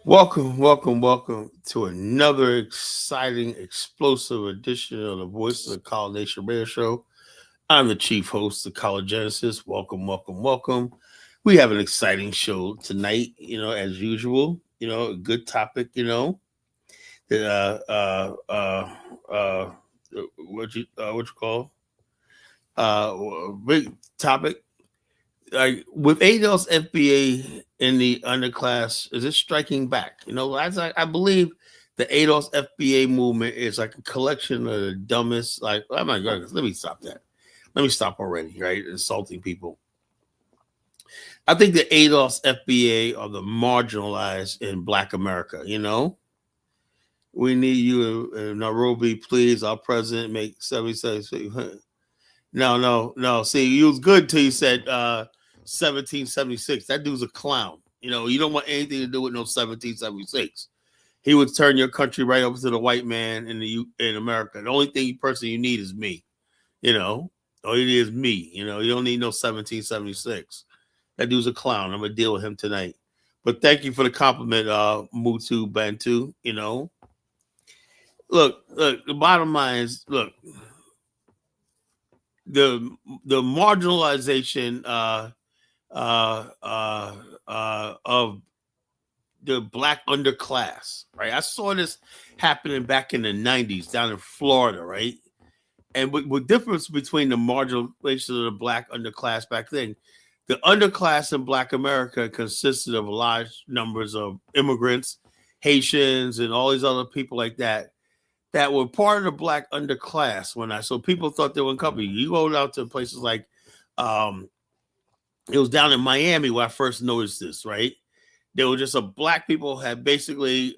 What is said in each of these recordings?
Welcome to another exciting, explosive edition of the Voice of the College Nation Radio Show. I'm the chief host of College Genesis. Welcome. We have an exciting show tonight, as usual. A good topic, that what you call big topic like with ADOS FBA in the underclass, is it striking back? As I believe the ADOS FBA movement is like a collection of the dumbest. Like, oh my goodness, let me stop that. Let me stop already, right? Insulting people. I think the ADOS FBA are the marginalized in Black America. We need you in Nairobi, please. Our president make 77. No. See, you was good till you said 1776. That dude's a clown. You don't want anything to do with no 1776. He would turn your country right over to the white man in America. The only person you need is me. All you need is me. You don't need no 1776. That dude's a clown. I'm gonna deal with him tonight. But thank you for the compliment, Mutu Bantu. Look. The bottom line is, look. The marginalization of the Black underclass, right? I saw this happening back in the 90s down in Florida, right? And what difference between the marginalization of the Black underclass back then? The underclass in Black America consisted of large numbers of immigrants, Haitians, and all these other people like that were part of the Black underclass. So people thought they were in company. You go out to places like, it was down in Miami where I first noticed this, right? There were just Black people had basically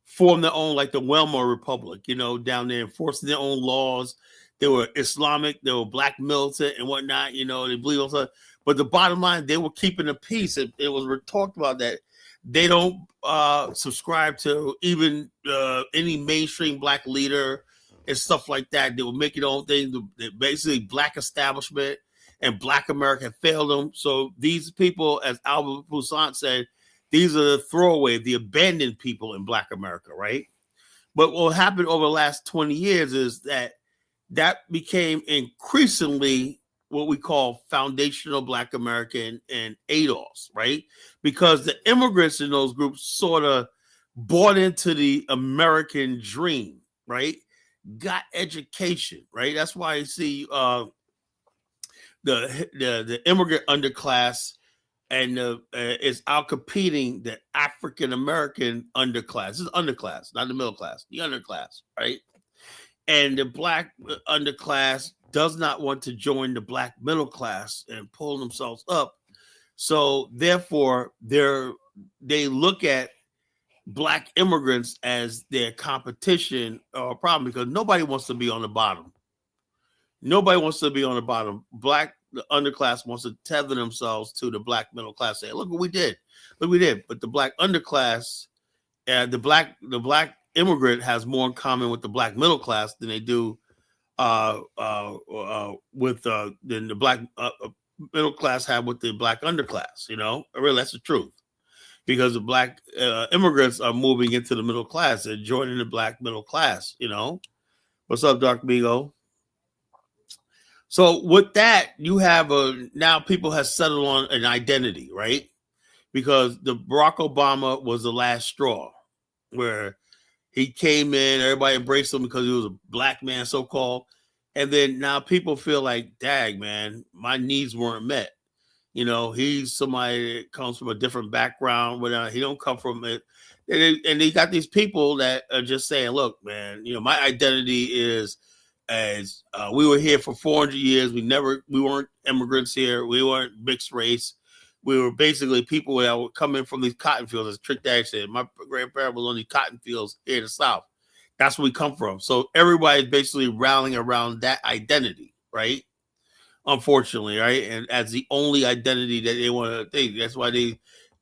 formed their own, like the Weimar Republic, down there enforcing their own laws. They were Islamic, they were Black militant and whatnot, they believe also. But the bottom line, they were keeping the peace. It was talked about that they don't subscribe to even any mainstream Black leader and stuff like that. They were making their own thing. Basically, Black establishment and Black America failed them. So these people, as Albert Poussaint said, these are the throwaway, the abandoned people in Black America, right? But what happened over the last 20 years is that became increasingly what we call foundational Black American and ADOS, right? Because the immigrants in those groups sort of bought into the American dream, right? Got education, right? That's why you see the immigrant underclass and is out competing the African American underclass. This is underclass, not the middle class, the underclass, right? And the Black underclass does not want to join the Black middle class and pull themselves up. So therefore, they look at Black immigrants as their competition or a problem because nobody wants to be on the bottom. Nobody wants to be on the bottom. The underclass wants to tether themselves to the Black middle class. Say, look what we did. But the Black underclass, the black immigrant has more in common with the Black middle class than they do than the Black middle class have with the Black underclass. Really, that's the truth. Because the Black immigrants are moving into the middle class and joining the Black middle class. What's up, Dark Migo? So with that, you have now people have settled on an identity, right? Because the Barack Obama was the last straw, where he came in, everybody embraced him because he was a Black man, so-called. And then now people feel like, dag, man, my needs weren't met. He's somebody that comes from a different background. He don't come from it. And they got these people that are just saying, look, man, my identity is as we were here for 400 years. We weren't immigrants here. We weren't mixed race. We were basically people that would come in from these cotton fields. As Trick Dag said, my grandparents was on these cotton fields here in the South. That's where we come from. So everybody's basically rallying around that identity, right? Unfortunately, right? And as the only identity that they want to think. That's why they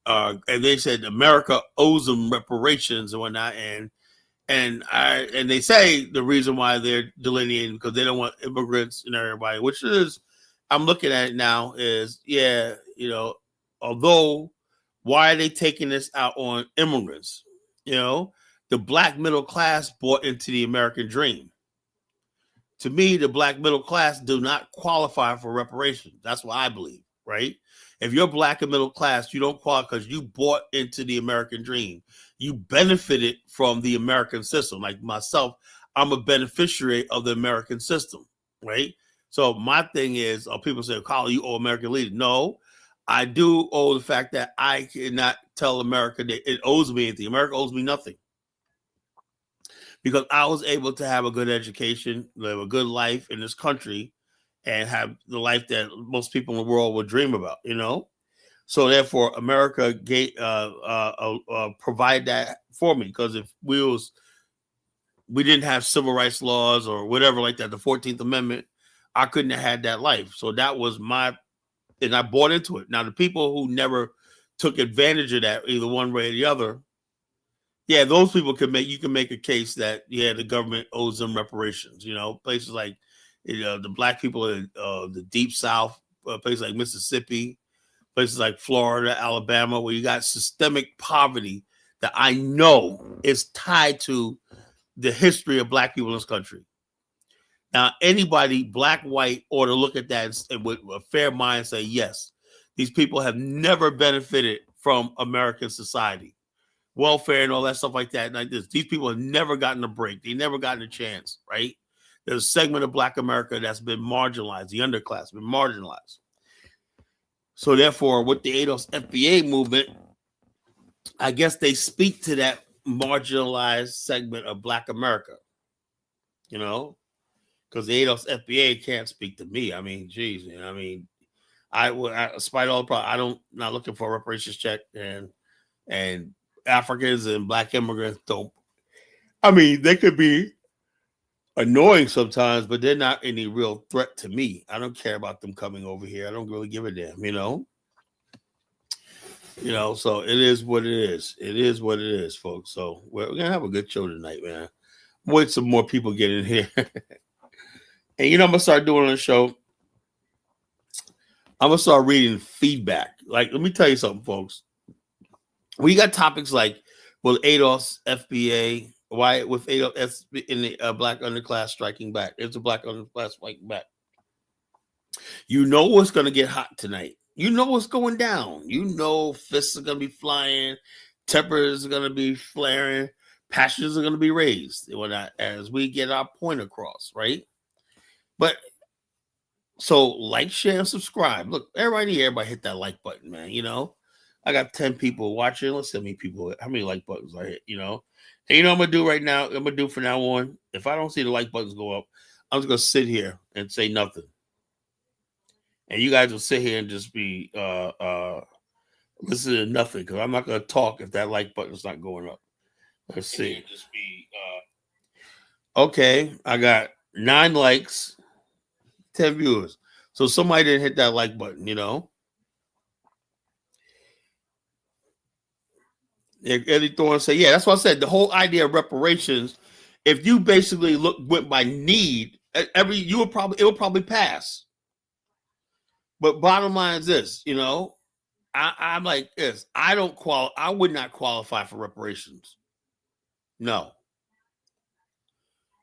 and they said America owes them reparations and whatnot. And they say the reason why they're delineating because they don't want immigrants and everybody, which is, I'm looking at it now, is although Why are they taking this out on immigrants? You know, the black middle class bought into the American dream. To me, the black middle class do not qualify for reparations. That's what I believe, right? If you're black and middle class, you don't qualify because you bought into the American dream. You benefited from the American system. Like myself, I'm a beneficiary of the American system, right? So my thing is, people say, Carl, you owe American leaders. No, I do owe the fact that I cannot tell America that it owes me anything. America owes me nothing. Because I was able to have a good education, live a good life in this country, and have the life that most people in the world would dream about, you know? So therefore, America provide that for me. Because if we didn't have civil rights laws or whatever like that, the 14th Amendment, I couldn't have had that life. So that was and I bought into it. Now, the people who never took advantage of that, either one way or the other, yeah, those people you can make a case that, yeah, the government owes them reparations. You know, places like, the black people in the deep South, places like Mississippi, places like Florida, Alabama, where you got systemic poverty that I know is tied to the history of black people in this country. Now, anybody, black, white, ought to look at that and with a fair mind say, yes, these people have never benefited from American society, welfare and all that stuff like that. Like this, these people have never gotten a break. They never gotten a chance, right? There's a segment of black America that's been marginalized. The underclass been marginalized. So therefore, with the ADOS FBA movement, I guess they speak to that marginalized segment of black America, you know, because the ADOS FBA can't speak to me. I mean, geez, you know, I mean, despite all the problems, not looking for a reparations check, and Africans and black immigrants don't. I mean, they could be annoying sometimes, but they're not any real threat to me. I don't care about them coming over here. I don't really give a damn, you know. You know, so it is what it is. It is what it is, folks. So we're gonna have a good show tonight, man. Wait some more people get in here. And you know, I'm gonna start doing on the show. I'm gonna start reading feedback. Like, let me tell you something, folks. We got topics like, well, ADOS, FBA, why with ADOS in the black underclass striking back. It's a black underclass striking back. You know what's gonna get hot tonight. You know what's going down. You know fists are gonna be flying, tempers are gonna be flaring, passions are gonna be raised as we get our point across, right? But so like, share, and subscribe. Look, everybody hit that like button, man. You know, I got 10 people watching. Let's see how many like buttons I hit, you know. And you know what I'm gonna do right now? I'm gonna do from now on. If I don't see the like buttons go up, I'm just gonna sit here and say nothing. And you guys will sit here and just be listen to nothing, because I'm not gonna talk if that like button's not going up. Let's see. Okay, I got 9 likes, 10 viewers. So somebody didn't hit that like button, you know. Eddie Thorne said, yeah, that's what I said. The whole idea of reparations, if you basically went by need, it would probably pass. But bottom line is this, you know, I'm like this. I would not qualify for reparations. No.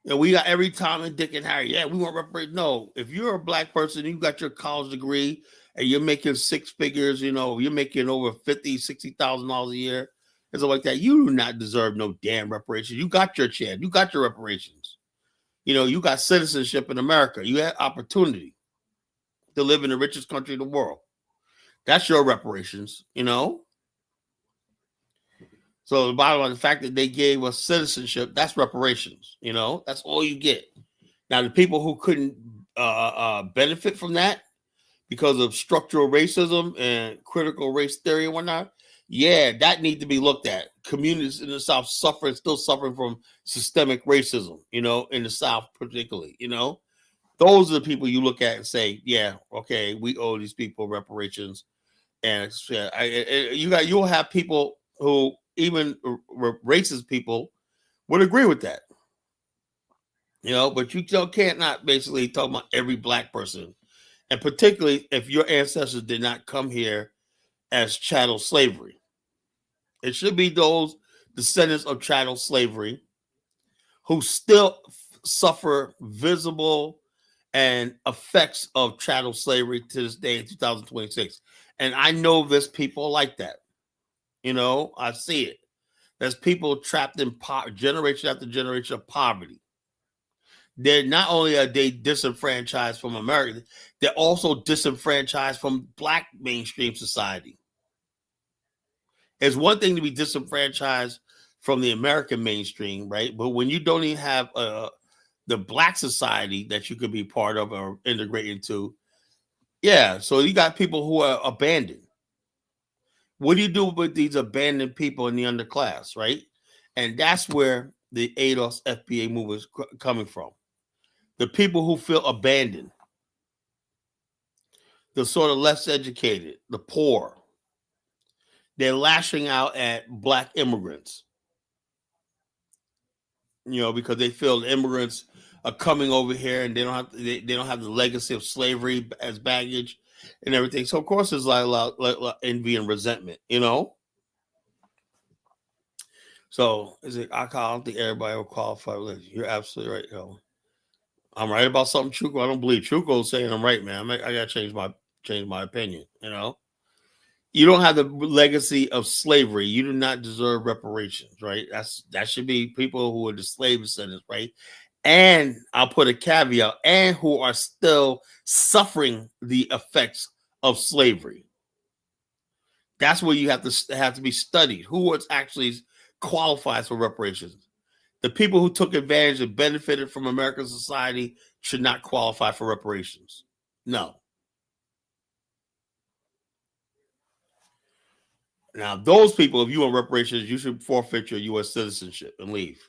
You know, we got every Tom and Dick and Harry. Yeah, we want reparations. No, if you're a black person, you got your college degree and you're making 6 figures, you know, you're making over $50,000-$60,000 a year, and stuff like that, you do not deserve no damn reparations. You got your chance. You got your reparations. You know, you got citizenship in America. You had opportunity to live in the richest country in the world. That's your reparations, you know. So the bottom line, the fact that they gave us citizenship, that's reparations, you know. That's all you get. Now, the people who couldn't benefit from that because of structural racism and critical race theory and whatnot, yeah, that needs to be looked at. Communities in the South still suffering from systemic racism, you know, in the South particularly, you know. Those are the people you look at and say, yeah, okay, we owe these people reparations. And you'll have people who, even racist people, would agree with that. You know, but you can't not basically talk about every black person. And particularly if your ancestors did not come here as chattel slavery. It should be those descendants of chattel slavery who still suffer visible and effects of chattel slavery to this day in 2026. And I know there's people like that. You know, I see it. There's people trapped in generation after generation of poverty. They're not only are they disenfranchised from America, they're also disenfranchised from Black mainstream society. It's one thing to be disenfranchised from the American mainstream, right? But when you don't even have the Black society that you could be part of or integrate into, yeah. So you got people who are abandoned. What do you do with these abandoned people in the underclass, right? And that's where the ADOS FBA movement is coming from. The people who feel abandoned, the sort of less educated, the poor, they're lashing out at Black immigrants, you know, because they feel the immigrants are coming over here and they don't have the legacy of slavery as baggage and everything. So of course there's like a lot envy and resentment, you know. So is it? I don't think everybody will qualify. You're absolutely right, yo. I'm right about something, Chuko. I don't believe Chuko's saying I'm right, man. I gotta change my opinion. You know, you don't have the legacy of slavery. You do not deserve reparations, right? That should be people who are the slave descendants, right? And I'll put a caveat, and who are still suffering the effects of slavery. That's where you have to be studied. Who was actually qualifies for reparations? The people who took advantage and benefited from American society should not qualify for reparations. No. Now, those people, if you want reparations, you should forfeit your U.S. citizenship and leave.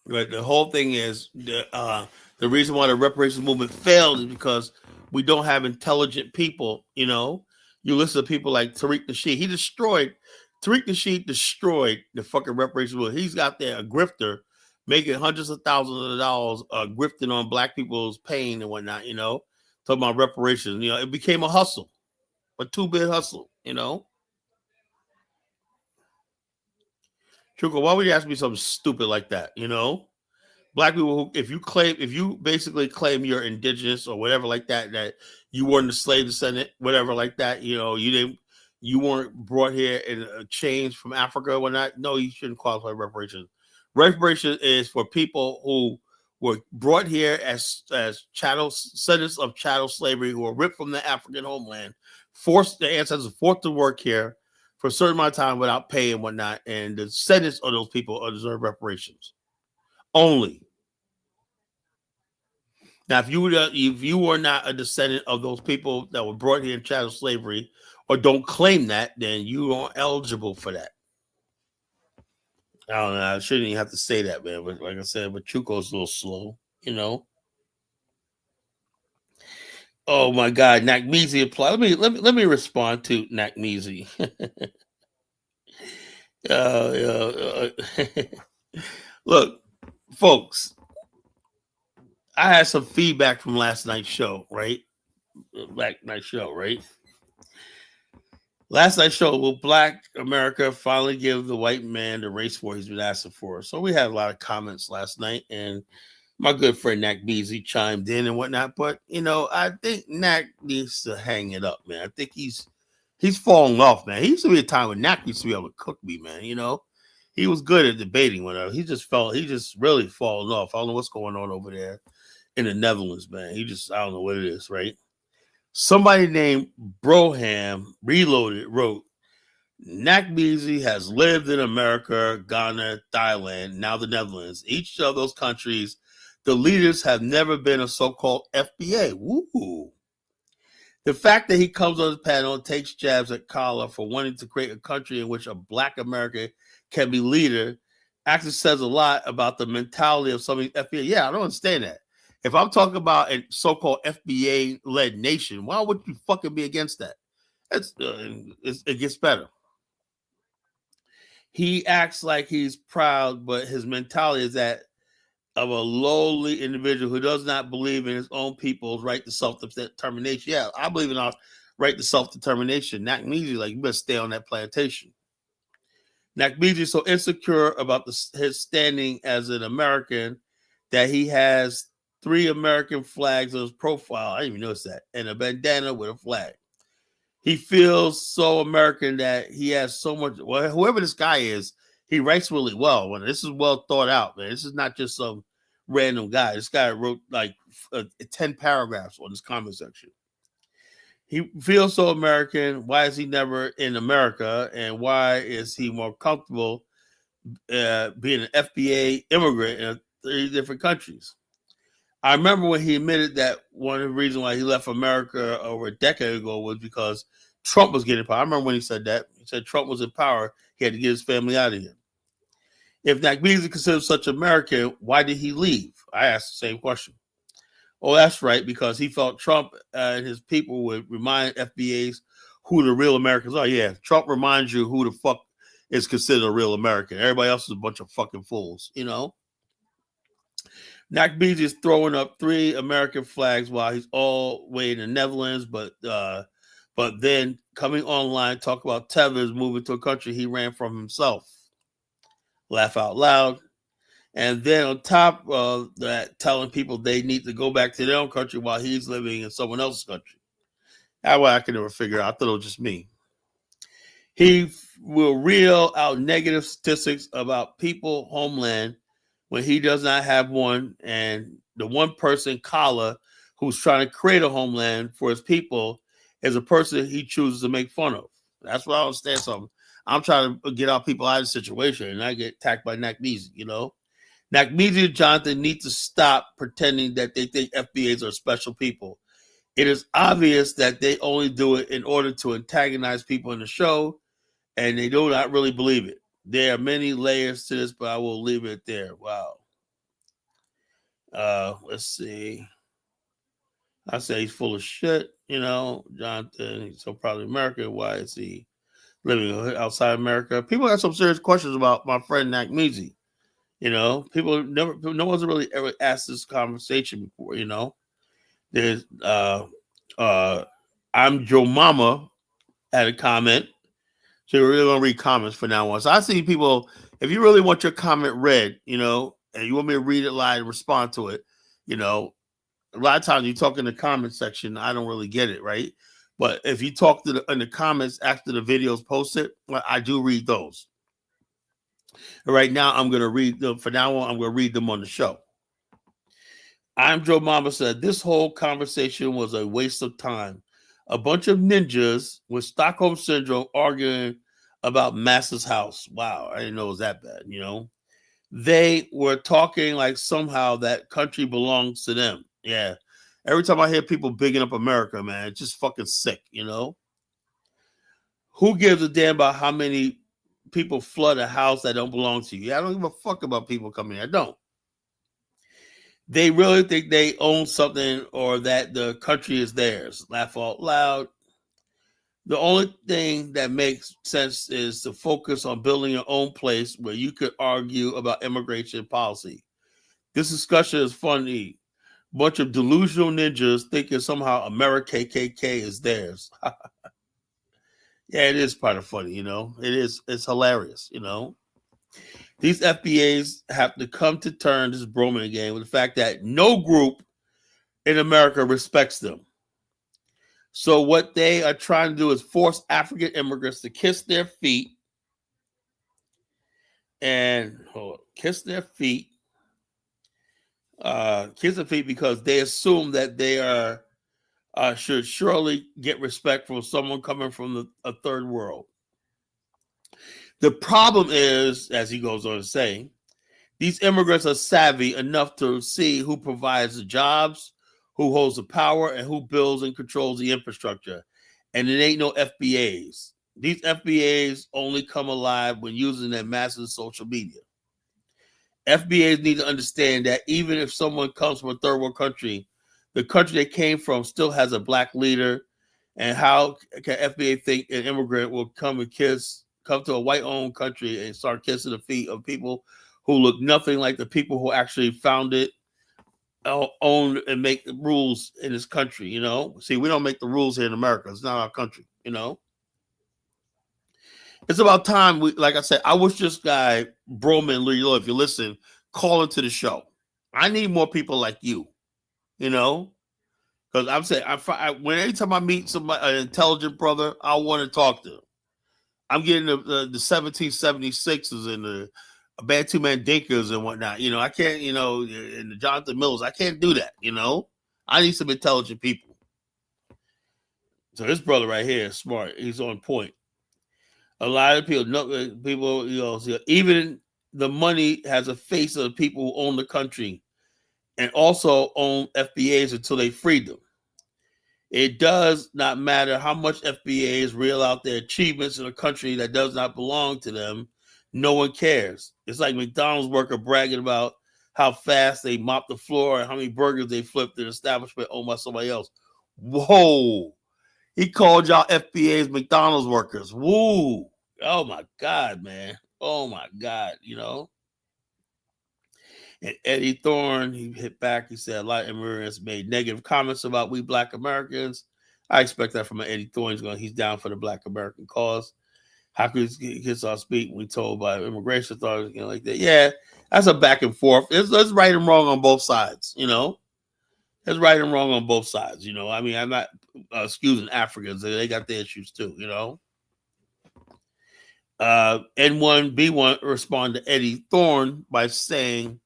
But the whole thing is the reason why the reparations movement failed is because we don't have intelligent people. You know, you listen to people like Tariq Nasheed. Tariq Nasheed destroyed the fucking reparations movement. He's got there a grifter making hundreds of thousands of dollars grifting on Black people's pain and whatnot. You know, talking about reparations. You know, it became a hustle, a two-bit hustle. You know. Chuka, why would you ask me something stupid like that? You know, Black people who, if you basically claim you're indigenous or whatever like that, that you weren't a slave descendant, whatever like that, you know, you weren't brought here in chains from Africa or whatnot. No, you shouldn't qualify for reparations. Reparations is for people who were brought here as chattel descendants of chattel slavery, who were ripped from the African homeland, their ancestors forced to work here for a certain amount of time without pay and whatnot, and the descendants of those people deserve reparations only. Now, if you were not a descendant of those people that were brought here in chattel slavery, or don't claim that, then you aren't eligible for that. I don't know. I shouldn't even have to say that, man. But like I said, but Chuko's a little slow, you know. Oh my God, Nakmeezy apply. Let me respond to Nakmeezy. Look, folks, I had some feedback from last night's show, right? Last night's show, will Black America finally give the white man the race war he's been asking for? So we had a lot of comments last night, and my good friend Nak Beasley chimed in and whatnot. But you know, I think Nak needs to hang it up, man. I think he's falling off, man. He used to be a time when Nak used to be able to cook me, man. You know, he was good at debating whatever. He just really falling off. I don't know what's going on over there in the Netherlands, man. I don't know what it is, right? Somebody named Broham Reloaded wrote, Nak Beasley has lived in America, Ghana, Thailand, now the Netherlands. Each of those countries, the leaders have never been a so-called FBA. Woo! The fact that he comes on the panel and takes jabs at Kala for wanting to create a country in which a Black American can be leader actually says a lot about the mentality of some of these FBA. Yeah, I don't understand that. If I'm talking about a so-called FBA-led nation, why would you fucking be against that? It gets better. He acts like he's proud, but his mentality is that of a lowly individual who does not believe in his own people's right to self-determination. Yeah, I believe in our right to self-determination. Nakmeji, like, you better stay on that plantation. Nakmeji is so insecure about his standing as an American that he has 3 American flags on his profile. I didn't even notice that. And a bandana with a flag. He feels so American that he has so much. Well, whoever this guy is, he writes really well. This is well thought out, man. This is not just some random guy. This guy wrote like 10 paragraphs on this comment section. He feels so American. Why is he never in America? And why is he more comfortable being an FBA immigrant in 3 different countries? I remember when he admitted that one of the reasons why he left America over a decade ago was because Trump was getting power. I remember when he said that. He said Trump was in power. He had to get his family out of here. If Nakmeji is considered such American, why did he leave? I asked the same question. Oh, that's right, because he felt Trump and his people would remind FBAs who the real Americans are. Yeah, Trump reminds you who the fuck is considered a real American. Everybody else is a bunch of fucking fools, you know? Nakmeji is throwing up 3 American flags while he's all way in the Netherlands, but then coming online, talk about Tevez moving to a country he ran from himself. Laugh out loud. And then on top of that, telling people they need to go back to their own country while he's living in someone else's country. That way I can never figure out. I thought it was just me. He will reel out negative statistics about people, homeland, when he does not have one. And the one person, Kala, who's trying to create a homeland for his people, is a person he chooses to make fun of. That's what I understand something. I'm trying to get our people out of the situation, and I get attacked by Nakmeji, you know? Nakmeji and Jonathan need to stop pretending that they think FBAs are special people. It is obvious that they only do it in order to antagonize people in the show, and they do not really believe it. There are many layers to this, but I will leave it there. Wow. Let's see. I say he's full of shit, you know. Jonathan, he's so proud of America. Why is he living outside America? People have some serious questions about my friend Nakmeji. You know, no one's really ever asked this conversation before, you know. There's I'm Joe Mama had a comment. So we're really gonna read comments for now on. So I see people, if you really want your comment read, you know, and you want me to read it live and respond to it, you know, a lot of times you talk in the comment section, I don't really get it, right? But if you talk in the comments after the video's posted, I do read those. And right now, I'm going to read them. For now on, I'm going to read them on the show. I'm Joe Mama said, this whole conversation was a waste of time. A bunch of ninjas with Stockholm Syndrome arguing about Master's house. Wow, I didn't know it was that bad, you know. They were talking like somehow that country belongs to them. Yeah. Every time I hear people bigging up America, man, it's just fucking sick, you know. Who gives a damn about how many people flood a house that don't belong to you? I don't give a fuck about people coming here. I don't. They really think they own something or that the country is theirs. Laugh out loud. The only thing that makes sense is to focus on building your own place where you could argue about immigration policy. This discussion is funny. Bunch of delusional ninjas thinking somehow America KKK is theirs. Yeah, it is kind of funny, you know. It is. It's hilarious, you know. These FBAs have to come to terms, this Broman again, with the fact that no group in America respects them. So what they are trying to do is force African immigrants to kiss their feet and kiss their feet because they assume that they are should surely get respect from someone coming from a third world. The problem is, as he goes on to say, these immigrants are savvy enough to see who provides the jobs, who holds the power, and who builds and controls the infrastructure. And it ain't no FBAs. These FBAs only come alive when using their massive social media. FBAs need to understand that even if someone comes from a third world country, the country they came from still has a black leader. And how can FBA think an immigrant will come to a white-owned country and start kissing the feet of people who look nothing like the people who actually founded, own, and make the rules in this country. See, we don't make the rules here in America. It's not our country. It's about time. Like I said, I wish this guy Broman Lee, if you listen, call into the show. I need more people like you. Because I'm saying, anytime I meet somebody, an intelligent brother, I want to talk to him. I'm getting the 1776s and the Bantu Mandinkas and whatnot. I can't, and the Jonathan Mills. I can't do that. I need some intelligent people. So this brother right here is smart. He's on point. A lot of people, even the money has a face of the people who own the country and also own FBAs until they freed them. It does not matter how much FBAs reel out their achievements in a country that does not belong to them. No one cares. It's like McDonald's worker bragging about how fast they mop the floor and how many burgers they flipped in an establishment owned by somebody else. Whoa. He called y'all FBAs McDonald's workers. Woo. Oh, my God, man. Oh, my God, And Eddie Thorne, he hit back. He said a lot of immigrants made negative comments about we Black Americans. I expect that from Eddie Thorne. He's down for the Black American cause. How could he get our speak when we told by immigration authorities, like that? Yeah, that's a back and forth. It's right and wrong on both sides, It's right and wrong on both sides, I mean, I'm not excusing Africans. They got their issues too, N1B1 responded to Eddie Thorne by saying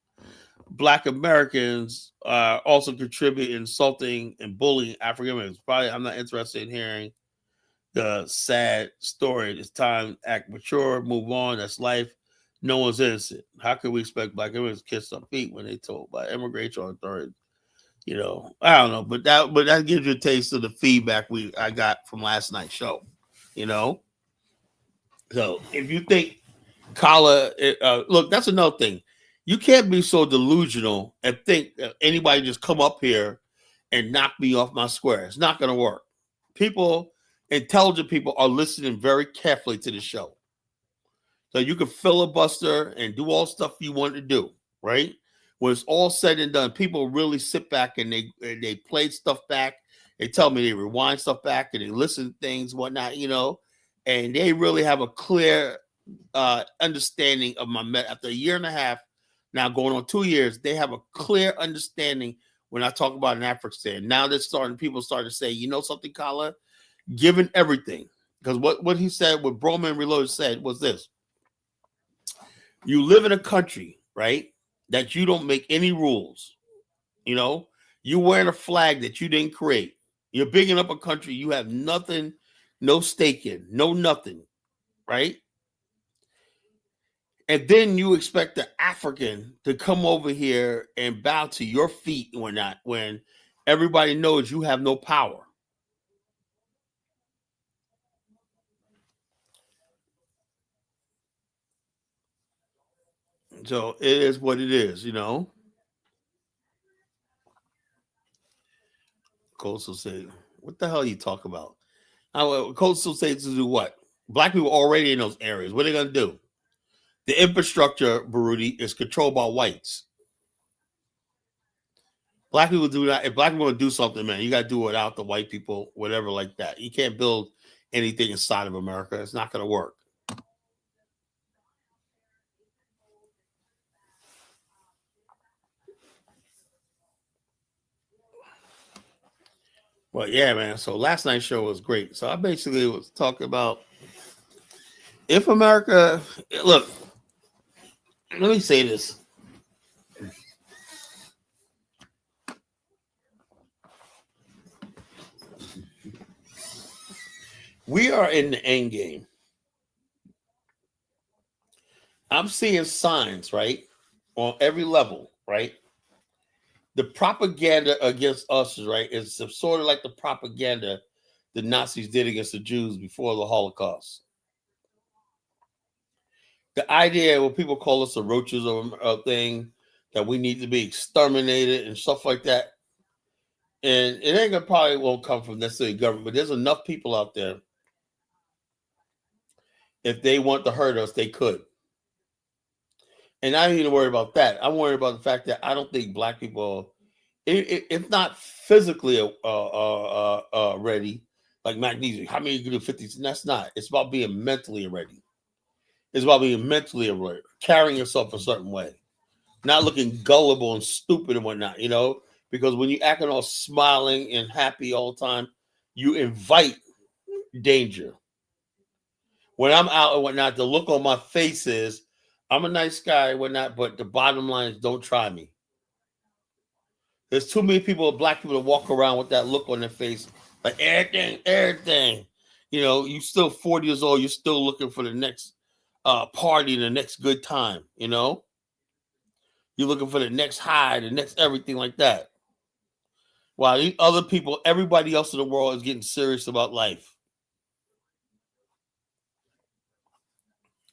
Black Americans also contribute insulting and bullying African Americans. Probably, I'm not interested in hearing the sad story. It's time to act mature, move on. That's life. No one's innocent. How can we expect Black Americans to kiss their feet when they told by immigration authorities? I don't know, but that gives you a taste of the feedback I got from last night's show. So if you think Kala, look, that's another thing. You can't be so delusional and think that anybody just come up here and knock me off my square. It's not going to work. Intelligent people are listening very carefully to the show. So you can filibuster and do all stuff you want to do, right? When it's all said and done, people really sit back and they play stuff back. They tell me they rewind stuff back and they listen to things, whatnot, and they really have a clear understanding of my after a year and a half, now going on 2 years, they have a clear understanding when I talk about an Afghanistan. Now people starting to say, something, Kala, given everything, because what he said, what Broman Reloaded said was this: you live in a country, right, that you don't make any rules. You wearing a flag that you didn't create. You're bigging up a country you have nothing, no stake in, no nothing, right? And then you expect the African to come over here and bow to your feet when everybody knows you have no power. So it is what it is, Coastal State. What the hell you talk about? Coastal states to do what? Black people already in those areas. What are they going to do? The infrastructure, Baruti, is controlled by whites. Black people do that. If black people want to do something, man, you got to do it without the white people, whatever like that. You can't build anything inside of America. It's not going to work. But yeah, man. So last night's show was great. So I basically was talking about if America, look, let me say this. We are in the end game. I'm seeing signs, right, on every level, right? The propaganda against us, right, is sort of like the propaganda the Nazis did against the Jews before the Holocaust. The idea, what people call us the roaches of thing, that we need to be exterminated and stuff like that. And it ain't gonna probably won't come from necessarily government, but there's enough people out there. If they want to hurt us, they could. And I ain't even worried about that. I'm worried about the fact that I don't think black people, if not physically ready, like magnesium, how many you can do 50s? And that's not. It's about being mentally ready. It's about being mentally aware, carrying yourself a certain way, not looking gullible and stupid and whatnot, you know, because when you acting all smiling and happy all the time, you invite danger. When I'm out and whatnot, the look on my face is, I'm a nice guy and whatnot, but the bottom line is don't try me. There's too many people, black people, that walk around with that look on their face, like everything. You know, you still 40 years old, you're still looking for the next party, the next good time, you know? You're looking for the next high, the next everything like that. While these other people, everybody else in the world is getting serious about life.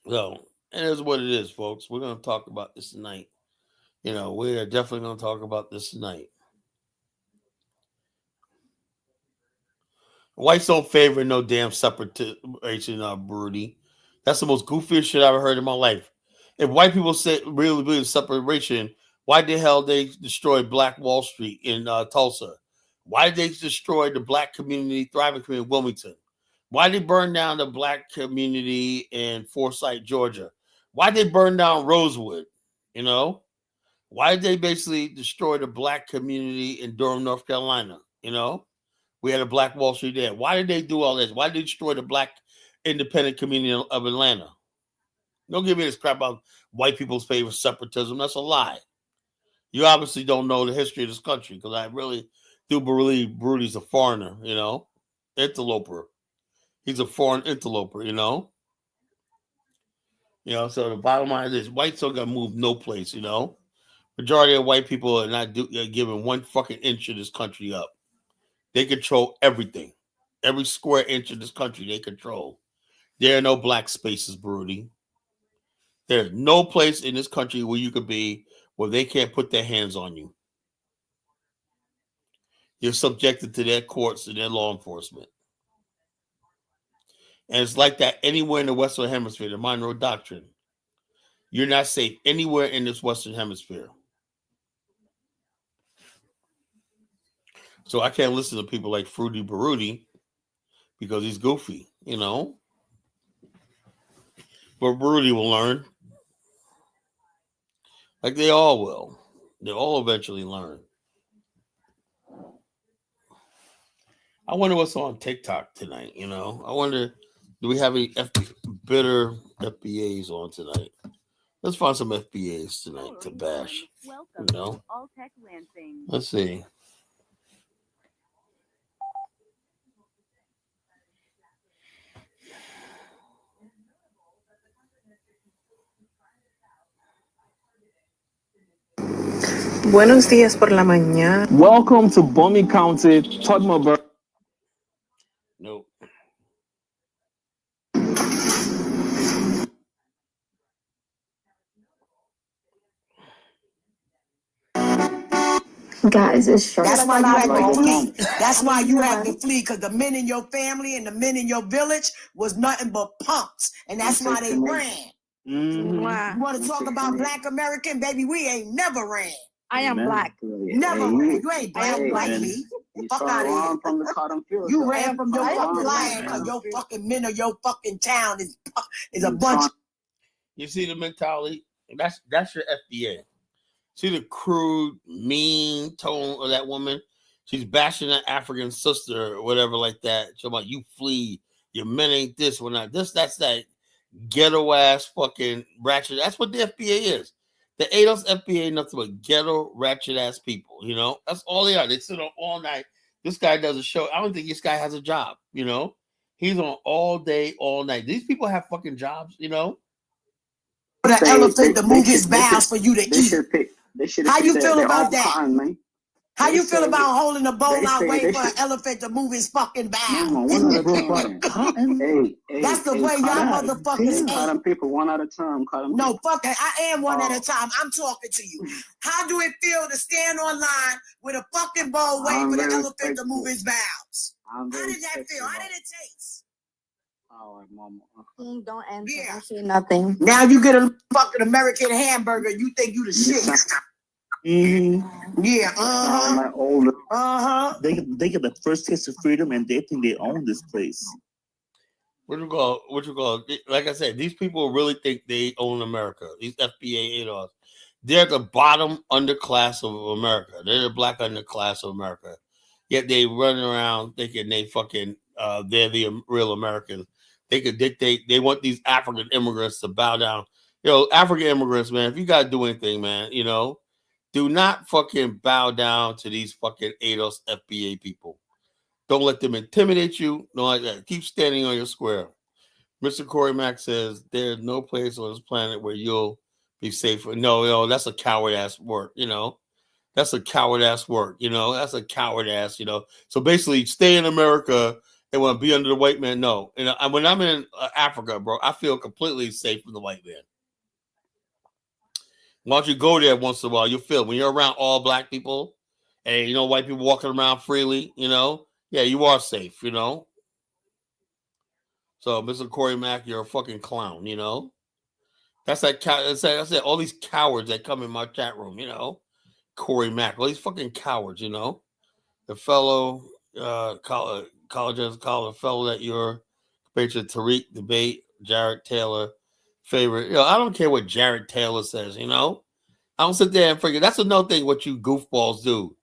So, and that's what it is, folks. We're going to talk about this tonight. You know, we are definitely going to talk about this tonight. Whites don't favor no damn separation, Broody. That's the most goofiest shit I've ever heard in my life. If white people say really believe in separation, why the hell they destroyed Black Wall Street in Tulsa? Why did they destroy the black community, thriving community in Wilmington? Why did they burn down the black community in Forsyth, Georgia? Why did they burn down Rosewood? You know? Why did they basically destroy the black community in Durham, North Carolina? You know? We had a Black Wall Street there. Why did they do all this? Why did they destroy the black independent community of Atlanta? Don't give me this crap about white people's favor separatism. That's a lie. You obviously don't know the history of this country, because I really do believe Brody's a foreigner, you know, interloper. He's a foreign interloper, you know. You know, so the bottom line is whites don't got to move no place, you know. Majority of white people are not giving one fucking inch of this country up. They control everything. Every square inch of this country they control. There are no black spaces, Broody. There's no place in this country where you could be where they can't put their hands on you. You're subjected to their courts and their law enforcement. And it's like that anywhere in the Western Hemisphere, the Monroe Doctrine. You're not safe anywhere in this Western Hemisphere. So I can't listen to people like Fruity Baruti because he's goofy, you know. But Baruti will learn. Like they all will. They'll all eventually learn. I wonder what's on TikTok tonight, you know. I wonder, do we have any bitter FBAs on tonight? Let's find some FBAs tonight to bash. Welcome, you know? All Tech Lansing. Let's see. Buenos días por la mañana. Welcome to Bomi County, Todmobile. Nope. Guys, it's short. That's why you have to flee. That's why you have to flee, because the men in your family and the men in your village was nothing but punks, and that's why they ran. Mm-hmm. You want to talk about Black American, baby? We ain't never ran. I am black. Never ran. You ain't black like me. Fuck out of here. From the cotton field. You ran from your fucking land because your fucking men of your fucking town is a bunch. You see the mentality? That's your FBA. See the crude, mean tone of that woman? She's bashing that African sister or whatever like that. She's about, you flee, your men ain't this, we're not this, that's that ghetto ass fucking ratchet. That's what the FBA is. The ADOS FBA ain't nothing but ghetto ratchet ass people, you know? That's all they are. They sit on all night. This guy does a show. I don't think this guy has a job, you know? He's on all day, all night. These people have fucking jobs, you know? The elephant to move his bowels for you to eat. How you feel about that? How you feel about holding a bowl out waiting for an elephant to move his fucking bowels? That's the way y'all motherfuckers Cotton people one at a time. No, fuck it. I am one at a time. I'm talking to you. How do it feel to stand online with a fucking bowl waiting for the elephant to move his bowels? How did that feel? How did it taste? Don't answer. Yeah. Don't say nothing. Now you get a fucking American hamburger. You think you the shit. Yeah. They get the first taste of freedom, and they think they own this place. What you call? Like I said, these people really think they own America. These FBA ADOS, they're the bottom underclass of America. They're the black underclass of America. Yet they run around thinking they fucking they're the real Americans. They could dictate. They want these African immigrants to bow down. African immigrants, man. If you gotta do anything, man, do not fucking bow down to these fucking ADOS FBA people. Don't let them intimidate you. Don't like that. Keep standing on your square. Mr. Corey Mack says there's no place on this planet where you'll be safe. No, that's a coward ass work. That's a coward ass work. That's a coward ass. So basically, stay in America and want to be under the white man. No, when I'm in Africa, bro, I feel completely safe from the white man. Why don't you go there once in a while? You'll feel when you're around all black people and white people walking around freely. Yeah, you are safe, So, Mr. Corey Mack, you're a fucking clown, That's like I said, all these cowards that come in my chat room, Corey Mack, all these fucking cowards, The fellow college fellow that you're compared to Tariq debate, Jared Taylor favorite. I don't care what Jared Taylor says, I don't sit there and forget. That's another thing what you goofballs do.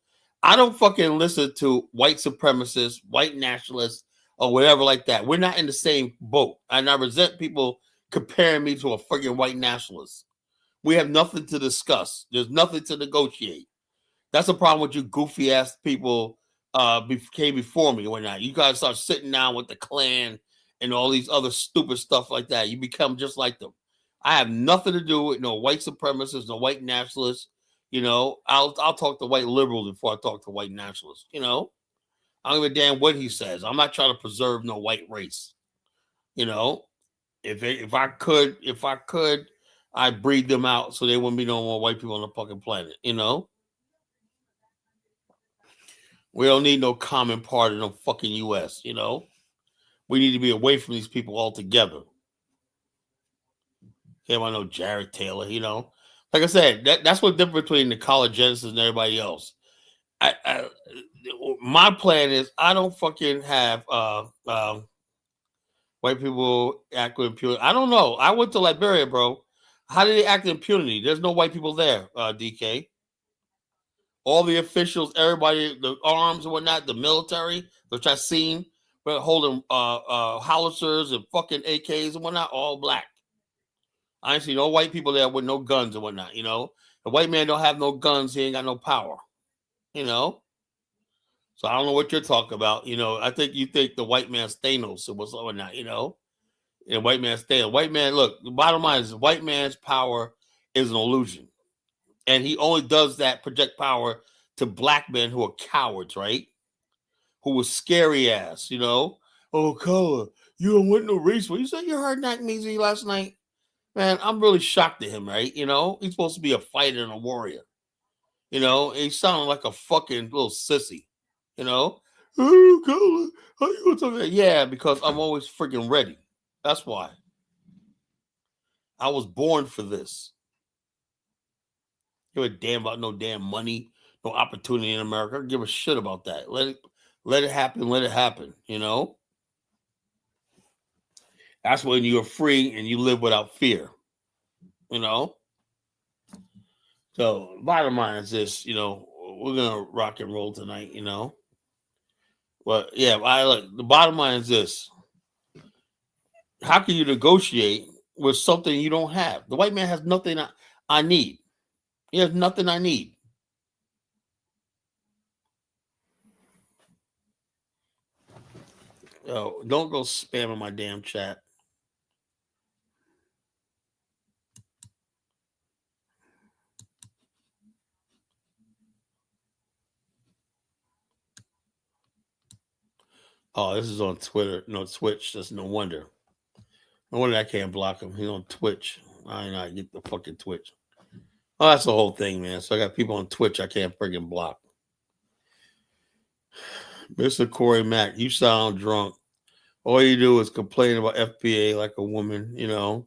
I don't fucking listen to white supremacists, white nationalists, or whatever like that. We're not in the same boat. And I resent people comparing me to a fucking white nationalist. We have nothing to discuss. There's nothing to negotiate. That's the problem with you goofy ass people came before me or not. You guys start sitting down with the Klan and all these other stupid stuff like that. You become just like them. I have nothing to do with no white supremacists, no white nationalists. I'll talk to white liberals before I talk to white nationalists. I don't give a damn what he says. I'm not trying to preserve no white race. If I could, I'd breed them out so there wouldn't be no more white people on the fucking planet. We don't need no common part of no fucking U.S. We need to be away from these people altogether. Can't want no Jared Taylor, Like I said, that's what's different between the college Genesis and everybody else. My plan is I don't fucking have white people act with impunity. I don't know. I went to Liberia, bro. How did they act in impunity? There's no white people there, DK. All the officials, everybody, the arms and whatnot, the military, which I've seen, but holding howitzers and fucking AKs and whatnot, all black. I ain't see no white people there with no guns and whatnot, The white man don't have no guns. He ain't got no power, So I don't know what you're talking about. I think you think the white man's Thanos or whatnot, And white man's Thanos. White man, look, the bottom line is the white man's power is an illusion. And he only does that, project power to black men who are cowards, right? Who was scary ass, Oh, color, you don't want no race. Well, you said you heard Nat Measy last night? Man, I'm really shocked at him, right? He's supposed to be a fighter and a warrior. He sounded like a fucking little sissy. Oh, color, how you gonna talk that? Yeah, because I'm always freaking ready. That's why. I was born for this. Give a damn about no damn money, no opportunity in America. I don't give a shit about that. Let it happen. Let it happen. That's when you're free and you live without fear. So bottom line is this, we're gonna rock and roll tonight, But yeah, the bottom line is this. How can you negotiate with something you don't have? The white man has nothing I need. He has nothing I need. Oh, don't go spamming my damn chat. Oh, this is on Twitter. No, Twitch. That's no wonder. No wonder I can't block him. He's on Twitch. I know I get the fucking Twitch. Oh, that's the whole thing, man. So I got people on Twitch I can't friggin' block. Mr. Corey Mack, you sound drunk. All you do is complain about FBA like a woman, you know.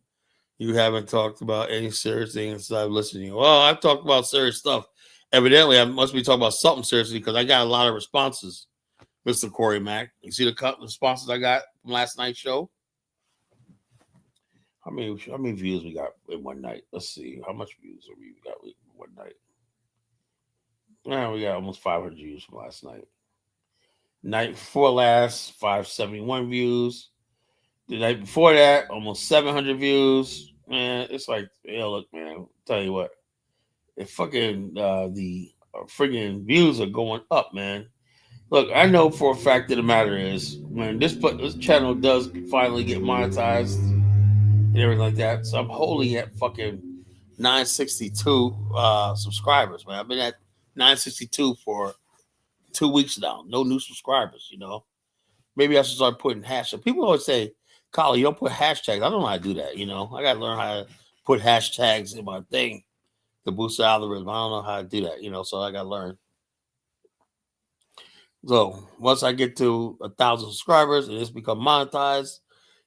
You haven't talked about any serious things since I've listened to you. Well, I've talked about serious stuff. Evidently, I must be talking about something seriously because I got a lot of responses, Mr. Corey Mack. You see the responses I got from last night's show? How many views we got in one night? Let's see. How much views have we got in one night? Yeah, we got almost 500 views from last night. Night before last, 571 views. The night before that, almost 700 views. Man, it's like, yeah, look, man, I'll tell you what. If fucking the friggin' views are going up, man. Look, I know for a fact that the matter is when this channel does finally get monetized and everything like that. So I'm holding at fucking 962 subscribers, man. I've been at 962 for 2 weeks now. No new subscribers, you know. Maybe I should start putting hashtags. People always say, Kyle, you don't put hashtags. I don't know how to do that, you know. I got to learn how to put hashtags in my thing to boost the algorithm. I don't know how to do that, you know, so I got to learn. So once I get to 1,000 subscribers and it's become monetized,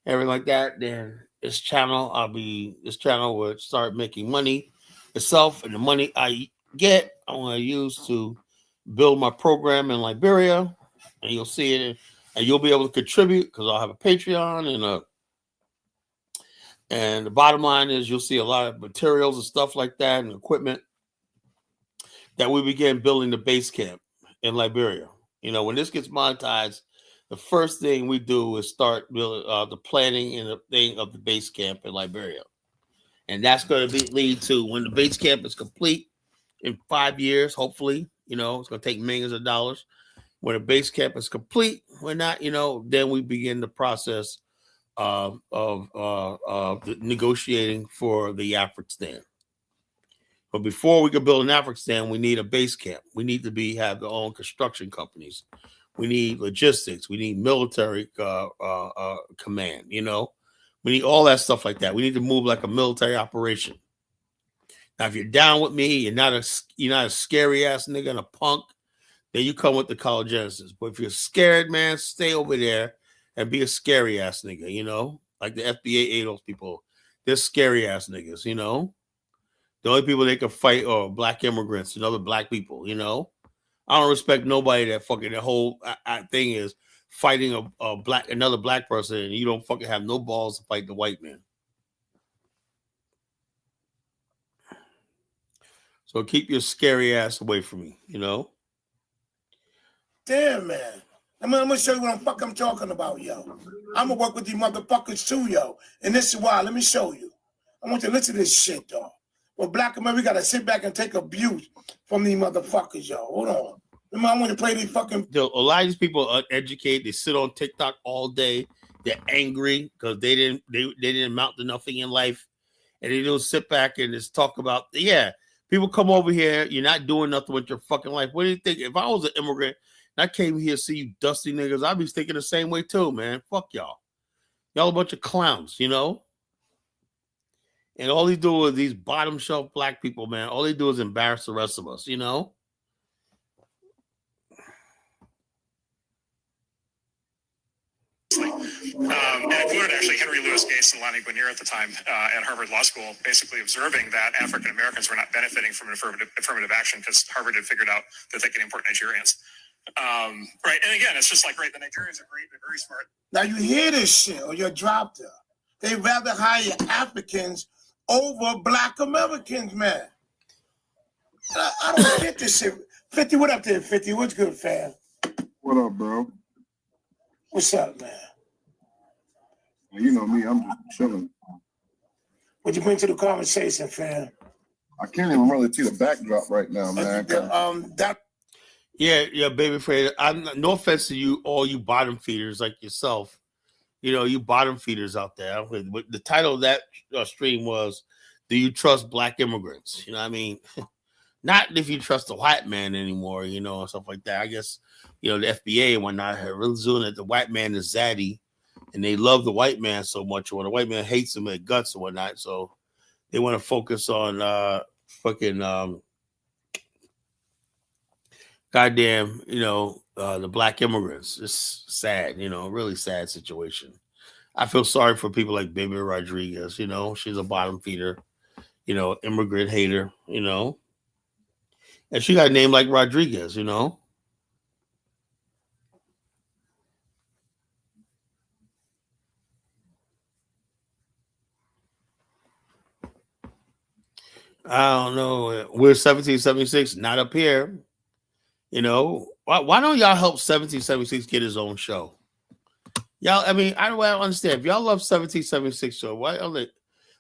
everything like that, then this channel will start making money itself, and the money I get, I want to use to build my program in Liberia, and you'll see it, and you'll be able to contribute because I'll have a Patreon and the bottom line is you'll see a lot of materials and stuff like that and equipment that we begin building the base camp in Liberia. You know, when this gets monetized, the first thing we do is start building the planning and the thing of the base camp in Liberia. And that's going to lead to when the base camp is complete in 5 years, hopefully, you know, it's going to take millions of dollars. When the base camp is complete, we're not, you know, then we begin the process of negotiating for the African stand. But before we can build an African stand, we need a base camp. We need to have our own construction companies. We need logistics. We need military command. You know, we need all that stuff like that. We need to move like a military operation. Now, if you're down with me, you're not a scary ass nigga and a punk, then you come with the college Genesis. But if you're scared, man, stay over there and be a scary ass nigga. You know, like the FBA ADOS people, they're scary ass niggas. You know. The only people they can fight are black immigrants and other black people, you know. I don't respect nobody that fucking the whole thing is fighting another black person and you don't fucking have no balls to fight the white man. So keep your scary ass away from me, you know. Damn, man. I'm gonna show you what I'm talking about, yo. I'm gonna work with these motherfuckers too, yo. And this is why. Let me show you. I want you to listen to this shit, though. Well, black America, we gotta sit back and take abuse from these motherfuckers, yo. Hold on. Remember, I want to play these fucking. A lot of these people are uneducated. They sit on TikTok all day. They're angry because they didn't amount to nothing in life, and they don't sit back and just talk about. Yeah, people come over here. You're not doing nothing with your fucking life. What do you think? If I was an immigrant and I came here to see you dusty niggas, I'd be thinking the same way too, man. Fuck y'all. Y'all a bunch of clowns, you know. And all they do is these bottom shelf black people, man. All they do is embarrass the rest of us, you know? And I quoted actually Henry Louis Gates and Lonnie Guinier at the time at Harvard Law School, basically observing that African Americans were not benefiting from affirmative action because Harvard had figured out that they could import Nigerians. Right. And again, it's just like, right, the Nigerians are great, they're very smart. Now you hear this shit or you're dropped there. They rather hire Africans over black Americans, man. I don't get this shit. 50, what up there, 50? What's good, fam? What up, bro? What's up, man? You know me, I'm just chilling. What you bring to the conversation, fam? I can't even really see the backdrop right now, man. Yeah, baby Fred. I'm no offense to you, all you bottom feeders like yourself. You know, you bottom feeders out there. The title of that stream was, "Do you trust black immigrants?" You know what I mean? Not if you trust the white man anymore, you know, and stuff like that. I guess, you know, the FBA and whatnot are really doing that the white man is zaddy, and they love the white man so much, or the white man hates them at guts and whatnot. So they want to focus on goddamn, the black immigrants. It's sad, really sad situation. I feel sorry for people like Baby Rodriguez. She's a bottom feeder, immigrant hater. And she got a name like Rodriguez. I don't know. We're 1776, not up here. Why don't y'all help 1776 get his own show? Y'all, I don't understand. If y'all love 1776 show, why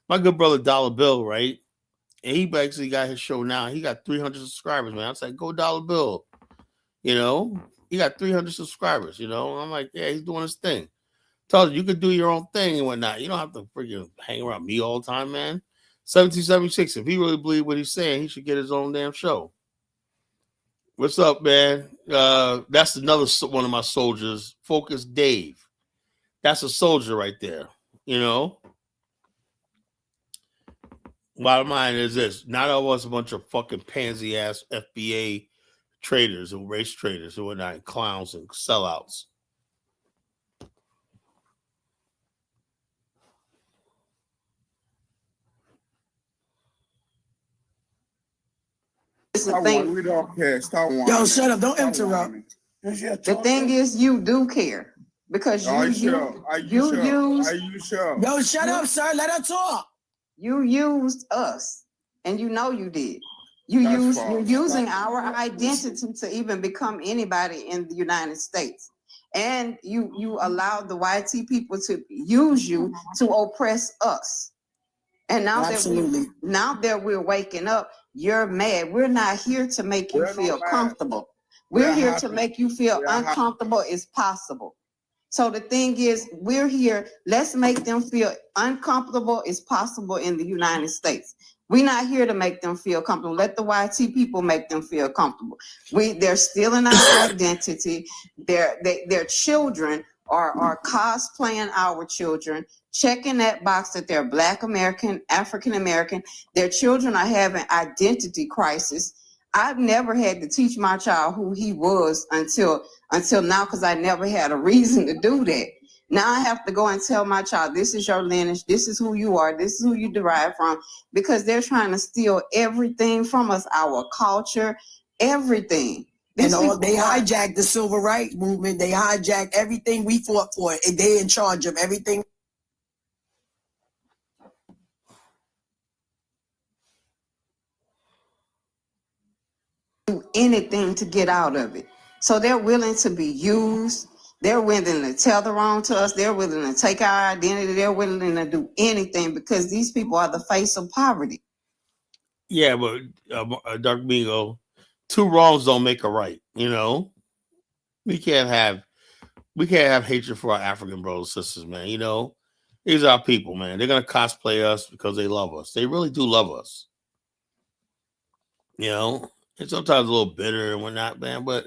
my good brother Dollar Bill, right? And he basically got his show now. He got 300 subscribers, man. I was like, go Dollar Bill. He got 300 subscribers, I'm like, yeah, he's doing his thing. Told you could do your own thing and whatnot. You don't have to freaking hang around me all the time, man. 1776, if he really believe what he's saying, he should get his own damn show. What's up, man? That's another one of my soldiers, Focus Dave. That's a soldier right there, Bottom line is this: not all of us a bunch of fucking pansy ass FBA traders and race traders and whatnot, clowns and sellouts. We don't care. Stop whining. Yo, shut up! Don't interrupt. The thing is, you do care because Are you use. Are you sure? Yo, shut up, sir. Let her talk. You used us, and you know you did. You're using our identity to even become anybody in the United States, and you allowed the YT people to use you to oppress us. And now that we're waking up, you're mad. We're not here to make you feel comfortable. We're here to make you feel uncomfortable as possible. So the thing is, we're here. Let's make them feel uncomfortable as possible in the United States. We're not here to make them feel comfortable. Let the YT people make them feel comfortable. They're stealing our identity. Their children are cosplaying our children, checking that box that they're Black American, African American. Their children are having identity crisis. I've never had to teach my child who he was until now, because I never had a reason to do that. Now I have to go and tell my child, this is your lineage, this is who you are, this is who you derive from, because they're trying to steal everything from us, our culture, everything. They hijacked the civil rights movement. They hijacked everything we fought for, and they're in charge of everything. Do anything to get out of it. So they're willing to be used. They're willing to tell the wrong to us. They're willing to take our identity. They're willing to do anything because these people are the face of poverty. Yeah, but Dark Mingo, two wrongs don't make a right. We can't have hatred for our African brothers and sisters, man. These are our people, man. They're gonna cosplay us because they love us. They really do love us. And sometimes a little bitter and whatnot, man. But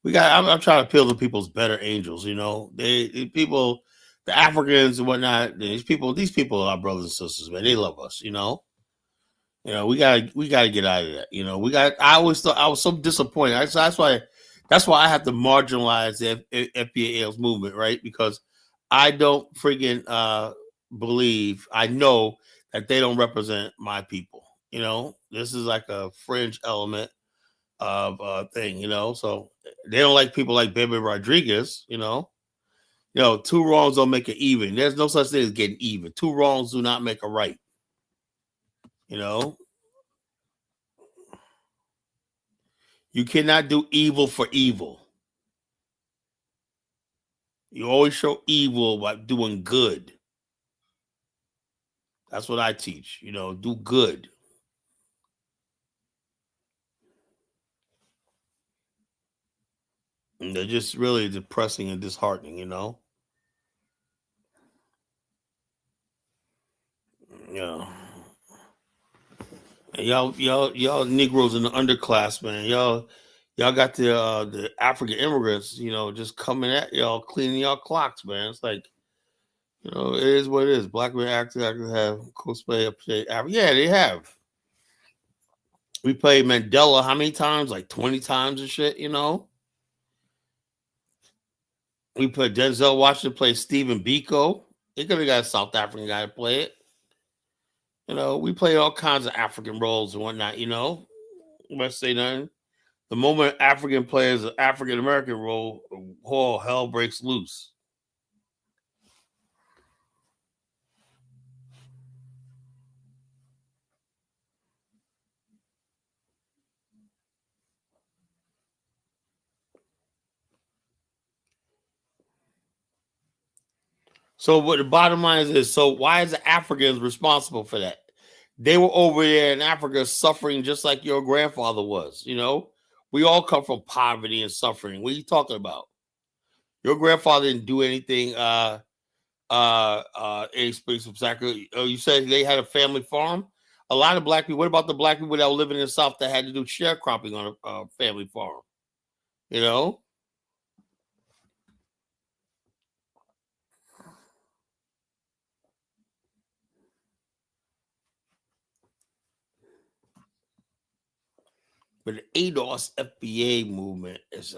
I'm trying to appeal to people's better angels. The Africans and whatnot. These people are our brothers and sisters, man. They love us. We gotta get out of that. I always thought I was so disappointed. That's why I have to marginalize the FBA movement, right? Because I don't freaking believe. I know that they don't represent my people. This is like a fringe element of thing. So they don't like people like Baby Rodriguez. Two wrongs don't make it even. There's no such thing as getting even. Two wrongs do not make a right. You cannot do evil for evil. You always show evil by doing good. That's what I teach. Do good. And they're just really depressing and disheartening, Yeah. And y'all Negroes in the underclass, man. Y'all got the African immigrants, just coming at y'all, cleaning y'all clocks, man. It's like, it is what it is. Black men actors have cosplay up to yeah, they have. We played Mandela how many times? Like 20 times and shit, you know? We put Denzel Washington play Stephen Biko. They could have got a South African guy to play it. You know, we played all kinds of African roles and whatnot, you know? Let's say nothing. The moment African plays an African American role, all hell breaks loose. So what the bottom line is so why is the Africans responsible for that? They were over there in Africa suffering just like your grandfather was, you know? We all come from poverty and suffering. What are you talking about? Your grandfather didn't do anything any spectacular. You said they had a family farm. A lot of black people. What about the black people that were living in the South that had to do sharecropping on a family farm? You know? But the ADOS FBA movement is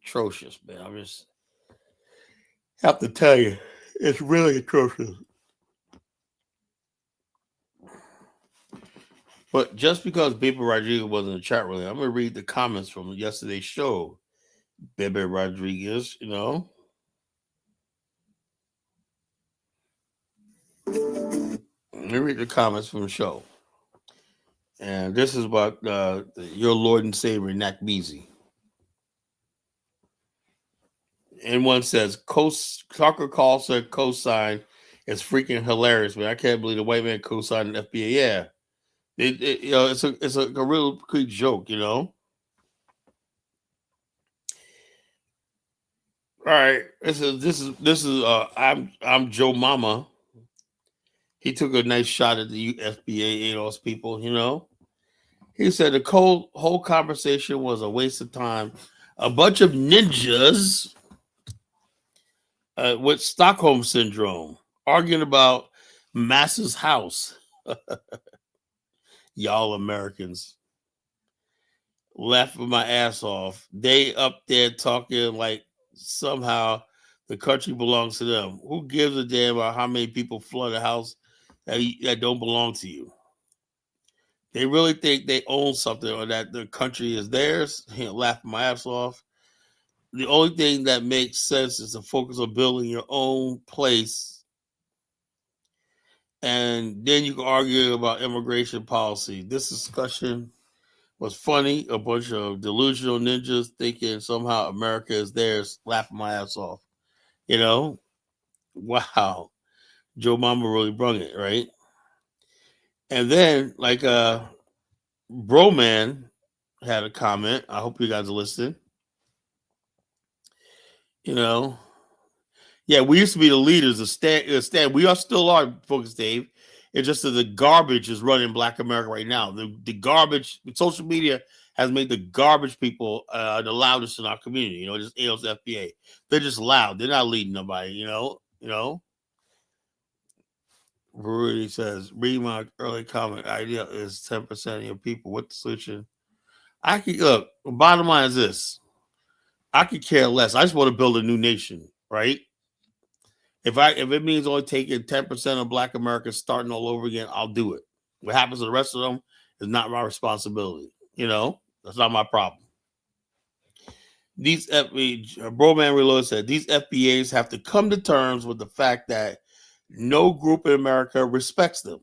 atrocious, man. I just have to tell you, it's really atrocious. But just because Bebe Rodriguez wasn't in the chat room, I'm gonna read the comments from yesterday's show. Bebe Rodriguez, you know. Let me read the comments from the show. And this is about your Lord and Savior, Nak Beezy. And one says, Tucker Carlson co-sign is freaking hilarious, man. I can't believe the white man co-signed an FBA. Yeah. You know, it's a real quick joke, you know. All right. This is I'm Joe Mama. He took a nice shot at the FBA ADOS people, you know. He said the whole conversation was a waste of time. A bunch of ninjas with Stockholm syndrome arguing about Massa's house. Y'all Americans. Laughing my ass off. They up there talking like somehow the country belongs to them. Who gives a damn about how many people flood a house that don't belong to you? They really think they own something or that the country is theirs. Laughing my ass off. The only thing that makes sense is to focus on building your own place. And then you can argue about immigration policy. This discussion was funny. A bunch of delusional ninjas thinking somehow America is theirs. Laughing my ass off. You know? Wow. Joe Mama really brung it, right? And then, like, Broman had a comment. I hope you guys are listening. You know? Yeah, we used to be the leaders of stand. We are still are, folks, Dave. It's just that the garbage is running Black America right now. The garbage, social media has made the garbage people the loudest in our community. You know, just AOS FBA. They're just loud. They're not leading nobody. You know. Rudy says, read my early comment. Idea is 10% of your people. What's the solution? I could look. The bottom line is this: I could care less. I just want to build a new nation, right? If it means only taking 10% of Black Americans starting all over again, I'll do it. What happens to the rest of them is not my responsibility. You know, that's not my problem. These Broman Reload said these FBAs have to come to terms with the fact that no group in America respects them.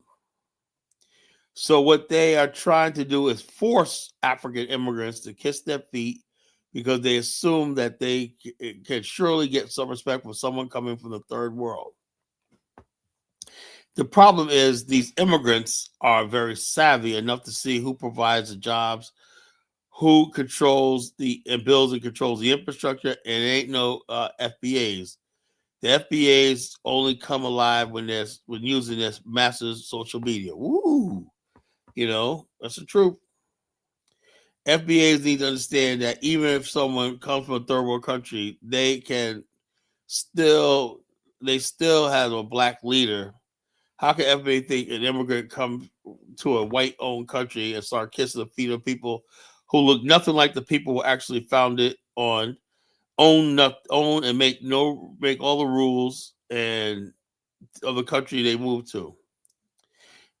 So what they are trying to do is force African immigrants to kiss their feet because they assume that they can surely get some respect from someone coming from the third world. The problem is these immigrants are very savvy enough to see who provides the jobs, who controls and builds and controls the infrastructure, and it ain't no FBAs. The FBAs only come alive when using this massive social media. Woo! You know, that's the truth. FBAs need to understand that even if someone comes from a third world country, they still have a Black leader How can FBA think an immigrant come to a white-owned country and start kissing the feet of people who look nothing like the people who actually founded own and make all the rules and of the country they moved to?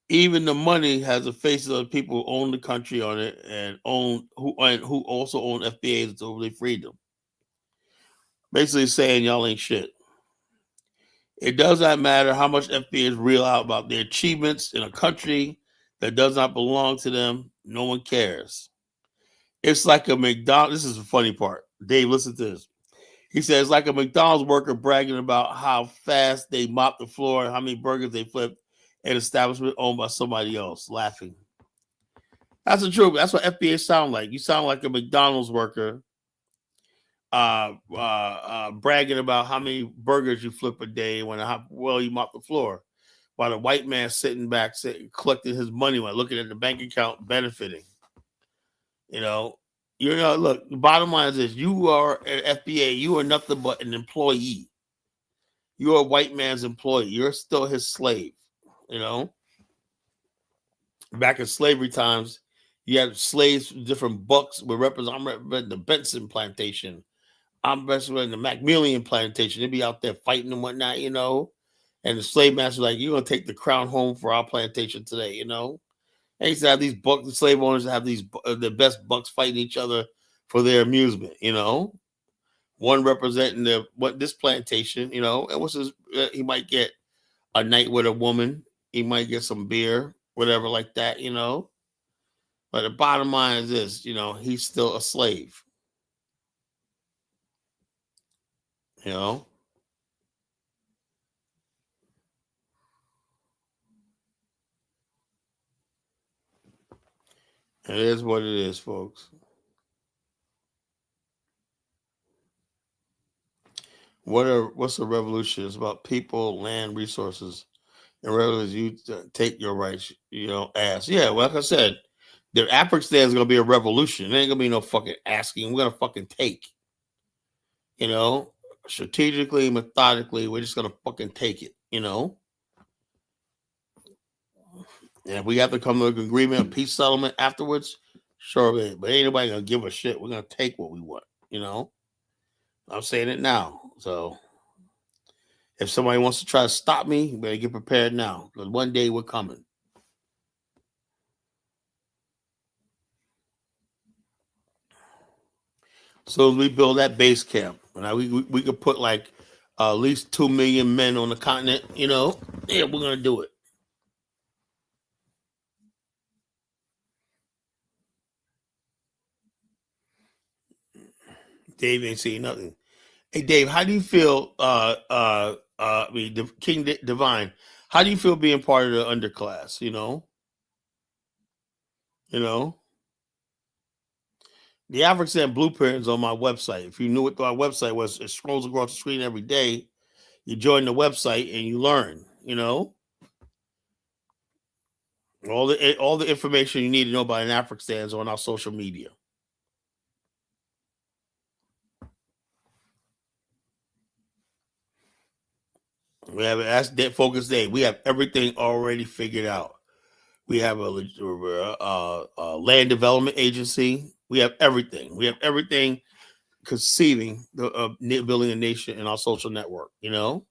Even the money has the faces of the people who own the country on it and who also own FBAs until they freed them. Basically saying y'all ain't shit. It does not matter how much FBAs reel out about their achievements in a country that does not belong to them. No one cares. It's like a McDonald's. This is the funny part. Dave, listen to this. He says it's like a McDonald's worker bragging about how fast they mop the floor and how many burgers they flipped at an establishment owned by somebody else, laughing. That's the truth. That's what FBA sound like. You sound like a McDonald's worker bragging about how many burgers you flip a day when how well you mop the floor, while the white man sitting back, collecting his money while looking at the bank account, benefiting. Look, the bottom line is this: you are at FBA, you are nothing but an employee. You are a white man's employee. You're still his slave. Back in slavery times, you had slaves from different bucks. I'm representing the Benson plantation. I'm representing the Macmillan plantation. They'd be out there fighting and whatnot, And the slave master like, you're gonna take the crown home for our plantation today, They used to have these bucks, the slave owners have these the best bucks fighting each other for their amusement, One representing this plantation, and he might get a night with a woman, he might get some beer, whatever like that, But the bottom line is this, he's still a slave. It is what it is, folks. What's a revolution? It's about people, land, resources. And rather than you take your rights, ask. Yeah, well, like I said, the African is going to be a revolution. There ain't going to be no fucking asking. We're going to fucking take. Strategically, methodically, we're just going to fucking take it, And if we have to come to an agreement, a peace settlement afterwards, sure, but ain't nobody going to give a shit. We're going to take what we want, I'm saying it now. So if somebody wants to try to stop me, you better get prepared now, because one day we're coming. So we build that base camp. Now we could put like at least 2 million men on the continent, Yeah, we're going to do it. Dave ain't saying nothing. Hey, Dave, how do you feel, King Divine, how do you feel being part of the underclass, The African Blueprint is on my website. If you knew what our website was, it scrolls across the screen every day. You join the website and you learn, All the information you need to know about an African is on our social media. We have that's Focus Day. We have everything already figured out. We have a land development agency. We have everything. We have everything conceiving building a nation in our social network. The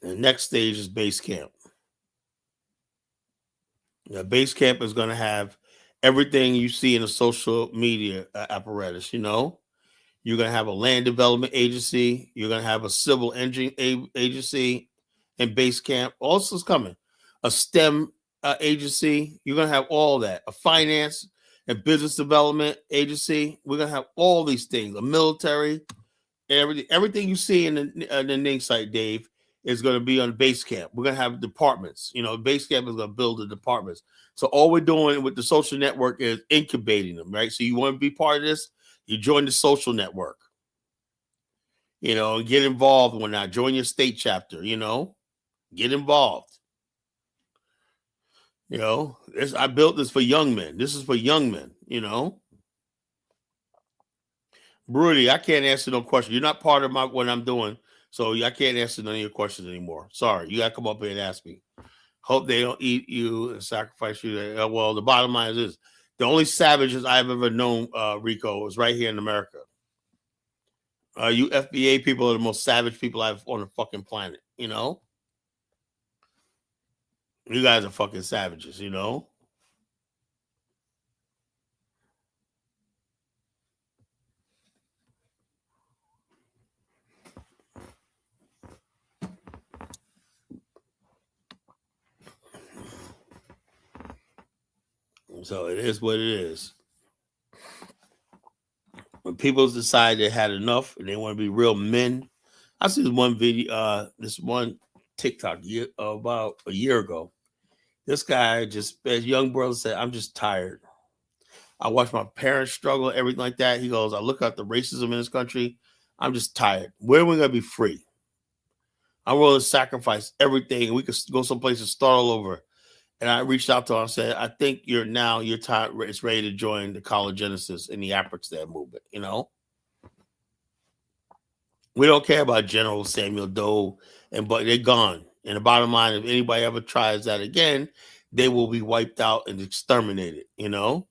next stage is base camp. Base camp is going to have everything you see in the social media apparatus. You're going to have a land development agency. You're going to have a civil engine agency and base camp. Also is coming. A STEM agency. You're going to have all that. A finance and business development agency. We're going to have all these things. A military. Everything you see in the Ning site, Dave, is going to be on base camp. We're going to have departments. Base camp is going to build the departments. So all we're doing with the social network is incubating them, right? So you want to be part of this? You join the social network, get involved when I join your state chapter, get involved. I built this for young men. This is for young men, Broody, I can't answer no question. You're not part of what I'm doing. So I can't answer none of your questions anymore. Sorry, you got to come up here and ask me. Hope they don't eat you and sacrifice you. Well, the bottom line is this. The only savages I've ever known, Rico, is right here in America. You FBA people are the most savage people I've on the fucking planet, you know? You guys are fucking savages, you know? So it is what it is. When people decide they had enough and they want to be real men, I see this one video, this one TikTok about a year ago. This guy just, as young brother said, I'm just tired. I watch my parents struggle, everything like that. He goes, I look at the racism in this country. I'm just tired. When are we going to be free? I'm willing to sacrifice everything. We could go someplace and start all over. And I reached out to him and said, I think your time is ready to join the College Genesis in the Afghanistan movement, you know? We don't care about General Samuel Doe, but they're gone. And the bottom line, if anybody ever tries that again, they will be wiped out and exterminated, you know?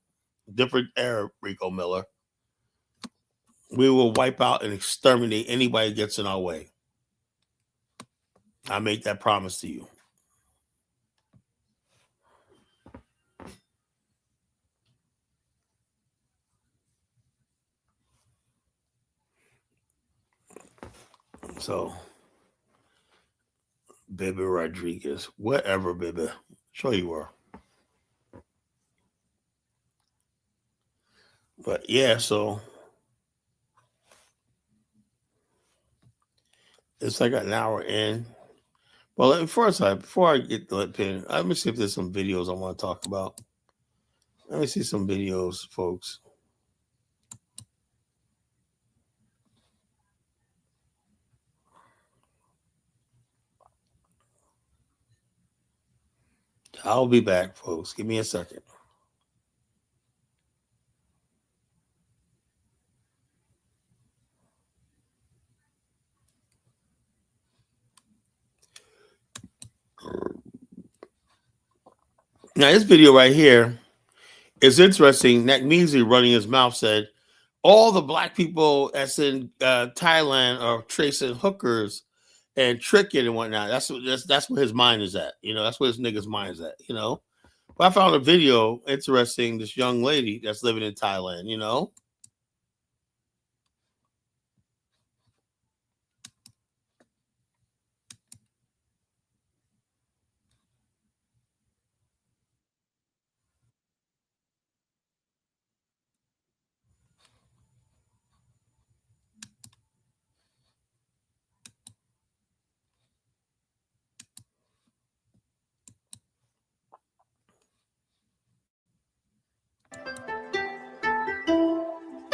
Different era, Rico Miller. We will wipe out and exterminate anybody that gets in our way. I make that promise to you. So, Baby Rodriguez, whatever, baby. Sure you were. But yeah, so it's like an hour in. Well, before I get the pin, let me see if there's some videos I want to talk about. Let me see some videos, folks. I'll be back, folks. Give me a second. Now, this video right here is interesting. Nakmeezy running his mouth said, all the black people that's in Thailand are tracing hookers and tricking and whatnot. That's where his mind is at. You know, that's where his nigga's mind is at, you know. But I found a video interesting, this young lady that's living in Thailand, you know.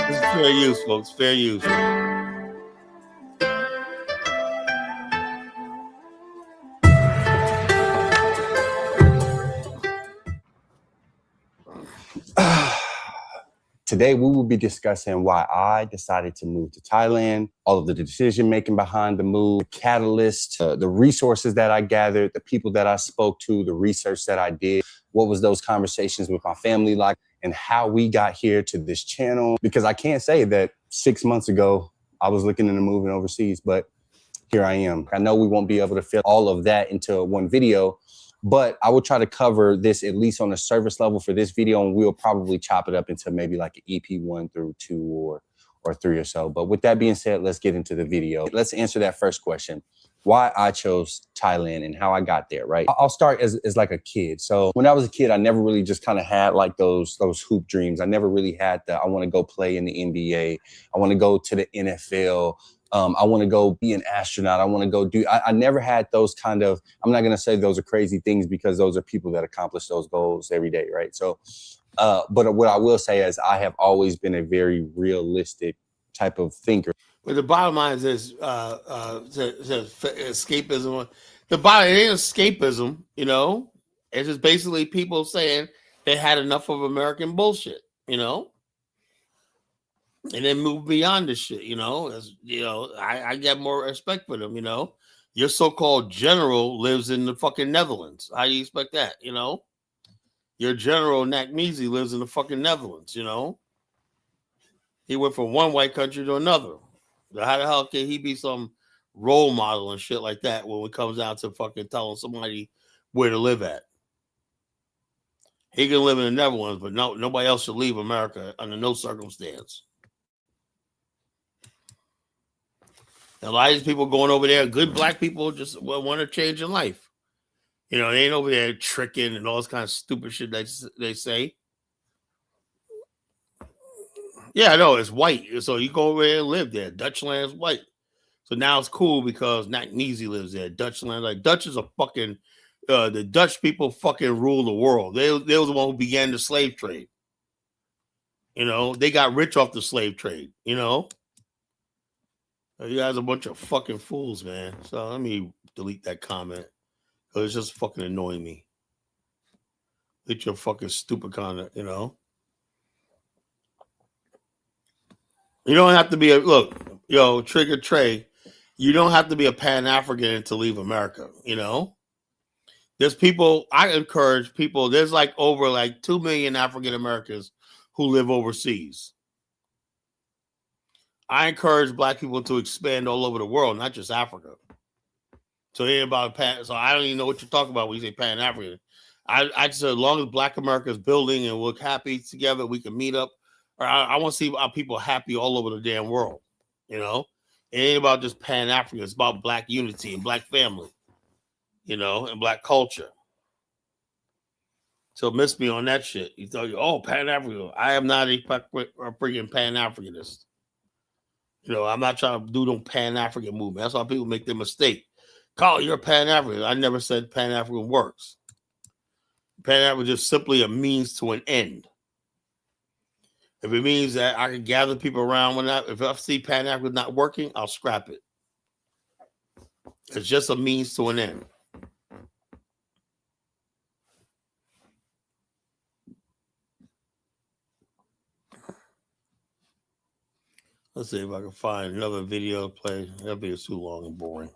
This is fair use, folks. Fair use. Today, we will be discussing why I decided to move to Thailand, all of the decision making behind the move, the catalyst, the resources that I gathered, the people that I spoke to, the research that I did, what was those conversations with my family like, and how we got here to this channel. Because I can't say that 6 months ago, I was looking into moving overseas, but here I am. I know we won't be able to fit all of that into one video, but I will try to cover this at least on a service level for this video, and we'll probably chop it up into maybe like an EP 1 through 2 or 3 or so. But with that being said, let's get into the video. Let's answer that first question. Why I chose Thailand and how I got there, right? I'll start as like a kid. So when I was a kid, I never really just kind of had like those hoop dreams. I never really had I want to go play in the NBA. I want to go to the NFL. I want to go be an astronaut. I want to go I never had those kind of, I'm not going to say those are crazy things because those are people that accomplish those goals every day, right? So, but what I will say is I have always been a very realistic type of thinker. But the bottom line is escapism. The bottom, it ain't escapism, you know? It's just basically people saying they had enough of American bullshit, you know? and then move beyond this shit. I get more respect for them. Your so-called general lives in the fucking Netherlands. How do you expect that? Your general Nakmizi lives in the fucking Netherlands. He went from one white country to another. So how the hell can he be some role model and shit like that when it comes down to fucking telling somebody where to live at? He can live in the Netherlands, but nobody else should leave America under no circumstance. And a lot of these people going over there, good black people, just want to change in life. They ain't over there tricking and all this kind of stupid shit they say. Yeah, I know, it's white. So you go over there and live there. Dutchland is white. So now it's cool because Nakneezy lives there. Dutchland, like Dutch is a fucking, the Dutch people fucking rule the world. They was the one who began the slave trade. They got rich off the slave trade, You guys are a bunch of fucking fools, man. So let me delete that comment. Because it's just fucking annoying me. It's your fucking stupid comment, You don't have to be Trigger Trey. You don't have to be a Pan-African to leave America, There's people, I encourage people, there's like over like 2 million African Americans who live overseas. I encourage black people to expand all over the world, not just Africa. So it ain't about so I don't even know what you're talking about when you say Pan-African. I just said as long as Black America is building and we're happy together, we can meet up. Or I want to see our people happy all over the damn world. It ain't about just Pan-African. It's about black unity and black family, and black culture. So miss me on that shit. You thought, Pan-African. I am not a freaking Pan-Africanist. I'm not trying to do no Pan-African movement. That's why people make their mistake. Carl, you're a Pan-African. I never said Pan-African works. Pan-African is just simply a means to an end. If it means that I can gather people around if I see Pan-African not working, I'll scrap it. It's just a means to an end. Let's see if I can find another video to play. That'll be too long and boring.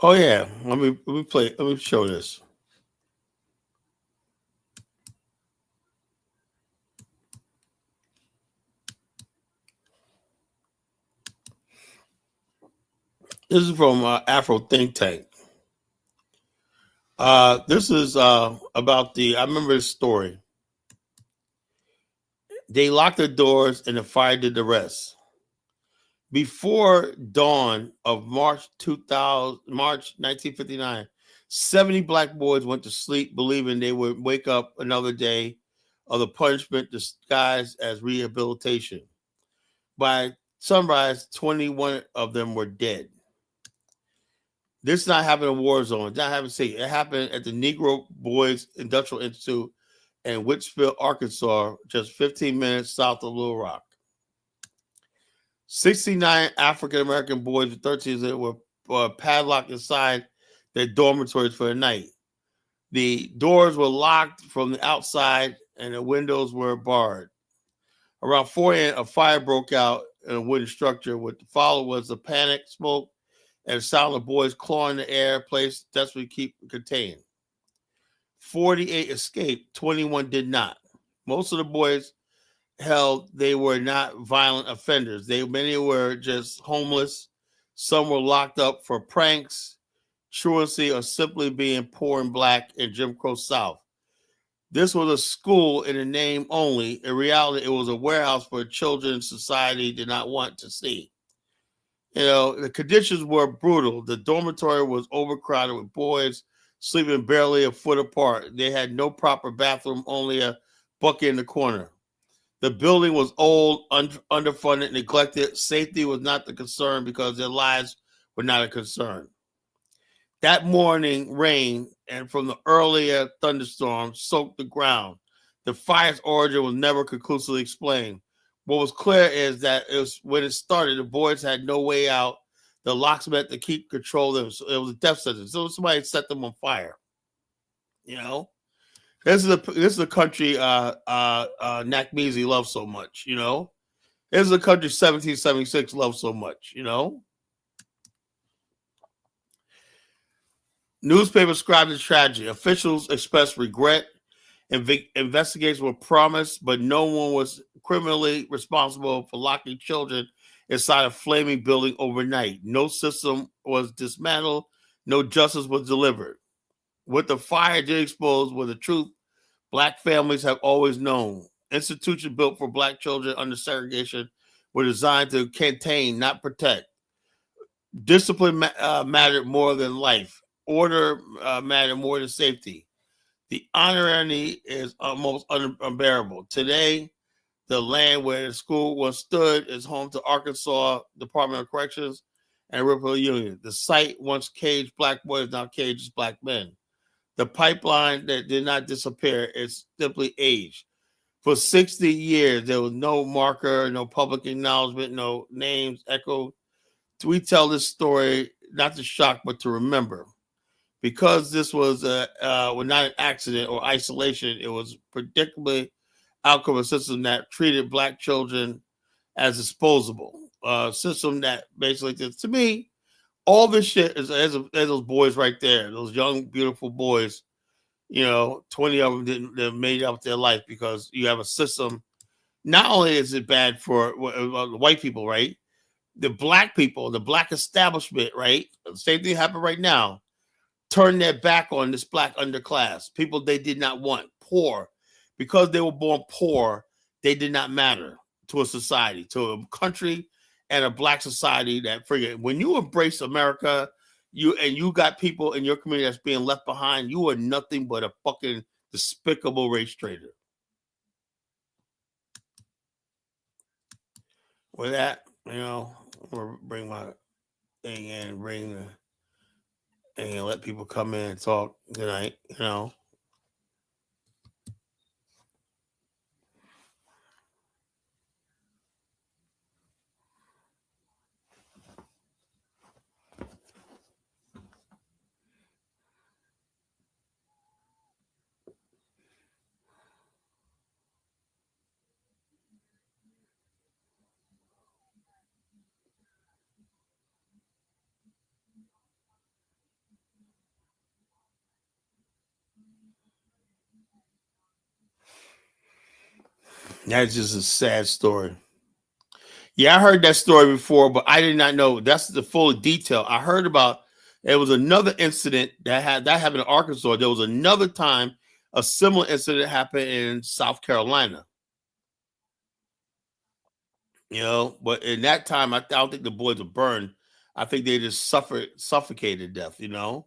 Oh yeah, let me play. Let me show this. This is from Afro Think Tank. This is about I remember this story. They locked the doors and the fire did the rest. Before dawn of March 1959, 70 black boys went to sleep believing they would wake up another day of the punishment disguised as rehabilitation. By sunrise, 21 of them were dead. This not happened in a war zone. It not happened. It happened at the Negro Boys Industrial Institute in Whitsville, Arkansas, just 15 minutes south of Little Rock. 69 African-American boys with 13 were padlocked inside their dormitories for the night. The doors were locked from the outside and the windows were barred. Around 4 a.m., a fire broke out in a wooden structure. What followed was the panic, smoke, and the sound of boys clawing the air, place desperately keep contained. 48 escaped, 21 did not. Most of the boys held they were not violent offenders. Many were just homeless. Some were locked up for pranks, truancy, or simply being poor and black in Jim Crow South. This was a school in the name only. In reality, it was a warehouse for children society did not want to see. The conditions were brutal. The dormitory was overcrowded with boys sleeping barely a foot apart. They had no proper bathroom, only a bucket in the corner. The building was old, underfunded, neglected. Safety was not the concern because their lives were not a concern. That morning, rain and from the earlier thunderstorm soaked the ground. The fire's origin was never conclusively explained. What was clear is that it was when it started, the boys had no way out. The locksmith to keep control of them. So it was a death sentence. So somebody set them on fire. You know, this is a country Nakmeezy loves so much. You know, this is a country 1776 loves so much. You know. Newspapers described the tragedy. Officials expressed regret. Investigations were promised, but no one was criminally responsible for locking children inside a flaming building overnight. No system was dismantled. No justice was delivered. What the fire did expose was the truth Black families have always known. Institutions built for Black children under segregation were designed to contain, not protect. Discipline mattered more than life. Order mattered more than safety. The irony is almost unbearable. Today, the land where the school once stood is home to Arkansas Department of Corrections and Ripple Union. The site once caged Black boys now cages Black men. The pipeline that did not disappear, it's simply aged. For 60 years, there was no marker, no public acknowledgement, no names echoed. We tell this story not to shock, but to remember. Because this was not an accident or isolation, it was predictably outcome of a system that treated Black children as disposable. A system that basically, to me, all this shit is as those boys right there, those young, beautiful boys. You know, 20 of them didn't made up their life because you have a system. Not only is it bad for white people, right? The Black people, the Black establishment, right? The same thing happened right now. Turn their back on this Black underclass, people they did not want, poor. Because they were born poor, they did not matter to a society, to a country and a Black society that forget. When you embrace America, you got people in your community that's being left behind, you are nothing but a fucking despicable race traitor. With that, you know, I'm gonna bring my thing in, and let people come in and talk tonight, you know. That's just a sad story. Yeah, I heard that story before, but I did not know that's the full detail. I heard about there was another incident that happened in Arkansas. There was another time a similar incident happened in South Carolina. You know, but in that time, I don't think the boys were burned. I think they just suffocated to death, you know?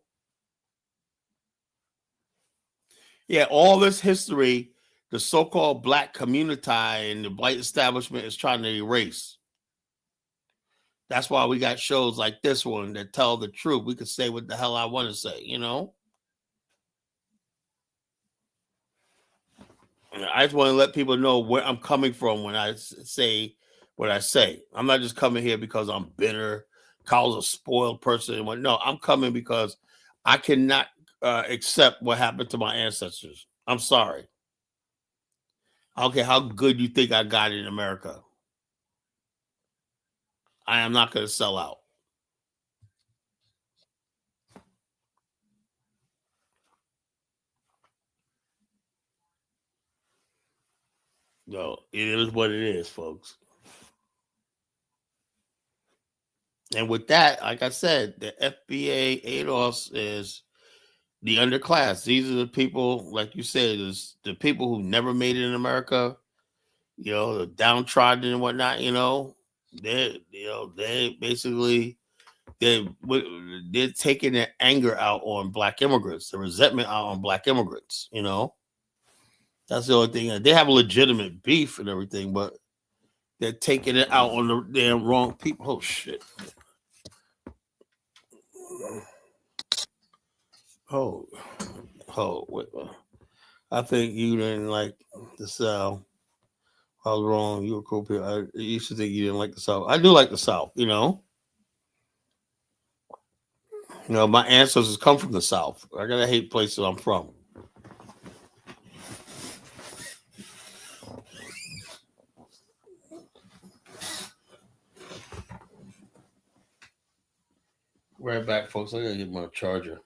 Yeah, all this history, the so-called Black community and the white establishment is trying to erase. That's why we got shows like this one that tell the truth. We can say what the hell I want to say, you know? I just want to let people know where I'm coming from when I say what I say. I'm not just coming here because I'm bitter, cause a spoiled person. No, I'm coming because I cannot accept what happened to my ancestors. I'm sorry. I don't care how good you think I got it in America. I am not going to sell out. No, it is what it is, folks. And with that, like I said, the FBA ADOS is the underclass. These are the people, like you said, is the people who never made it in America. You know, the downtrodden and whatnot. You know, they basically they're taking their anger out on Black immigrants, the resentment out on Black immigrants. You know, That's the only thing. They have a legitimate beef and everything, but they're taking it out on the damn wrong people. Oh shit. Oh, wait. I think you didn't like the South. I was wrong. You were cool people. I used to think you didn't like the South. I do like the South, you know. You know, my ancestors come from the South. I gotta hate places I'm from. Right back, folks. I gotta get my charger.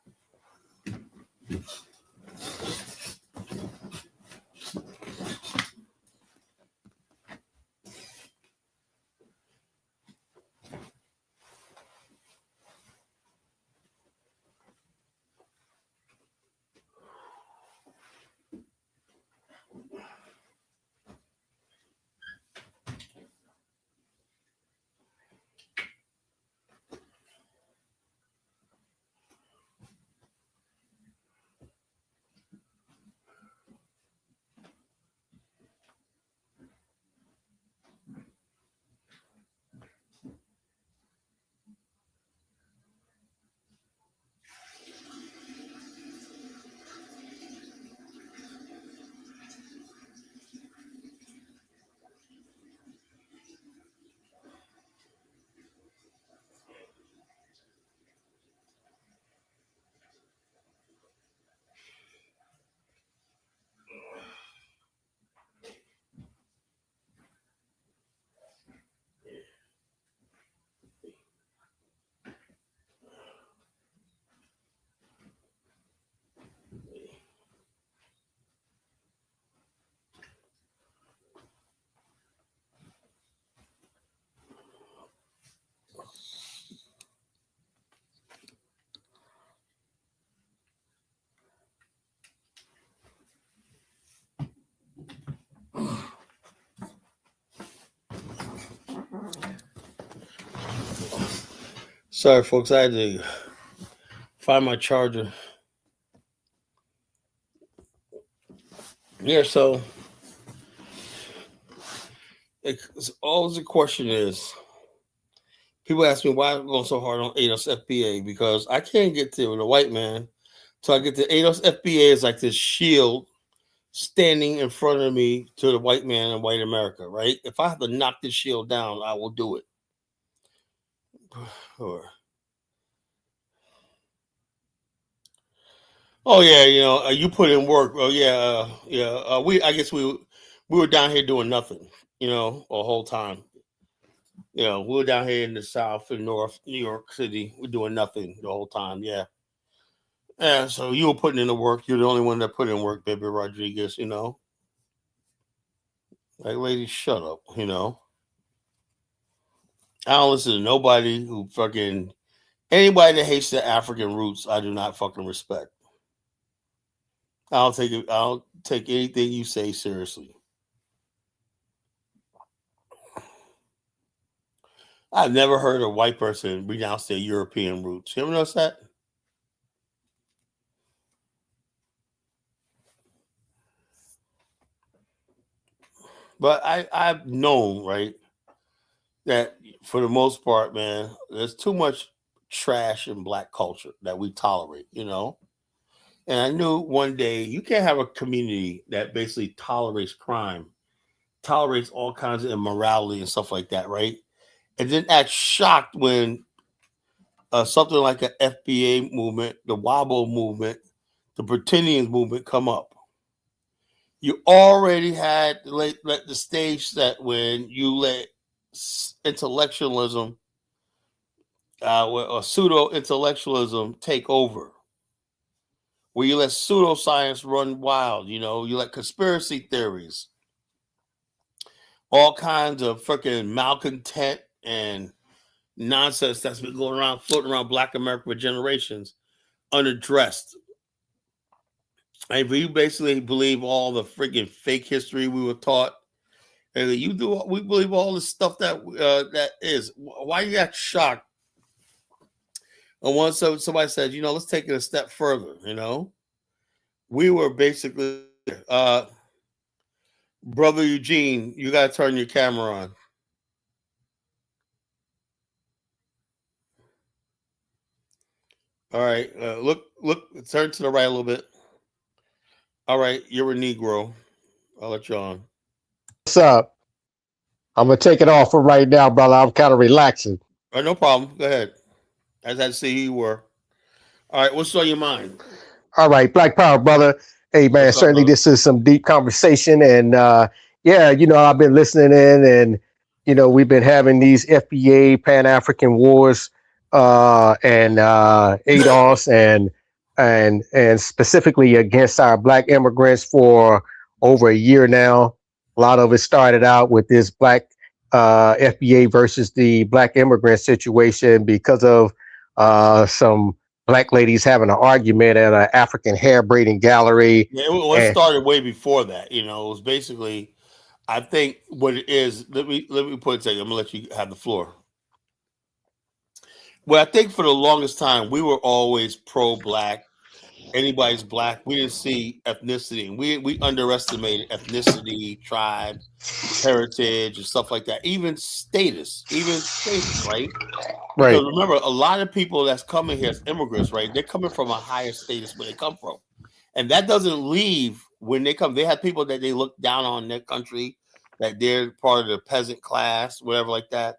Sorry, folks. I had to find my charger. Yeah, so it's always the question is, people ask me why I'm going so hard on ADOS FBA because I can't get to the white man. So I get to ADOS FBA is like this shield standing in front of me to the white man in white America, right? If I have to knock this shield down, I will do it. Oh yeah, you know, you put in work. Oh yeah, I guess we were down here doing nothing, you know, a whole time. You know, we were down here in the South and North New York City. We're doing nothing the whole time. Yeah. Yeah. So you were putting in the work. You're the only one that put in work, baby Rodriguez. You know, like lady, shut up. You know, I don't listen to nobody who fucking anybody that hates the African roots. I do not fucking respect. I don't take anything you say seriously. I've never heard a white person renounce their European roots. You ever notice that? But I've known, right, that for the most part, man, there's too much trash in black culture that we tolerate, you know? And I knew one day you can't have a community that basically tolerates crime, tolerates all kinds of immorality and stuff like that, right? And then act shocked when something like an FBA movement, the Wobble movement, the Britannians movement come up. You already had let the stage set when you let intellectualism or pseudo intellectualism take over, where you let pseudoscience run wild. You know, you let conspiracy theories, all kinds of freaking malcontent and nonsense that's been going around, floating around Black America for generations, unaddressed. And we basically believe all the freaking fake history we were taught. And we believe all the stuff that that is. Why you got shocked? And once somebody said, you know, let's take it a step further. You know, we were basically Brother Eugene, you got to turn your camera on. All right. Look, turn to the right a little bit. All right. You're a Negro. I'll let you on. What's up? I'm going to take it off for right now, brother. I'm kind of relaxing. All right, no problem. Go ahead. I had to see who you were. All right. What's on your mind? All right. Black Power, brother. Hey, man, certainly this is some deep conversation. And yeah, you know, I've been listening in and, you know, we've been having these FBA Pan-African Wars and ADOS and specifically against our Black immigrants for over a year now. A lot of it started out with this Black FBA versus the Black immigrant situation because of some Black ladies having an argument at an African hair braiding gallery. Yeah, it started way before that. You know, it was basically, I think what it is. Let me put it to you. I'm gonna let you have the floor. Well, I think for the longest time we were always pro-Black. Anybody's Black, we didn't see ethnicity. We underestimated ethnicity, tribe, heritage, and stuff like that. Even status, right? Right. Because remember, a lot of people that's coming here as immigrants, right? They're coming from a higher status where they come from. And that doesn't leave when they come. They have people that they look down on in their country, that they're part of the peasant class, whatever like that.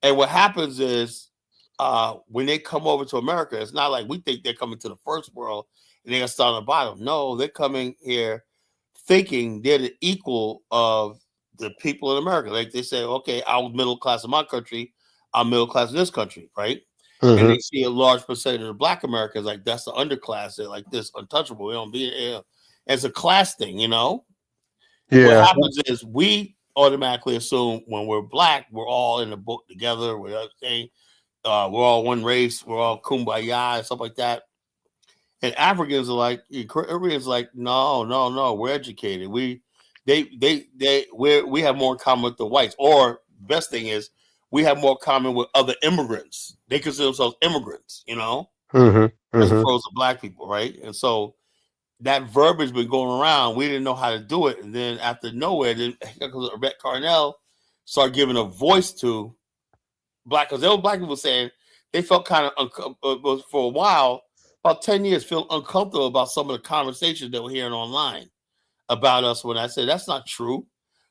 And what happens is when they come over to America, it's not like we think they're coming to the first world and they're going to start on the bottom. No, they're coming here thinking they're the equal of the people in America. Like they say, okay, I'm middle class in my country, I'm middle class in this country, right? Mm-hmm. And they see a large percentage of the Black Americans like that's the underclass. They're like this untouchable. We don't be here. It's a class thing, you know. Yeah. What happens is we automatically assume when we're Black, we're all in the book together. We're all one race. We're all kumbaya and stuff like that. And Africans are like, everybody's like, no. We're educated. We have more in common with the whites. Or best thing is, we have more common with other immigrants. They consider themselves immigrants, you know, as opposed to Black people, right? And so that verbiage been going around. We didn't know how to do it, and then after nowhere, then Rebecca Carnell started giving a voice to Black, because there were Black people saying they felt kind of for a while, about 10 years, feel uncomfortable about some of the conversations that we're hearing online about us. When I said that's not true.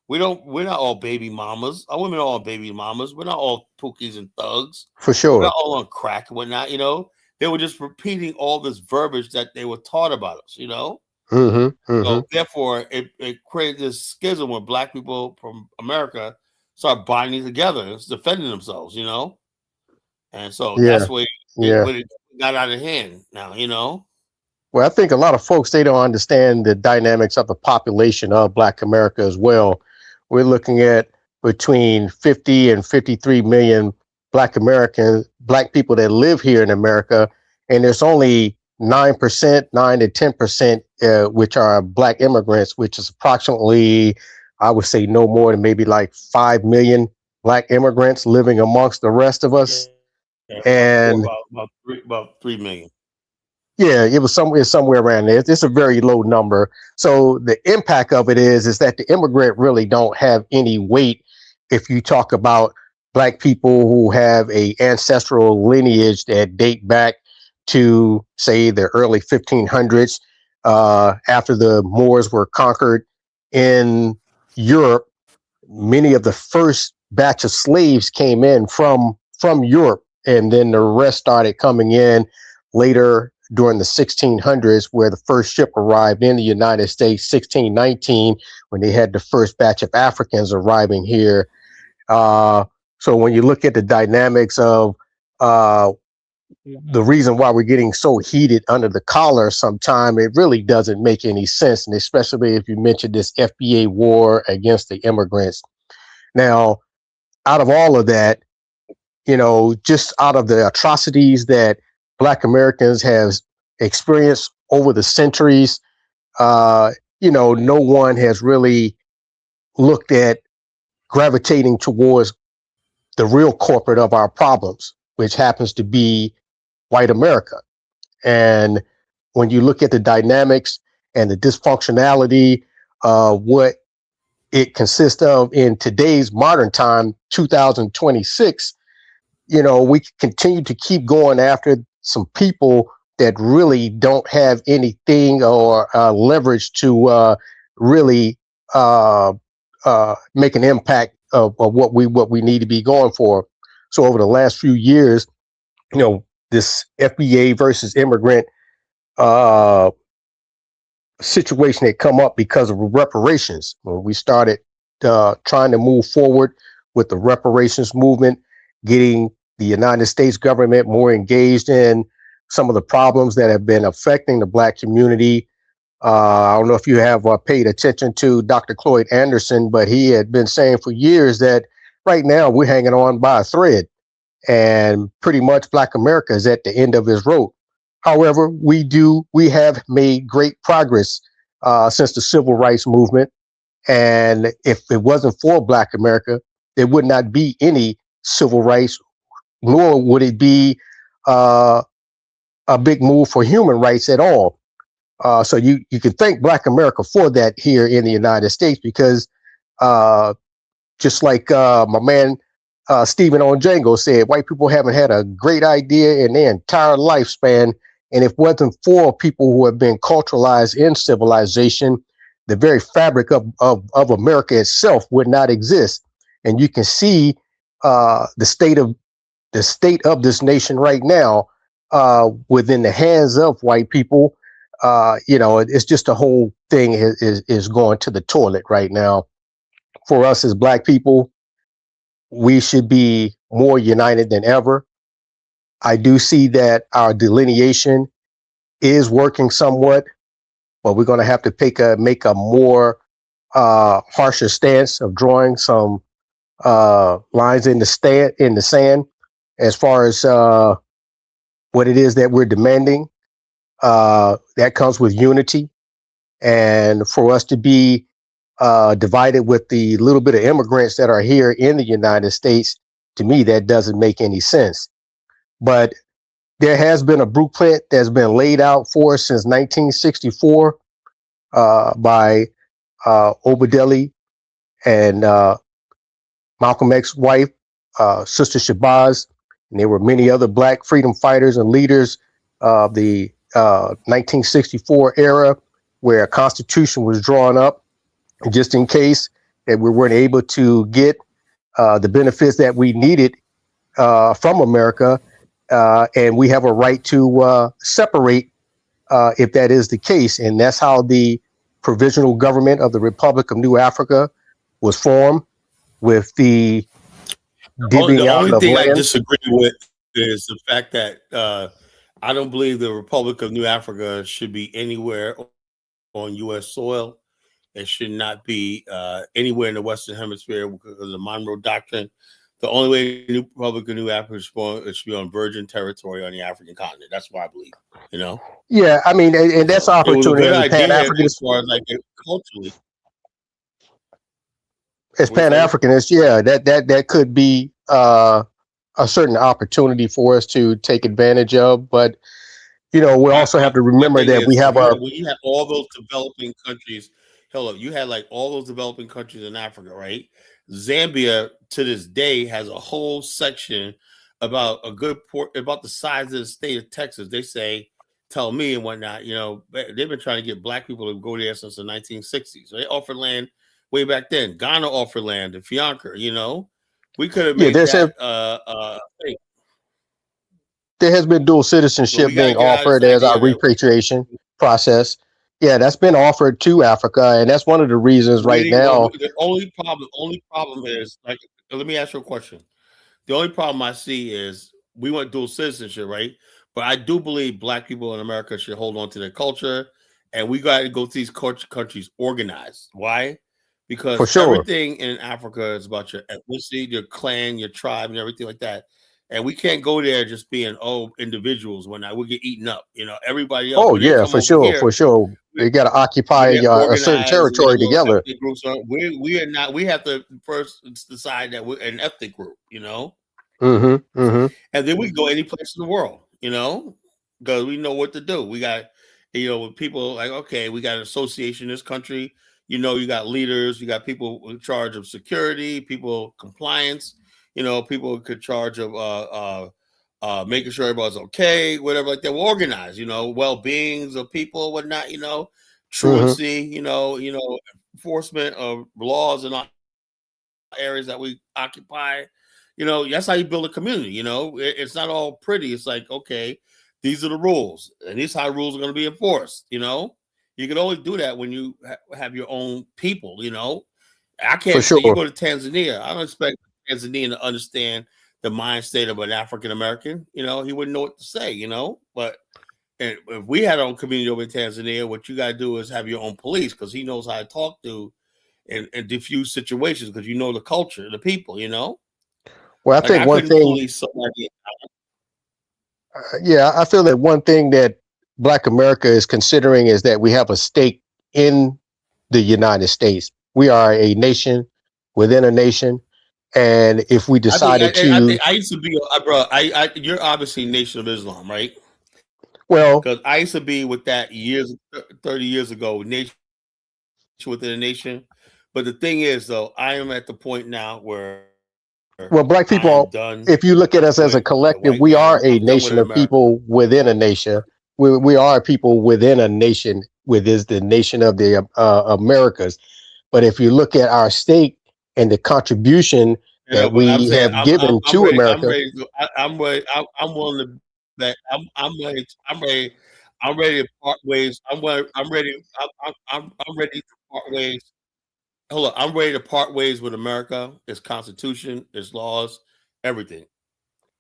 We're not all baby mamas. Our women are all baby mamas. We're not all pookies and thugs. For sure. We're not all on crack and whatnot, you know. They were just repeating all this verbiage that they were taught about us, you know. So therefore, it created this schism where Black people from America start binding together and defending themselves, you know. And so that's where it got out of hand now, you know. Well, I think a lot of folks, they don't understand the dynamics of the population of Black America as well. We're looking at between 50 and 53 million Black people that live here in America. And there's only 9 to 10%, which are Black immigrants, which is approximately, I would say no more than maybe like 5 million Black immigrants living amongst the rest of us. And about 3 million. Yeah, it was somewhere around there. It's a very low number. So the impact of it is that the immigrant really don't have any weight if you talk about Black people who have a ancestral lineage that date back to, say, the early 1500s, after the Moors were conquered in Europe. Many of the first batch of slaves came in from Europe, and then the rest started coming in later during the 1600s, where the first ship arrived in the United States, 1619, when they had the first batch of Africans arriving here. So when you look at the dynamics of the reason why we're getting so heated under the collar sometime, it really doesn't make any sense. And especially if you mention this FBA war against the immigrants. Now, out of all of that, you know, just out of the atrocities that Black Americans have experienced over the centuries, you know, no one has really looked at gravitating towards the real culprit of our problems, which happens to be white America. And when you look at the dynamics and the dysfunctionality of what it consists of in today's modern time, 2026, we continue to keep going after some people that really don't have anything or leverage to really make an impact of what we need to be going for. So over the last few years, this FBA versus immigrant situation had come up because of reparations. When we started trying to move forward with the reparations movement, getting the United States government more engaged in some of the problems that have been affecting the Black community. I don't know if you have paid attention to Dr. Cloyd Anderson, but he had been saying for years that right now we're hanging on by a thread, and pretty much Black America is at the end of his rope. However, we have made great progress since the civil rights movement. And if it wasn't for Black America, there would not be any civil rights, nor would it be a big move for human rights at all. So you can thank Black America for that here in the United States, because just like my man Stephen on Django said, white people haven't had a great idea in their entire lifespan. And if it wasn't for people who have been culturalized in civilization, the very fabric of America itself would not exist. And you can see the state of this nation right now within the hands of white people. It's just the whole thing is going to the toilet right now. For us as Black people, we should be more united than ever. I do see that our delineation is working somewhat, but we're going to have to make a more harsher stance of drawing some lines in the sand as far as what it is that we're demanding. That comes with unity, and for us to be divided with the little bit of immigrants that are here in the United States, to me, that doesn't make any sense. But there has been a blueprint that's been laid out for us since 1964 by Obadeli and Malcolm X's wife, Sister Shabazz, and there were many other Black freedom fighters and leaders of the 1964 era, where a constitution was drawn up just in case that we weren't able to get the benefits that we needed from America. And we have a right to separate if that is the case. And that's how the provisional government of the Republic of New Africa was formed, with the divvying out only of thing land. I disagree with is the fact that I don't believe the Republic of New Africa should be anywhere on U.S. soil. It should not be anywhere in the Western Hemisphere because of the Monroe Doctrine. The only way the Republic of New Africa is born, it should be on virgin territory on the African continent. That's what I believe. Yeah, I mean, and that's It was a opportunity good as idea Pan-Africanist. as far as like culturally. As Pan-Africanist, yeah, that could be a certain opportunity for us to take advantage of. But we also have to remember that we have when you have all those developing countries. Hello, you had like all those developing countries in Africa, right? Zambia to this day has a whole section about about the size of the state of Texas. They tell me and whatnot, they've been trying to get Black people to go there since the 1960s. So they offered land way back then. Ghana offered land to Fianca, we could have made that thing. There has been dual citizenship being offered as our repatriation process. Yeah, that's been offered to Africa, and that's one of the reasons right now. The only problem is, like, let me ask you a question. The only problem I see is we want dual citizenship, right? But I do believe Black people in America should hold on to their culture, and we got to go to these countries organized. Why? Because everything in Africa is about your ethnicity, your clan, your tribe, and everything like that. And we can't go there just being individuals when we get eaten up. Everybody else. Oh yeah, for sure. You got to occupy a certain territory together. Groups we are not. We have to first decide that we're an ethnic group. And then we can go any place in the world. Because we know what to do. We got, with people like, okay, we got an association in this country. you know, you got leaders, you got people in charge of security, people compliance, you know, people in charge of making sure everybody's okay, whatever like that. We're organized, you know, well-beings of people, whatnot, you know, truancy, you know, enforcement of laws and all areas that we occupy. You know, that's how you build a community. You know, it's not all pretty. It's like, okay, these are the rules, and these how rules are going to be enforced. You know, you can only do that when you have your own people. You know, I can't say you go to Tanzania. I don't expect Tanzanian to understand the mind state of an African American. You know, he wouldn't know what to say. You know, but and if we had our own community over in Tanzania, what you got to do is have your own police because he knows how to talk to and diffuse situations because you know the culture, the people. You know. Well, I think one thing. Yeah, I feel that one thing that Black America is considering is that we have a stake in the United States. We are a nation within a nation, and if we decided I used to be, bro. You're obviously Nation of Islam, right? Well, because I used to be with that 30 years ago, nation within a nation. But the thing is, though, I am at the point now where. Well, Black people, if you look at us as a collective, we are a nation of people within a nation. We are people within a nation, is the nation of the Americas. But if you look at our stake and the contribution that we have given to America, I'm willing to bet. I'm ready to part ways. I'm ready to part ways. Hold on, I'm ready to part ways with America, its constitution, its laws, everything.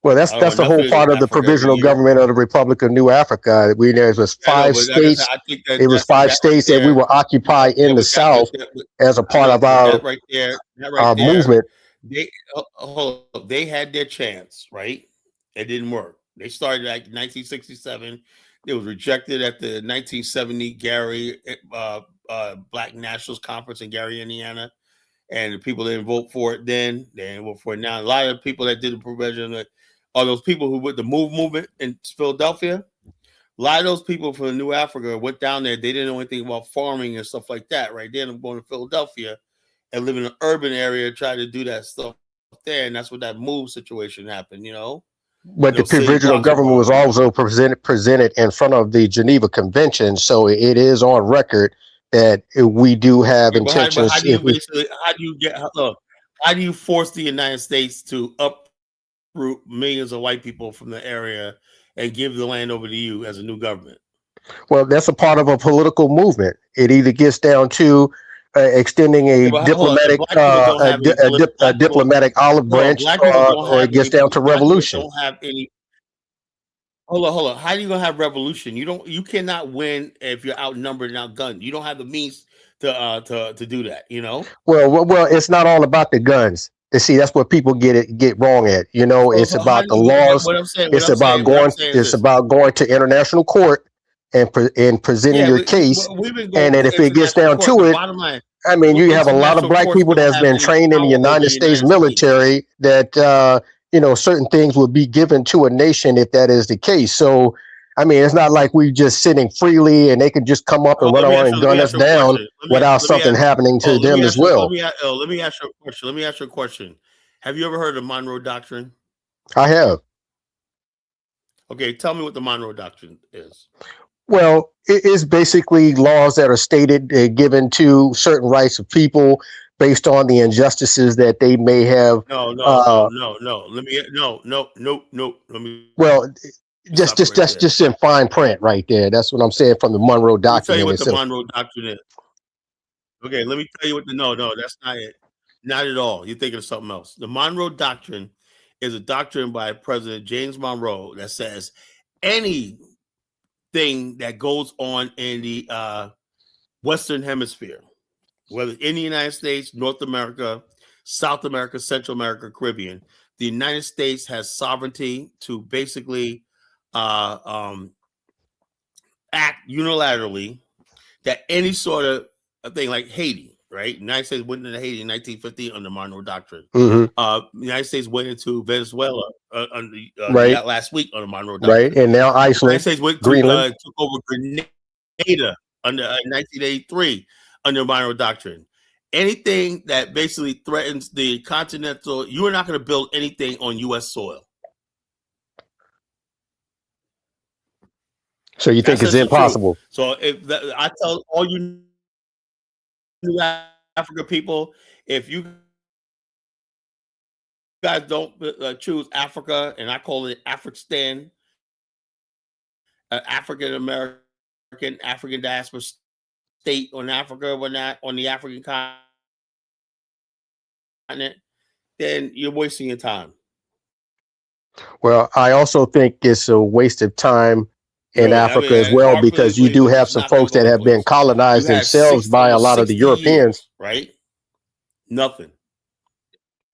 Well, that's the whole part of the provisional government of the Republic of New Africa. There was 5 states. It was 5 states that we were occupy in the South as a part of our movement. They had their chance, right? It didn't work. They started like 1967. It was rejected at the 1970 Gary Black Nationals Conference in Gary, Indiana. And the people didn't vote for it then. They didn't vote for it now. A lot of people that did the provision are those people who with the movement in Philadelphia. A lot of those people from New Africa went down there. They didn't know anything about farming and stuff like that, right? They ended up going to Philadelphia and live in an urban area, try to do that stuff there. And that's what that move situation happened, you know? But the provisional government was also presented in front of the Geneva Convention. So it is on record that we do have intentions. How do you force the United States to uproot millions of white people from the area and give the land over to you as a new government? Well, that's a part of a political movement. It either gets down to extending a diplomatic diplomatic olive branch, or it gets down to revolution. Don't have any. Hold on. How are you gonna have revolution? You cannot win if you're outnumbered and outgunned. You don't have the means to do that. You know. Well, it's not all about the guns. You see, that's what people get wrong at. You know, it's about the laws. It's about going to international court and presenting your case. And then if it gets down to it, I mean, you have a lot of Black people that has been trained in the United States military that certain things will be given to a nation if that is the case. So, I mean, it's not like we just sitting freely and they can just come up and run around and gun us down without something happening to them as well. Let me ask you a question. Have you ever heard of the Monroe Doctrine? I have. Okay, tell me what the Monroe Doctrine is. Well, it is basically laws that are stated, given to certain rights of people based on the injustices that they may have. No. Let me. Well, just in fine print right there. That's what I'm saying from the Monroe Doctrine. Let me tell you what the Monroe Doctrine is. Okay, let me tell you what no, that's not it. Not at all. You're thinking of something else. The Monroe Doctrine is a doctrine by President James Monroe that says anything that goes on in the Western Hemisphere, whether in the United States, North America, South America, Central America, Caribbean, the United States has sovereignty to basically act unilaterally that any sort of thing like Haiti, right? The United States went into Haiti in 1950 under Monroe Doctrine. Mm-hmm. The United States went into Venezuela last week under Monroe Doctrine. Right, and now Iceland, the United States went to, took over Grenada under 1983 under Monroe Doctrine. Anything that basically threatens the continental, you are not going to build anything on U.S. soil. So you think it's impossible? So if I tell all you New Africa people, if you guys don't choose Africa, and I call it African, African American, African diaspora state on Africa, or not on the African continent, then you're wasting your time. Well, I also think it's a waste of time in Africa as well, because you do have some folks that have been colonized themselves by a lot of the Europeans, right? Nothing.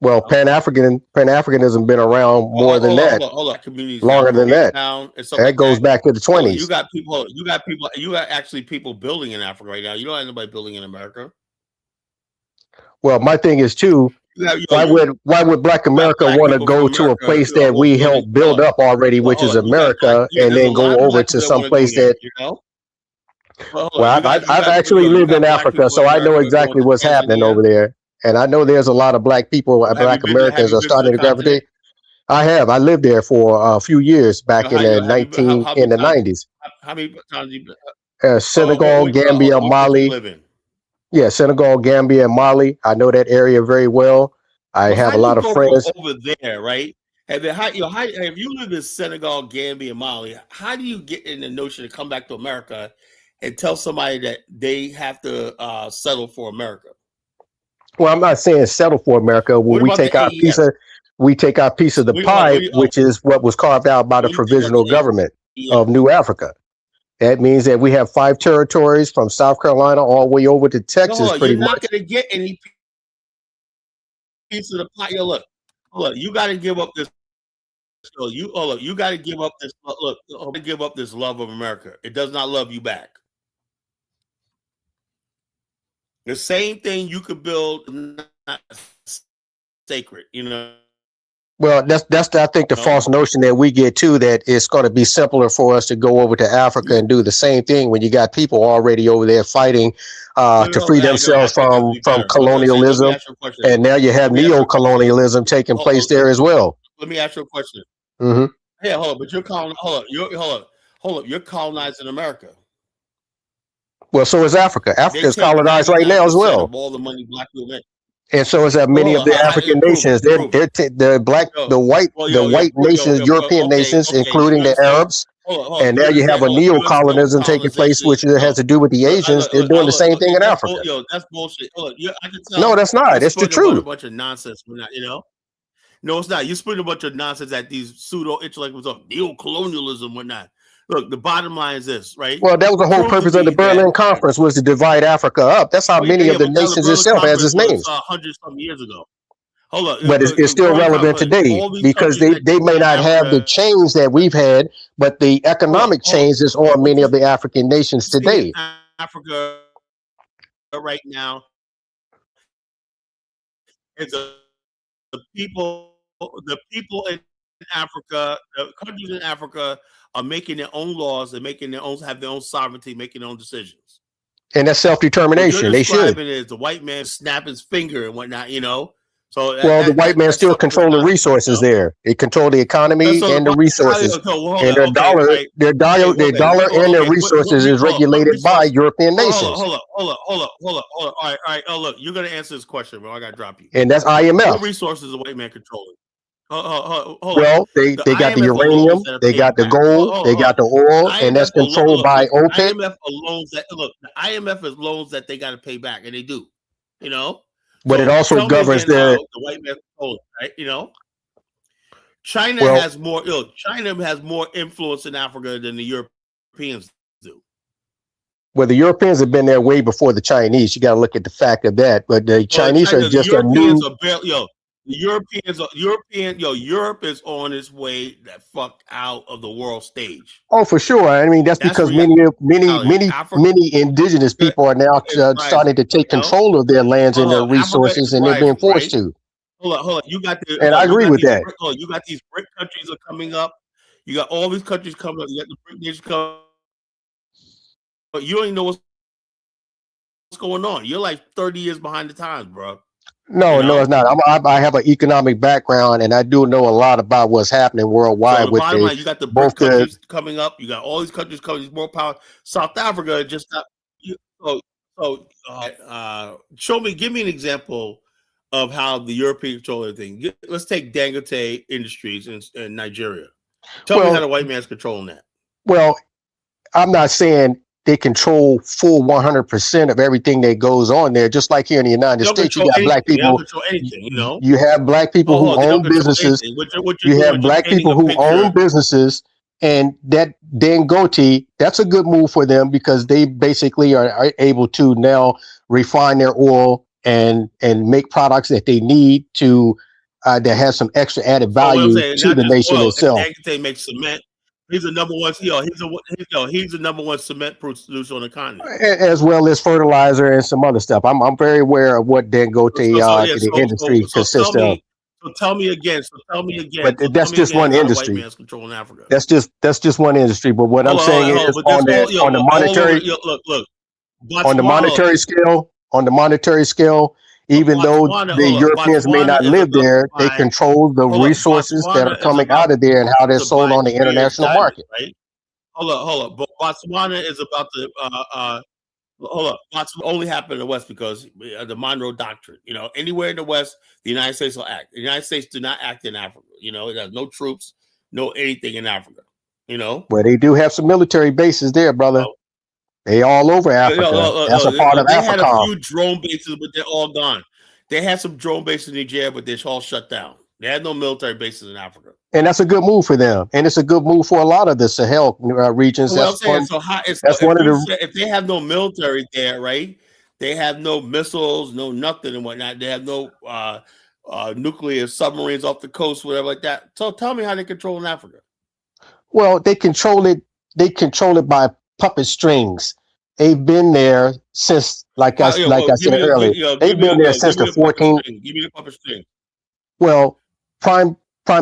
Well, Pan-Africanism been around more than that, longer than that. That goes back to the 20s. You got actually people building in Africa right now. You don't have anybody building in America. Well, my thing is too, why would Black America want to go to a place that we helped build up already, which is America, and then go over to some place that, well, I've actually lived in Africa, so I know exactly what's happening over there. And I know there's a lot of Black people, Black Americans are starting to gravitate. I have. I lived there for a few years back in the 90s. How many times you been? Senegal, Gambia, Mali. Yeah, Senegal, Gambia, and Mali. I know that area very well. I have a lot of friends over there, right? And then if you live in Senegal, Gambia, Mali, how do you get in the notion to come back to America and tell somebody that they have to settle for America? Well, I'm not saying settle for America. When we take our piece of the pie, which is what was carved out by the provisional government of New Africa. That means that we have 5 territories from South Carolina all the way over to Texas. Pretty much. You're not going to get any piece of the pie. Look, you got to give up this. You got to give up this. Give up this love of America. It does not love you back. The same thing you could build, not sacred, Well, that's I think the false notion that we get too, that it's going to be simpler for us to go over to Africa and do the same thing when you got people already over there fighting to free themselves from colonialism, and now you have neo-colonialism taking place there as well. Let me ask you a question. Mm-hmm. Yeah, hold up, but you're colonizing America. Well, so is Africa. Africa is colonized right now as well. All the money Black people make. And so is many of the African nations. The white nations, European nations, including the Arabs. And now you have a neo-colonialism taking place, which has to do with the Asians. They're doing the same thing in Africa. That's bullshit. No, that's not. It's the truth. A bunch of nonsense. No, it's not. You're spreading a bunch of nonsense at these pseudo-intellectuals of neo-colonialism, whatnot. Look, the bottom line is this, right? Well, that was the whole purpose of the Berlin Conference, was to divide Africa up. That's how many of the nations itself has its names. 100-some years ago. Hold on. But it's still relevant today, because they may not have the change that we've had, but the economic change is on many of the African nations today. Africa right now is the people in Africa, the countries in Africa are making their own laws and have their own sovereignty, making their own decisions. And that's self-determination. They should. Is the white man snap his finger and whatnot, So the white man still control the resources there. They control the economy and the resources. And their dollar and their resources is regulated by European nations. Hold up. All right. Oh, look, you're gonna answer this question, bro. I gotta drop you. And that's IMF. What resources is the white man controlling? Well, they got the uranium, they got the gold, they got the oil, and that's controlled by OPEC. The IMF is loans that they got to pay back, and they do, But it also governs the white man control, right? China has more influence in Africa than the Europeans do. Well, the Europeans have been there way before the Chinese. You got to look at the fact of that. But the Chinese are just a new. Europe is on its way the fuck out of the world stage. Oh, for sure. I mean, that's because many indigenous people are now starting to take control of their lands and their resources, and they're being forced to. Hold on. You got I agree with that. You got these BRIC countries are coming up. You got all these countries coming up. You got the BRIC nations coming up. But you don't even know what's going on. You're like 30 years behind the times, bro. No, You no, know? it's not. I have an economic background, and I do know a lot about what's happening worldwide. So the with bottom line, you got the both BRIC countries coming up. You got all these countries coming, more power. South Africa just got. Show me, give me an example of how the European control everything. Let's take Dangote Industries in Nigeria. Tell me how the white man's controlling that. Well, I'm not saying they control full 100% of everything that goes on there. Just like here in the United States, you got black people. They don't control anything, you know. You have black people who own businesses. You have black people who own businesses, and that Dangote, that's a good move for them because they basically are able to now refine their oil and make products that they need to that has some extra added value to the nation itself. Dangote makes cement. He's the number one. He's the number one cement producer on the continent, as well as fertilizer and some other stuff. I'm very aware of what Dangote the industry consists of. So tell me again. But that's just one industry. White man's controlling Africa. That's just one industry. But what I'm saying is on the monetary monetary scale, even though the Europeans may not live there, they control the resources that are coming out of there and how they're sold on the international market. Right? Hold up. But Botswana is about to Botswana only happened in the West because the Monroe Doctrine. You know, anywhere in the West, the United States will act. The United States do not act in Africa. You know, it has no troops, no anything in Africa. You know, well, they do have some military bases there, brother. They all over Africa. That's a part of Africa. They had a few drone bases, but they're all gone. They had some drone bases in Nigeria, but they're all shut down. They had no military bases in Africa. And that's a good move for them. And it's a good move for a lot of the Sahel regions. Well, if they have no military there, right? They have no missiles, no nothing and whatnot. They have no nuclear submarines off the coast, whatever like that. So tell me how they control in Africa. Well, they control it. They control it by puppet strings. They've been there since, like I said earlier, they've been there since the 14th. Give me the puppet string. Well, prime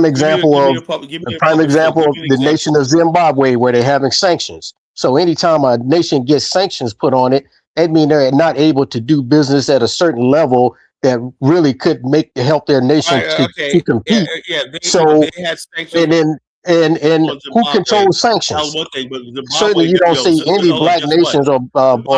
example of the nation of Zimbabwe, where they're having sanctions. So anytime a nation gets sanctions put on it, that means they're not able to do business at a certain level that really could help their nation to compete. They had sanctions. And who controls sanctions? Certainly, you don't see any black nations or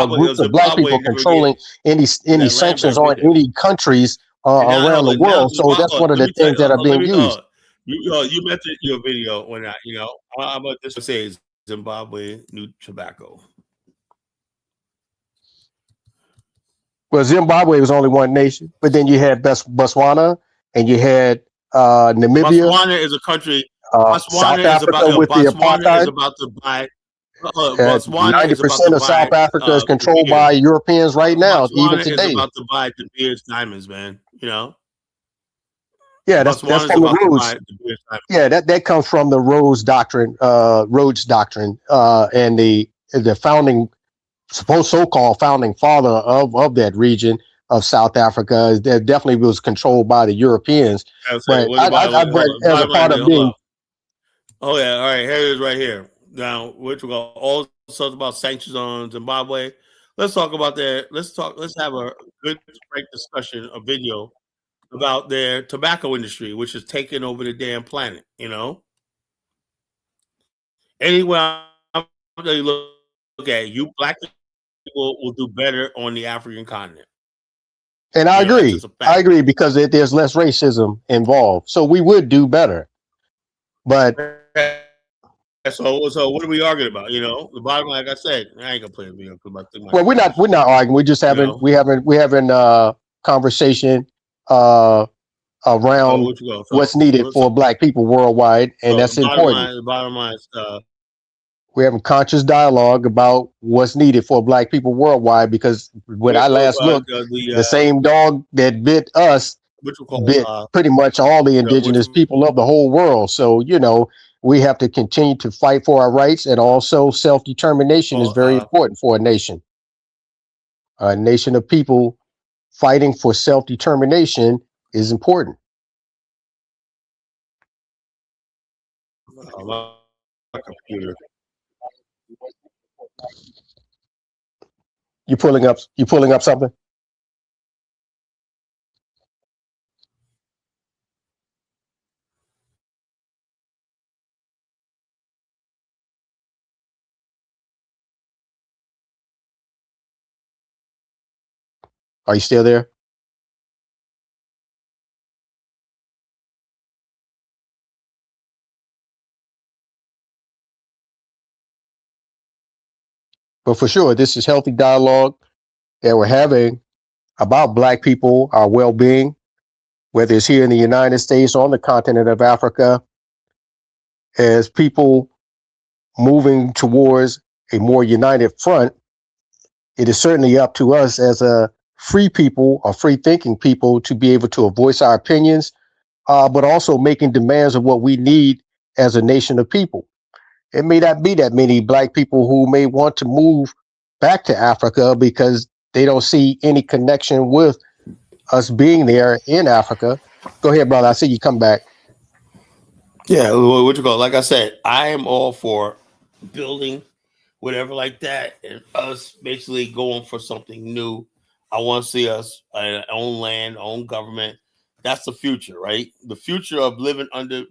groups of black people controlling any sanctions on any countries around the world. So that's one of the things that are being used. You mentioned your video when I'm about to say Zimbabwe, New Tobacco. Well, Zimbabwe was only one nation, but then you had Botswana and you had Namibia. Botswana is a country. South Africa with the apartheid. Is about to buy. 90% of South Africa is controlled by Europeans right now, even today. Is about to buy De Beers diamonds, man. You know. Yeah, that's from the Rhodes. Yeah, that comes from the Rhodes Doctrine, and the founding, so-called founding father of that region of South Africa. That definitely was controlled by the Europeans. But as a part of being. Oh yeah, all right. Here it is, right here. Now, which we got all stuff about sanctions on Zimbabwe. Let's talk about that. Let's have a good, frank discussion, a video about their tobacco industry, which is taking over the damn planet. You know. Anyway, look at you, black people will do better on the African continent. And I agree because there's less racism involved, so we would do better. But so what are we arguing about? You know, the bottom line, like I said, I ain't gonna play a video. Well, we're not arguing. We just having we having conversation around what's needed for black people worldwide, and that's important. The bottom line is we're having conscious dialogue about what's needed for black people worldwide, because when I last looked, the same dog that bit us bit pretty much all the indigenous people of the whole world. So, you know, we have to continue to fight for our rights, and also self-determination is very important for a nation. A nation of people fighting for self-determination is important. My computer. You pulling up something? Are you still there? But for sure, this is healthy dialogue that we're having about Black people, our well-being, whether it's here in the United States or on the continent of Africa, as people moving towards a more united front. It is certainly up to us as a free people or free thinking people to be able to voice our opinions, but also making demands of what we need as a nation of people. It may not be that many Black people who may want to move back to Africa because they don't see any connection with us being there in Africa. Go ahead, brother. I see you come back. Yeah, what you call? Like I said, I am all for building whatever like that, and us basically going for something new. I want to see us own land, own government. That's the future, right? The future of living under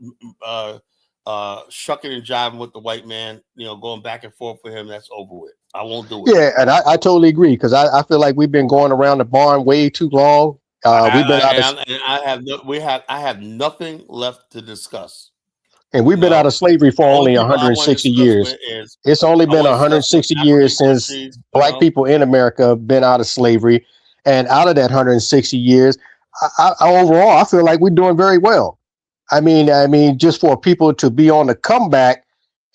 shucking and jiving with the white man, going back and forth with him. That's over with. I won't do it. Yeah, and I totally agree because I feel like we've been going around the barn way too long. We've been out of, I have nothing left to discuss. and we've been out of slavery for only people I want to 160 discuss years. with is It's only I been want to discuss 160 with years African since countries, Black people in America have been out of slavery, and out of that 160 years, I overall I feel like we're doing very well. I mean, just for people to be on the comeback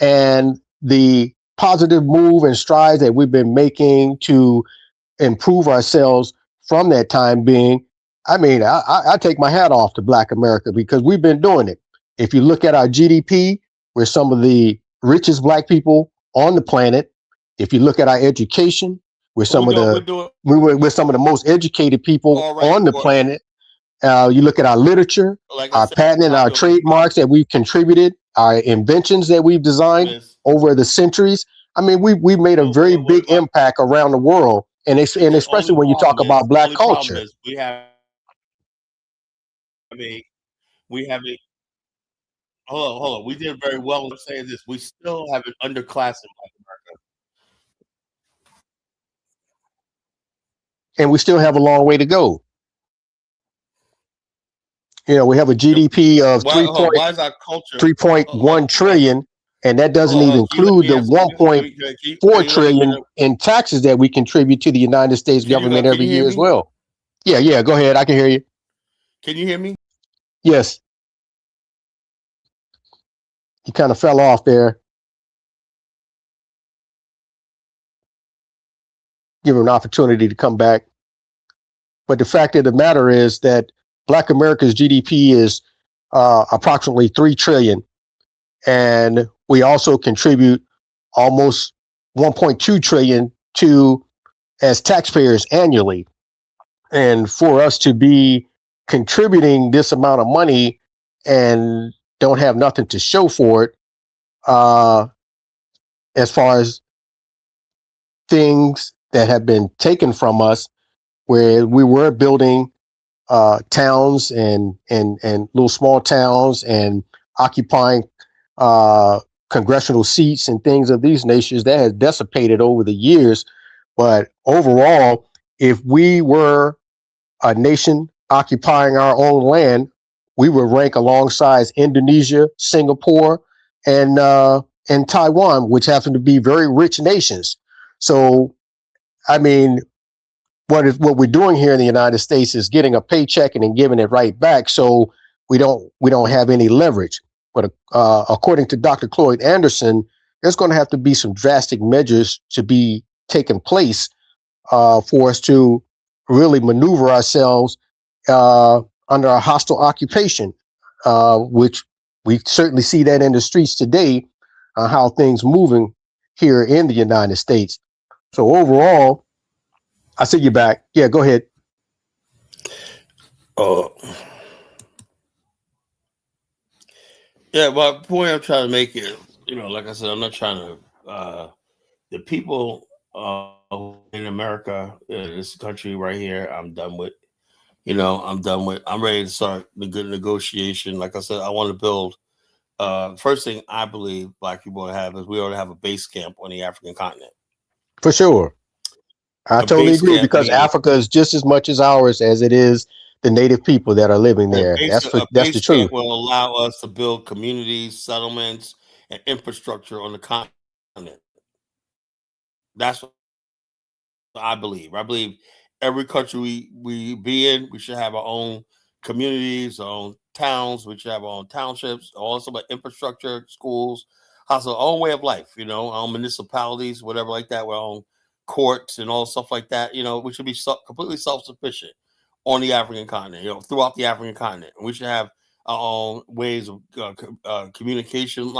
and the positive move and strides that we've been making to improve ourselves from that time being. I mean, I take my hat off to Black America because we've been doing it. If you look at our GDP, we're some of the richest Black people on the planet. If you look at our education, we're some of we're some of the most educated people on the planet. You look at our literature, our patent and our trademarks that we've contributed, our inventions that we've designed over the centuries. I mean, we've made a very big impact around the world, and especially when you talk about Black culture. We have a hold on. We did very well in saying this. We still have an underclass in Black America. And we still have a long way to go. We have a GDP of 3.1 trillion, and that doesn't even include the 1.4 trillion in taxes that we contribute to the United States government every year as well. Yeah, go ahead. I can hear you. Can you hear me? Yes. You kind of fell off there. Give him an opportunity to come back. But the fact of the matter is that Black America's GDP is approximately 3 trillion. And we also contribute almost 1.2 trillion to as taxpayers annually. And for us to be contributing this amount of money and don't have nothing to show for it, as far as things that have been taken from us, where we were building towns and little small towns and occupying congressional seats and things of these nations, that has dissipated over the years. But overall, if we were a nation occupying our own land, we would rank alongside Indonesia, Singapore, and Taiwan, which happen to be very rich nations. So, I mean, what we're doing here in the United States is getting a paycheck and then giving it right back. So we don't have any leverage. But according to Dr. Cloyd Anderson, there's going to have to be some drastic measures to be taken place for us to really maneuver ourselves under a hostile occupation, which we certainly see that in the streets today, how things moving here in the United States. So overall, I see you back. Yeah, go ahead. Yeah, but the point I'm trying to make is, like I said, I'm not trying to. The people in America, this country right here, I'm done with. I'm ready to start the good negotiation. Like I said, I want to build. First thing I believe Black people ought to have is we ought to have a base camp on the African continent. For sure. I totally agree, because meaning, Africa is just as much as ours as it is the native people that are living there. That's the truth. Camp will allow us to build communities, settlements, and infrastructure on the continent. That's what I believe. I believe every country we be in, we should have our own communities, our own towns. We should have our own townships, also about infrastructure, schools, our own way of life. Our own municipalities, whatever like that. Our own courts and all stuff like that. We should be completely self-sufficient on the African continent. Throughout the African continent, we should have our own ways of communication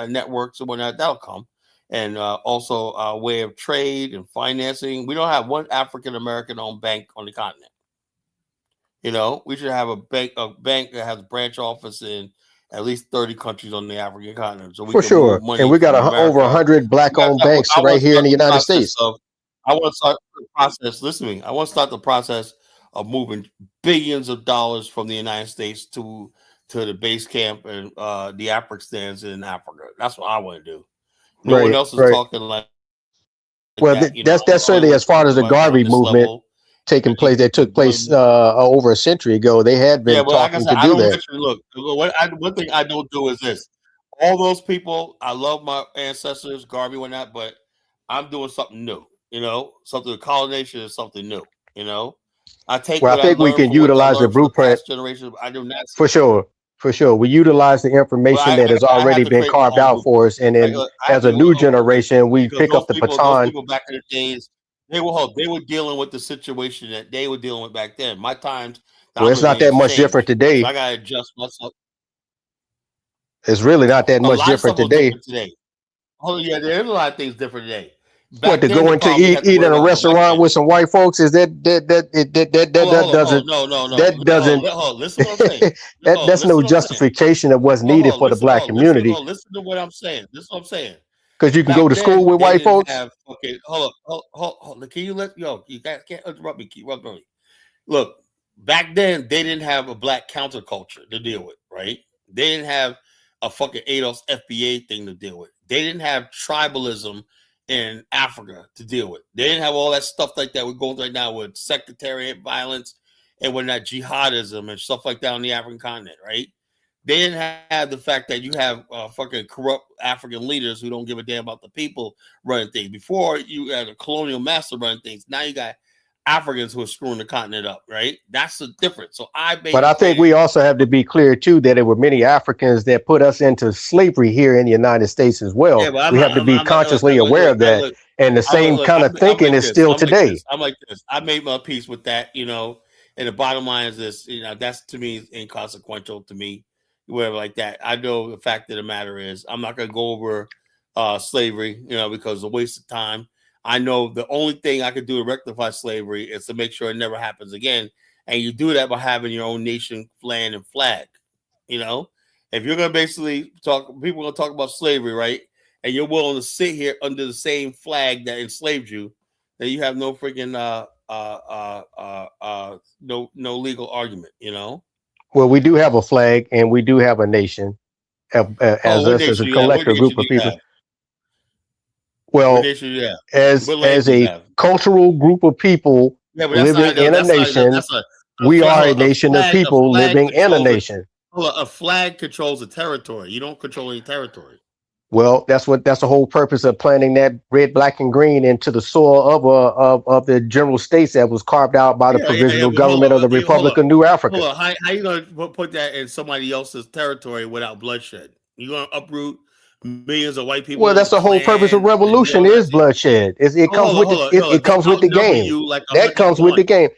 networks and whatnot. That'll come. And also a way of trade and financing. We don't have one African American owned bank on the continent. We should have a bank that has a branch office in at least 30 countries on the African continent. So we For can sure. move money And we got from over 100 Black owned banks right here in the United States. I want to start the process. Listen to me. I want to start the process of moving billions of dollars from the United States to the base camp and the Africans in Africa. That's what I want to do. No one else is talking like well, that, that's certainly as far as the Garvey movement taking place that took place over a century ago. They had been talking to do that. Look, one thing I don't do is this. All those people, I love my ancestors, Garvey and that, but I'm doing something new. Something with colonization is something new. I take. Well, I think we can utilize the blueprint. I do not. For sure. For sure. We utilize the information that has already been carved out for us. And then as a new generation, we pick up the baton. People back in the days, they were dealing with the situation that they were dealing with back then. My times. Well, it's not that much different today. So I got to adjust myself. It's really not that much different today. Oh, yeah, there's a lot of things different today. What, to go into eat in a restaurant with some white folks? Is that doesn't listen to what I'm saying. That's no justification of what's needed for the Black community. Listen to what I'm saying. This is what I'm saying. Because you can go to school with white folks. Okay, hold on. Can you you can't interrupt me. Keep interrupting me. Look, back then they didn't have a Black counterculture to deal with, right? They didn't have a fucking ADOS FBA thing to deal with. They didn't have tribalism in Africa to deal with. They didn't have all that stuff like that we're going through right now with sectarian violence and whatnot, jihadism and stuff like that on the African continent, right? They didn't have the fact that you have fucking corrupt African leaders who don't give a damn about the people running things. Before, you had a colonial master running things. Now you got Africans who are screwing the continent up, right? That's the difference. So but I think we also have to be clear too that there were many Africans that put us into slavery here in the United States as well. Yeah, we have to be consciously aware of that. And the same kind of thinking is still today. I'm like this. I made my peace with that, and the bottom line is this, that's to me inconsequential to me, whatever like that. I know the fact of the matter is I'm not going to go over slavery, because it's a waste of time. I know the only thing I could do to rectify slavery is to make sure it never happens again. And you do that by having your own nation, land, and flag. If you're going to basically people are going to talk about slavery, right? And you're willing to sit here under the same flag that enslaved you, then you have no freaking no legal argument, Well, we do have a flag and we do have a nation as a collective group of people. Well, as a cultural group of people living in a nation, we are a nation of people living in a nation. A flag controls a territory. You don't control any territory. Well, that's the whole purpose of planting that red, black, and green into the soil of the general states that was carved out by the provisional government of the Republic of New Africa. Hold on. How you going to put that in somebody else's territory without bloodshed? You going to uproot millions of white people? Well, that's the whole purpose of revolution is bloodshed. It comes with the game. That comes with the game.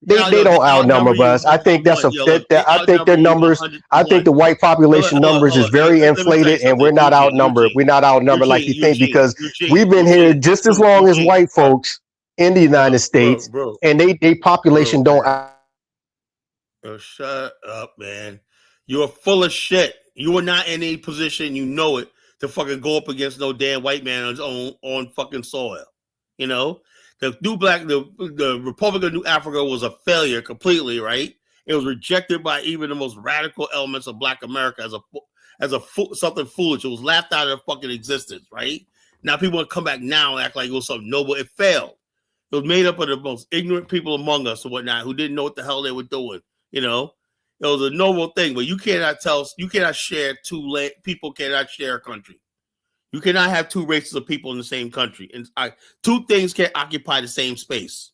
They don't outnumber us. I think I think their numbers. I think the white population numbers is very inflated, and we're not outnumbered. We're not outnumbered like you think, because we've been here just as long as white folks in the United States, and they population don't. Oh, shut up, man! You are full of shit. You are not in any position, you know it, to fucking go up against no damn white man on his own fucking soil. You know, the Republic of New Africa was a failure completely, right? It was rejected by even the most radical elements of Black America as something foolish. It was laughed out of fucking existence, right? Now people want to come back now and act like it was something noble. It failed. It was made up of the most ignorant people among us and whatnot who didn't know what the hell they were doing. You know, it was a noble thing, but you cannot share people cannot share a country. You cannot have two races of people in the same country. And two things can't occupy the same space.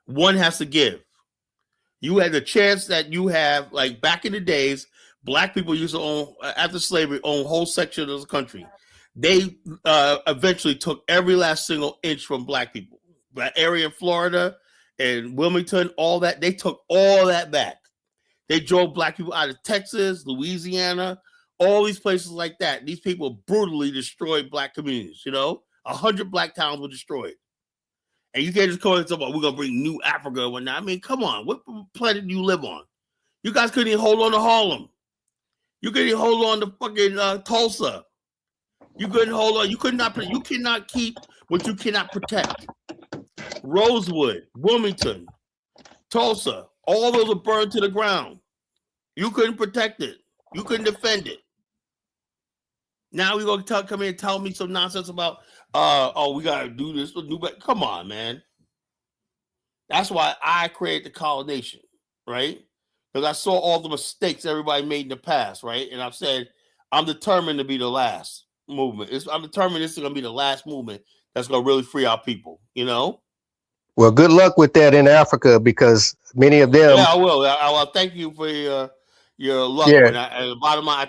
One has to give. You had the chance that you have, like back in the days, Black people used to own, after slavery, own whole sections of the country. They eventually took every last single inch from Black people. That area in Florida and Wilmington, all that, they took all that back. They drove Black people out of Texas, Louisiana, all these places like that. These people brutally destroyed Black communities. You know, 100 Black towns were destroyed. And you can't just call it something, we're going to bring New Africa and whatnot. I mean, come on. What planet do you live on? You guys couldn't even hold on to Harlem. You couldn't even hold on to fucking Tulsa. You couldn't hold on. You cannot keep what you cannot protect. Rosewood, Wilmington, Tulsa, all those are burned to the ground. You couldn't protect it. You couldn't defend it. Now we're going to come in and tell me some nonsense about, we got to do this. Come on, man. That's why I created the College Nation, right? Because I saw all the mistakes everybody made in the past, right? And I've said, I'm determined to be the last movement. I'm determined this is going to be the last movement that's going to really free our people, you know? Well, good luck with that in Africa, because many of them. Yeah, I will. I'll thank you for your luck. Yeah. At the bottom line,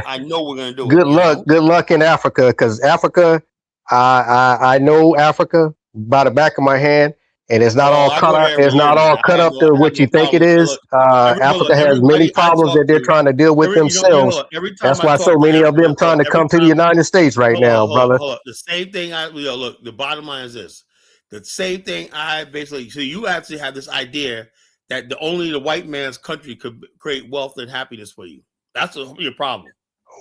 I know we're gonna do Good it. luck. Know? Good luck in Africa, because Africa, I know Africa by the back of my hand, and it's not all cut up. It's not all cut up to what you think it is. Africa has many problems that they're trying to deal with themselves. That's why so many of them trying to come to the United States right now, brother. Hold on. The same thing. Look. The bottom line is this. The same thing so you actually have this idea that only the white man's country could create wealth and happiness for you. That's your problem.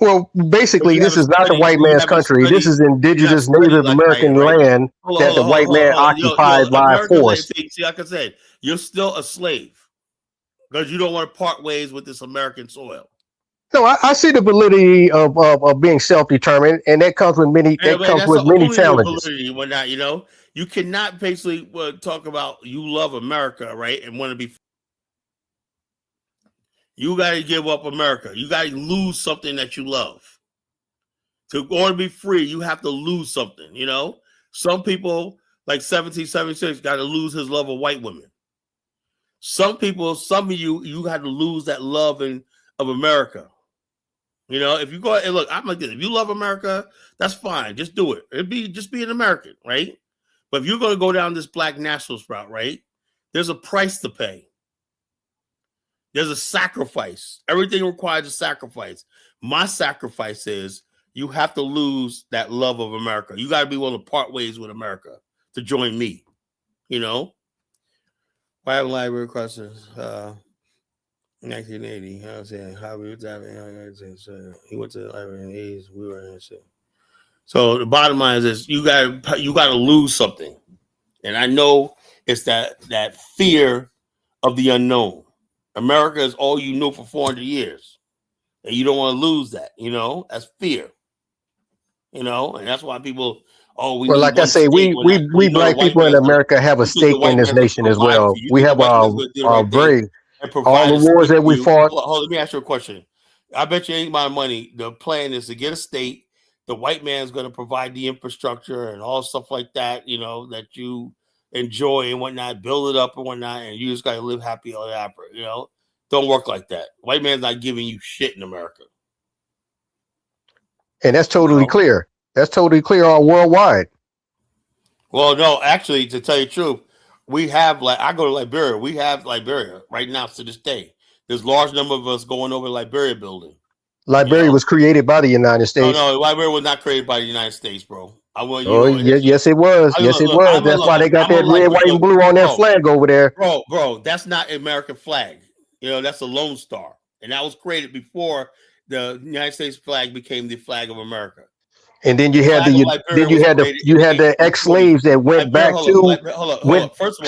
Well, basically, this is not the white man's country. This is indigenous Native American land that the white man occupied by force. See, like I said, you're still a slave because you don't want to part ways with this American soil. No, I see the validity of being self-determined, and that comes with many. That comes with many challenges. When that, you cannot basically talk about you love America, right, and want to be. You got to give up America. You got to lose something that you love. To order to be free, you have to lose something. You know, some people like 1776 got to lose his love of white women. Some of you had to lose that love of America. You know, if you go and look, I'm like this. If you love America, that's fine. Just do it. Just be an American, right? But if you're going to go down this black nationalist route, right, there's a price to pay. There's a sacrifice. Everything requires a sacrifice. My sacrifice is you have to lose that love of America. You got to be willing to part ways with America to join me. You know? Private library questions. 1980. I was saying how we was having. He went to the library in the 80s. We were in shit. So the bottom line is this: you got to lose something, and I know it's that fear of the unknown. America is all you know for 400 years, and you don't want to lose that. You know, that's fear. You know, and that's why people. Well, like I say, we black people in America have a stake in this nation as well. We have a very all the wars that we fought. Hold, let me ask you a question. I bet you ain't my money. The plan is to get a state. The white man's going to provide the infrastructure and all stuff like that, you know, that you enjoy and whatnot, build it up and whatnot, and you just got to live happy ever after, you know. Don't work like that. White man's not giving you shit in America. And that's totally clear. That's totally clear all worldwide. Well, no, actually, to tell you the truth, we have, like, I go to Liberia. We have Liberia right now to this day. There's a large number of us going over to Liberia building. Liberia was created by the United States. No, Liberia was not created by the United States, bro. Yes, it was. Yes, it was. That's why they got that red, white, and blue on their flag over there. Bro, that's not an American flag. You know, that's a Lone Star. And that was created before the United States flag became the flag of America. And then you had the ex-slaves that went back to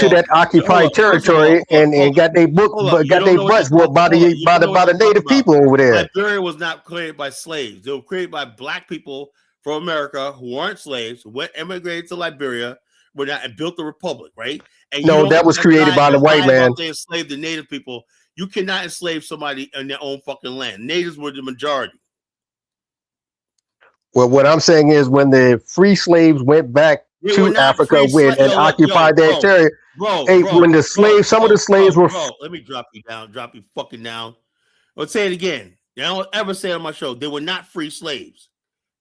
that occupied territory and got their butts whooped by the native people over there. Liberia was not created by slaves. They were created by black people from America who aren't slaves, who immigrated to Liberia, and built the republic, right? And no, that was created by the white man. They enslaved the native people. You cannot enslave somebody in their own fucking land. Natives were the majority. Well, what I'm saying is when the free slaves went back to Africa and occupied that territory, when the slaves, some of the slaves were. Let me drop you fucking down. Let's say it again. I don't ever say it on my show. They were not free slaves.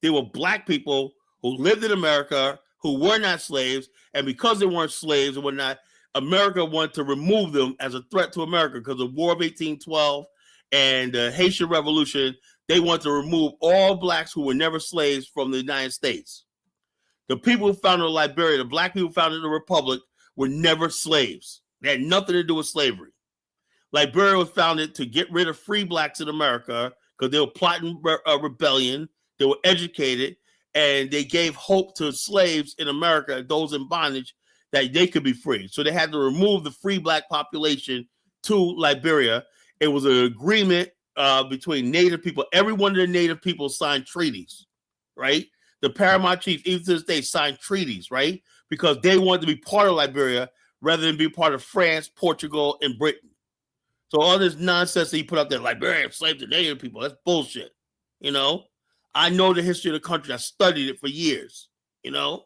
They were black people who lived in America who were not slaves, and because they weren't slaves and whatnot, America wanted to remove them as a threat to America because of War of 1812 and the Haitian Revolution. They wanted to remove all blacks who were never slaves from the United States. The people who founded Liberia, the black people who founded the Republic, were never slaves. They had nothing to do with slavery. Liberia was founded to get rid of free blacks in America because they were plotting a rebellion. They were educated, and they gave hope to slaves in America, those in bondage, that they could be free. So they had to remove the free black population to Liberia. It was an agreement between native people. Every one of the native people signed treaties, right? The paramount chiefs, even to this day, signed treaties, right? Because they wanted to be part of Liberia rather than be part of France, Portugal, and Britain. So all this nonsense that you put out there, Liberia enslaved the native people, that's bullshit. You know, I know the history of the country. I studied it for years, you know?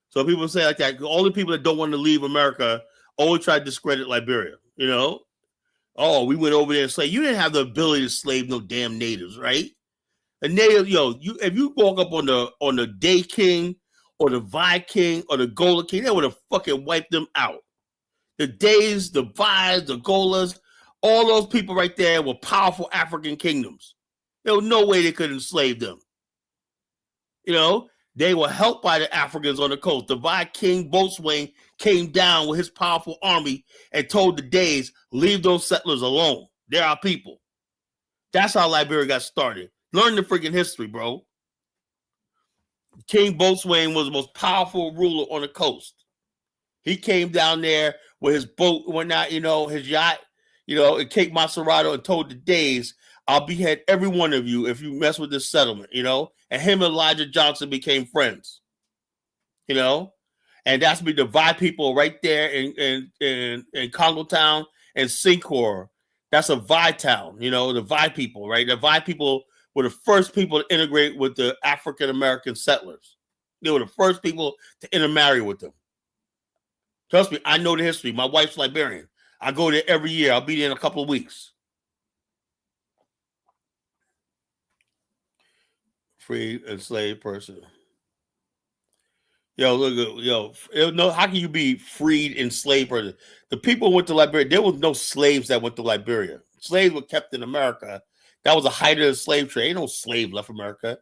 So people say like that, all the people that don't want to leave America always try to discredit Liberia, you know? Oh, we went over there and slaved. You didn't have the ability to slave no damn natives, right? A native, if you walk up on the Day King or the Vi King or the Gola King, they would have fucking wiped them out. The Days, theVis, the Golas, all those people right there were powerful African kingdoms. There was no way they could enslave them. You know, they were helped by the Africans on the coast. The Vi King Boatswain came down with his powerful army and told the Days, leave those settlers alone. They're our people. That's how Liberia got started. Learn the freaking history, bro. King Boatswain was the most powerful ruler on the coast. He came down there with his boat and whatnot, his yacht, in Cape Macerado, and told the Days, I'll behead every one of you if you mess with this settlement, And him and Elijah Johnson became friends, And that's be the Vi people right there in Congo Town and Sincor. That's a Vi town, the Vi people, right? The Vi people were the first people to integrate with the African-American settlers. They were the first people to intermarry with them. Trust me, I know the history. My wife's Liberian. I go there every year. I'll be there in a couple of weeks. Free enslaved person. No, how can you be freed enslaved person? The people who went to Liberia, there was no slaves that went to Liberia. Slaves were kept in America. That was the height of the slave trade. Ain't no slave left America.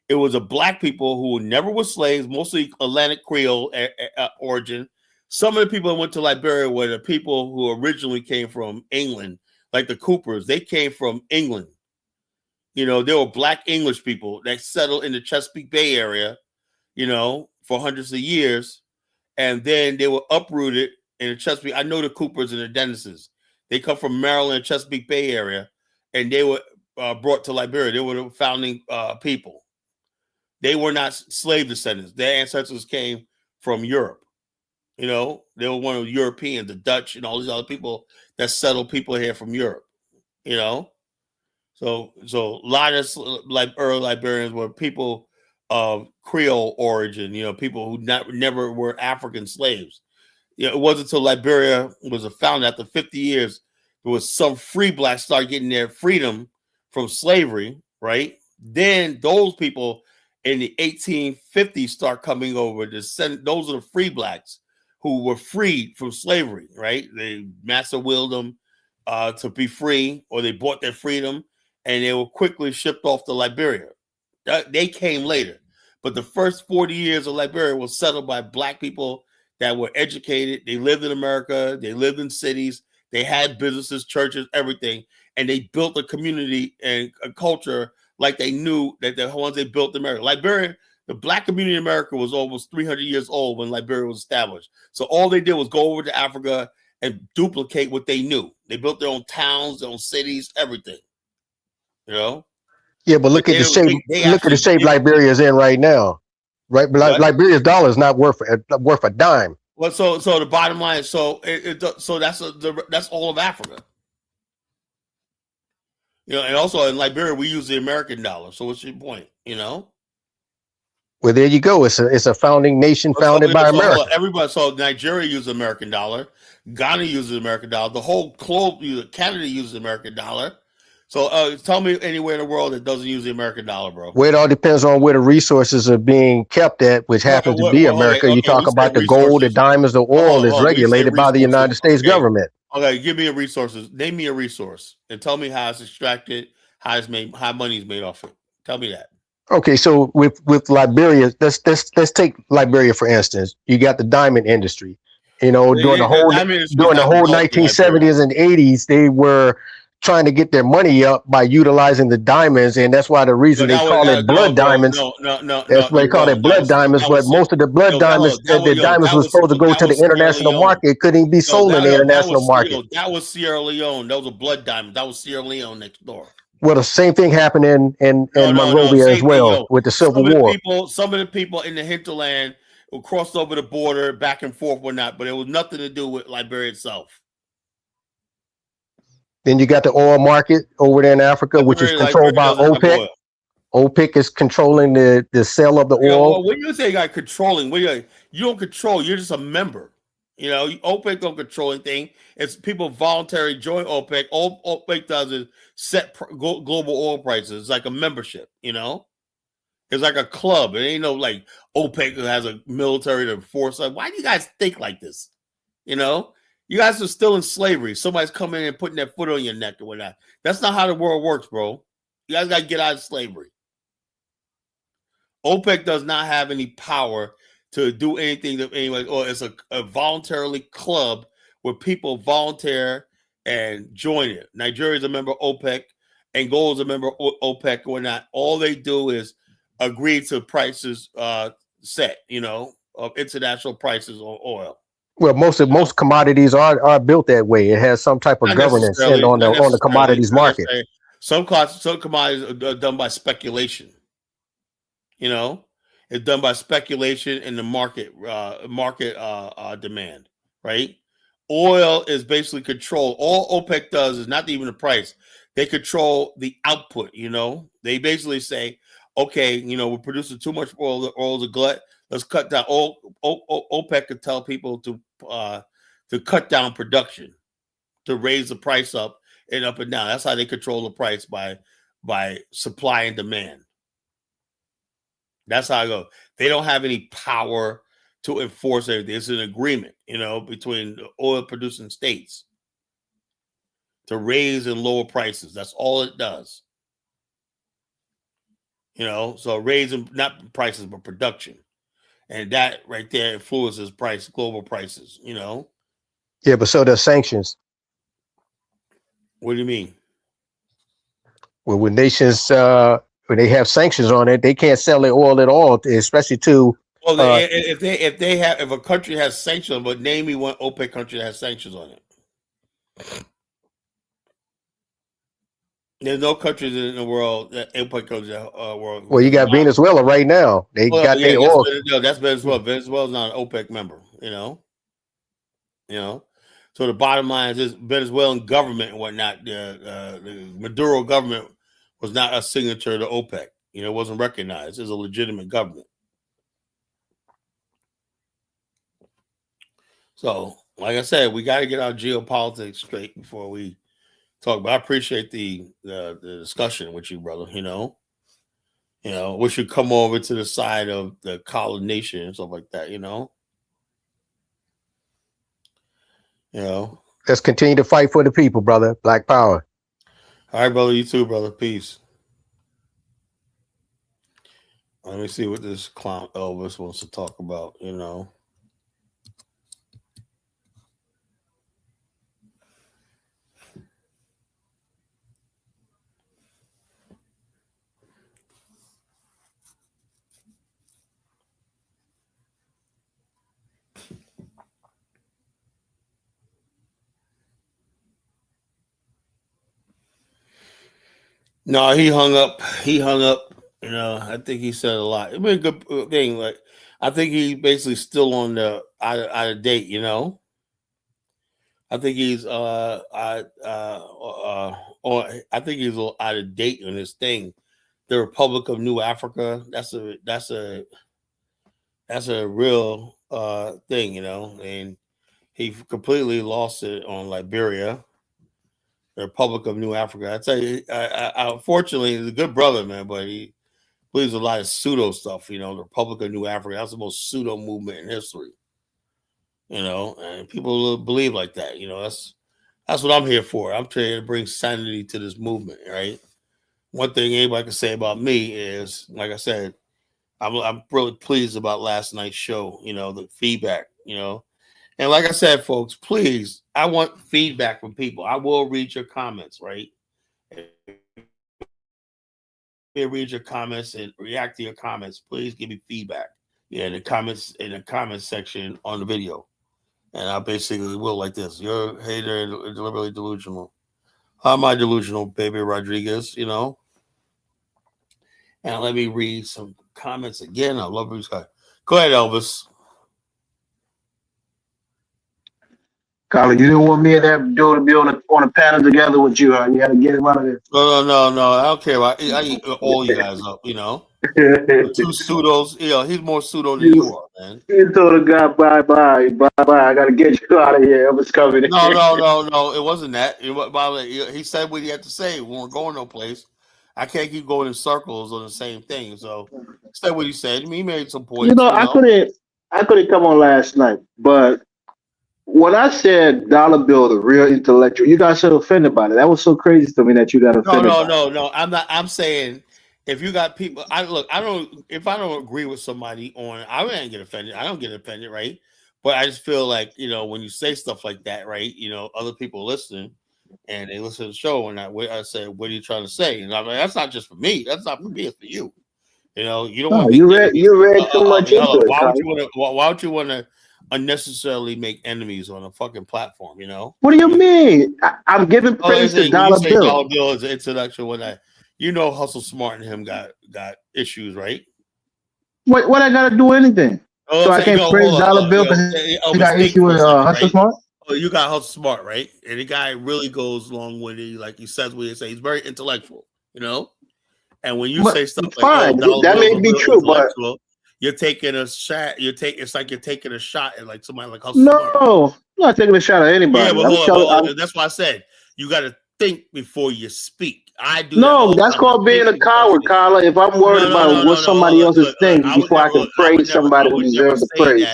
It was a black people who never were slaves, mostly Atlantic Creole origin. Some of the people who went to Liberia were the people who originally came from England, like the Coopers. They came from England. There were black English people that settled in the Chesapeake Bay area, for hundreds of years. And then they were uprooted in the Chesapeake. I know the Coopers and the Dennises. They come from Maryland, Chesapeake Bay area, and they were brought to Liberia. They were the founding people. They were not slave descendants. Their ancestors came from Europe. They were one of the Europeans, the Dutch, and all these other people that settled people here from Europe. So a lot of early Liberians were people of Creole origin. People who never were African slaves. It wasn't until Liberia was founded after 50 years there was some free blacks started getting their freedom from slavery. Right then, those people in the 1850s start coming over. Those are the free blacks who were freed from slavery, right? They master willed them to be free, or they bought their freedom, and they were quickly shipped off to Liberia. They came later. But the first 40 years of Liberia was settled by black people that were educated. They lived in America. They lived in cities. They had businesses, churches, everything. And they built a community and a culture like they knew that the ones they built in America. Liberia, The black community in America was almost 300 years old when Liberia was established. So all they did was go over to Africa and duplicate what they knew. They built their own towns, their own cities, everything. You know? Yeah, but look at the shape. Look at the shape Liberia's in right now. Right, Liberia's dollar is not worth a dime. Well, so the bottom line is so that's all of Africa. You know, and also in Liberia we use the American dollar. So what's your point? You know? Well, there you go. It's a founding nation founded by America. Everybody. So Nigeria uses the American dollar. Ghana uses the American dollar. The whole globe, Canada uses the American dollar. So tell me anywhere in the world that doesn't use the American dollar, bro. Well, it all depends on where the resources are being kept at, which happens to be America. You talk about the gold, the diamonds, the oil is regulated by the United States government. Okay, give me your resources. Name me a resource and tell me how it's extracted, how money is made off it. Tell me that. Okay, so with Liberia, let's take Liberia for instance. You got the diamond industry. You know, during the whole 1970s and 80s, they were trying to get their money up by utilizing the diamonds, and that's why the reason they call it blood diamonds. That's why they call it blood diamonds. But most of the blood diamonds, the diamonds were supposed to go to the international market, couldn't even be sold in the international market. That was Sierra Leone. That was a blood diamond. That was Sierra Leone next door. Well, the same thing happened in Monrovia as well with the Civil War. Some of the people in the hinterland crossed over the border back and forth or not, but it was nothing to do with Liberia itself. Then you got the oil market over there in Africa, which is controlled by OPEC. OPEC is controlling the sale of the oil. Well, when you say you got controlling, you don't control. You're just a member. You know, OPEC don't control anything. It's people voluntarily join OPEC. All OPEC does is set global oil prices. It's like a membership, you know? It's like a club. It ain't no like OPEC has a military to force. Why do you guys think like this? You know? You guys are still in slavery. Somebody's coming in and putting their foot on your neck or whatnot. That's not how the world works, bro. You guys got to get out of slavery. OPEC does not have any power to do anything to anyone, or it's a voluntarily club where people volunteer and join it. Nigeria is a member of OPEC. Angola is a member of OPEC or not. All they do is agree to prices set, you know, of international prices on oil. Well, most commodities are built that way. It has some type of governance on the commodities market. Some commodities are done by speculation. You know, it's done by speculation in the market demand, right? Oil is basically controlled. All OPEC does is not even the price. They control the output, you know. They basically say, okay, you know, we're producing too much oil. The oil's a glut. Let's cut down. OPEC could tell people to cut down production, to raise the price up and down. That's how they control the price, by supply and demand. That's how I go. They don't have any power to enforce everything. It's an agreement, you know, between the oil producing states to raise and lower prices. That's all it does. You know, so raising not prices but production. And that right there influences global prices, you know? Yeah, but so does sanctions. What do you mean? Well, when nations, when they have sanctions on it, they can't sell their oil at all, especially to. Well, if a country has sanctions, but name me one OPEC country that has sanctions on it. There's no countries in the world that OPEC countries world. Well, you got Venezuela right now. They got their oil. That's Venezuela. Venezuela's not an OPEC member, you know. You know, so the bottom line is this: Venezuelan government and whatnot. The Maduro government was not a signature to OPEC. You know, it wasn't recognized as a legitimate government. So, like I said, we got to get our geopolitics straight before we talk. But I appreciate the discussion with you, brother. You know, we should come over to the side of the colonization and stuff like that. You know. Let's continue to fight for the people, brother. Black power. All right, brother. You too, brother. Peace. Let me see what this clown Elvis wants to talk about, you know. No, he hung up. He hung up. You know, I think he said a lot. It'd be a good thing. Like, I think he's basically still on the out of date. You know, I think he's or I think he's a little out of date on this thing. The Republic of New Africa. That's a real thing. You know, and he completely lost it on Liberia. The Republic of New Africa. I tell you, unfortunately, he's a good brother, man, but he believes a lot of pseudo stuff. You know, the Republic of New Africa. That's the most pseudo movement in history. You know, and people believe like that. You know, that's what I'm here for. I'm trying to bring sanity to this movement, right? One thing anybody can say about me is, like I said, I'm really pleased about last night's show. You know, the feedback. You know. And like I said, folks, please, I want feedback from people. I will read your comments, right? I'll read your comments and react to your comments. Please give me feedback. Yeah, in the comments section on the video. And I basically will like this. You're a hater and deliberately delusional. How am I delusional, baby Rodriguez? You know? And let me read some comments again. I love these guys. Go ahead, Elvis. Colin, you didn't want me and that dude to be on a panel together with you, huh? You had to get him out of there. No. I don't care about. I eat all you guys up. You know, the two pseudos. You know, he's more pseudo than you are, man. You told the guy bye. I gotta get you out of here. I was coming. No. It wasn't that. He said what he had to say. We weren't going no place. I can't keep going in circles on the same thing. So, said what he said. He made some points. You know, I couldn't come on last night, but. When I said Dollar Bill, the real intellectual, you got so offended by it. That was so crazy to me that you got offended. No. I'm not. I'm saying if you got people, if I don't agree with somebody on, I wouldn't get offended. I don't get offended, right? But I just feel like, you know, when you say stuff like that, right? You know, other people listen and they listen to the show, and I say, "What are you trying to say?" And I'm like, "That's not just for me. That's not for me. It's for you." You know, you don't want. You read too much into it. Why would you want to unnecessarily make enemies on a fucking platform, you know? What do you mean? I'm giving praise to Dollar Bill. Dollar Bill is an intellectual. You know, Hustle Smart and him got issues, right? What I gotta do anything? So I can't praise Dollar Bill because he got issue with Hustle Smart? Oh, you got Hustle Smart, right? And the guy really goes long with it. Like he says what he says. He's very intellectual, you know? And when you say stuff like that may be true, but you're taking a shot. It's like you're taking a shot at like somebody like Hustle Smart. No, I'm not taking a shot at anybody. Yeah, but hold on. That's why I said you got to think before you speak. I do. No, that's called being a coward, Carla. If I'm worried about what somebody else is thinking before I can praise somebody who deserves the praise.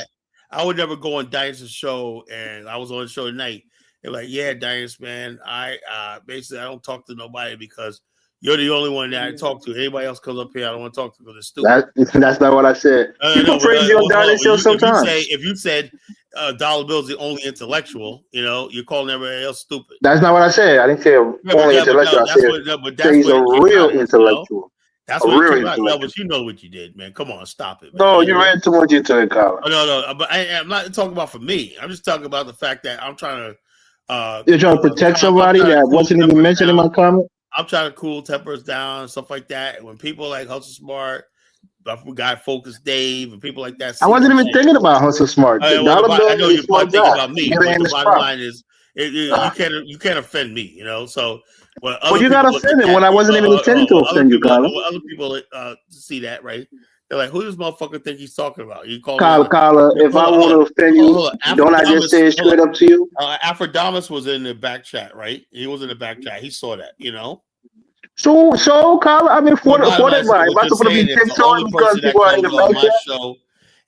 I would never go on Diane's show, and I was on the show tonight. They're like, "Yeah, Diane, man, I basically I don't talk to nobody because." You're the only one that I talk to. Anybody else comes up here, I don't want to talk to because it's stupid. That's not what I said. People praise you on Diana's show sometimes. If you said Dollar Bill's the only intellectual, you know, you're calling everybody else stupid. That's not what I said. I didn't say only intellectual. I said he's a real intellectual. That's what it came out. No, but you know what you did, man. Come on, stop it. Man. No, you ran too much into it, Colin. No. But I'm not talking about for me. I'm just talking about the fact that I'm trying to. You're trying to protect somebody that wasn't even mentioned in my comment. I'm trying to cool tempers down and stuff like that. And when people like Hustle Smart, guy Focus Dave, and people like that, I wasn't even thinking about Hustle Smart. I know you're probably thinking about me, but the bottom line is you can't offend me, you know. So, well, you got offended when I wasn't even intending to offend you, Carla. Other people see that, right? They're like, "Who does motherfucker think he's talking about?" You call Carla. If I want to offend you, don't I just say it straight up to you? Afrodamus was in the back chat, right? He was in the back chat. He saw that, you know. So, Carla, I mean, for that, right? Am I supposed to be tiptoeing because people are in the back chat? Show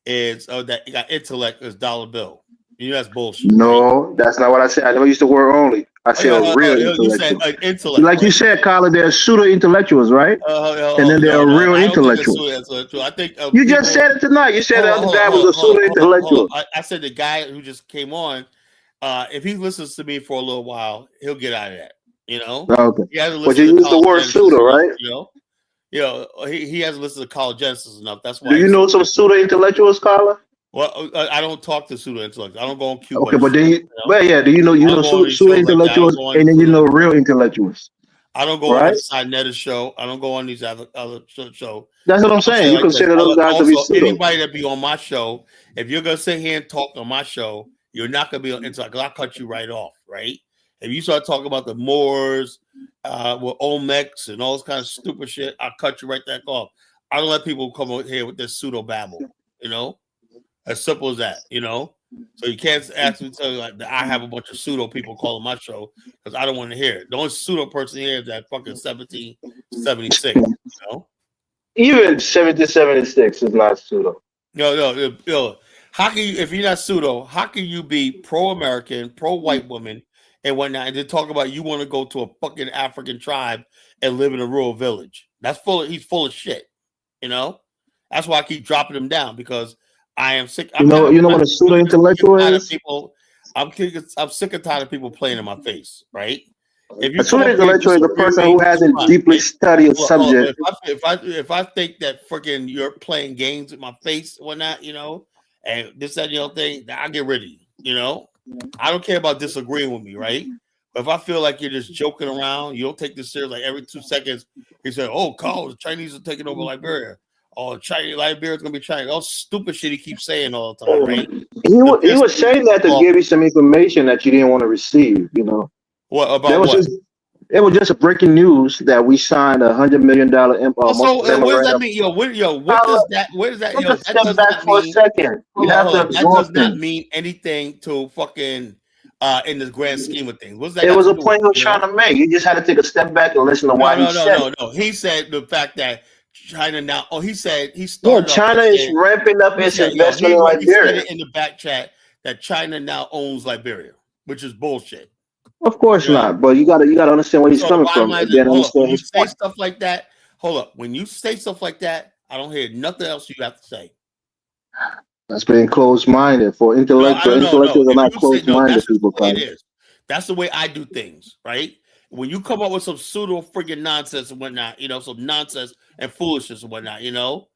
is that you got intellect is Dollar Bill. You know that's bullshit. No, that's not what I said. I never used the word only. I said real intellectual. You said intellect. Like you said, Carla, there are pseudo intellectuals, right? And then there are real intellectuals. I think you just said it tonight. You said the other guy was a pseudo intellectual. I said the guy who just came on. If he listens to me for a little while, he'll get out of that. You know. Okay. But you used the word pseudo, right? You know, he hasn't listened to College Genesis enough. That's why. Do you know some pseudo intellectuals, Carla? Well, I don't talk to pseudo intellectuals. I don't go on Cuba. Okay, but then do you know pseudo intellectuals, and then you know real intellectuals? I don't go on right? the Sinetta show. I don't go on these other show. That's what I'm saying. You Like this. consider those guys to be Also, pseudo. anybody that be on my show, if you're gonna sit here and talk on my show, you're not gonna be on intellect. I'll cut you right off, right? If you start talking about the Moors, with Olmecs and all this kind of stupid shit, I'll cut you right back off. I don't let people come over here with this pseudo babble, you know, as simple as that, you know. So you can't ask me to tell you like that I have a bunch of pseudo people calling my show because I don't want to hear it. The only pseudo person here is that fucking 1776, you know. Even 1776 is not pseudo. No. How can you, if you're not pseudo, how can you be pro-American, pro-white woman, and whatnot, and then talk about you want to go to a fucking African tribe and live in a rural village? He's full of shit, you know. That's why I keep dropping him down because I am sick. You know what a pseudo intellectual is? I'm sick and tired of people playing in my face, right? If you A pseudo intellectual is a person who hasn't deeply studied a subject. If I think that freaking you're playing games with my face or whatnot, you know, and this that thing, I get rid of you. You know, I don't care about disagreeing with me, right? But if I feel like you're just joking around, you don't take this serious. Like every 2 seconds, you say, "Oh, Carl, the Chinese are taking over Liberia." Oh, Liberia's gonna be China. All stupid shit he keeps saying all the time, right? He was saying that to give you some information that you didn't want to receive. You know. What about what? It was just a breaking news that we signed $100 million. So what does that mean, what does that? What does that? Step back for a second. That does not mean anything to fucking in the grand scheme of things. What's that? It was a point he was trying to make. You just had to take a step back and listen to why he said. No. He said the fact that China now. Oh, he said he started. China is ramping up its investment in Liberia. He said it in the back chat that China now owns Liberia, which is bullshit. Of course not, but you gotta understand where he's coming from. When you say stuff like that, hold up. When you say stuff like that, I don't hear nothing else you have to say. That's being closed-minded for intellectuals. Intellectuals are not closed-minded people. It is. That's the way I do things, right? When you come up with some pseudo friggin' nonsense and whatnot, you know, some nonsense and foolishness and whatnot, you know,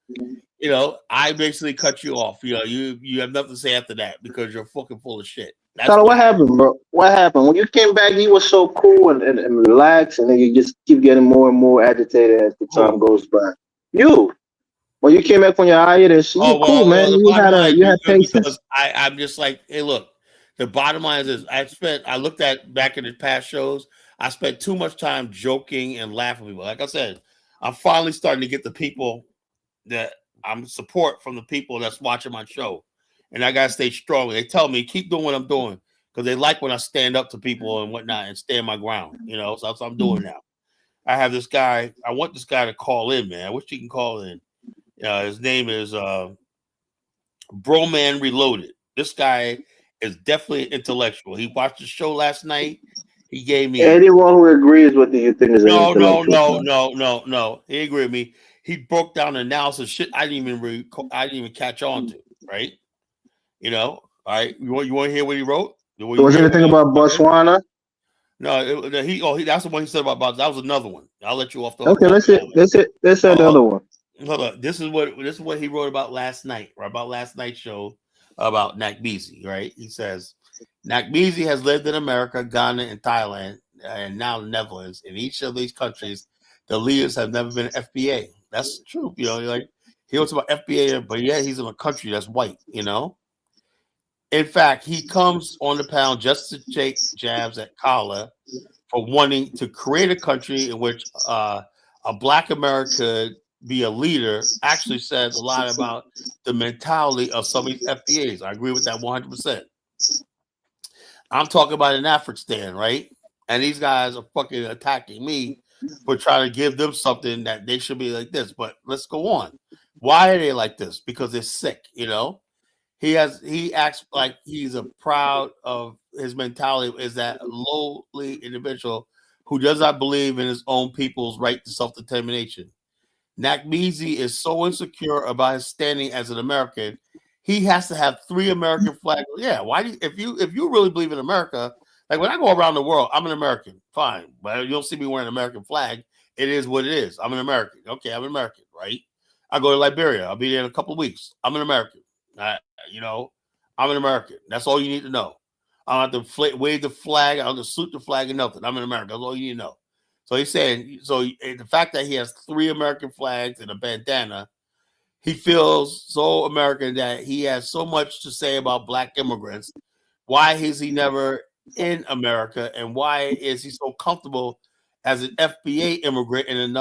I basically cut you off. You know, you have nothing to say after that because you're fucking full of shit. Tyler, what happened, bro? What happened? When you came back, you were so cool and relaxed, and then you just keep getting more and more agitated as the time goes by. When you came back from your hiatus, you were cool, man. You had patience. I'm just like, hey, look, the bottom line is I looked at back in the past shows, I spent too much time joking and laughing with people. Like I said, I'm finally starting to get the people that I'm support from the people that's watching my show. And I gotta stay strong. They tell me keep doing what I'm doing because they like when I stand up to people and whatnot and stand my ground. You know, so that's what I'm doing now. I have this guy. I want this guy to call in, man. I wish he can call in. His name is Broman Reloaded. This guy is definitely intellectual. He watched the show last night. He gave me anyone who agrees with you think is no. He agreed with me. He broke down analysis shit I didn't even catch on to. Right. You know, all right. You want to hear what he wrote? Was anything about Botswana? No, that's the one he said about Botswana. That was another one. I'll let you off the hook. Okay, let's say another one. Hold on. This is what he wrote about last night, or about last night's show about Nakbizi, right? He says Nakbizi has lived in America, Ghana, and Thailand, and now the Netherlands. In each of these countries, the leaders have never been FBA. That's true. You know, like he wants about FBA, but yeah, he's in a country that's white, you know. In fact, he comes on the panel just to take jabs at Kala for wanting to create a country in which a Black America be a leader. Actually says a lot about the mentality of some of these FBAs. I agree with that 100%. I'm talking about in Afghanistan, right? And these guys are fucking attacking me for trying to give them something that they should be like this. But let's go on. Why are they like this? Because they're sick, you know? He acts like he's a proud of his mentality is that lowly individual who does not believe in his own people's right to self-determination. Nakbizi is so insecure about his standing as an American, he has to have 3 American flags. Yeah, why do if you really believe in America, like when I go around the world, I'm an American, fine, but you don't see me wearing an American flag. It is what it is. I'm an American. Okay, I'm an American, right? I go to Liberia. I'll be there in a couple of weeks. I'm an American. I'm an American. That's all you need to know. I don't have to wave the flag. I don't have to salute the flag or nothing. I'm an American. That's all you need to know. So he's saying, so the fact that he has 3 American flags and a bandana, he feels so American that he has so much to say about black immigrants. Why is he never in America, and why is he so comfortable as an FBA immigrant in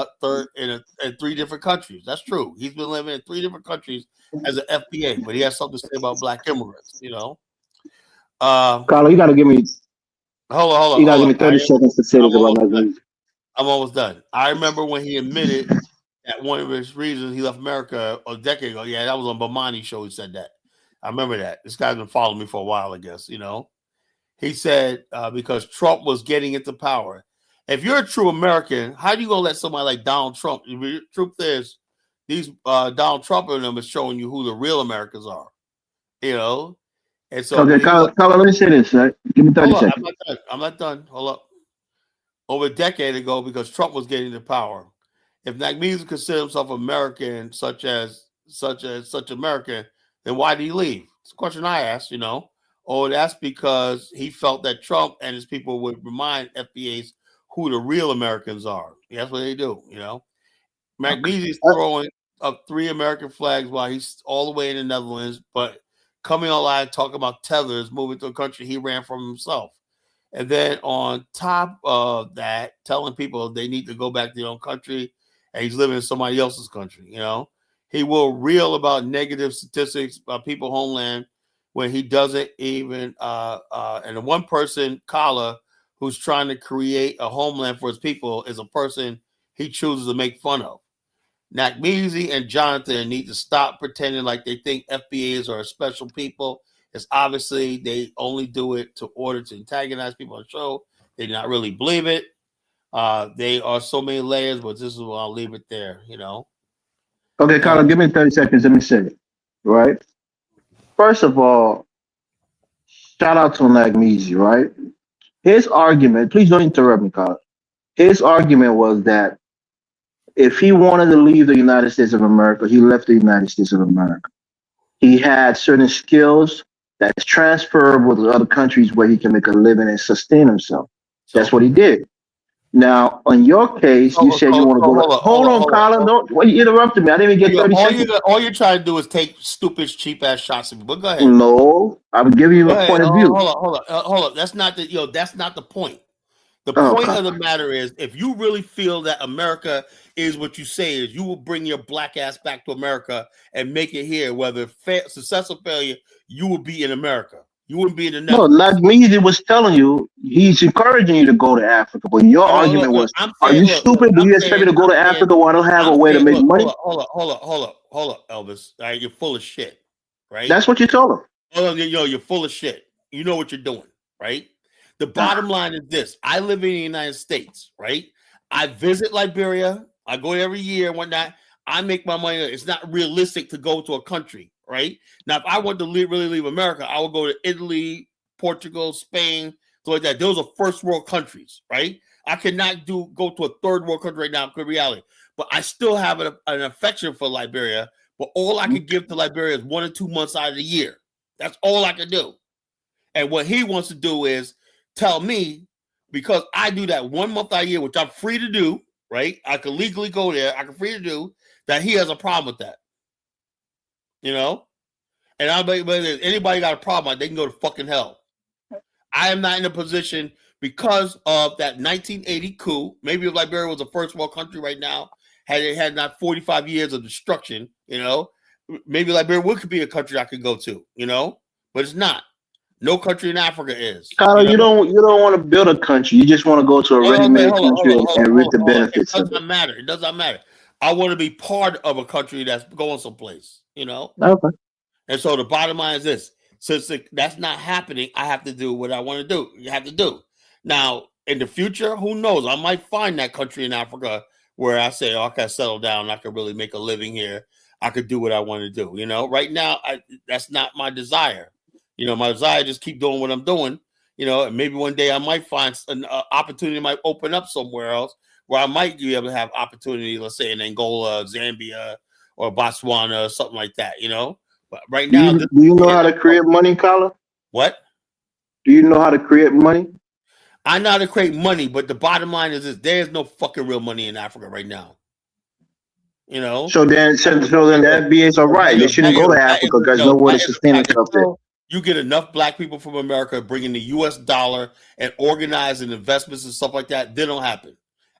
3 different countries? That's true. He's been living in 3 different countries as an FBA, but he has something to say about black immigrants. You know, Carlo, you gotta give me. Hold on. You gotta give me 30 seconds to say this about my music. I'm almost done. I remember when he admitted that one of his reasons he left America a decade ago. Yeah, that was on Bomani's show. He said that. I remember that. This guy's been following me for a while, I guess. You know, he said because Trump was getting into power. If you're a true American, how do you gonna let somebody like Donald Trump? The truth is, these Donald Trump and them is showing you who the real Americans are. You know, and so okay, Carlo, let me say this. Right? Give me 30 seconds. I'm not done. Hold up. Over a decade ago, because Trump was getting to power, if Nagmeezu considered himself American, such American, then why did he leave? It's a question I asked, you know. Oh, that's because he felt that Trump and his people would remind FBAs who the real Americans are. That's what they do, you know. Nagmeezu's throwing up 3 American flags while he's all the way in the Netherlands, but coming online talking about tethers, moving to a country he ran from himself. And then on top of that, telling people they need to go back to their own country, and he's living in somebody else's country. You know, he will reel about negative statistics about people's homeland when he doesn't even. And the one person, Kala, who's trying to create a homeland for his people, is a person he chooses to make fun of. Nagmeezu and Jonathan need to stop pretending like they think FBAs are special people. It's obviously they only do it to order to antagonize people on the show. They do not really believe it. They are so many layers, but this is where I'll leave it there, you know. Okay, Carlo, give me 30 seconds. Let me say it. Right? First of all, shout out to Nagmeezu, right? His argument, please don't interrupt me, Carlo. His argument was that if he wanted to leave the United States of America, he left the United States of America. He had certain skills that's transferable to other countries where he can make a living and sustain himself. That's what he did. Now, on your case, you said you want to go. Hold on, Colin. Don't. Well, you interrupted me. I didn't even get 30 seconds. All you're trying to do is take stupid, cheap ass shots at me. But go ahead. No, I'm giving you a point of view. Hold on. That's not the That's not the point. The point of the matter is, if you really feel that America is what you say is, you will bring your black ass back to America and make it here. Whether success or failure, you will be in America. You wouldn't be in the Netherlands. No, Nagmeezu was telling you, he's encouraging you to go to Africa. But your argument was, are you stupid? Do you expect me to go to Africa where I don't have a way to make money? Hold up, Elvis. All right, you're full of shit, right? That's what you told him. Hold on, you're full of shit. You know what you're doing, right? The bottom line is this. I live in the United States, right? I visit Liberia. I go every year and whatnot. I make my money. It's not realistic to go to a country, right? Now, if I want to really leave America, I would go to Italy, Portugal, Spain, so like that. Those are first world countries, right? I cannot go to a third world country right now in reality. But I still have an affection for Liberia. But all I can give to Liberia is 1 or 2 months out of the year. That's all I can do. And what he wants to do is tell me, because I do that 1 month out of the year, which I'm free to do, right? I can legally go there. I can free to do that. He has a problem with that, you know. And if anybody got a problem, they can go to fucking hell. I am not in a position because of that 1980 coup. Maybe if Liberia was a first world country right now, had it had not 45 years of destruction, you know, maybe Liberia could be a country I could go to, you know, but it's not. No country in Africa is. Kyle, you don't want to build a country. You just want to go to a ready-made country and reap the benefits. It doesn't matter. It doesn't matter. I want to be part of a country that's going someplace, you know? Okay. And so the bottom line is this. Since that's not happening, I have to do what I want to do. You have to do. Now, in the future, who knows? I might find that country in Africa where I say, oh, I can settle down. I can really make a living here. I could do what I want to do. You know, right now, that's not my desire. You know, my desire just keep doing what I'm doing, you know, and maybe one day I might find an opportunity might open up somewhere else where I might be able to have opportunity, let's say in Angola, Zambia, or Botswana, or something like that, you know. But right now, do you know how to create money, Kyle? What? Do you know how to create money? I know how to create money, but the bottom line is this: there's no fucking real money in Africa right now. You know. So then the FBA's all right. They shouldn't go to Africa because nowhere to sustain themselves there. You get enough black people from America bringing the U.S. dollar and organizing investments and stuff like that, they don't happen.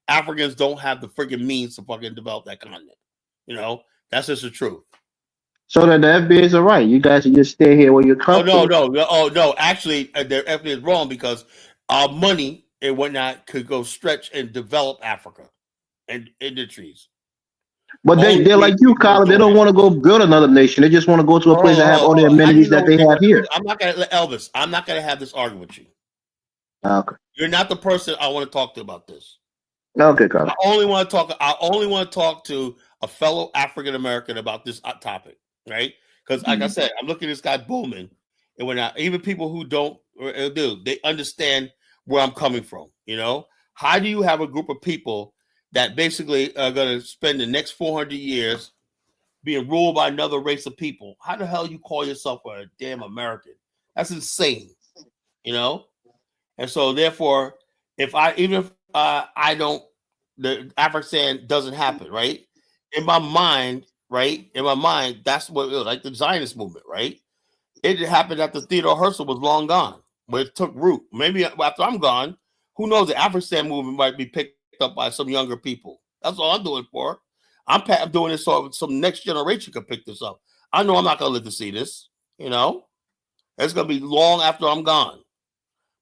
Africans don't have the freaking means to fucking develop that continent. You know, that's just the truth. So that the FBA's all right. You guys should just stay here where you're comfortable. No. Actually, their FBA is wrong because our money and whatnot could go stretch and develop Africa and industries. But they're like you, Colin. They don't want to go build another nation. They just want to go to a place that have all the amenities that they have here. I'm not gonna let Elvis. I'm not gonna have this argument with you. Okay. You're not the person I want to talk to about this. Okay, Colin. I only want to talk to a fellow African American about this topic, right? Because, like I said, I'm looking at this guy Bowman, and when even people who don't do, they understand where I'm coming from. You know, how do you have a group of people that basically are going to spend the next 400 years being ruled by another race of people? How the hell you call yourself a damn American? That's insane, you know? And so therefore, if I don't, the Afghanistan doesn't happen, right? In my mind, that's what it was, like the Zionist movement, right? It happened after Theodore Herzl was long gone, where it took root. Maybe after I'm gone, who knows, the Afghanistan movement might be picked up by some younger people. That's all I'm doing for. I'm doing this so some next generation can pick this up. I know I'm not going to live to see this, you know. It's going to be long after I'm gone.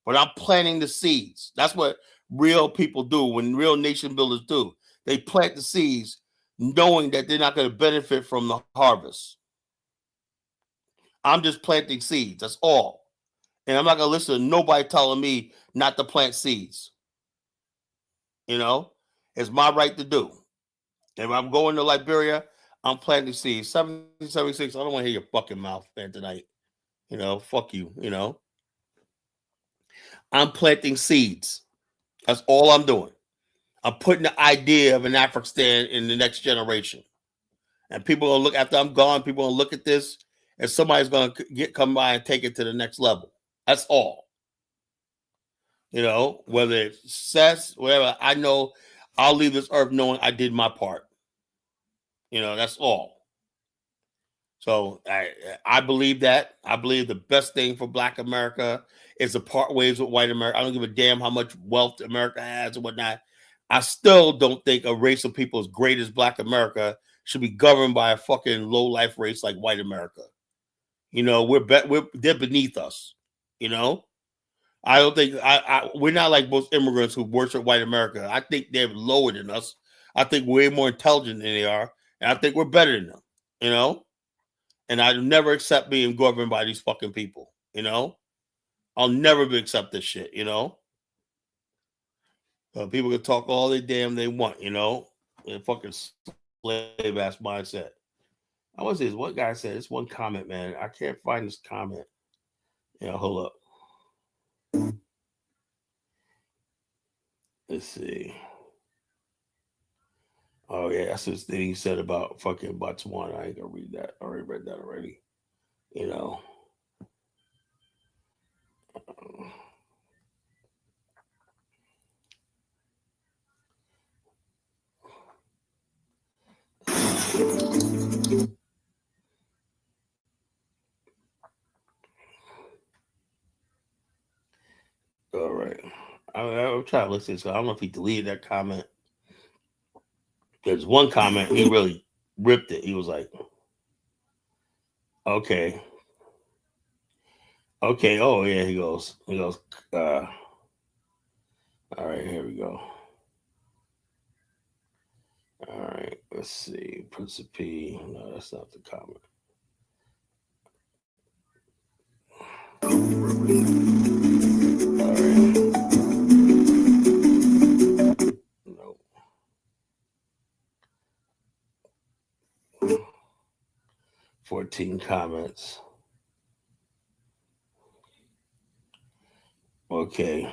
But I'm planting the seeds. That's what real people do, when real nation builders do. They plant the seeds knowing that they're not going to benefit from the harvest. I'm just planting seeds. That's all. And I'm not going to listen to nobody telling me not to plant seeds. You know, it's my right to do. If I'm going to Liberia, I'm planting seeds. 1776, I don't want to hear your fucking mouth, man, tonight. You know, fuck you, you know. I'm planting seeds. That's all I'm doing. I'm putting the idea of an Afghanistan in the next generation. And people are going to look, after I'm gone, people are going to look at this, and somebody's going to come by and take it to the next level. That's all. You know, whether it's success, whatever, I know I'll leave this earth knowing I did my part. You know, that's all. So I believe that. I believe the best thing for Black America is to part ways with white America. I don't give a damn how much wealth America has and whatnot. I still don't think a race of people as great as Black America should be governed by a fucking low-life race like white America. You know, they're beneath us. You know, I don't think we're not like most immigrants who worship white America. I think they're lower than us. I think we're more intelligent than they are, and I think we're better than them. You know, and I never accept being governed by these fucking people. You know, I'll never accept this shit. You know, people can talk all they want. You know, and fucking slave ass mindset. I was this. What guy said? This one comment, man. I can't find this comment. You know, hold up. Let's see. Oh yeah, that's this thing he said about fucking Botswana. I ain't gonna read that. I already read that already. You know. All right. I'm trying to listen. So I don't know if he deleted that comment. There's one comment he really ripped it. He was like, "Okay, okay, oh yeah." He goes. All right, here we go. All right, let's see. Prince of P. No, that's not the comment. All right. Nope. 14 comments. Okay.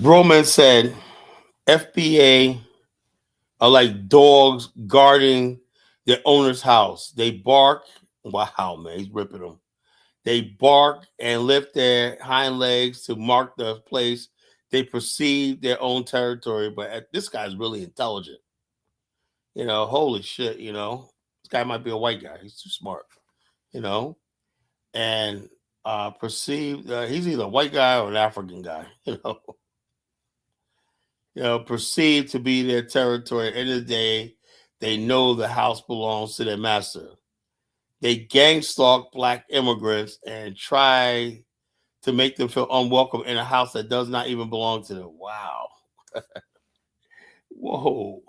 Roman said, FBA are like dogs guarding their owner's house. They bark. Wow, man, he's ripping them. They bark and lift their hind legs to mark the place they perceive their own territory. But this guy's really intelligent. You know, holy shit, you know. This guy might be a white guy. He's too smart, you know. And perceived he's either a white guy or an African guy, you know. Perceived to be their territory. At the end of the day, they know the house belongs to their master. They gang stalk black immigrants and try to make them feel unwelcome in a house that does not even belong to them. Wow. Whoa.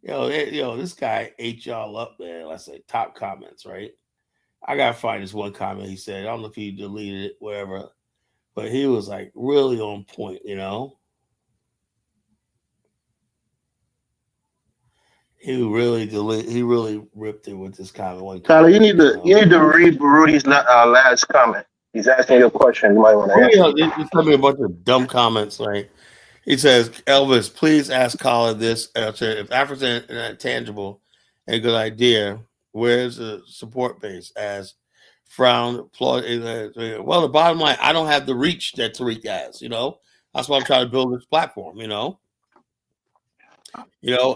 This guy ate y'all up, man. Let's say top comments, right? I gotta find this one comment he said. I don't know if he deleted it, wherever, but he was like really on point, you know. He really ripped it with this comment. Tyler, you need to read Barudi's last comment. He's asking you a question. You might want to answer. He sent me a bunch of dumb comments. Like he says, Elvis, please ask Colin this: if Africa's intangible and a good idea, where's the support base? As frowned, applaud. Well, the bottom line, I don't have the reach that Tariq has. You know, that's why I'm trying to build this platform.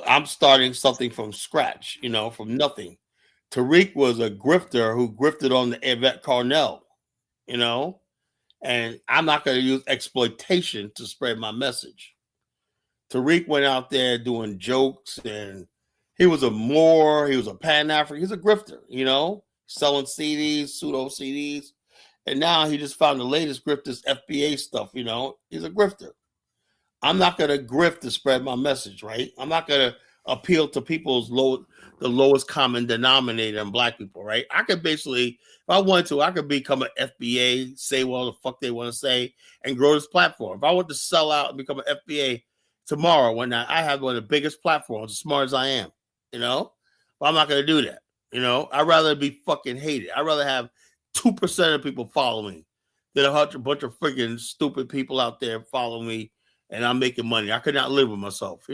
I'm starting something from scratch, from nothing. Tariq was a grifter who grifted on the Yvette Carnell, and I'm not going to use exploitation to spread my message. Tariq went out there doing jokes, and he was a Moor, he was a Pan-African, he's a grifter, selling CDs, pseudo CDs, and now he just found the latest grift, this FBA stuff, he's a grifter. I'm not going to grift to spread my message, right? I'm not going to appeal to people's the lowest common denominator in black people, right? I could basically, if I wanted to, I could become an FBA, say what the fuck they want to say, and grow this platform. If I want to sell out and become an FBA tomorrow, when I have one of the biggest platforms, as smart as I am, but I'm not going to do that. I'd rather be fucking hated. I'd rather have 2% of people follow me than a bunch of freaking stupid people out there follow me. And I'm making money. I could not live with myself,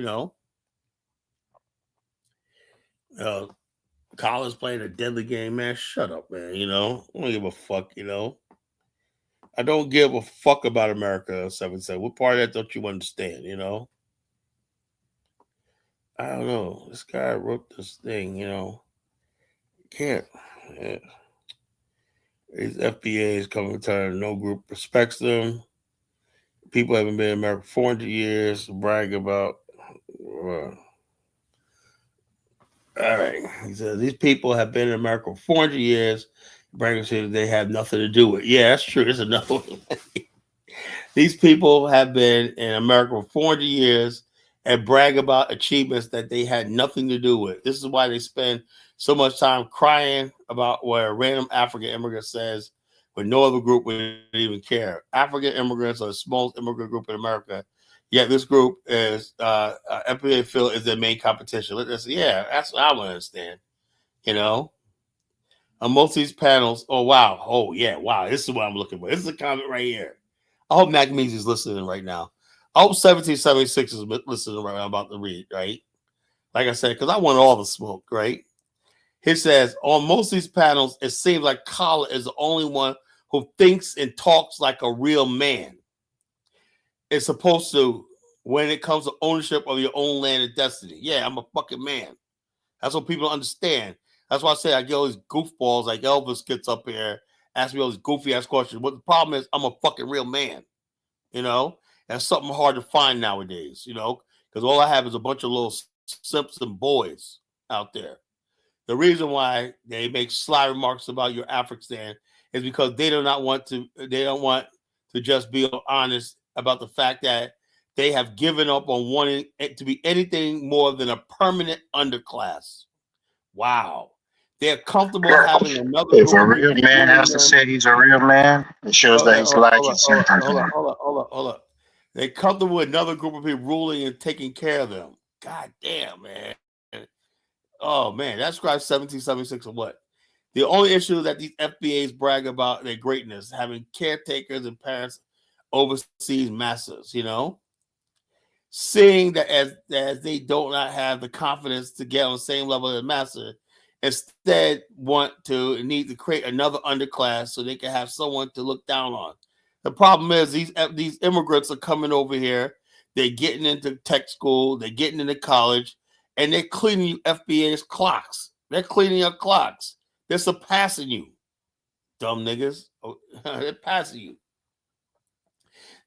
Colin's playing a deadly game, man. Shut up, man. I don't give a fuck, I don't give a fuck about America, 7-7. What part of that don't you understand, I don't know. This guy wrote this thing, Can't. Yeah. These FBAs come in time, no group respects them. People haven't been in America 400 years to brag about. All right. He says these people have been in America for 400 years. Bragging says they have nothing to do with it. Yeah, that's true. There's another one. These people have been in America for 400 years and brag about achievements that they had nothing to do with. This is why they spend so much time crying about what a random African immigrant says when no other group would even care. African immigrants are the smallest immigrant group in America. Yet this group is FBA field is their main competition. That's what I want to understand. On most of these panels, oh wow, wow, this is what I'm looking for. This is a comment right here. I hope Mac Measy is listening right now. I hope 1776 is listening right now. I'm about to read, right? Like I said, because I want all the smoke, right? He says, on most of these panels, it seems like Colin is the only one who thinks and talks like a real man. It's supposed to, when it comes to ownership of your own land and destiny. Yeah, I'm a fucking man. That's what people understand. That's why I say I get all these goofballs like Elvis gets up here, asks me all these goofy ass questions. But the problem is I'm a fucking real man. That's something hard to find nowadays, because all I have is a bunch of little simps and boys out there. The reason why they make sly remarks about your African is because they don't want to just be honest about the fact that they have given up on wanting it to be anything more than a permanent underclass. Wow. They're comfortable having another. If a real man has to say he's a real man, it shows that he's lacking something. Hold up. They're comfortable with another group of people ruling and taking care of them. God damn, man. Oh, man. That describes 1776 or what? The only issue that these FBAs brag about their greatness, having caretakers and parents overseas masses, seeing that as they do not have the confidence to get on the same level as the master, instead need to create another underclass so they can have someone to look down on. The problem is these immigrants are coming over here. They're getting into tech school. They're getting into college, and they're cleaning you FBA's clocks. They're cleaning your clocks. They're surpassing you, dumb niggas. They're passing you.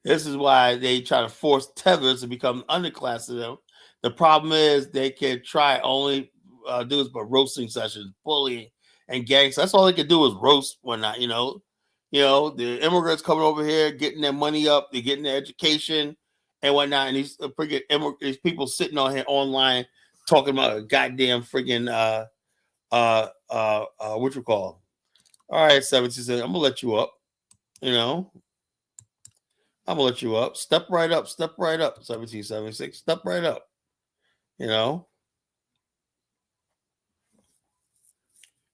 This is why they try to force tethers to become underclass to them. The problem is they can try only do this but roasting sessions, bullying, and gangs. That's all they can do is roast whatnot. The immigrants coming over here, getting their money up, they're getting their education and whatnot. And these people sitting on here online talking about a goddamn freaking what you call. All right, 76. I'm gonna let you up. I'm gonna let you up. Step right up. 1776. Step right up.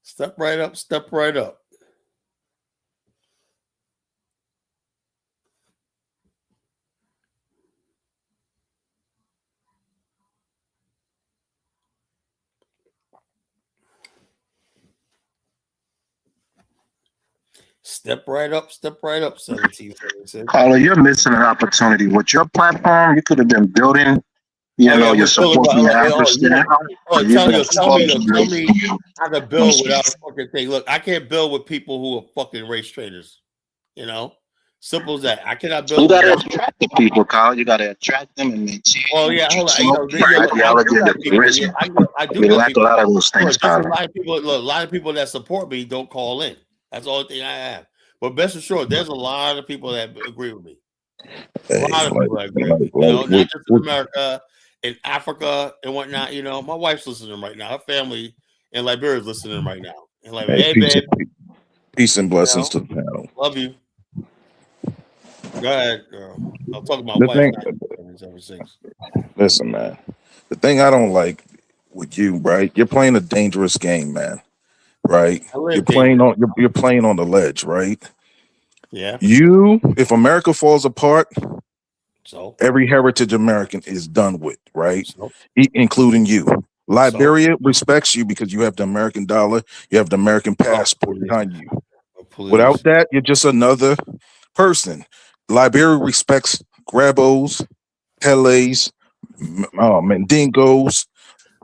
Step right up. Step right up. Step right up. Step right up. 1776. Carla, you're missing an opportunity. With your platform, you could have been building, your support for your adversary. Tell me how to build without a fucking thing. Look, I can't build with people who are fucking race traders. Simple as that. I cannot build. You gotta attract the people, Carl. You gotta attract them and then change. Oh yeah, hold on. I do lack a lot of those things, Carl. A lot of people that support me don't call in. That's the only thing I have. But best assured, there's a lot of people that agree with me. A lot of people that agree with me. Not just in America, in Africa and whatnot. My wife's listening right now. Her family in Liberia is listening right now. And like, hey, babe. Peace and blessings to the panel. Love you. Go ahead, girl. I'm talking about Listen, man. The thing I don't like with you, right? You're playing a dangerous game, man. Right? You're playing on the ledge, right? Yeah. If America falls apart, so every heritage American is done with, right? Including you. Liberia respects you because you have the American dollar, you have the American passport behind you. Without that, you're just another person. Liberia respects Grabos, Pele's, Mandingos,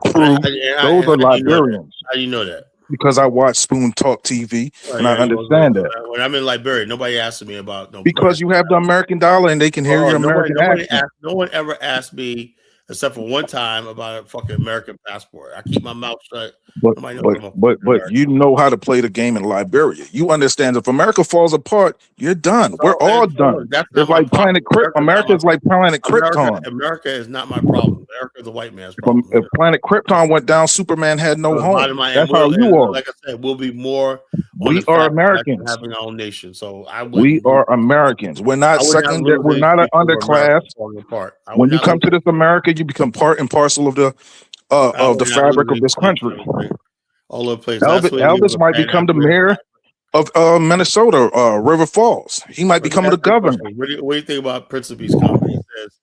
Crew. Those are Liberians. How do you know that? Because I watch Spoon Talk TV and I understand that. When I'm in Liberia, nobody asks me about because you have the American dollar and they can hear your American accent. No one ever asked me, except for one time, about a fucking American passport. I keep my mouth shut. But you know how to play the game in Liberia. You understand if America falls apart, you're done. We're all done. It's like Planet Krypton. America is like Planet Krypton. America is not my problem. America is a white man's problem. If Planet Krypton went down, Superman had no home. That's how you are. Like I said, we'll be more. We are Americans. Having our own nation, so we are Americans. We're not second. We're not an underclass. When you come to this America, you become part and parcel of the fabric of this country. All over the place. Elvis might become the mayor of Minnesota, River Falls. He might become the governor. What do you think about Prince of Peace comedy? He says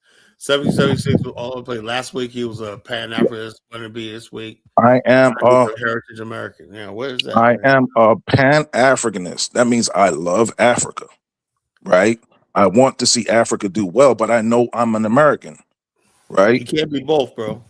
1776 was all over the place. Last week he was a Pan-Africanist. Going to be this week. I am a heritage American. Yeah, what is that? I am a Pan-Africanist. That means I love Africa, right? I want to see Africa do well, but I know I'm an American, right? You can't be both, bro.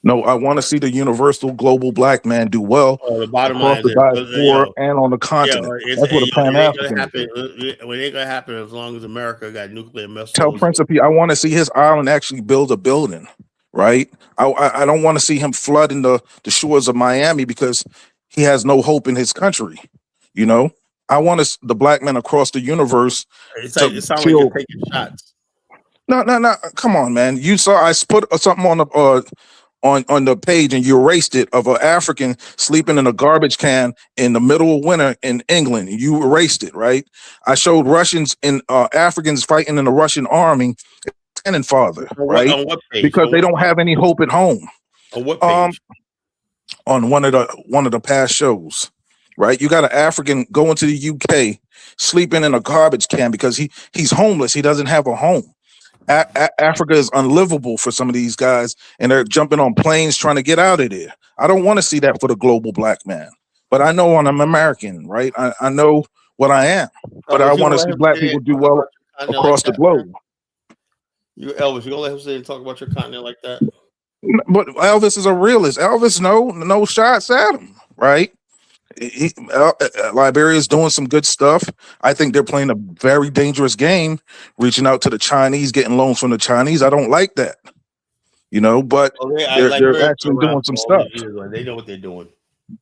No, I want to see the universal global black man do well the bottom across the diaspora and on the continent. That's what a Pan-African is. It ain't gonna happen as long as America got nuclear missiles. Tell Prince of Peace, I want to see his island actually build a building, right? I don't want to see him flooding the shores of Miami because he has no hope in his country. I want the black men across the universe. It sounds like you're taking shots. No. Come on, man. You saw I put something on the page and you erased it of an African sleeping in a garbage can in the middle of winter in England. You erased it, right? I showed Russians and Africans fighting in the Russian army, cannon father, right? On what page? Because they don't have any hope at home. On what page? On one of the past shows, right? You got an African going to the UK, sleeping in a garbage can because he's homeless. He doesn't have a home. Africa is unlivable for some of these guys, and they're jumping on planes trying to get out of there. I don't want to see that for the global black man. But I know I'm American, right? I know what I am. But I You want gonna to let see him black say people and do talk well about your continent like across the that, man? globe. You Elvis, you gonna let him say and talk about your continent like that? But Elvis is a realist. Elvis no shots at him, right? Liberia is doing some good stuff. I think they're playing a very dangerous game, reaching out to the Chinese, getting loans from the Chinese. I don't like that, but they're Liberia's been actually around doing for some all stuff. these years. Like, they know what they're doing.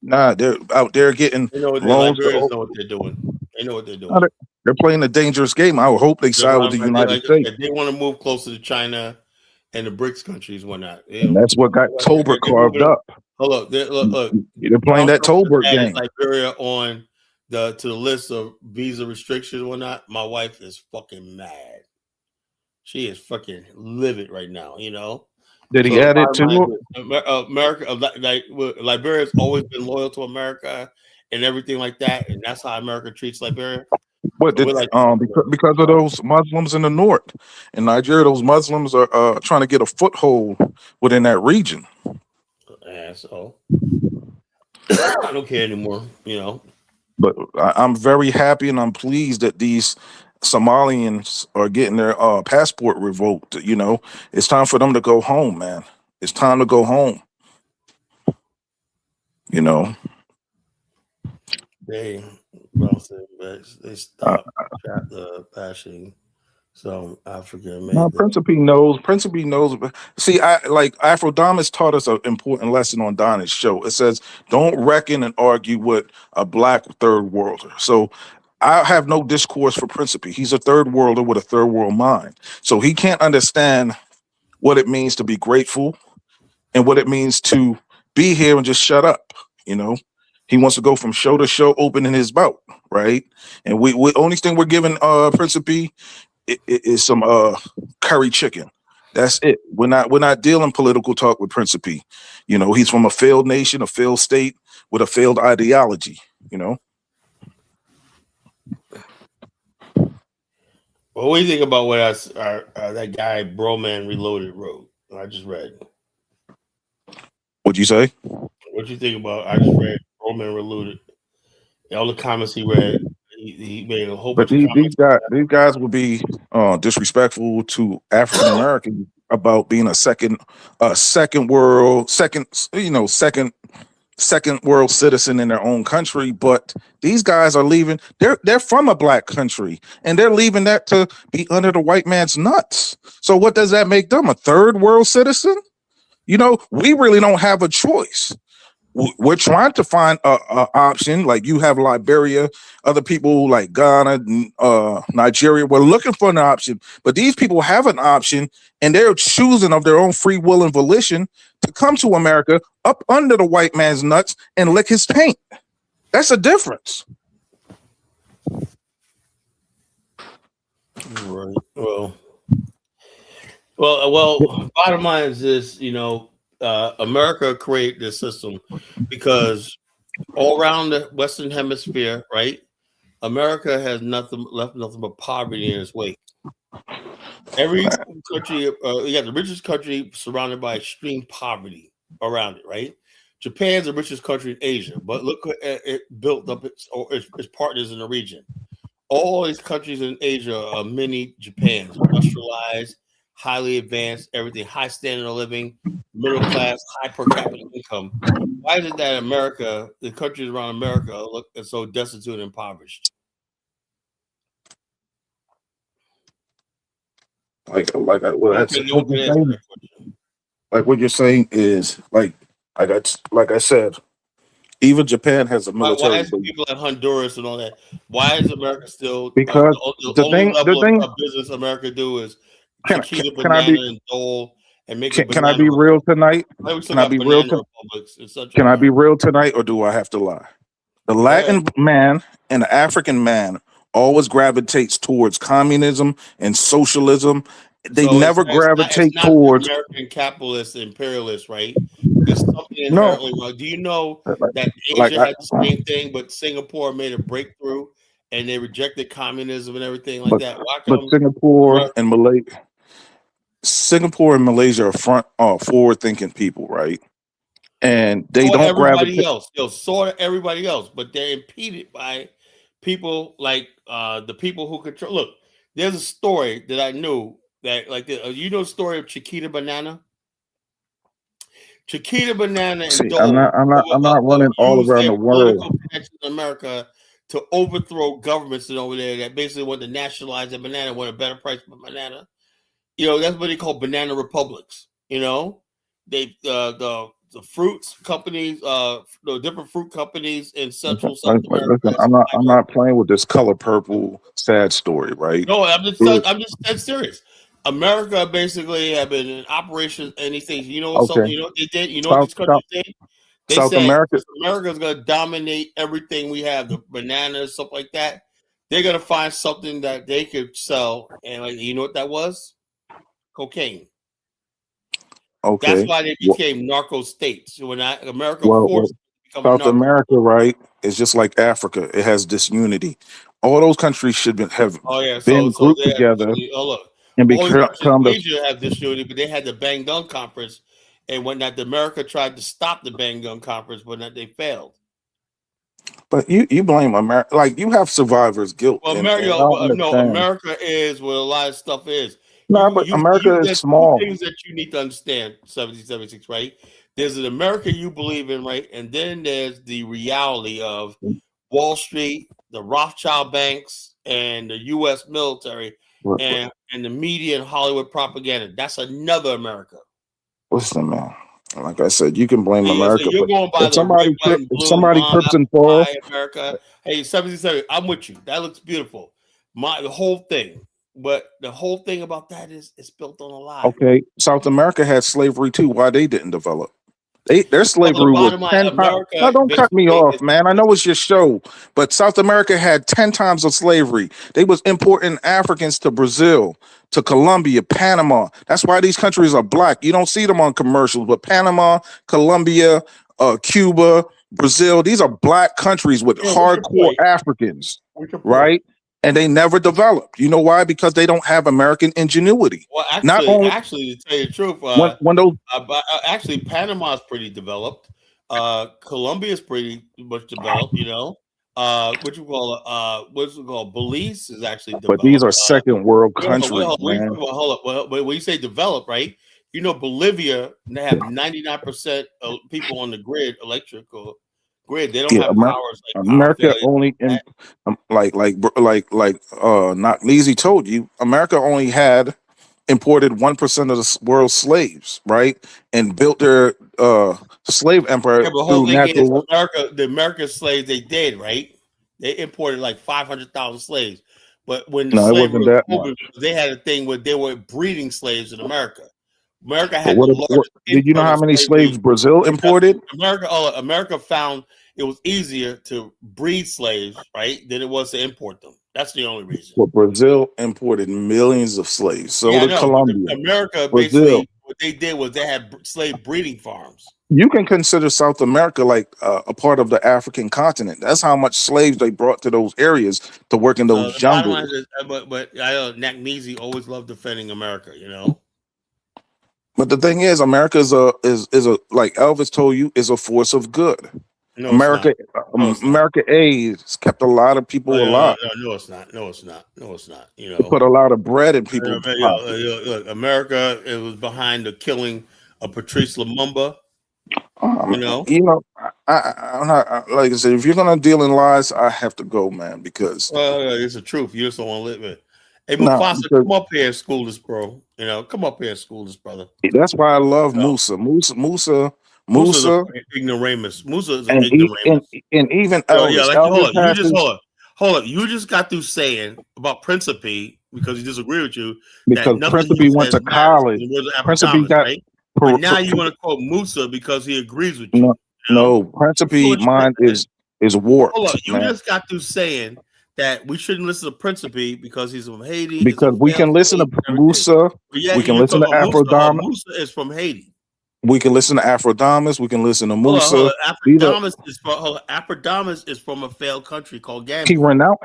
Nah, they're out there getting They know what loans. Liberians know what they're doing. They know what they're Nah, doing. they're playing a dangerous game. I would hope they side with the United Like I States. said, they want to move closer to China and the BRICS countries, whatnot. And that's what got Tolbert They're carved moving. up. Hold up, look. They're playing Donald that Trump Tolbert added game. Liberia on to the list of visa restrictions and whatnot. My wife is fucking mad. She is fucking livid right now. Did he add it to America, Liberia's always been loyal to America and everything like that, and that's how America treats Liberia. What So did we're like, because of those Muslims in the north in Nigeria? Those Muslims are trying to get a foothold within that region. yeah, so I don't care anymore. But I'm very happy and I'm pleased that these Somalians are getting their passport revoked. It's time for them to go home, man. It's time to go home. They stopped bashing some African No, American. Principe knows. Principe knows. See, I like Aphrodite taught us an important lesson on Donna's show. It says, "Don't reckon and argue with a black third worlder." So, I have no discourse for Principe. He's a third worlder with a third world mind, so he can't understand what it means to be grateful and what it means to be here and just shut up. He wants to go from show to show, opening his mouth, right? And we only thing we're giving Principe is some curry chicken. That's it. We're not dealing political talk with Principe. He's from a failed nation, a failed state with a failed ideology. What do you think about what that guy Broman Reloaded wrote? I just read. What'd you say? What you think about? I just read Broman Reloaded. All the comments he read. He made a whole But bunch of comments. these guys will be disrespectful to African Americans about being a second world citizen in their own country. But these guys are leaving. They're from a black country, and they're leaving that to be under the white man's nuts. So what does that make them? A third world citizen? We really don't have a choice. We're trying to find a option. Like you have Liberia, other people like Ghana, Nigeria. We're looking for an option, but these people have an option, and they're choosing of their own free will and volition to come to America up under the white man's nuts and lick his taint. That's a difference. Right. Well. Bottom line is this: America created this system because all around the Western Hemisphere, right? America has left nothing but poverty in its wake. Every country, you got the richest country surrounded by extreme poverty around it, right? Japan's the richest country in Asia, but look at it built up its partners in the region. All these countries in Asia are mini Japans, industrialized, highly advanced, everything, high standard of living, middle class, high per capita income. Why is it that America, the countries around America, look so destitute and impoverished? Like what you're saying is like I said, even Japan has a military. Why is people like Honduras and all that? Why is America still because the only level of business America do is Chiquita Banana and Dole and make can I be real tonight? Can I be real Can I be real tonight, or do I have to lie? The Latin man and the African man always gravitates towards communism and socialism. They never gravitate towards American capitalist imperialist, right? There's something inherently wrong. Do you know that Asia had the same thing, but Singapore made a breakthrough and they rejected communism and everything like that? Why but Singapore and Malaysia are forward-thinking people, right? and they So are don't everybody gravitate. else. So are everybody else, but they're impeded by people like the people who control. Look, there's a story that I knew that, like, you know, the story of Chiquita Banana. Chiquita Banana and See, I'm Dole not, I'm not, I'm not running all use around their the world. political connections in America to overthrow governments and over there that basically want to nationalize the banana, want a better price for banana. You know, that's what they call banana republics. You know, they the fruits companies, the different fruit companies in Central South America. Listen, I'm not playing with this color purple sad story, right? No, I'm just dead serious. America basically have been in operation anything. You know Okay. something? You know what they did? You know what these countries did? They South said America. America's gonna dominate everything we have, the bananas, stuff like that. They're gonna find something that they could sell, and like, you know what that was? Cocaine. Okay. That's why they became narco states. When America Well, forced them to become a South narco. America, right? It's just like Africa. It has disunity. All those countries should have Oh yeah, been so grouped they have, together look, and all these countries become in the. Asia have this unity, but they had the Bang Gun Conference, and when that America tried to stop the Bang Gun Conference, but that they failed. But you blame America, like you have survivor's guilt, Well, and I America, don't no, understand. America is what a lot of stuff is. No, but America is There's small. two things that you need to understand. 1776, right? There's an America you believe in, right? And then there's the reality of Wall Street, the Rothschild banks, and the U.S. military, and the media and Hollywood propaganda. That's another America. Listen, man. Like I said, you can blame So America. you're going by if the red, white, and if blue, somebody mom, trips and apple falls, pie, America. Hey, 77, I'm with you. That looks beautiful. The whole thing. But the whole thing about that is it's built on a lie. okay. South America had slavery too. Why they didn't develop? Their slavery was bottom line, 10 times. America Now, don't cut me off, is- man. I know it's your show, but South America had 10 times of slavery. They was importing Africans to Brazil, to Colombia, Panama. That's why these countries are black. You don't see them on commercials, but Panama, Colombia, Cuba, Brazil, these are black countries with hardcore Africans, right? And they never developed. You know why? Because they don't have American ingenuity. Well, Actually, to tell you the truth, when those actually Panama's pretty developed. Colombia is pretty much developed. You know, what's it called? Belize is actually developed. But these are second world countries, man. Hold up. Well, when you say developed, right? You know, Bolivia, they have 99% of people on the grid, electrical grid. They don't have powers like America only not Leezy told you, America only had imported 1% of the world's slaves, right? And built their slave empire through natural. The American slaves they did, right? They imported like 500,000 slaves. But when the slavery was over, they had a thing where they were breeding slaves in America. America had did you know how many slaves Brazil imported? America found it was easier to breed slaves, right, than it was to import them. That's the only reason. Well, Brazil imported millions of slaves. So did Colombia. America basically what they did was they had slave breeding farms. You can consider South America like a part of the African continent. That's how much slaves they brought to those areas to work in those jungles. But I know Nakneezy always loved defending America, you know. But the thing is, America is a like Elvis told you, is a force of good. No, America A has kept a lot of people alive. No, it's not. No, it's not. You know, put a lot of bread in people's pockets. Look, America, it was behind the killing of Patrice Lumumba. I'm not like I said. If you're gonna deal in lies, I have to go, man, because it's the truth. You just don't want to live it. Hey, Mufasa, come up here and school this, bro. You know, come up here and school this, brother. That's why I love Musa. Musa, ignoramus. Musa is an ignoramus. And even Elvis. Hold up. You just got through saying about Principe because he disagreed with you. Because Principe went to college. Principe got. Right? But now you want to quote Musa because he agrees with you. No, Principe mind is warped. Hold up. You just got through saying that we shouldn't listen to Principe because he's from Haiti. Because we can listen to Musa. We can listen to Afrodamus. Musa is from Haiti. We can listen to Afrodamus. We can listen to Musa. Afrodamus is from a failed country called Gambia.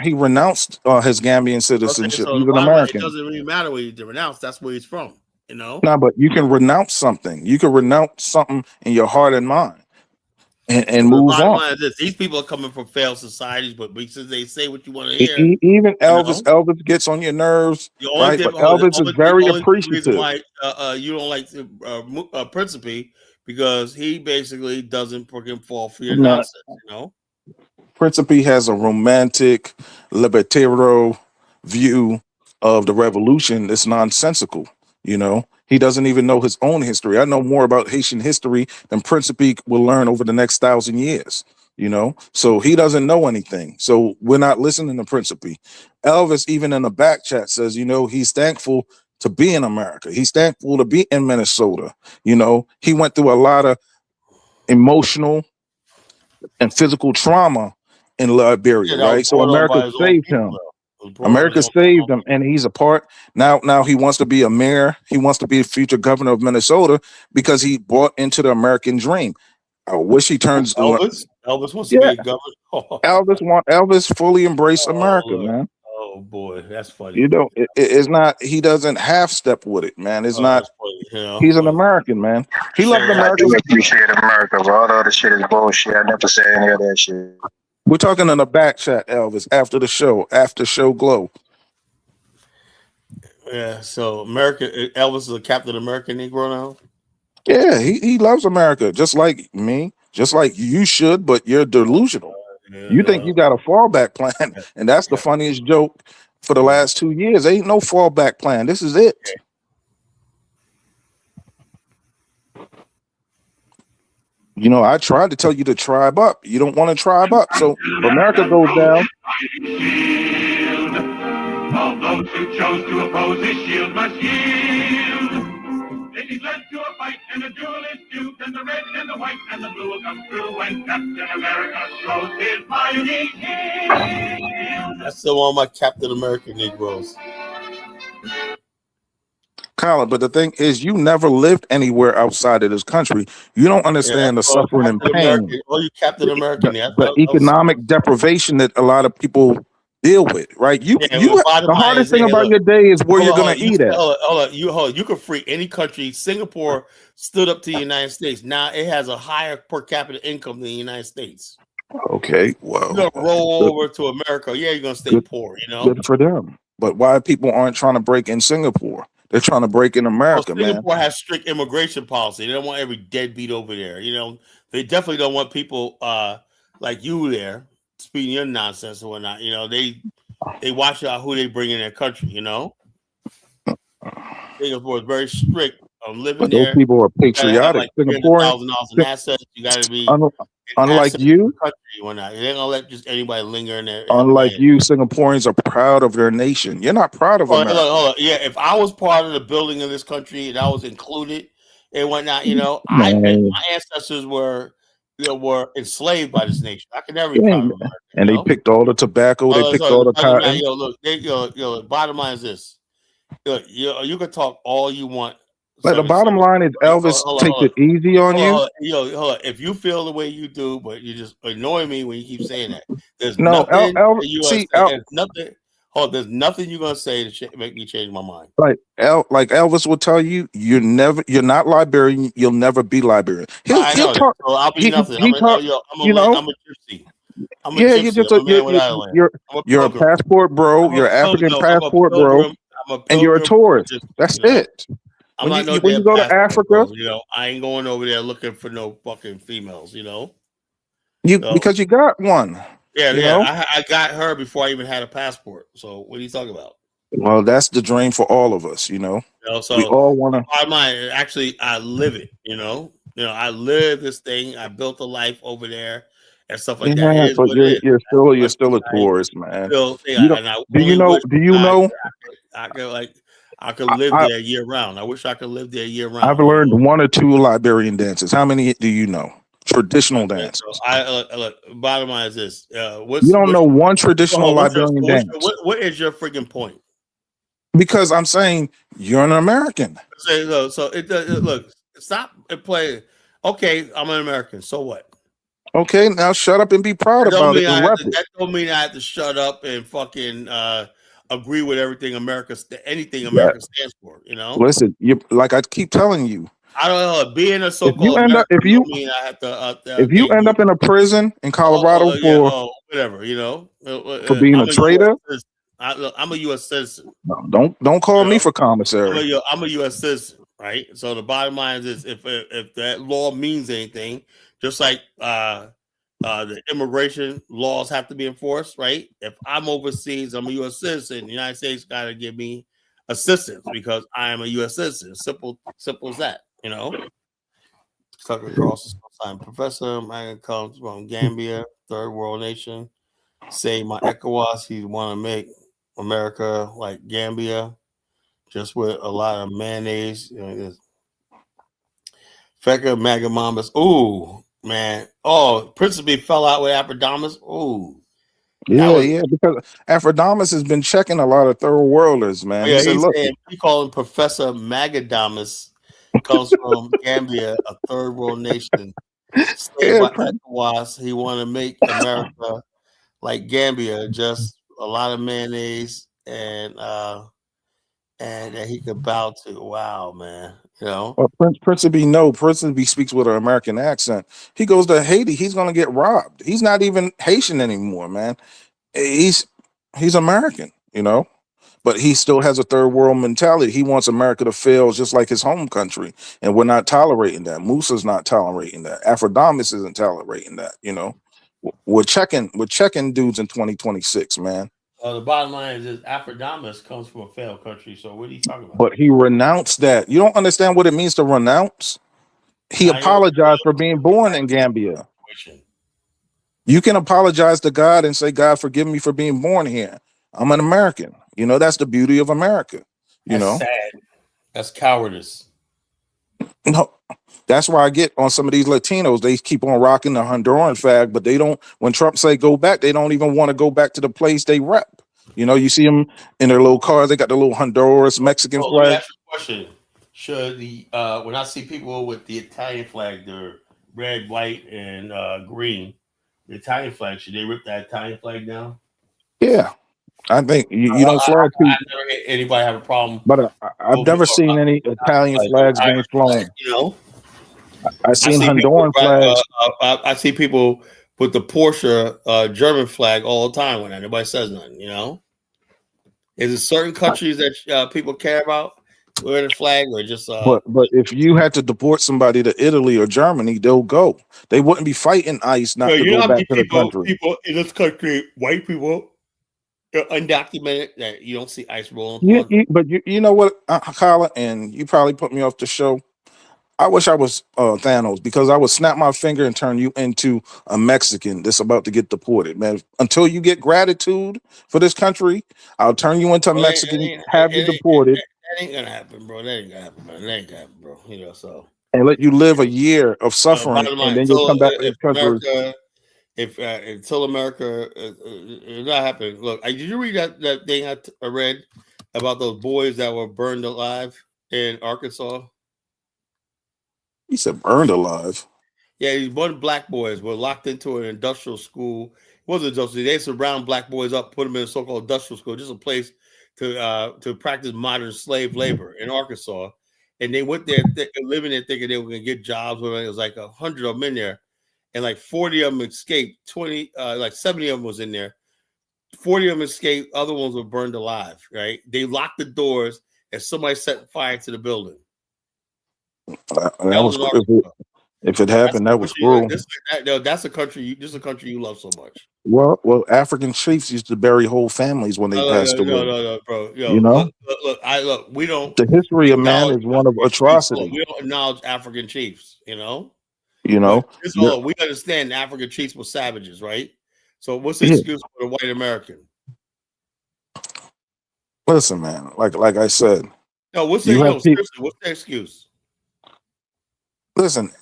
He renounced his Gambian citizenship. He's an American. It doesn't really matter where he renounced. That's where he's from. You know. No, but you can renounce something. You can renounce something in your heart and mind. and The move bottom on. line is this: these people are coming from failed societies, but because they say what you want to hear, Even you Elvis, know. Elvis gets on your nerves, The only right? thing, But Elvis is very the only reason appreciative. why you don't like Principe because he basically doesn't fucking fall for your No, nonsense, you know. Principe has a romantic, libertarian view of the revolution. It's nonsensical. You know, he doesn't even know his own history. I know more about Haitian history than Principe will learn over the next 1,000 years. You know, so he doesn't know anything. So we're not listening to Principe. Elvis, even in the back chat, says, you know, he's thankful to be in America. He's thankful to be in Minnesota. You know, he went through a lot of emotional and physical trauma in Liberia, Yeah, that was right? So brought on America by his own saved people, him. though. It was brought on his America own. saved him, and he's a part now. Now he wants to be a mayor. He wants to be a future governor of Minnesota because he bought into the American dream. I wish he turns. Elvis wants to Yeah, be a governor. Elvis fully embrace Oh America, Lord. man. Oh boy, that's funny. You know, it's not. He doesn't half step with it, man. It's Oh, not. that's funny. You know, He's an American, man. He loved yeah, I America. do appreciate America, but all the other shit is bullshit. I never say any of that shit. We're talking in the back chat, Elvis, after the show, after show glow. yeah. So America, Elvis is a Captain America Negro now. Yeah, he loves America, just like me, just like you should, but you're delusional. You think you got a fallback plan, and that's the funniest joke for the last 2 years. Ain't no fallback plan. This is it. You know, I tried to tell you to tribe up. You don't want to tribe up. So if America goes down, all those who chose to oppose his shield must yield. It is led to a fight, and a duel is due, and the red and the white and the blue will come through when Captain America throws his mighty shield. That's still one of my Captain America Negroes. Colin, but the thing is, you never lived anywhere outside of this country. You don't understand the suffering and pain, You Captain American. the economic deprivation that a lot of people deal with, right? The hardest thing about your day is where you're going to eat at. You could free any country. Singapore stood up to the United States. Now it has a higher per capita income than the United States. Okay, well, You're gonna roll over to America. Yeah, you're gonna stay poor. You know, good for them. But why people aren't trying to break in Singapore? They're trying to break in America, man. Singapore has strict immigration policy. They don't want every deadbeat over there. You know, they definitely don't want people like you there speaking your nonsense or whatnot. You know, they watch out who they bring in their country. You know, Singapore is very strict on living But there. those people are patriotic. Like Singaporean, $300,000 in assets. You got to be unlike you. They're gonna let just anybody linger in there. Unlike you, Singaporeans are proud of their nation. You're not proud of America. Hold on. Yeah, if I was part of the building of this country and I was included and whatnot, you know, my ancestors were enslaved by this nation. I can never be proud of America. And they picked all the tobacco. They picked all the cotton. Look, bottom line is this. Look, you can talk all you want. Like the bottom line is Elvis takes it easy on you. Hold on. If you feel the way you do, but you just annoy me when you keep saying that. There's No, nothing Elvis, there's nothing you're gonna say to make me change my mind. Like Elvis will tell you, you're not Liberian. You'll never be Liberian. He'll talk. So I'll be nothing. I'm a gypsy. I'm a gypsy. You're a passport bro. You're African passport bro, and you're a tourist. That's it. When you go to Africa, you know, I ain't going over there looking for no fucking females. You know, because you got one. Yeah. I got her before I even had a passport. So what are you talking about? Well, that's the dream for all of us. You know, so we all want to. Actually, I live it. You know, I live this thing. I built a life over there and stuff like that. But you're still a tourist, man. Do you know? I could live there year round. I wish I could live there year round. I've learned one or two Liberian dances. How many do you know? Traditional dances. So look. Bottom line is this: you don't know one traditional Liberian dance. What is your freaking point? Because I'm saying you're an American. Look, stop and play. Okay, I'm an American. So what? Okay, now shut up and be proud about it. That don't mean I have to shut up and fucking agree with everything America stands for. You know. Listen, like I keep telling you, I don't know. Being a If you so-called end up, American don't mean I have to if you get end up in a prison in Colorado yeah, whatever. for being I'm a a U.S. traitor, citizen. I'm a U.S. citizen. no, don't call You me know, for commissary. I'm a U.S. citizen, right? So the bottom line is, if that law means anything, just like the immigration laws have to be enforced, right? If I'm overseas, I'm a U.S. citizen. The United States got to give me assistance because I am a U.S. citizen. Simple as that. Tucker Cross, Professor Megan comes from Gambia, third world nation. Say my ECOWAS, he want to make America like Gambia, just with a lot of mayonnaise. Feka Magamamas. Ooh, man. Oh, Principally fell out with Abradamas. Ooh. Yeah, because Aphrodite has been checking a lot of third worlders, man. He Yeah, said, "Look, he called him Professor Magadamus. Comes from Gambia, a third world nation. Saved by ECOWAS. He want to make America like Gambia, just a lot of mayonnaise and that he could bow to. Wow, man. Well, Principally speaks with an American accent. He goes to Haiti, he's gonna get robbed. He's not even Haitian anymore, man. He's American, but he still has a third world mentality. He wants America to fail just like his home country, and we're not tolerating that. Musa's not tolerating that. Aphrodite isn't tolerating that. We're checking dudes in 2026, man. The bottom line is Aphrodite comes from a failed country. So what are you talking about? But he renounced that. You don't understand what it means to renounce. He apologized for being born in Gambia. You can apologize to God and say, God, forgive me for being born here. I'm an American. That's the beauty of America. That's sad. That's cowardice. No, that's why I get on some of these Latinos. They keep on rocking the Honduran flag, but they don't. When Trump say go back, they don't even want to go back to the place they rep. You see them in their little cars. They got the little Honduras Mexican flag. Let me ask you a question. Should when I see people with the Italian flag, they're red, white, and green, the Italian flag, should they rip that Italian flag down? Yeah, I think you don't fly. I've never had anybody have a problem, but I've never seen any Italian flags being flown. I've seen Honduran flags. I see people put the Porsche German flag all the time when nobody says nothing. Is it certain countries that people care about wearing the flag, or just? But if you had to deport somebody to Italy or Germany, they'll go. They wouldn't be fighting ICE not to go back to the country. People in this country, white people, undocumented, that you don't see ICE rolling. But you know what, Kyla, and you probably put me off the show. I wish I was Thanos, because I would snap my finger and turn you into a Mexican that's about to get deported, man. Until you get gratitude for this country, I'll turn you into a Mexican, have you deported. That ain't gonna happen, bro. That ain't gonna happen, man. That ain't gonna happen, bro. So and let you live a year of suffering, and then you'll come back to this country. Until America, it's not happening. Look, did you read that thing I read about those boys that were burned alive in Arkansas? He said burned alive. Yeah, these one black boys were locked into an industrial school. It wasn't industrial. They surround black boys up, put them in a so-called industrial school, just a place to practice modern slave labor in Arkansas. And they went there living there thinking they were going to get jobs. It was like 100 of them in there, and like 40 of them escaped. 70 of them was in there. 40 of them escaped. Other ones were burned alive. Right? They locked the doors, and somebody set fire to the building. If it happened, that was cruel. That's a country. This is a country you love so much. Well, African chiefs used to bury whole families when they passed away. No, bro. Look. We don't. The history of man is one of atrocity. We don't acknowledge African chiefs. We understand African chiefs were savages, right? So what's the excuse for the white American? Listen, man. Like I said. No, what's the excuse? Listen,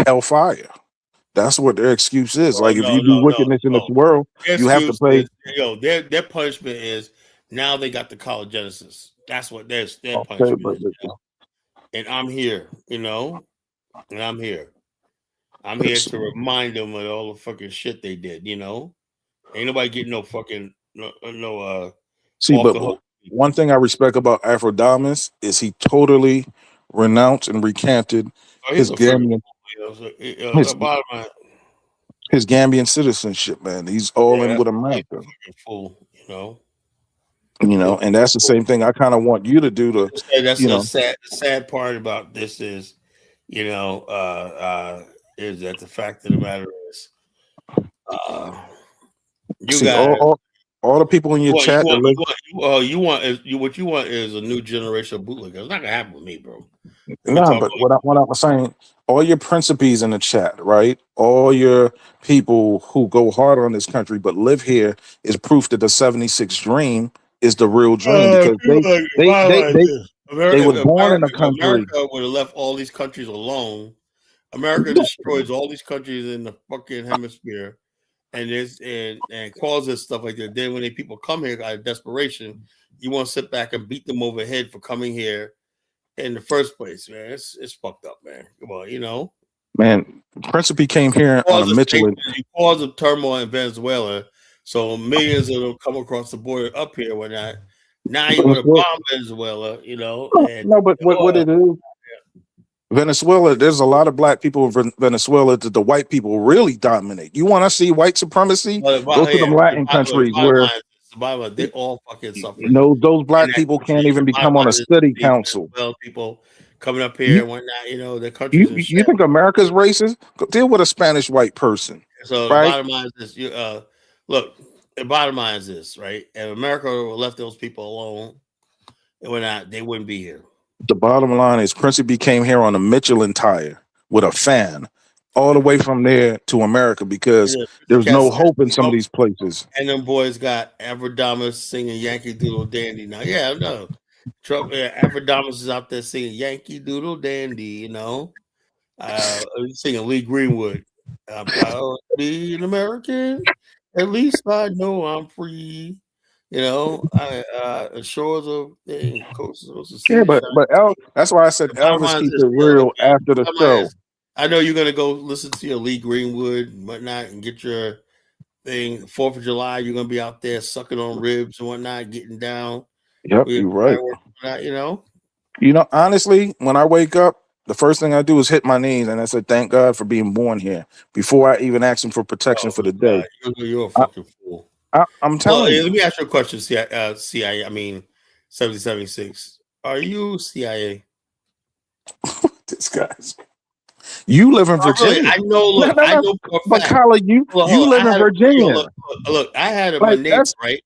hellfire. That's what their excuse is. If you do wickedness in this world, you have to pay. Their punishment is now they got the college genesis. That's what their punishment is. And I'm here, and I'm here. I'm here to remind them of all the fucking shit they did. Ain't nobody getting no fucking See, but one thing I respect about Aphrodite is he totally renounced and recanted his Gambian, Bottom line, his Gambian citizenship, man. He's all in with America. Fool, you know. And that's the same thing I kind of want you to do to, that's the sad part about this is, is that the fact of the matter is, you see, got all the people in your chat. What you want is a new generation of bootlegger. It's not gonna happen with me, bro. No, but what I was saying, all your principes in the chat, right? All your people who go hard on this country but live here is proof that the 76 dream is the real dream, because they were born in a country. America would have left all these countries alone. America destroys all these countries in the fucking hemisphere, and causes stuff like that. Then when people come here out of desperation, you want to sit back and beat them over the head for coming here in the first place, man. It's fucked up, man. Come on, Man, Principe came here on a Michelin. You cause of turmoil in Venezuela, so millions of them come across the border up here. Whatnot. Now you want to bomb Venezuela, No, but what it is, Venezuela, there's a lot of black people in Venezuela that the white people really dominate. You want to see white supremacy? Go to the Latin countries where they all fucking suffer. Those black people can't even become on a study council. Well, people coming up here and whatnot, the countries. You think America's racist? Go deal with a Spanish white person. So right? The bottom line is this. Look, the bottom line is this, right? If America left those people alone, they wouldn't be here. The bottom line is Principe came here on a Michelin tire with a fan all the way from there to America, because there's no hope in some of these places. And them boys got Avradamas singing Yankee Doodle Dandy. Now, yeah, no. Trump, Avradamas is out there singing Yankee Doodle Dandy, singing Lee Greenwood. I'm proud to be an American. At least I know I'm free. Shores of coasts of the sea. Yeah, but that's why I said Elvis keeps it real after the show. I know you're gonna go listen to your Lee Greenwood and whatnot and get your thing. 4th of July, you're gonna be out there sucking on ribs and whatnot, getting down. Yep, you're right. Honestly, when I wake up, the first thing I do is hit my knees and I said, "Thank God for being born here," before I even ask him for protection for the day. You're a fucking fool. I'm telling you. Let me ask you a question, CIA. I mean, 7076. Are you CIA? This guy's. You live in Virginia. I know. I know but Kyla, you live in Virginia. Look, I had my neighbor, right?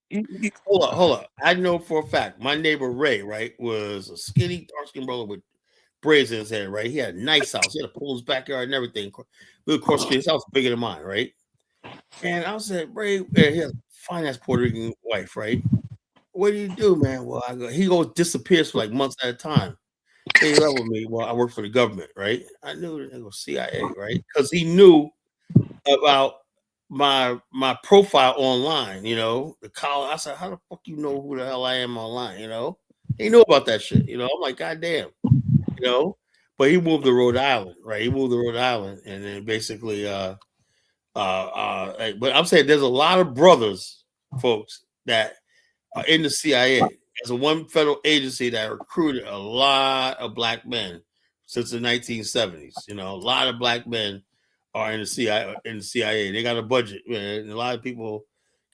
Hold up. I know for a fact my neighbor Ray, right, was a skinny, dark-skinned brother with braids in his head, right? He had a nice house. He had a pool in his backyard and everything. Of course, his house bigger than mine, right? And I said, Ray, he has a fine-ass Puerto Rican wife, right? What do you do, man? Well, he disappears for like months at a time. Hey, that with me. Well, I work for the government, right? I knew it was CIA, right? Because he knew about my profile online, the college. I said, how the fuck you know who the hell I am online? He knew about that shit. I'm like, goddamn, But he moved to Rhode Island, right? He moved to Rhode Island, and then basically, but I'm saying there's a lot of brothers, folks, that are in the CIA. There's one federal agency that recruited a lot of black men since the 1970s. A lot of black men are in the CIA. They got a budget, man. And a lot of people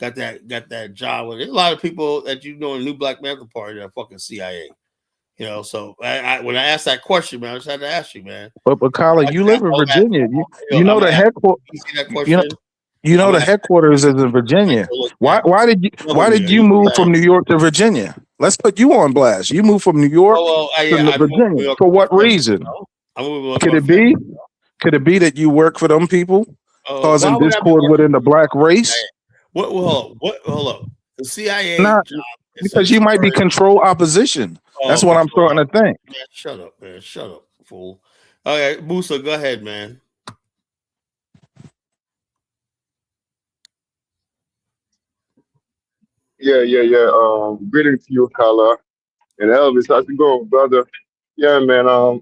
got that job. There's a lot of people that in the New Black Panther Party that are fucking CIA. So when I asked that question, man, I just had to ask you, man. But Kyla, you live in Virginia. You know the headquarters. You see that question? The headquarters is in Virginia. Why did you move from New York to Virginia? Let's put you on blast. You moved from New York to Virginia. For what reason? Could it be that you work for them people, causing discord within the black race? Hold up. The CIA job because you might be control opposition. That's what I'm starting to think. Man, shut up, man. Shut up, fool. All right, Musa, go ahead, man. Yeah. Greetings to you, Kyla and Elvis. How's it going, brother? Yeah, man. I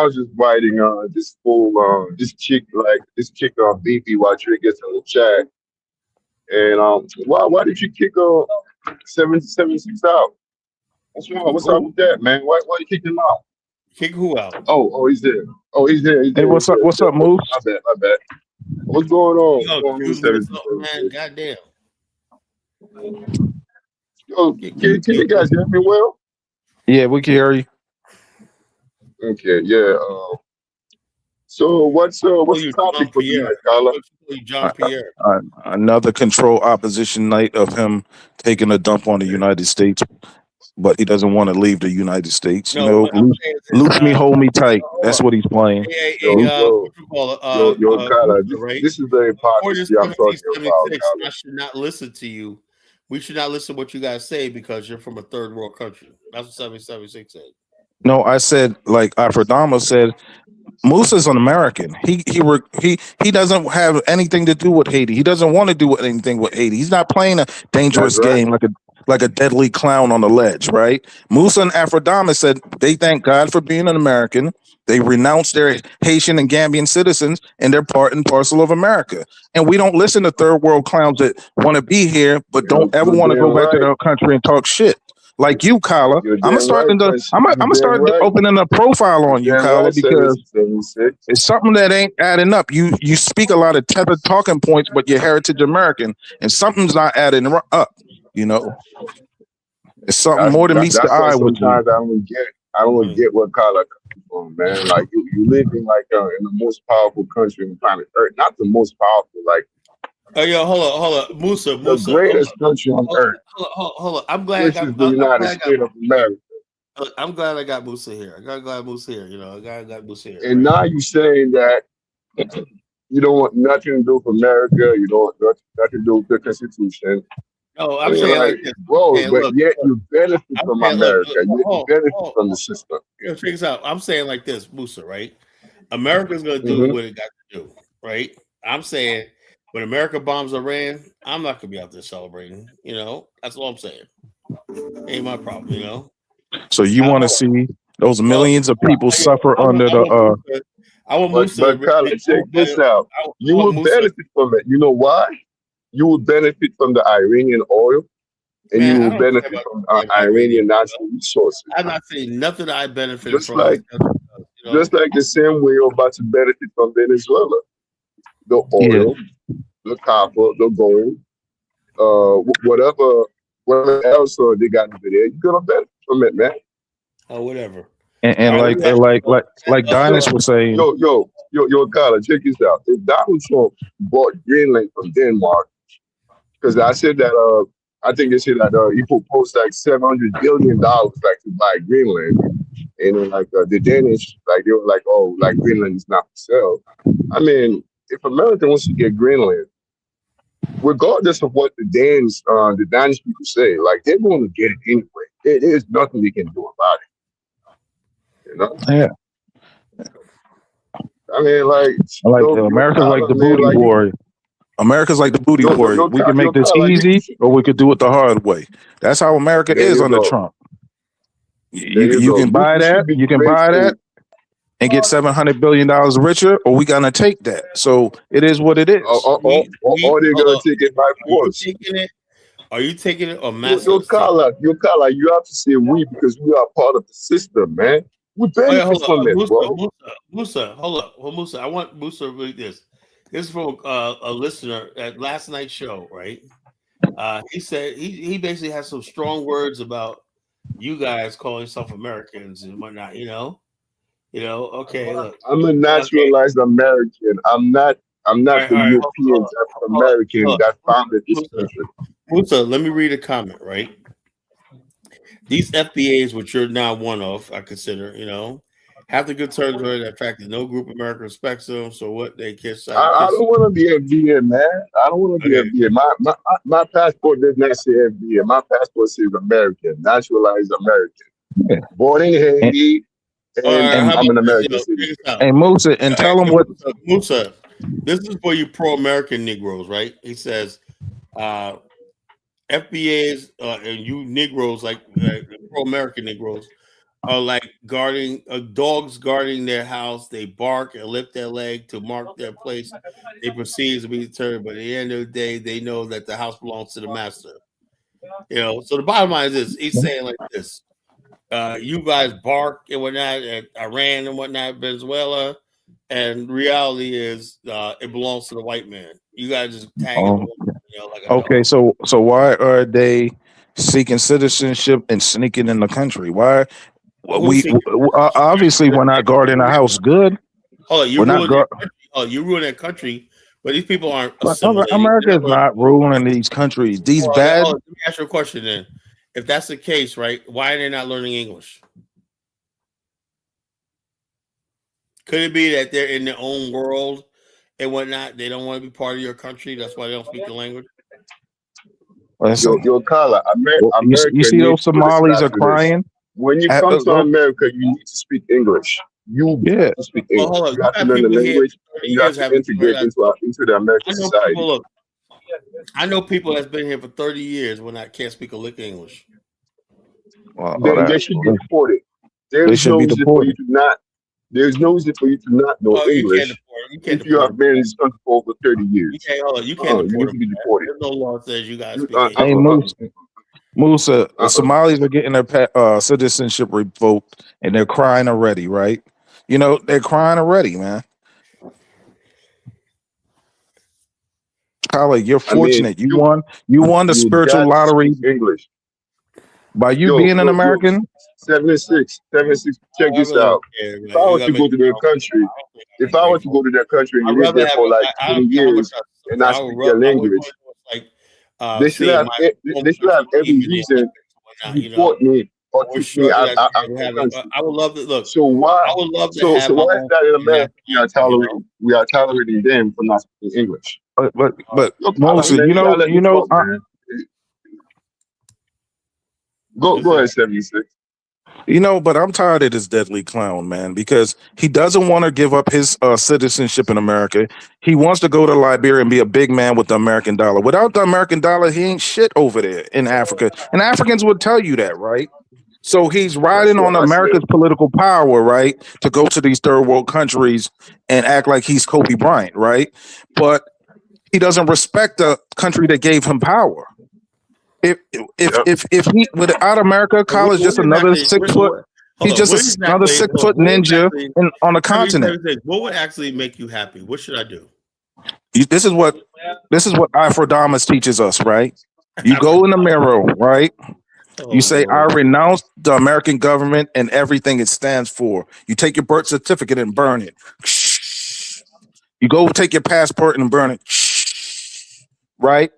was just writing this fool, this chick BP while Trey gets on the chat. And why did you kick 776 out? What's wrong? What's up with that, man? Why you kick him out? Kick who out? Oh, he's there. Oh, he's there. He's Hey, there. what's He's up? there. What's up, My Moose? bad. My bad. What's going on? Yo, What's going on, excuse me or 76? something, man. Goddamn. Yo, can you guys hear me well? Yeah, we can hear you. Okay, yeah. So what's the you topic John for Pierre. tonight, Carla? You John Pierre. Another control opposition night of him taking a dump on the United States, but he doesn't want to leave the United States. You No, know, what I'm saying is, loose me, hold me tight. That's what he's playing. Yo, what you call it? Carla, Luther, right? this is the Before this hypocrisy I'm talking about, 1776, Carla. I should not listen to you. We should not listen to what you guys say because you're from a third world country. That's what 1776 said. No, I said, like Afrodama said, Musa's an American. He doesn't have anything to do with Haiti. He doesn't want to do anything with Haiti. He's not playing a dangerous That's right. game like a deadly clown on the ledge, right? Musa and Afrodama said they thank God for being an American. They renounce their Haitian and Gambian citizens, and they're part and parcel of America. And we don't listen to third world clowns that want to be here but don't ever You're want to go damn back to right. their country and talk shit. Like you, Kyla. You're I'm damn starting right, to Prince. I'm You're gonna damn start right. opening a profile on you, Damn Kyla, right, because 76. it's something that ain't adding up. You speak a lot of tethered talking points, but you're heritage American, and something's not adding up. You know, it's something more than meets the That's why eye with you. sometimes I don't get what Carla comes from, man. Like you live in like in the most powerful country on the planet Earth. Not the most powerful, like Oh, yo, hold on, Musa. the greatest country on earth, Hold on. I'm glad. which is the United States of America. I'm glad I got Musa here. I got Musa here. You know, I got Musa here. And now you're saying that you don't want nothing to do with America. You don't want nothing to do with the Constitution. No, I I'm mean, saying like, like this. bro, saying, but look, yet you benefit I'm from saying, America. Yet you hold benefit on. from the system. Check this out. I'm saying like this, Musa, right? America's gonna do Mm-hmm. what it got to do, right? I'm saying when America bombs Iran, I'm not gonna be out there celebrating. You know, that's all I'm saying. Ain't my problem, you know. So you want to see those millions of people suffer under the I want Musa. But Carla, check this out. You will benefit from it. You know why? You will benefit from the Iranian oil, and Man, you I will don't benefit care from about Iranian natural resources. I'm not saying nothing I benefited Just from. like, just like the same way you're about to benefit from Venezuela, the oil, the copper, the gold, whatever else they got over there, you're gonna benefit from it, man. Oh, whatever. and like Dynas was saying. Yo, Carla, check this out. If Donald Trump bought Greenland from Denmark, because I said that I think they said that he proposed like $700 billion like to buy Greenland, and then like the Danish, like they were like, oh, like Greenland is not for sale. I mean, if America wants to get Greenland, regardless of what the Danish people say, like they're going to get it anyway. There's nothing they can do about it. You know? Yeah. I mean, like America's like the booty war. America's like the booty war. We can make this easy, or we could do it the hard way. That's how America is under Trump. You can buy that. You can buy that and get $700 billion richer, or we gonna take that. So it is what it is. Or they're gonna take it by force. Are you taking it or massive? Your Carla, you have to say we because we are part of the system, man. We benefit from it, bro. Musa, hold up. Well, Musa, I want Musa to read this. This is from a listener at last night's show, right? He said he basically has some strong words about you guys calling yourself Americans and whatnot. You know. Okay. Look, I'm a naturalized American. I'm not the European American that founded this country. Musa, let me read a comment, right? These FBAs, which you're now one of, I consider, have the good terms with the fact that no group of America respects them. So what they kiss. I don't want to be FBA, man. I don't want to be FBA. My passport does not say FBA. My passport says American, naturalized American, born in Haiti. And I'm an American citizen. Hey, Musa, and tell them what. Musa, this is for you pro-American Negroes, right? He says, FBAs and you Negroes, like pro-American Negroes, are like dogs guarding their house. They bark and lift their leg to mark their place. They proceed to be deterred, but at the end of the day, they know that the house belongs to the master. So the bottom line is this: he's saying like this. You guys bark and whatnot at Iran and whatnot, Venezuela, and reality is it belongs to the white man. You guys just tag it, like a Okay, dog. so why are they seeking citizenship and sneaking in the country? Why obviously we're not guarding the house good. Oh, you we're not ruined that country. Oh, you ruined that country. But these people aren't assimilating. America is not ruling these countries. These bad. Let me ask you a question then. If that's the case, right? Why are they not learning English? Could it be that they're in their own world and whatnot? They don't want to be part of your country. That's why they don't speak the language. Your color, America. You see those Somalis are crying. When you come to America, you need to speak English. You have to speak English. You have to learn the language. And you have to integrate into the American society. I know people that's been here for 30 years when I can't speak a lick of English. Then they should be deported. There's no reason for you to not. There's no reason for you to not know English if you have been in this country for over 30 years. You can't deport them. Be deported. There's no law that says you guys speak English. Musa, the Somalis are getting their citizenship revoked, and they're crying already, right? You know, they're crying already, man. Kyle, you're fortunate. You won the spiritual lottery. English. By you being an American? 76. Check this out. If I were to go to their country, and live there for like 20 years and not speak their language, they should have every reason to deport me or kick me out of the country. I would love to look. So why? I would love to So why is that in America? We are tolerating them for not speaking English. But Moses, Go ahead, 76. But I'm tired of this deadly clown, man, because he doesn't want to give up his citizenship in America. He wants to go to Liberia and be a big man with the American dollar. Without the American dollar, he ain't shit over there in Africa. And Africans would tell you that, right? So he's riding on America's political power, right, to go to these third world countries and act like he's Kobe Bryant, right? But he doesn't respect the country that gave him power. If he without America, Kyle is just another 6 foot. He's just another 6 foot ninja on the continent. What would actually make you happy? What should I do? This is what Afrodamus teaches us, right? You go in the mirror, right? You say, I renounce the American government and everything it stands for. You take your birth certificate and burn it. You go take your passport and burn it. Right?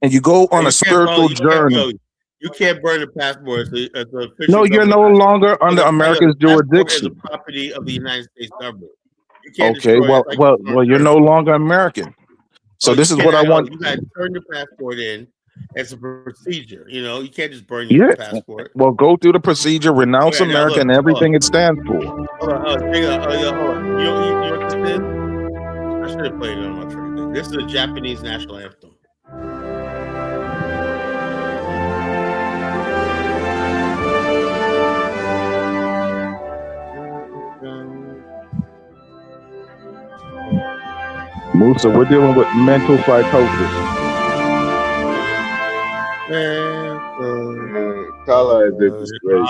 And you go on a spiritual journey. You can't burn the passport. No, you're no longer under America's jurisdiction. It's the property of the United States government. You can't okay, well, you're no longer American. So this is what I want. You got to turn your passport in. It's a procedure. You can't just burn your passport. Well, go through the procedure, renounce America and everything it stands for. Hold on. You know what this is? I should have played it on my track. This is the Japanese national anthem. Musa, we're dealing with mental psychosis. Kala is a disgrace.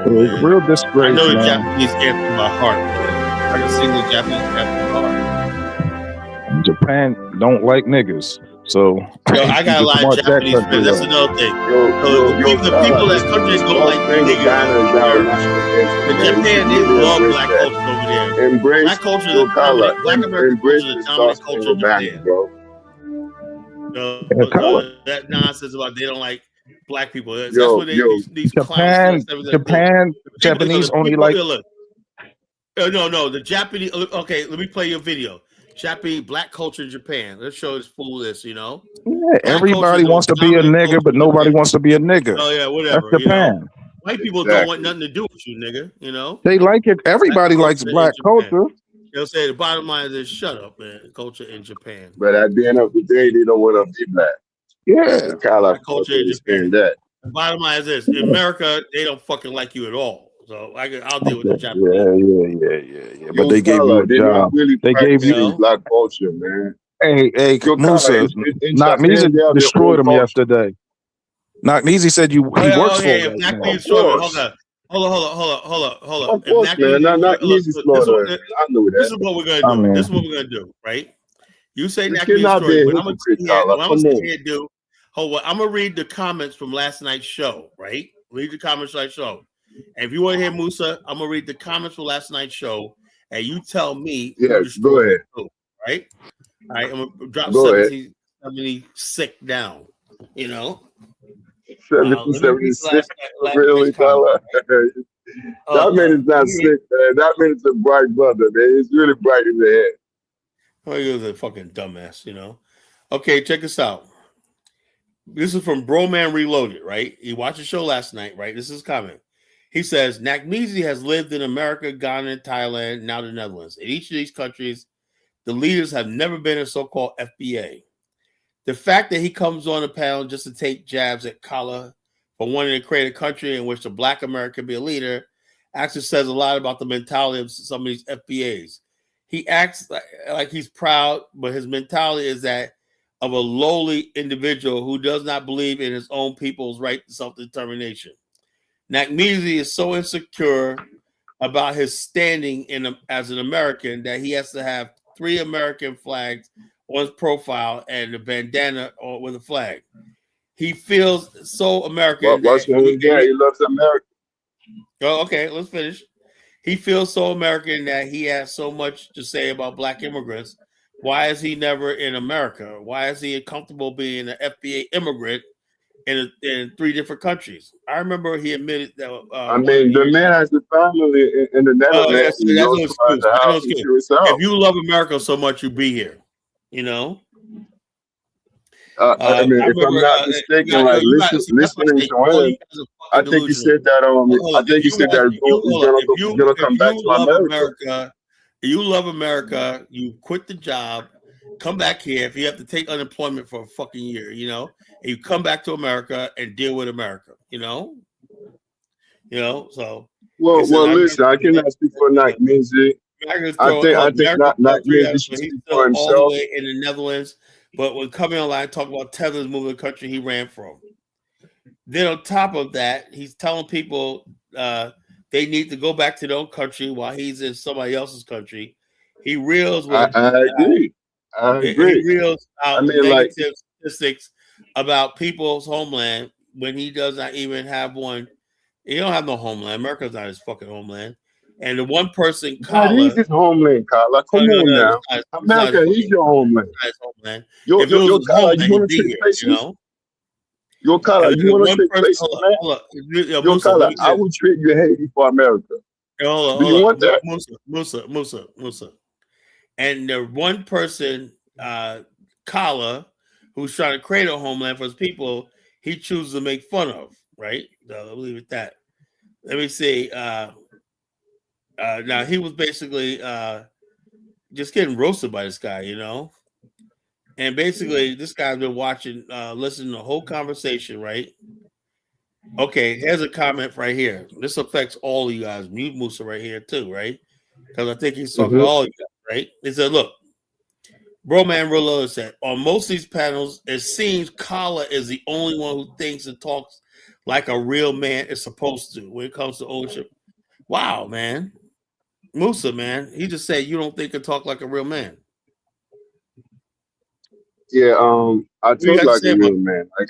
It's real disgrace. I know the man. Japanese anthem by heart. I can sing the Japanese anthem by heart. Japan don't like niggas. So I got a lot of Japanese friends. That's another thing. The people that countries don't like niggas. In Japan, they love black culture over there. Embrace black culture. Black American culture is the dominant culture in Japan. That nonsense about they don't like black people. That's what these Japan, Japanese only like. No, the Japanese. Okay, let me play your video. Japanese black culture in Japan. Let's show this fool this. Yeah, everybody wants to be a nigga, but nobody wants to be a nigga. Oh yeah, whatever. That's Japan. White people don't want nothing to do with you, nigga. They like it. Everybody likes black culture. They'll say the bottom line is shut up, man. Culture in Japan. But at the end of the day, they don't want to be black. Yeah, culture in Japan. That. The bottom line is this: in America, they don't fucking like you at all. So I'll deal with the Japanese. Yeah. But they gave you a job. They gave you black culture, man. Hey, Musa, Knockneasy destroyed him yesterday. Knockneasy said he works for Black people destroyed. Hold on. Hold on. Of course, man. Not easy slaughter. I know This that. is what we're gonna Oh, do. man. This is what we're gonna do, right? You say You Nakamia cannot story. be a What I'm gonna hypocrite, sit here, Tyler. what I'm Come gonna sit on. here and do. Hold on. I'm gonna read the comments from last night's show, right? Read the comments from last show. And if you want to hear Musa, I'm gonna read the comments from last night's show, and you tell me who Yes, go destroyed ahead. who, right? All right, I'm gonna drop Go ahead. 76 down. You know, let 76. me read last Really, night's comment. Tyler? That man is not sick, man. That man is a bright brother, man. He's really bright in the head. Oh, he was a fucking dumbass, you know. Okay, check this out. This is from Broman Reloaded, right? He watched the show last night, right? This is his comment. He says, Nakmizi has lived in America, Ghana, Thailand, now the Netherlands. In each of these countries, the leaders have never been in so-called FBA. The fact that he comes on the panel just to take jabs at Kala for wanting to create a country in which the Black American be a leader actually says a lot about the mentality of some of these FBAs. He acts like he's proud, but his mentality is that of a lowly individual who does not believe in his own people's right to self-determination. Nakmizi is so insecure about his standing as an American that he has to have 3 American flags on his profile and a bandana with a flag. He feels so American. What's wrong with that? He loves America. Oh, okay, let's finish. He feels so American that he has so much to say about Black immigrants. Why is he never in America? Why is he comfortable being an FBA immigrant in 3 different countries? I remember he admitted that. I mean, the man has a family in the Netherlands. That's no excuse. If you love America so much, you be here. You know. I mean, if I'm not mistaken, listening to him, I think he said that. I think he said that he's gonna come back to America. If you love America, you quit the job, come back here. If you have to take unemployment for a fucking year, you know, and you come back to America and deal with America, you know. So. Well, listen, I cannot speak for Nakmizi. I think Nakmizi should speak for himself. All the way in the Netherlands. But when coming online, talking about Tether's moving the country he ran from. Then on top of that, he's telling people they need to go back to their own country while he's in somebody else's country. He reels with. I agree. He reels out negative statistics about people's homeland when he does not even have one. He don't have no homeland. America's not his fucking homeland. And the one person, Kala, he's his homeland, Kala. Come on now, America, he's your homeland. Yo, Kala, you want to take places? You know? Yo, Kala, you want to take places, man? Yo, Kala, I will trade you Haiti for America. Do you want that? Musa. And the one person, Kala, who's trying to create a homeland for his people, he chooses to make fun of, right? So I'll leave it at that. Let me see. Now he was basically just getting roasted by this guy, you know. And basically, this guy's been watching, listening to the whole conversation, right? Okay, here's a comment right here. This affects all of you guys. Mute Musa right here too, right? Because I think he's talking to all of you guys, right? He said, look, Broman Reloaded said, on most of these panels, it seems Kala is the only one who thinks and talks like a real man is supposed to when it comes to ownership. Wow, man. Musa, man, he just said you don't think and talk like a real man. Yeah, I talk like a real man. Like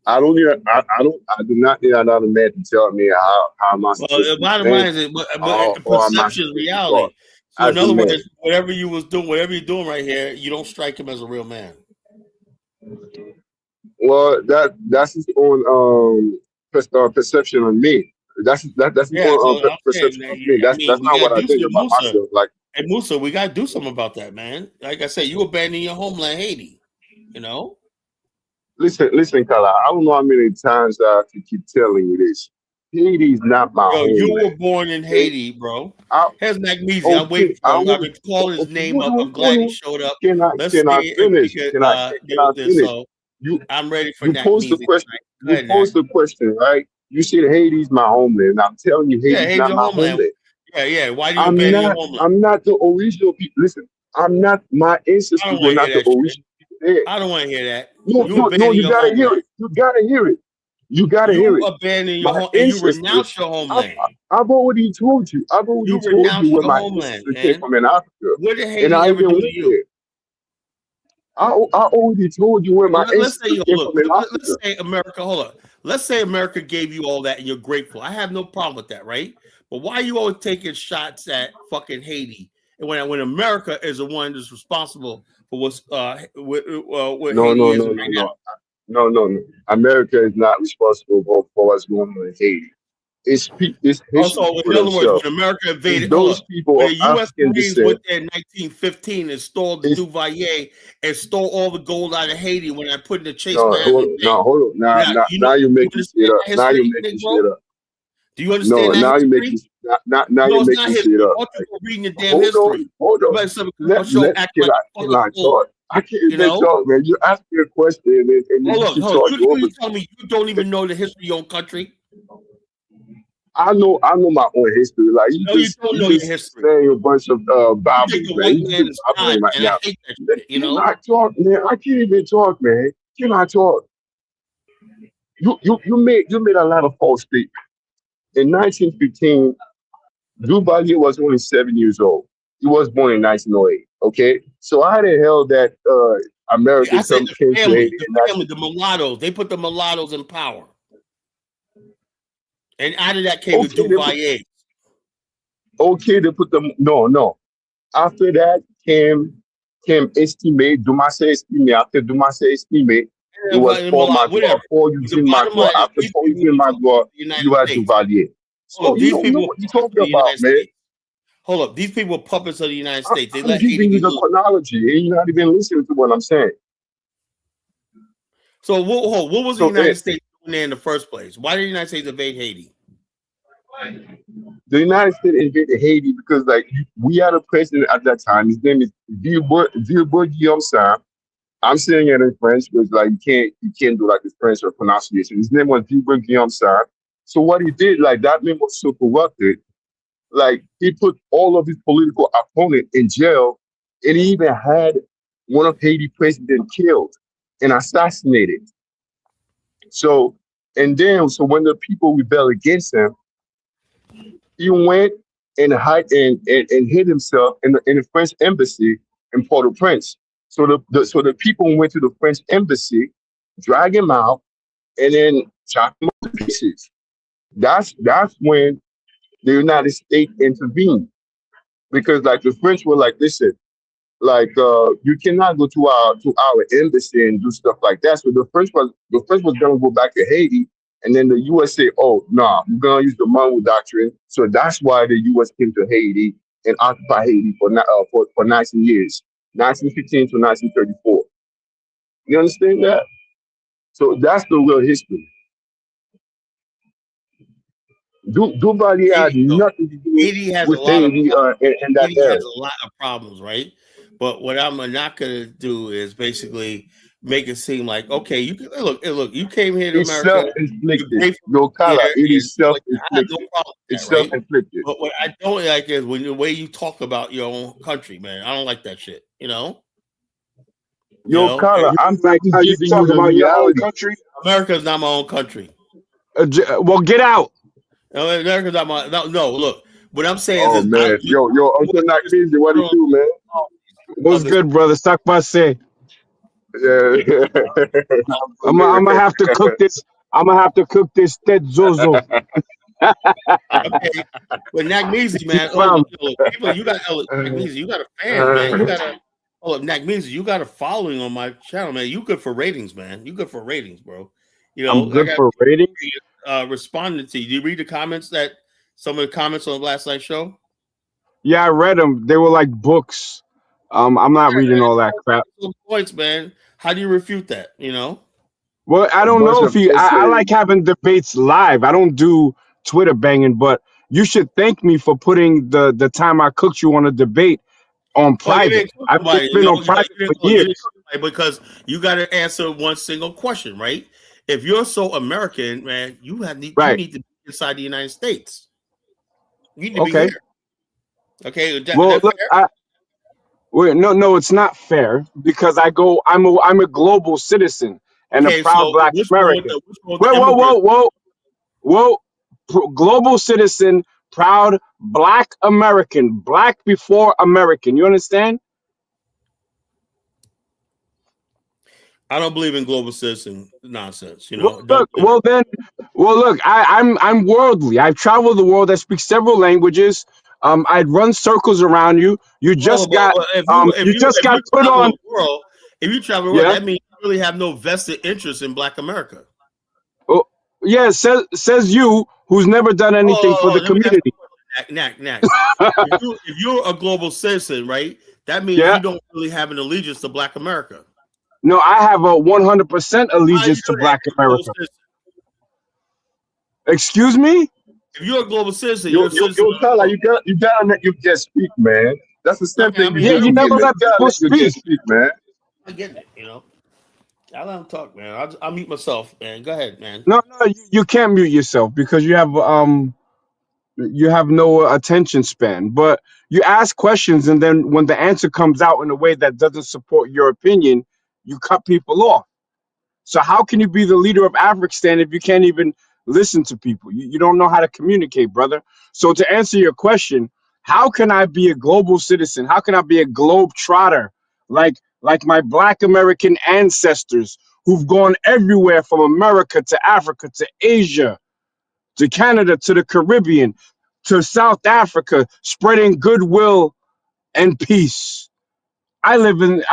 I do not need another man to tell me how my. Well, the bottom line is, but perception is reality. So in other words, whatever you're doing right here, you don't strike him as a real man. Well, that's his own perception on me. That's his own perception of me. That's not what I think about myself. Like, hey Musa, we gotta do something about that, man. Like I said, you abandoned your homeland, Haiti. You know. Listen, Kala. I don't know how many times I have to keep telling you this. Haiti's not my homeland. You were born in Haiti, bro. Here's Nakmizi. I'm waiting for him. I've been calling his name up. I'm glad he showed up. Can I finish? Can I finish? So I'm ready for Nakmizi. You posed the question, right? You said Haiti's my homeland. I'm telling you, Haiti's not my homeland. Yeah. Why do you abandon your homeland? I'm not the original people. Listen, I'm not. My ancestors were not the original people there. I don't want to hear that. No, you gotta hear it. You gotta hear it. You gotta You hear it. abandon your My home and you ancestors. renounce your homeland. I've already told you. I've already You told you renounce where your my homeland, ancestors came man. from in Africa, What did and Haiti I ever even do to went you? there. I already told you where my Let's say, ancestors came look, from in let's Africa. say America, hold on. Let's say America gave you all that and you're grateful. I have no problem with that, right? But why are you always taking shots at fucking Haiti? And when America is the one that's responsible for what No, Haiti no, is no, right no, now. no. America is not responsible for what's going on in Haiti. It's Haitian Also, people in other words, themselves. when America It's invaded, hold those up, people when of the U.S. African Marines went descent. there in 1915 and stole the It's Duvalier and stole all the gold out of Haiti when I put in the Chase no, Manhattan Bank. hold on. Now, Now you're you making shit understand up. that Now you're history, making Negro? shit up. Do you No, understand that now you're history? making now No, you're it's not making shit history. up. Most people reading the damn Hold history. on. You better come on show act Can like a can fucking I fool. talk? I can't You even know? talk, man. You ask me a question and then you keep Hold on. talking over You me. tell me you don't even know the history of your own country? I know my own history. Like No, you don't know you your just history. saying a bunch of You think babbles, the man. white You man just is babbling God, right and I now. hate that shit, you Can know? I talk, man? I can't even talk, man. Can I talk? You made a lot of false statements. In 1915, Duvalier was only 7 years old. He was born in 1908. Okay, so how the hell that America I said came to Haiti in the mulattoes. They put the mulattoes in power. And out of that came the okay, Duvalier. they put them no. After that came Estimé, Dumasse Estimé. After Dumasse Estimé, it was Paul Whatever. Magloire. Paul But the Eugene bottom Magloire. line is After these Paul people Eugene were puppets Magloire, of the United you had States. Duvalier. Hold So up, you these don't know people were what you're puppets of talking the about, United man. States. Hold up, these people were puppets of the United States. They I'm let Haiti giving you be the loose. chronology, and you're not even listening to what I'm saying. So what was the United States doing there in the first place? Why did the United States invade Haiti? The United States invaded Haiti because, like, we had a president at that time. His name is Vilbert Guillaume. I'm saying it in French because, like, you can't do like the French or pronunciation. His name was Vilbert Guillaume. So what he did, like, that man was so corrupted, like, he put all of his political opponents in jail, and he even had one of Haiti president killed and assassinated. So so when the people rebelled against him, he went and and hid himself in the French embassy in Port-au-Prince. So the people went to the French embassy, drag him out, and then chop him up to pieces. That's when the United States intervened because, like, the French were like, listen, like, you cannot go to our embassy and do stuff like that. So the French was gonna go back to Haiti, and then the U.S. say, oh no, nah, we're gonna use the Monroe Doctrine. So that's why the U.S. came to Haiti and occupied Haiti for 19 years, 1915 to 1934. You understand that? So that's the real history. Duvalier had nothing to do Haiti has a with lot of Haiti problems. in that Haiti era. has a lot of problems, right? But what I'm not gonna do is basically make it seem like, okay, you can look, you came here to It's America, you're self-inflicted. grateful Your to be color, here, it and is like, I have no self-inflicted. problem with It's that, right? self-inflicted. But what I don't like is when the way you talk about your own country, man. I don't like that shit, you know. Your color, You I'm don't like how you giving you talk the about your own reality. country? America is not my own country. Well, get out. America's not my no. Look, what I'm saying Oh is, I man, yo, Uncle Not Busy, what it don't do, man? What's good, brother? Suck my say. Yeah. I'm gonna have to cook this. I'm gonna have to cook this Ted Zozo. Okay, but Nagmeezy, man. Oh, Fam. look, people, you got Nagmeezy, you got a fan, man. You got a Nagmeezy, you got a following on my channel, man. You good for ratings, man. You good for ratings, bro. You I'm know, I good got for ratings. responding to you. Did you read the comments some of the comments on last night's show? Yeah, I read them. They were like books. I'm not reading all that crap. Some points, man. How do you refute that? You know. Well, I A don't bunch know of if you. I essays. like having debates live. I don't do Twitter banging, but you should thank me for putting the time I cooked you on a debate on Oh, you private. didn't cook It's nobody. been on You private for didn't years. cook nobody because you got to answer one single question, right? If you're so American, man, you Right. need to be inside the United States. You need to be Okay. here. Okay, is Well, that look, fair? no, it's not fair because I'm a global citizen. and a Okay, proud so Black what's wrong with American. the immigrants? Whoa. Global citizen, proud Black American, Black before American. You understand? I don't believe in global citizen nonsense. You Well, know, look. I'm worldly. I've traveled the world. I speak several languages. I'd run circles around you. You just got if you you put travel on. the world, Yeah. that means you really have no vested interest in Black America. Oh, yeah. Says you who's never done anything for the Let me ask community. you a question, Knack. If you're a global citizen, right, that means Yeah. you don't really have an allegiance to Black America. No, I have a 100% How do you allegiance to know that? Black America. Excuse me? If you're a global citizen, you're You a citizen of the Tyler, world. you gotta let you just speak, man. That's the same thing you Yeah, do you to never women. let You gotta people let you speak. just speak, man. I get it, you know. I let him talk, man. I'll mute myself, man. Go ahead, man. No, you can't mute yourself because you have no attention span. But you ask questions, and then when the answer comes out in a way that doesn't support your opinion, you cut people off. So how can you be the leader of Afghanistan if you can't even listen to people? You don't know how to communicate, brother. So to answer your question, how can I be a global citizen? How can I be a globe trotter like my Black American ancestors who've gone everywhere from America to Africa to Asia to Canada to the Caribbean to South Africa, spreading goodwill and peace? I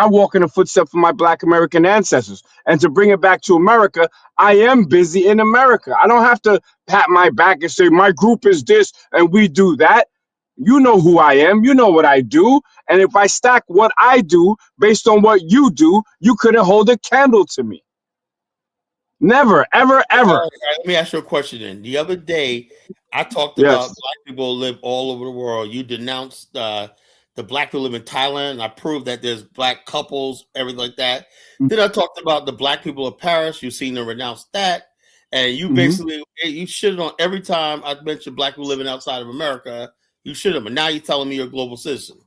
walk in the footsteps of my Black American ancestors. And to bring it back to America, I am busy in America. I don't have to pat my back and say my group is this and we do that. You know who I am. You know what I do. And if I stack what I do based on what you do, you couldn't hold a candle to me. Never, ever, ever. All right, let me ask you a question then. The other day, I talked about Yes. Black people live all over the world. You denounced the Black people live in Thailand. And I proved that there's Black couples, everything like that. Then I talked about the Black people of Paris. You've seen them renounce that. And you basically, you shitted on every time I mentioned Black people living outside of America. You should have. And now you're telling me you're a global citizen.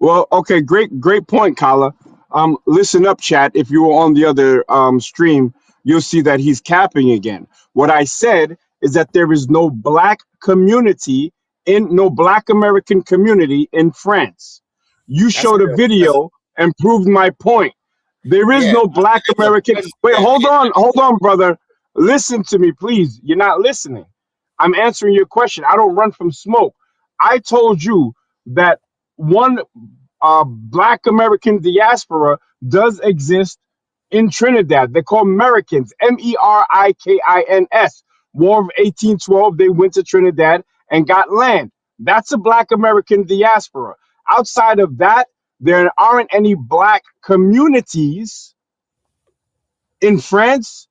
Well, okay, great point, Kala. Listen up, chat. If you were on the other stream, you'll see that he's capping again. What I said is that there is no Black community no Black American community in France. You showed a video and proved my point. There is no Black American. Wait, hold on, brother. Listen to me, please. You're not listening. I'm answering your question. I don't run from smoke. I told you that one Black American diaspora does exist in Trinidad. They're called Americans, Merikins. War of 1812, they went to Trinidad and got land. That's a Black American diaspora. Outside of that, there aren't any Black communities in France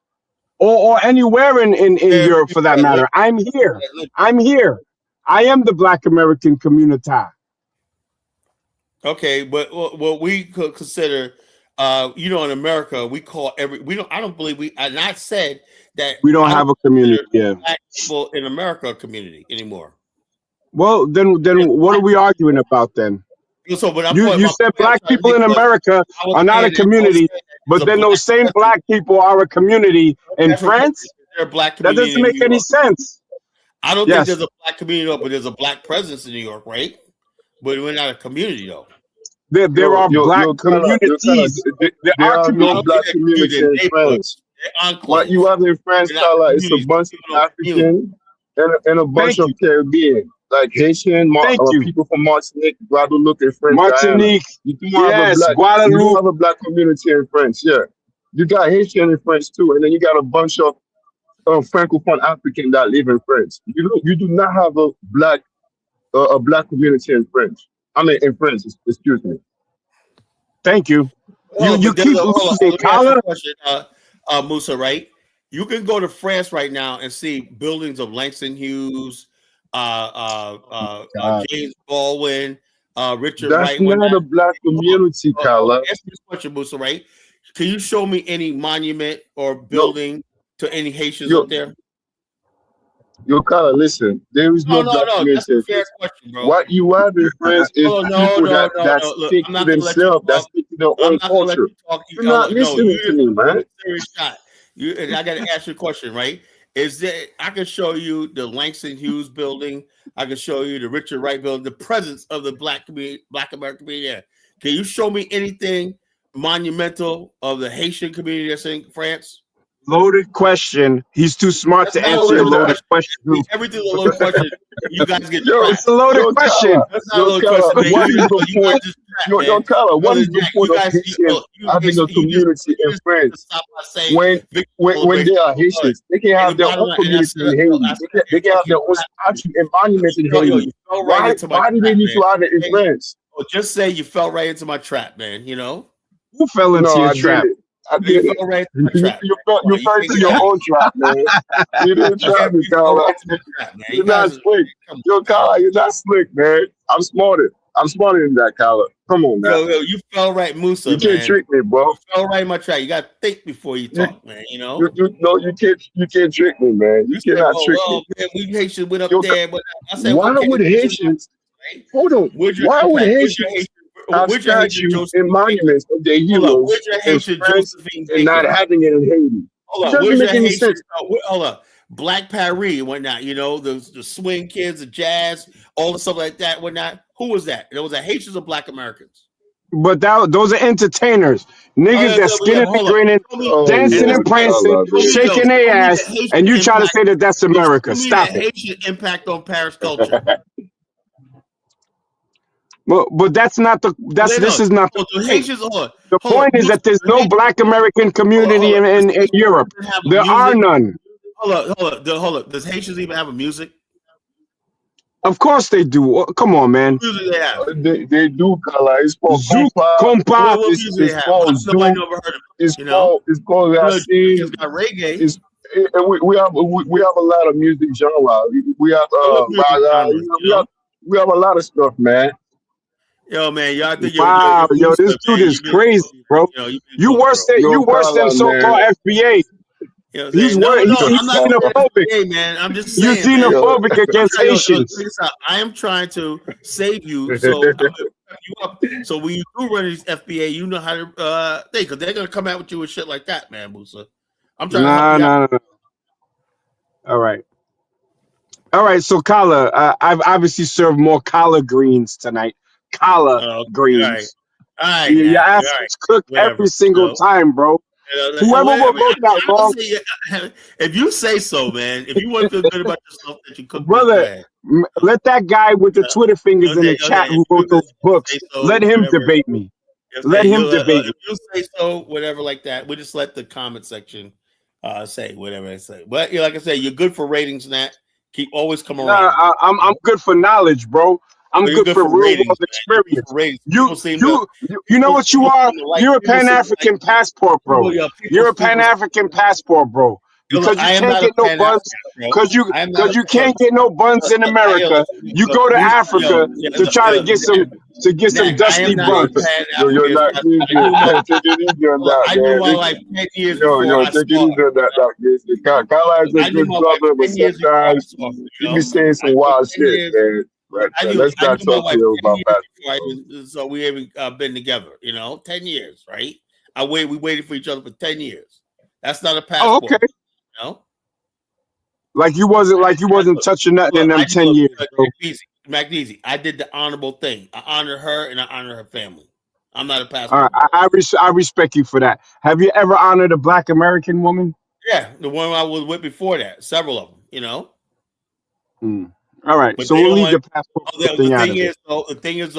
or anywhere in Europe for that matter. I'm here. I am the Black American community. Okay, but what we could consider, in America, we call I don't believe and I said that we don't have a community. Yeah. Black people in America a community anymore. Well, then what are we arguing about then? So, but you said Black people in America are not a community, but then those same Black people are a community in France? They're a Black That community doesn't make any sense. I don't think there's a Black community, but there's a Black presence in New York, right? But we're not a community, though. There are Black communities. There are no Black communities in France. What you have in France, Tyler, is a bunch of African and a bunch of Caribbean, like Haitian, people from Martinique, Guadeloupe, and French Guiana. You do have a Black community in France, yeah. You got Haitian in France too, and then you got a bunch of Francophone African that live in France. You do not have a Black community in France. I mean, in France, excuse me. Thank you. You keep losing, Colin. Musa, right? You can go to France right now and see buildings of Langston Hughes, James Baldwin, Richard Wright. That's not a Black community, Carla. Ask me this question, Musa, right? Can you show me any monument or building to any Haitians up there? Yo, Kyle, listen. There is no black No. That's community a in fair Haiti. question, bro. What you have in France is No. people that Look, stick I'm to not gonna let you themselves, that talk. stick to their I'm own not gonna let culture. you talk. You're not No, listening you to just me, took a man. serious shot. And I gotta ask you a question, right? Is there? I can show you the Langston Hughes building. I can show you the Richard Wright building. The presence of the Black American community there. Can you show me anything monumental of the Haitian community that's in France? Loaded question. He's too smart That's to not a answer your loaded loaded question. question. Everything's a loaded question. You guys get Yo, It's trapped. a loaded yo, question. Kyle, That's not a loaded Kyle, question, man. what is the You point? guys just trapped, Yo, man. Kyle, what Other is than the that, point of Haitians having a community in France just stop by saying when victory when celebration. they are Haitians? They can And have the their bottom own line, and community in Haiti. They can have you their own statue and monuments in Haiti. you fell right into my Why do they trap, need man. to have it in Hey, France? just say you fell right into my trap, man. You know, Who fell into No, your I did trap? it. I you did it. fell right into my trap. You fell, Man. you fell You into your own trap, man. You didn't trap me, you fell Kyle. right into my trap, man. You You're not guys, slick. come on, Yo, man. Kyle, you're not slick, man. I'm smarter. I'm smarter than that, Kyle. Come on, man. Yo, you fell right, Musa, You can't man. trick me, bro. You fell right in my trap. You got to think before you talk, man. You know. No, you can't trick me, man. You You said, cannot trick "Oh, me. man, we Haitians went up Yo, there," but I said, why "Okay, would Haitians? right? Hold on. Where's your Why would impact? Haitians have Where's your Haitian statues and Josephine Baker? monuments of their Hold up, heroes where's your in Haitian France Josephine and not Baker? having it in Haiti? Hold It up, doesn't where's make your any Haitian? sense. Hold up, Black Paris and whatnot. You know, the swing kids, the jazz, all the stuff like that, whatnot. Who was that? It was the Haitians or Black Americans? But those are entertainers. Niggas that skinning and Hold up. grinning, Show me, Oh dancing Lord, and prancing, shaking their show me the ass, Haitian and you try to impact. say that that's America. Show me the Stop it. Haitian impact on Paris culture. But that's not the this is not the The point. Haitians, The point is that there's no Black American community hold on. in Europe. Have There are music? none. Hold up. Does Haitians even have a music? Of course they do. Come on, man. What music they have? They do, Kala. It's called Zouk, compa. compa. What music they It's have? called Nobody Zouk. never heard of it. It's You know, called Racine. It's got reggae. And we have a lot of music genre. We have What music genres? You know? we have a lot of stuff, man. Yo, man, y'all think Wow, yo, this dude is crazy, bro. You worse than Kala, so-called man. FBA. You know what I'm He's saying? worse. No, He's I'm not saying xenophobic. hey, man. I'm just You saying, man. xenophobic against Haitians. Check this out. I am trying to save you, so I'm gonna pep you up. So when you do run these FBA, you know how to think, because they're gonna come out with you with shit like that, man, Musa. I'm trying to help you out. No. All right. So Kala, I've obviously served more collard greens tonight. Collard All greens. right, Your now. ass All right. is cooked Whatever. every single time, bro. Whoever wrote that I'm long, saying, if you say so, man. If you want to feel good about yourself that you cook, brother, let that guy with the Twitter fingers in the chat who wrote those books, let him debate me. Let him debate me. If you say so, whatever, like that. We just let the comment section say whatever they say. But like I said, you're good for ratings, Nat. Keep always come around. Nah, I'm good for knowledge, bro. I'm good for real ratings, world experience. You know what you people are? seem to like- You're a people seem to Pan-African like- passport, bro. people- You're a Pan-African passport, bro. Because you I am can't not get a no Pan-African, buns. bro. Because I am not you a- can't get no buns in America. You go to Africa to try to get some dusty buns. You're not easy. Take it easy on that, I knew man. my life 10 years Yo, before I take it saw easy on that. Kala is a I knew good my brother, wife but 10 years before I sometimes saw her, you be saying some wild shit, man. Right, I so knew let's not my talk wife to 10 about years that. before I even, so we haven't been together, 10 years, right? We waited for each other for 10 years. That's not a passport. Oh, okay. You know? Like you wasn't touching nothing in them 10 years, bro. Magnesia, I did the honorable thing. I honor her and I honor her family. I'm not a All passport. right, I respect you for that. Have you ever honored a Black American woman? Yeah, the one I was with before that. Several of them, All right, But so we'll leave the passport thing out of it. The thing is,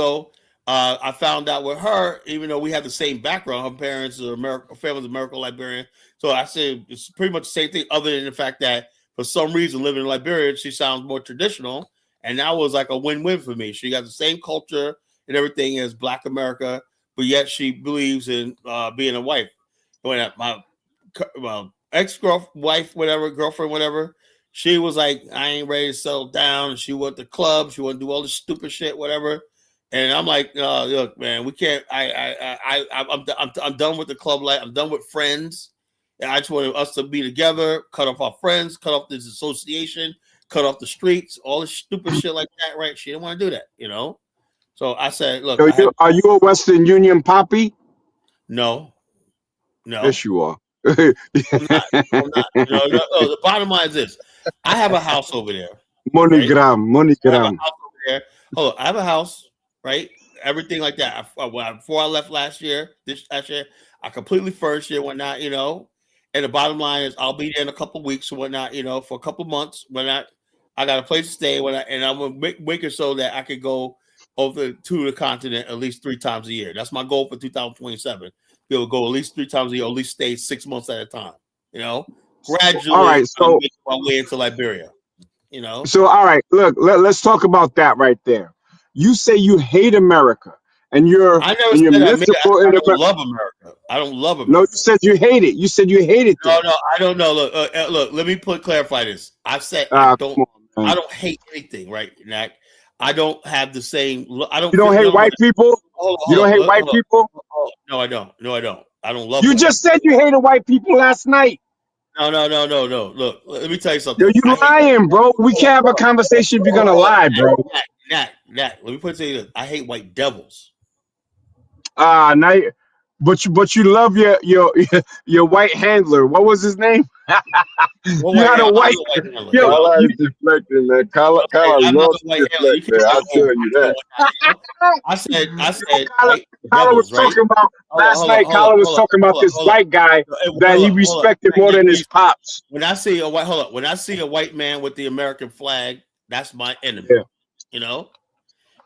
I found out with her, even though we have the same background, her parents are American, family's American Liberian. So I said it's pretty much the same thing, other than the fact that for some reason, living in Liberia, she sounds more traditional, and that was like a win-win for me. She got the same culture and everything as Black America, but yet she believes in being a wife. When my girlfriend, whatever. She was like, I ain't ready to settle down. She went to clubs. She want to do all this stupid shit, whatever. And I'm like, look, man, we can't. I'm done with the club life. I'm done with friends. And I just wanted us to be together, cut off our friends, cut off this association, cut off the streets, all this stupid shit like that, right? She didn't want to do that, you know? So I said, look, Are you a Western Union poppy? No. Yes, you are. I'm not. The bottom line is this. I have a house over there. Right? I have a house over there. Hold on. I have a house, right? Everything like that. Before I left last year, I completely furnished it, whatnot, you know. And the bottom line is I'll be there in a couple of weeks or whatnot, you know, for a couple of months. I got a place to stay and I'm gonna make it so that I could go over to the continent at least 3 times a year. That's my goal for 2027. Be able to go at least 3 times a year, or at least stay 6 months at a time. You know, gradually, all right, so I'm making my way into Liberia. You know, so all right, look, let's talk about that right there. You say you hate America, and you're I never said I don't love America. I don't love America. No, you said you hate it. You said you hated it. No, I don't know. Look. Let me clarify this. I said I don't hate anything, right, Nack? I don't have the same. I don't. You don't hate white people. You don't hate white people. No, I don't. I don't love. You just said you hated white people last night. No. Look, let me tell you something. Yo, you lying, bro. We can't have a conversation if you're gonna lie, bro. Nack. Let me put it to you this. I hate white devils. Now, but you love your white handler. What was his name? You had a white. Kala is deflecting, man. Kala loves to deflect, man. I'll tell you that. I said. Kala was talking about last night. Kala was talking about this white guy that he respected more than his pops. When I see a white man with the American flag, that's my enemy. Yeah. You know,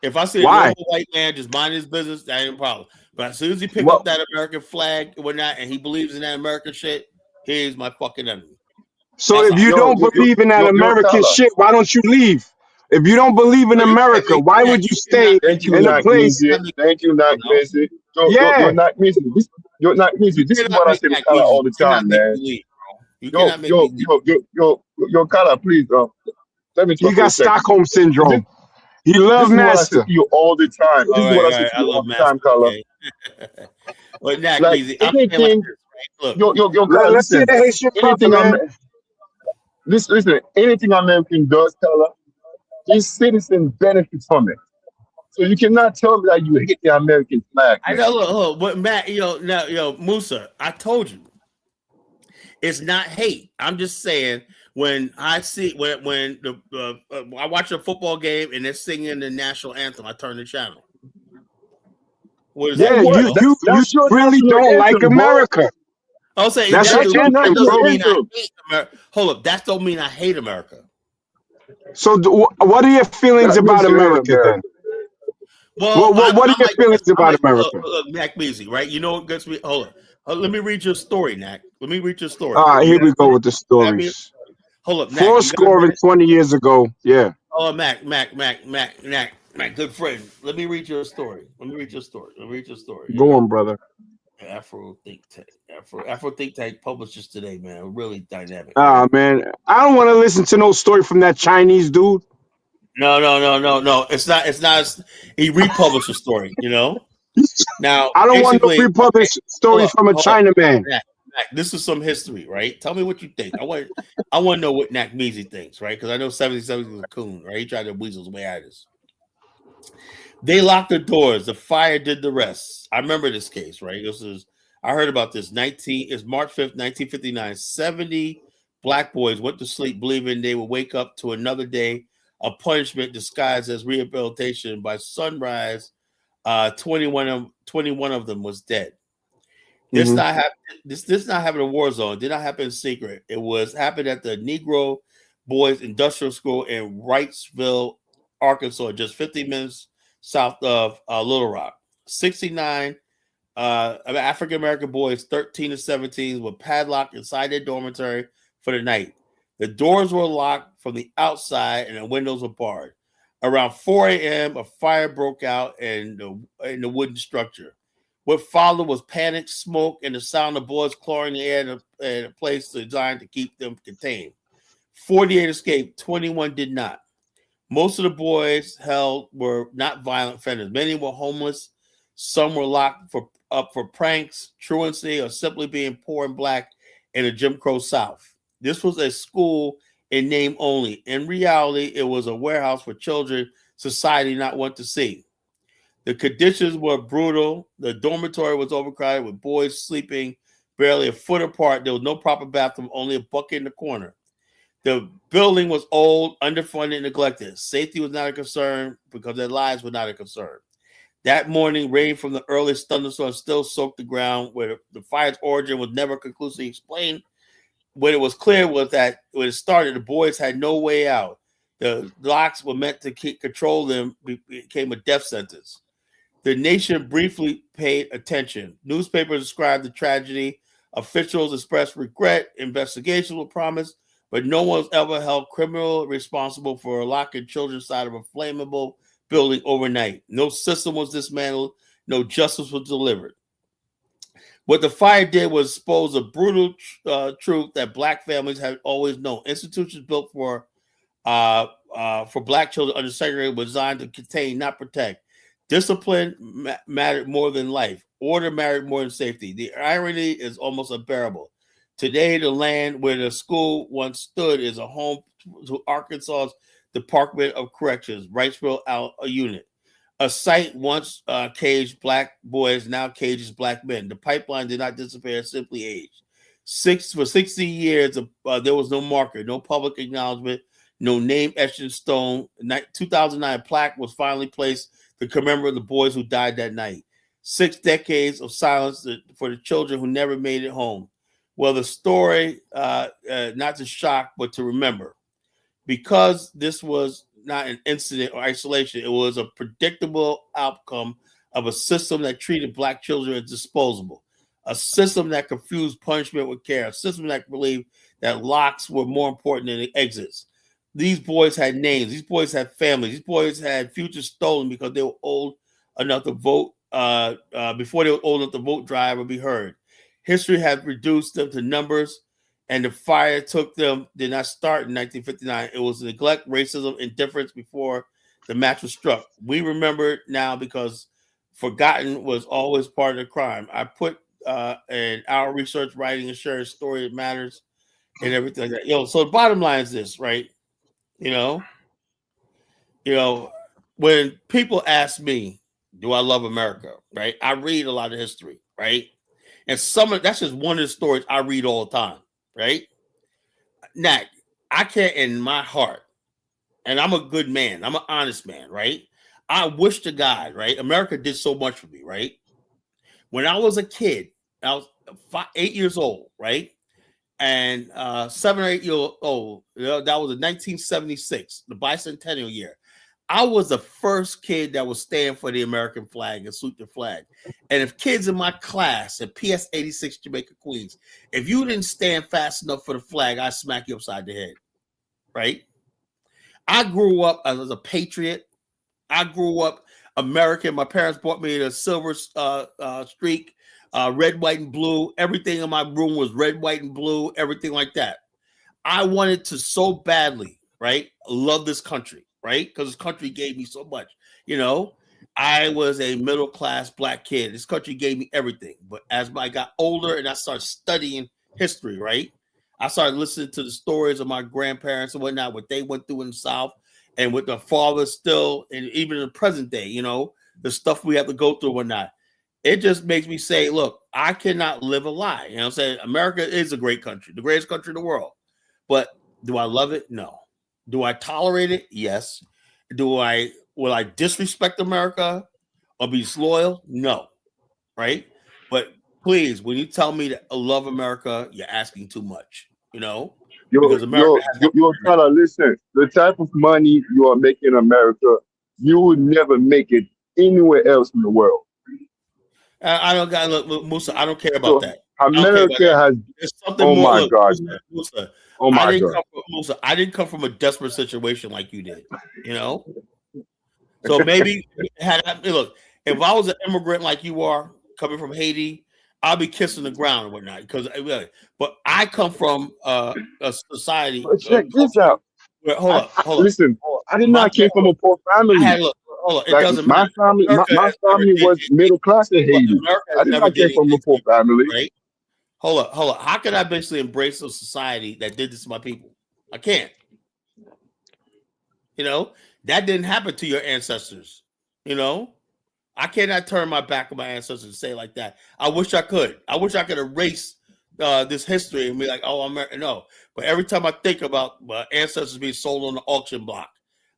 if I see a normal white man just mind his business, that ain't a problem. But as soon as he pick up that American flag and whatnot, and he believes in that American shit, he's my fucking enemy. So if you don't believe in that American shit, why don't you leave? If you don't believe in America, why would you stay in a place? Thank you, not Messi. You're not missing. You're not missing. This is what I say to Kala all the time, man. Yo, Kala, please, let me talk. He got Stockholm syndrome. He loves Master. This is what I say to you all the time. This is what I say to you all the time, Kala. Well, Nack, like anything, Kala, listen. Listen, anything American does, Kala, these citizens benefit from it. So you cannot tell me that you hate the American flag. I know. Look, what Matt, Musa, I told you, it's not hate. I'm just saying when I see when I watch a football game and they're singing the national anthem, I turn the channel. What is that? You really don't like America. I'll say that's that doesn't mean I hate America. Hold up, that don't mean I hate America. So, what are your feelings about America then? Well, what are your feelings about America? Look, Nack Beasley, right? You know what gets me? Hold on. Let me read your story, Nack. Let me read your story. All right, here we go with the stories. Hold up, Nack. 4 scoring 20 years ago. Yeah. Oh, Mac, good friend. Let me read your story. Go on, brother. Afro Think Tank published this today, man. Really dynamic. Man, I don't want to listen to no story from that Chinese dude. No. It's not. He republished a story. You know. Now I don't want to republish stories from a Chinaman. This is some history, right? Tell me what you think. I want to know what Nack Measy thinks, right? Because I know 77 was a coon, right? He tried to weasel his way out of this. They locked the doors. The fire did the rest. I remember this case, right? I heard about this. It's March 5th, 1959. 70 black boys went to sleep believing they would wake up to another day of punishment disguised as rehabilitation. By sunrise, 21 of them was dead. This not happened in a war zone. Did not happen in secret. It happened at the Negro Boys Industrial School in Wrightsville, Arkansas, just 50 minutes south of Little Rock. 69 African American boys, 13 to 17, were padlocked inside their dormitory for the night. The doors were locked from the outside and the windows were barred. Around 4 a.m., a fire broke out in the wooden structure. What followed was panic, smoke, and the sound of bullets clawing the air in a place designed to keep them contained. 48 escaped, 21 did not. Most of the boys held were not violent offenders. Many were homeless. Some were locked up for pranks, truancy, or simply being poor and black in the Jim Crow South. This was a school in name only. In reality, it was a warehouse for children society not want to see. The conditions were brutal. The dormitory was overcrowded with boys sleeping barely a foot apart. There was no proper bathroom, only a bucket in the corner. The building was old, underfunded, and neglected. Safety was not a concern because their lives were not a concern. That morning, rain from the earliest thunderstorms still soaked the ground, where the fire's origin was never conclusively explained. What it was clear was that when it started, the boys had no way out. The locks were meant to control them, became a death sentence. The nation briefly paid attention. Newspapers described the tragedy. Officials expressed regret. Investigations were promised, but no one was ever held criminally responsible for locking children inside of a flammable building overnight. No system was dismantled. No justice was delivered. What the fire did was expose a brutal truth that black families had always known. Institutions built for black children under segregation were designed to contain, not protect. Discipline mattered more than life. Order mattered more than safety. The irony is almost unbearable. Today, the land where the school once stood is a home to Arkansas's Department of Corrections, Wrightsville unit. A site once caged black boys, now cages black men. The pipeline did not disappear, simply aged. For 60 years, there was no marker, no public acknowledgement, no name etched in stone. 2009 plaque was finally placed to commemorate the boys who died that night. 6 decades of silence for the children who never made it home. Well, the story, not to shock, but to remember. Because this was not an incident or isolation, it was a predictable outcome of a system that treated black children as disposable, a system that confused punishment with care, a system that believed that locks were more important than the exits. These boys had names. These boys had families. These boys had futures stolen because they were old enough to vote before they were old enough to vote, drive, or be heard. History had reduced them to numbers, and the fire took them did not start in 1959. It was neglect, racism, indifference before the match was struck. We remember it now because forgotten was always part of the crime. I put in our research, writing, and sharing story that matters and everything like that. So the bottom line is this, right? You know, when people ask me, do I love America, right? I read a lot of history, right? And that's just one of the stories I read all the time, right? Now, I can't in my heart, and I'm a good man, I'm an honest man, right? I wish to God, right? America did so much for me, right? When I was a kid, I was 8 years old, right? And 7 or 8 years old, that was in 1976, the bicentennial year. I was the first kid that was stand for the American flag and salute the flag. And if kids in my class at PS 86 Jamaica Queens, if you didn't stand fast enough for the flag, I'd smack you upside the head, right? I grew up as a patriot. I grew up American. My parents bought me the silver streak, red, white, and blue. Everything in my room was red, white, and blue, everything like that. I wanted to so badly, right, love this country, right? Because this country gave me so much. I was a middle-class black kid. This country gave me everything. But as I got older and I started studying history, right, I started listening to the stories of my grandparents and whatnot, what they went through in the South and with their fathers still, and even in the present day, the stuff we have to go through and whatnot. It just makes me say, look, I cannot live a lie. You know what I'm saying? America is a great country, the greatest country in the world. But do I love it? No. Do I tolerate it? Yes. Will I disrespect America or be disloyal? No. Right? But please, when you tell me that I love America, you're asking too much, because America you're trying to listen. The type of money you are making in America, you would never make it anywhere else in the world. I don't got look, Musa. I don't care about that. America has. Something more. My God, Musa, oh my God. Musa, I didn't come from a desperate situation like you did. So maybe look. If I was an immigrant like you are, coming from Haiti, I'll be kissing the ground and whatnot. But I come from a society. But check this out. Hold up. Listen, I did not come from a poor family. Hold on. It doesn't matter. My family was middle class in Haiti. I did not come from a poor family. Right? Hold up. How can I basically embrace a society that did this to my people? I can't. You know, that didn't happen to your ancestors. You know, I cannot turn my back on my ancestors and say it like that. I wish I could. I wish I could erase this history and be like, oh, American. No. But every time I think about my ancestors being sold on the auction block,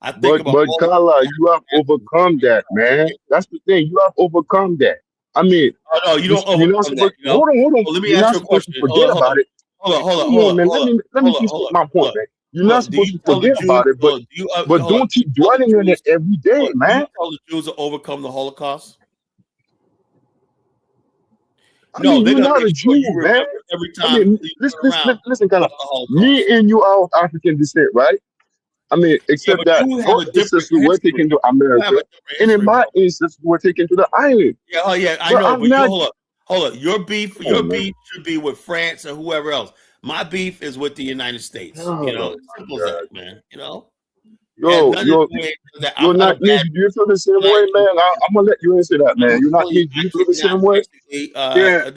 I think about But all Kala, you have overcome that, man. That's the thing. You have overcome that. I mean, oh, no, you don't you're not overcome that, supposed. you know. Hold on. Well, let me You're ask not you a supposed to question. forget about it. Come on, man. Let me finish my point, man. You're not Do you supposed to tell the forget Jews? about it, but don't keep dwelling on it every day, Do you man. tell the Jews to overcome the Holocaust? I No, mean, they're you're gonna not make a sure Jew, you man. remember every I time mean, you turn around listen, Kala. about the Holocaust. Me and you are of African descent, right? I mean, Yeah, except but that you have your a different ancestors were history. taken to You have America, a different and then history, my bro. ancestors were taken to the island. Yeah, oh yeah, I But know. I'm But you not. hold up. Your beef Come on, man. should be with France or whoever else. My beef is with the United States. You know, Oh it's my simple as that, God. man. You know, it has Yo, nothing to yo, do with that. you're I'm not a not bad Navy. Do you feel the same person. way, man? I'm gonna let you answer that, man. You're not Navy. Do I you feel the cannot same way? basically Yeah,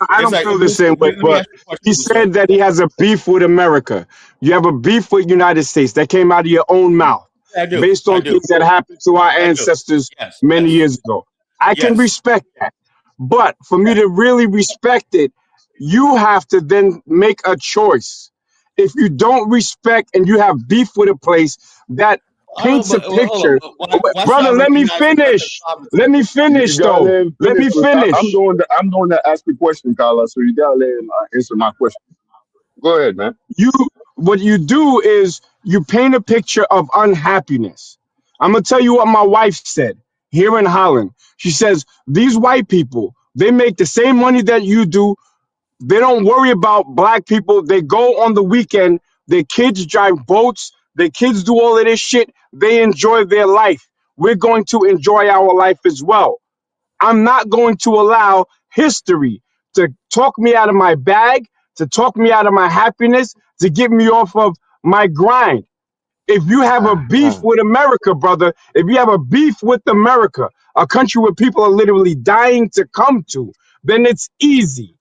I it's don't like feel the same way, let me but ask you a question, he Uso. said that he has a beef with America. You have a beef with United States that came out of your own mouth I do. based I on do. things that happened to our I do. ancestors Yes, many yes, years ago. I can yes, respect that. But for me yes. to really respect it, you have to then make a choice. If you don't respect and you have beef with a place, that I know, paints a but hold up. picture. Why should I Brother, let me recognize a country's finish. Let sovereignty? me You finish gotta though. let him Let finish, me but I'm finish. the one that asked the question, Carla. So you gotta let him answer my question. Go ahead, man. You what you do is you paint a picture of unhappiness. I'm gonna tell you what my wife said here in Holland. She says these white people, they make the same money that you do. They don't worry about black people. They go on the weekend. Their kids drive boats. Their kids do all of this shit. They enjoy their life. We're going to enjoy our life as well. I'm not going to allow history to talk me out of my bag, to talk me out of my happiness, to get me off of my grind. If you have a beef with America, brother, if you have a beef with America, a country where people are literally dying to come to, then it's easy.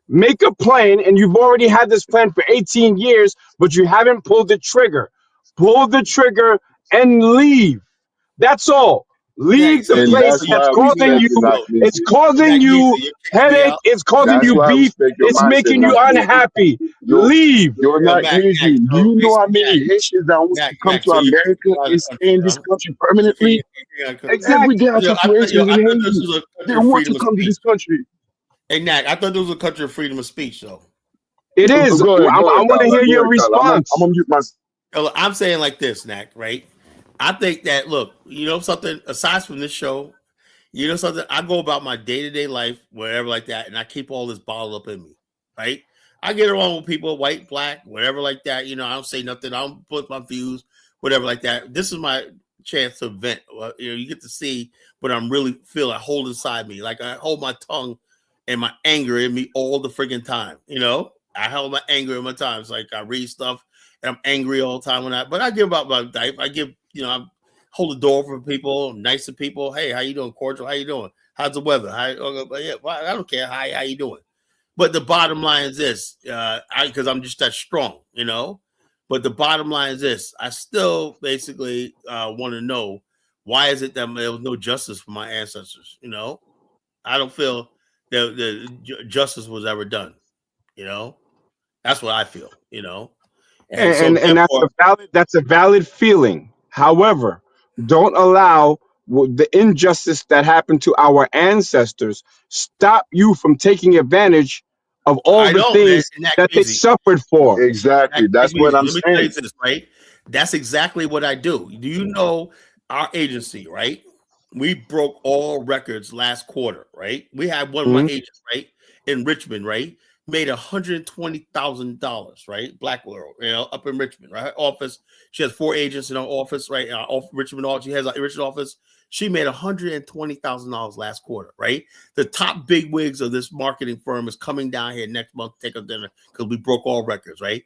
Make a plan, and you've already had this plan for 18 years, but you haven't pulled the trigger. Pull the trigger and leave. That's all. Yeah, Leave the And place that's why that's I causing respect you. you, not It's easy. causing you You're kicking me headache. out. It's causing That's you why I beef. respect your It's mindset, making you not easy. unhappy. Yo, Leave. you're Yo, not Mac, easy. Do so you know how basically, many Haitians that wants to come Mac, to so you're kicking America me out of and the stay country, in this huh? country You're permanently? kicking out of the country. Exactly. Every day have situations I in thought this Haiti. was a They country of want to freedom of come to speech. this country. Hey, Mac, I thought this was a country of freedom of speech, though. It is. Go ahead, I want to Carla. hear Go your ahead, Carla. I'm response. gonna mute myself. I'm saying like this, Mac, right? I think that, look, you know something, aside from this show, you know something, I go about my day-to-day life, wherever like that, and I keep all this bottled up in me, right? I get along with people, white, black, whatever like that. You know, I don't say nothing. I don't put my views, whatever like that. This is my chance to vent. You know, you get to see what I'm really feel I hold inside me. Like I hold my tongue and my anger in me all the freaking time. You know, I hold my anger in my times. Like I read stuff and I'm angry all the time but I give out my life. I give, you know, I hold the door for people, I'm nice to people. Hey, how you doing? Cordial. How you doing? How's the weather? Yeah, well, I don't care. How you doing? But the bottom line is this, because I'm just that strong, you know. But the bottom line is this: I still basically want to know why is it that there was no justice for my ancestors? You know, I don't feel that the justice was ever done. You know, that's what I feel. You know, and so And therefore, that's a valid feeling. However, don't allow the injustice that happened to our ancestors stop you from taking advantage of all I the don't, things and that that they easy. suffered for. Exactly. That's what I'm Let me tell you saying. this, right? That's exactly what I do. Do you know our agency, right? We broke all records last quarter, right? We had one of my Mhm. agents, right, in Richmond, right, made $120,000, right? Black World, you know, up in Richmond, right? Her office. She has 4 agents in her office, right? Richmond office. She has a Richmond office. She made $120,000 last quarter, right? The top big wigs of this marketing firm is coming down here next month to take a dinner because we broke all records, right?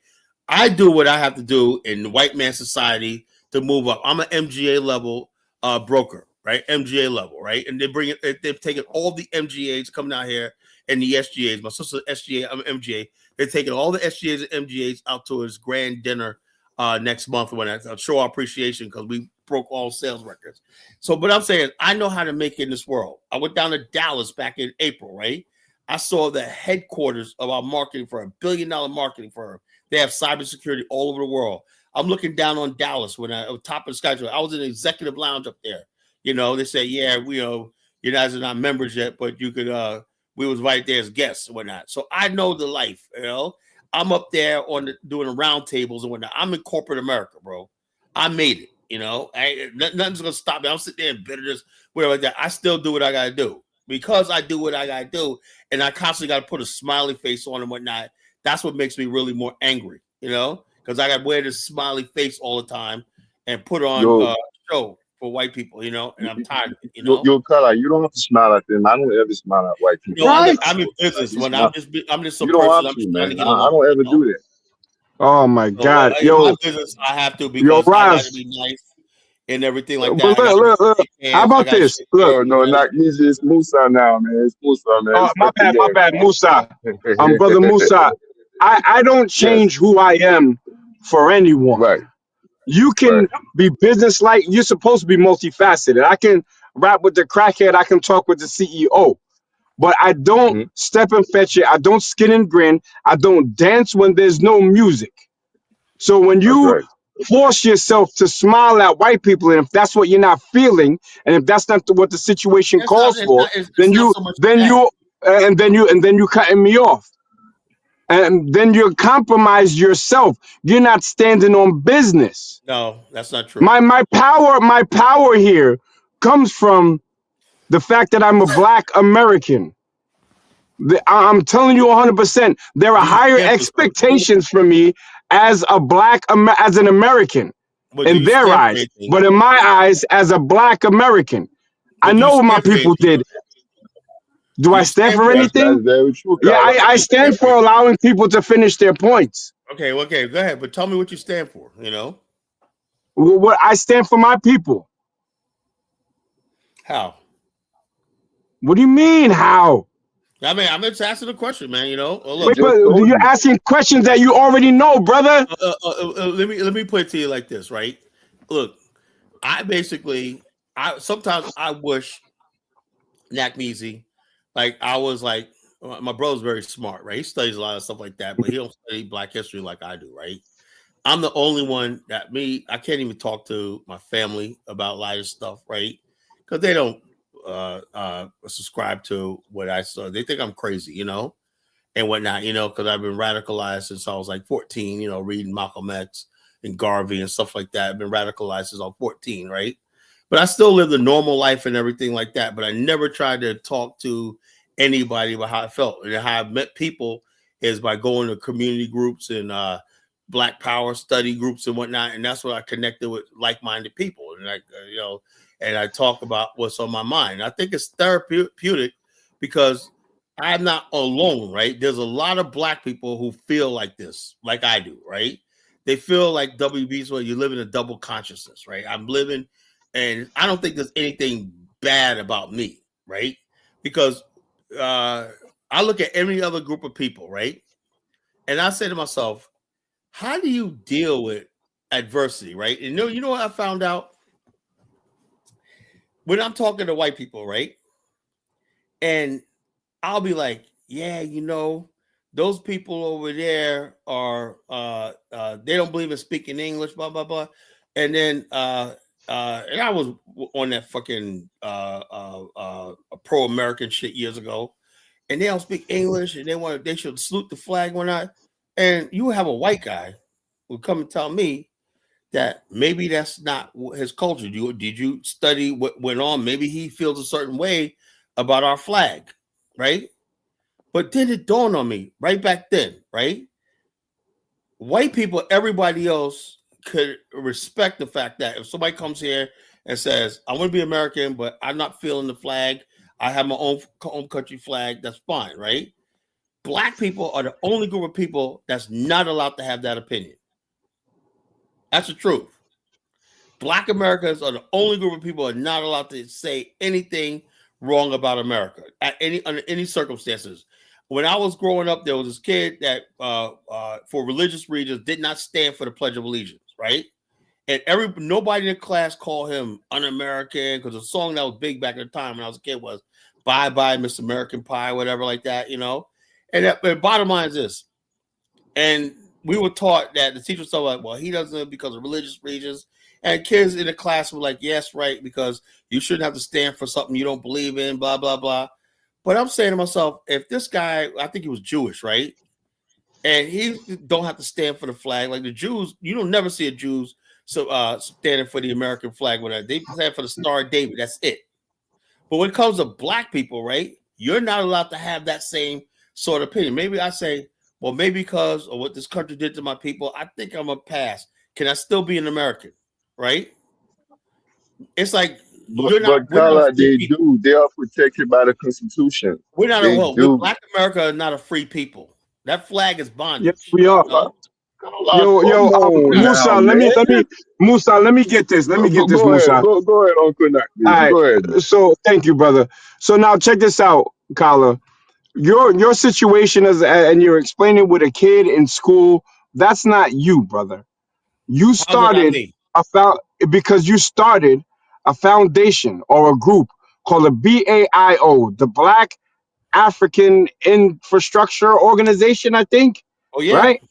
I do what I have to do in the white man society to move up. I'm an MGA level broker, right? MGA level, right? And they bring it. They've taken all the MGAs coming out here and the SGAs. My sister SGA, I'm MGA. They're taking all the SGAs and MGAs out to his grand dinner next month when I show our appreciation because we broke all sales records. So, but I'm saying I know how to make it in this world. I went down to Dallas back in April, right? I saw the headquarters of our marketing firm, $1 billion marketing firm. They have cybersecurity all over the world. I'm looking down on Dallas when I was top of the skyscraper. I was in the executive lounge up there. You know, they say, yeah, you guys are not members yet, but you could, we was right there as guests and whatnot. So I know the life, I'm up there doing the round tables and whatnot. I'm in corporate America, bro. I made it, nothing's going to stop me. I'm sitting there in bitterness, whatever like that. I still do what I got to do because I do what I got to do. And I constantly got to put a smiley face on and whatnot. That's what makes me really more angry, because I got to wear this smiley face all the time and put on show for white people, and I'm tired of it, Yo, Carla, you don't have to smile at them. I don't ever smile at white people. I'm in business. When I'm just some person. I'm just trying to get along. I don't ever do that. Oh my God, in my business, I have to because I got to be nice and everything like that. But look. How about this? Look, no, not easy. It's Musa now, man. It's Musa, man. Oh, my bad, Musa. Brother Musa. I don't change who I am for anyone. Right. You can be business-like. You're supposed to be multifaceted. I can rap with the crackhead. I can talk with the CEO. But I don't step and fetch it. I don't skin and grin. I don't dance when there's no music. So when you force yourself to smile at white people, and if that's what you're not feeling, and if that's not what the situation calls for, then you cutting me off. And then you compromise yourself. You're not standing on business. No, that's not true. My power here comes from the fact that I'm a Black American. I'm telling you 100%. There are higher expectations for me as a as an American in their eyes, but in my eyes, as a Black American, I know what my people did. Do I stand for anything? Yeah, I stand for allowing people to finish their points. Okay, go ahead. But tell me what you stand for, What I stand for my people. How? What do you mean, how? I mean, I'm just asking a question, man. Look, wait, but you're asking questions that you already know, brother. Let me put it to you like this, right? Look, sometimes I wish Nakmeezy, like I was like, my brother's very smart, right? He studies a lot of stuff like that, but he don't study Black history like I do, right? I'm the only one I can't even talk to my family about a lot of stuff, right? Because they don't subscribe to what I saw. They think I'm crazy, and whatnot, because I've been radicalized since I was like 14, reading Malcolm X and Garvey and stuff like that. I've been radicalized since I was 14, right? But I still lived a normal life and everything like that. But I never tried to talk to anybody about how I felt. And how I met people is by going to community groups and Black Power study groups and whatnot. And that's what I connected with like-minded people. And and I talk about what's on my mind. I think it's therapeutic because I'm not alone, right? There's a lot of Black people who feel like this, like I do, right? They feel like WB's where you live in a double consciousness, right? I'm living, and I don't think there's anything bad about me, right? Because I look at every other group of people, right? And I say to myself, how do you deal with adversity, right? And you know what I found out? When I'm talking to white people, right? And I'll be like, yeah, those people over there are they don't believe in speaking English, blah blah blah. And then and I was on that fucking pro-American shit years ago, and they don't speak English, and they should salute the flag or not. And you have a white guy who come and tell me that maybe that's not his culture. Did you study what went on? Maybe he feels a certain way about our flag, right? But then it dawned on me right back then, right? White people, everybody else could respect the fact that if somebody comes here and says, I want to be American, but I'm not feeling the flag, I have my own country flag, that's fine, right? Black people are the only group of people that's not allowed to have that opinion. That's the truth. Black Americans are the only group of people who are not allowed to say anything wrong about America under any circumstances. When I was growing up, there was this kid that, for religious reasons, did not stand for the Pledge of Allegiance, right? And nobody in the class called him un-American because the song that was big back at the time when I was a kid was "Bye Bye Miss American Pie," whatever like that, you know. And the bottom line is this, and we were taught that the teacher was like, "Well, he doesn't because of religious reasons." And kids in the class were like, "Yes, right, because you shouldn't have to stand for something you don't believe in." Blah blah blah. But I'm saying to myself, if this guy, I think he was Jewish, right? And he don't have to stand for the flag. Like the Jews, you don't never see a Jews standing for the American flag. Whatever they stand for the Star of David. That's it. But when it comes to black people, right, you're not allowed to have that same sort of opinion. Maybe I say, well, maybe because of what this country did to my people, I think I'm a pass. Can I still be an American? Right? It's like But Carla, they do. They are protected by the Constitution. We're not they do. Black America is not a free people. That flag is bondage. Yes, we are. Musa, let me get this. Let me get this, Musa. Go ahead, Uncle Nat. All right. Go ahead. So thank you, brother. So now check this out, Kala. Your situation and you're explaining with a kid in school. That's not you, brother. You started because you started a foundation or a group called the BAIO, the Black African Infrastructure Organization, I think. Oh yeah. Right.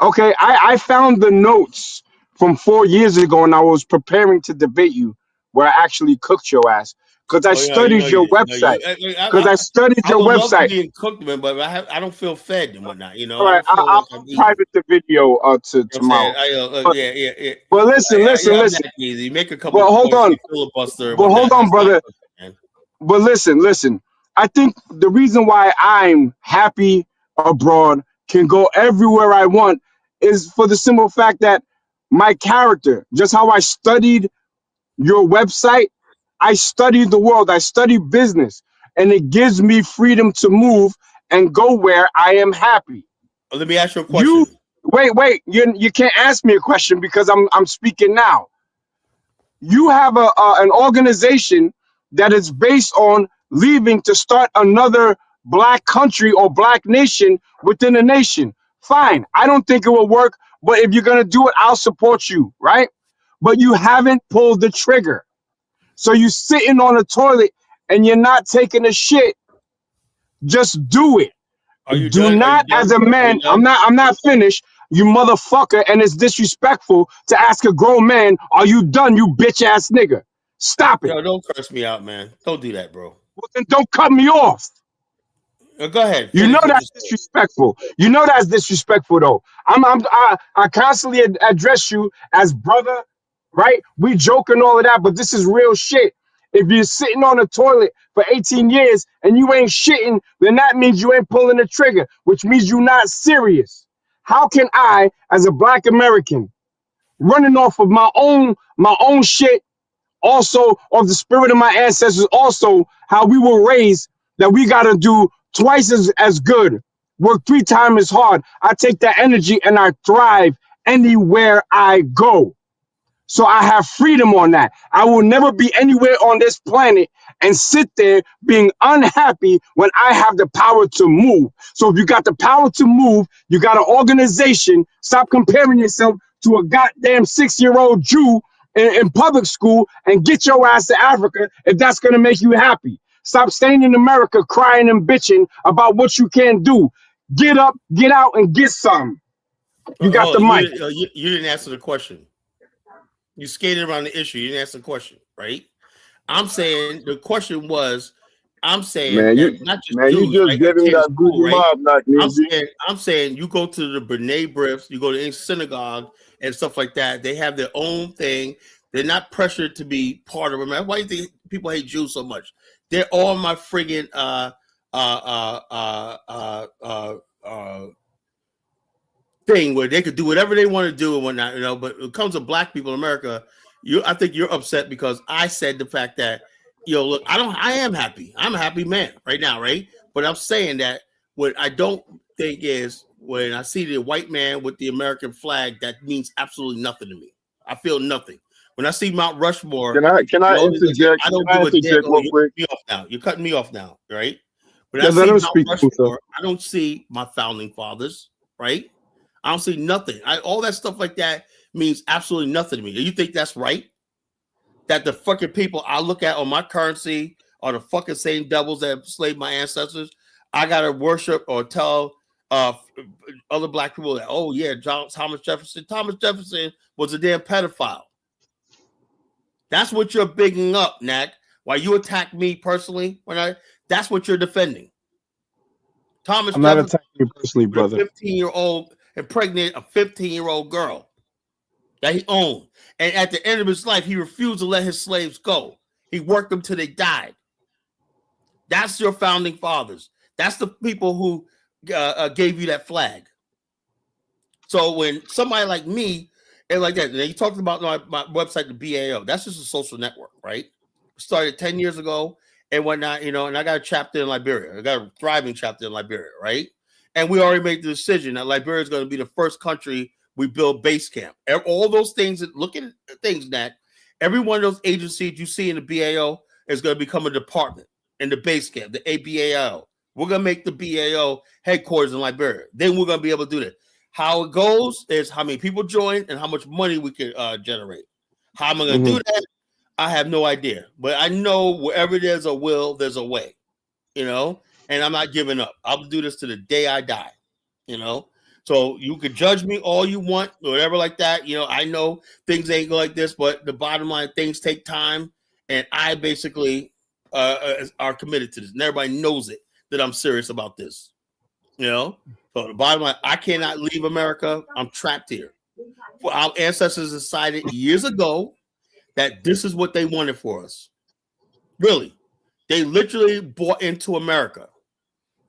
Okay. I found the notes from 4 years ago, and I was preparing to debate you, where I actually cooked your ass because I studied your website. Because I studied your website. Love being cooked, man, but I don't feel fed and whatnot. You know. All right, I'll private the video tomorrow. Yeah. But listen. You make a couple. Well, hold on. Filibuster. Well, hold on, brother. But listen. I think the reason why I'm happy abroad, can go everywhere I want, is for the simple fact that my character, just how I studied your website, I studied the world, I study business, and it gives me freedom to move and go where I am happy. Well, let me ask you a question. Wait, you can't ask me a question because I'm speaking now. You have an organization that is based on leaving to start another black country or black nation within a nation. Fine. I don't think it will work, but if you're going to do it, I'll support you, right? But you haven't pulled the trigger. So you're sitting on a toilet and you're not taking a shit. Just do it. Do not, as a man, I'm not finished, you motherfucker, and it's disrespectful to ask a grown man, are you done, you bitch ass nigga? Stop it. Yo, don't curse me out, man. Don't do that, bro. Well, then don't cut me off. Go ahead. You know that's disrespectful. You know that's disrespectful, though. I constantly address you as brother, right? We joke and all of that, but this is real shit. If you're sitting on a toilet for 18 years and you ain't shitting, then that means you ain't pulling the trigger, which means you're not serious. How can I, as a black American, running off of my own shit, also of the spirit of my ancestors, also how we were raised, that we gotta do twice as good, work 3 times as hard. I take that energy and I thrive anywhere I go. So I have freedom on that. I will never be anywhere on this planet and sit there being unhappy when I have the power to move. So if you got the power to move, you got an organization, stop comparing yourself to a goddamn 6-year-old Jew in public school and get your ass to Africa if that's going to make you happy. Stop staying in America crying and bitching about what you can't do. Get up, get out, and get some. You got the mic. You didn't answer the question. You skated around the issue. You didn't answer the question, right? I'm saying the question was, I'm saying man, not just man, Jews, you just right? giving that good mob, not I'm saying you go to the B'nai B'rith, you go to any synagogue and stuff like that. They have their own thing. They're not pressured to be part of it. Man, why do you think people hate Jews so much? They're all my friggin' thing where they could do whatever they want to do and whatnot, you know. But when it comes to black people in America, I think you're upset because I said the fact that, look, I am happy. I'm a happy man right now, right? But I'm saying that what I don't think is when I see the white man with the American flag, that means absolutely nothing to me. I feel nothing. When I see Mount Rushmore, Can I interject? I don't Can I give a damn. interject Oh, real you're quick? cutting me off now. You're cutting me off now, right? When Yeah, I let see him Mount speak, Luther. Rushmore, I don't see my founding fathers, right? I don't see nothing. All that stuff like that means absolutely nothing to me. You think that's right? That the fucking people I look at on my currency are the fucking same devils that enslaved my ancestors? I gotta worship or tell other black people that, oh yeah, Thomas Jefferson was a damn pedophile. That's what you're bigging up, Nat. Why you attack me personally that's what you're defending. Thomas I'm not Jefferson attacking you personally, with brother. a 15-year-old impregnated a 15-year-old girl that he owned. And at the end of his life, he refused to let his slaves go. He worked them till they died. That's your founding fathers. That's the people who gave you that flag. So when somebody like me and like that, you talked about my website, the BAO, that's just a social network, right? Started 10 years ago and whatnot, and I got a chapter in Liberia. I got a thriving chapter in Liberia, right? And we already made the decision that Liberia is going to be the first country we build base camp. All those things, look at things that every one of those agencies you see in the BAO is going to become a department in the base camp, the ABAO. We're going to make the BAO headquarters in Liberia. Then we're going to be able to do that. How it goes is how many people join and how much money we can generate. How am I going to do that? I have no idea. But I know wherever there's a will, there's a way, and I'm not giving up. I'll do this to the day I die, So you can judge me all you want, whatever like that. I know things ain't go like this, but the bottom line, things take time. And I basically are committed to this. And everybody knows it, that I'm serious about this, So the bottom line, I cannot leave America. I'm trapped here. Our ancestors decided years ago that this is what they wanted for us. Really. They literally bought into America.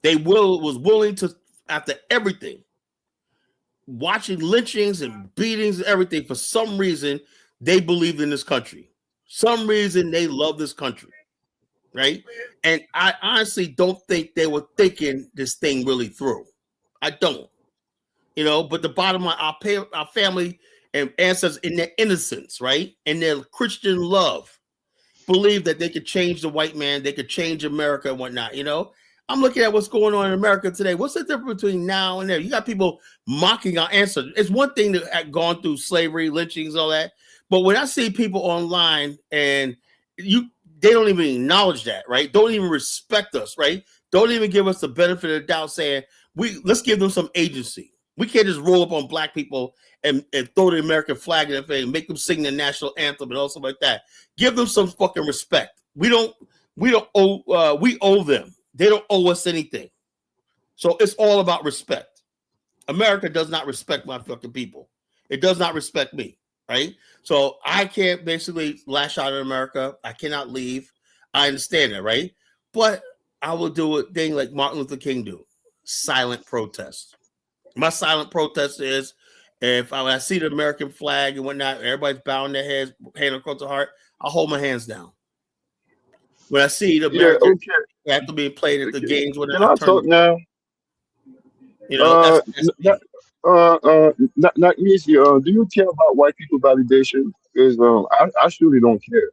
They was willing to, after everything, watching lynchings and beatings and everything, for some reason, they believed in this country. Some reason they love this country. Right? And I honestly don't think they were thinking this thing really through. I don't. But the bottom line, our family and ancestors in their innocence, right? And their Christian love, believe that they could change the white man, they could change America and whatnot, I'm looking at what's going on in America today. What's the difference between now and then? You got people mocking our ancestors. It's one thing to have gone through slavery, lynchings, all that. But when I see people online and they don't even acknowledge that, right? Don't even respect us, right? Don't even give us the benefit of the doubt, saying, let's give them some agency. We can't just roll up on black people and throw the American flag in their face and make them sing the national anthem and all stuff like that. Give them some fucking respect. We owe them. They don't owe us anything. So it's all about respect. America does not respect my fucking people. It does not respect me, right? So I can't basically lash out at America. I cannot leave. I understand that, right? But I will do a thing like Martin Luther King do. Silent protest. My silent protest is when I see the American flag and whatnot, everybody's bowing their heads, hand across the heart, I'll hold my hands down. When I see the American have to be played at the games, Can I talk now? Not easy. Do you care about white people validation? Because I surely don't care.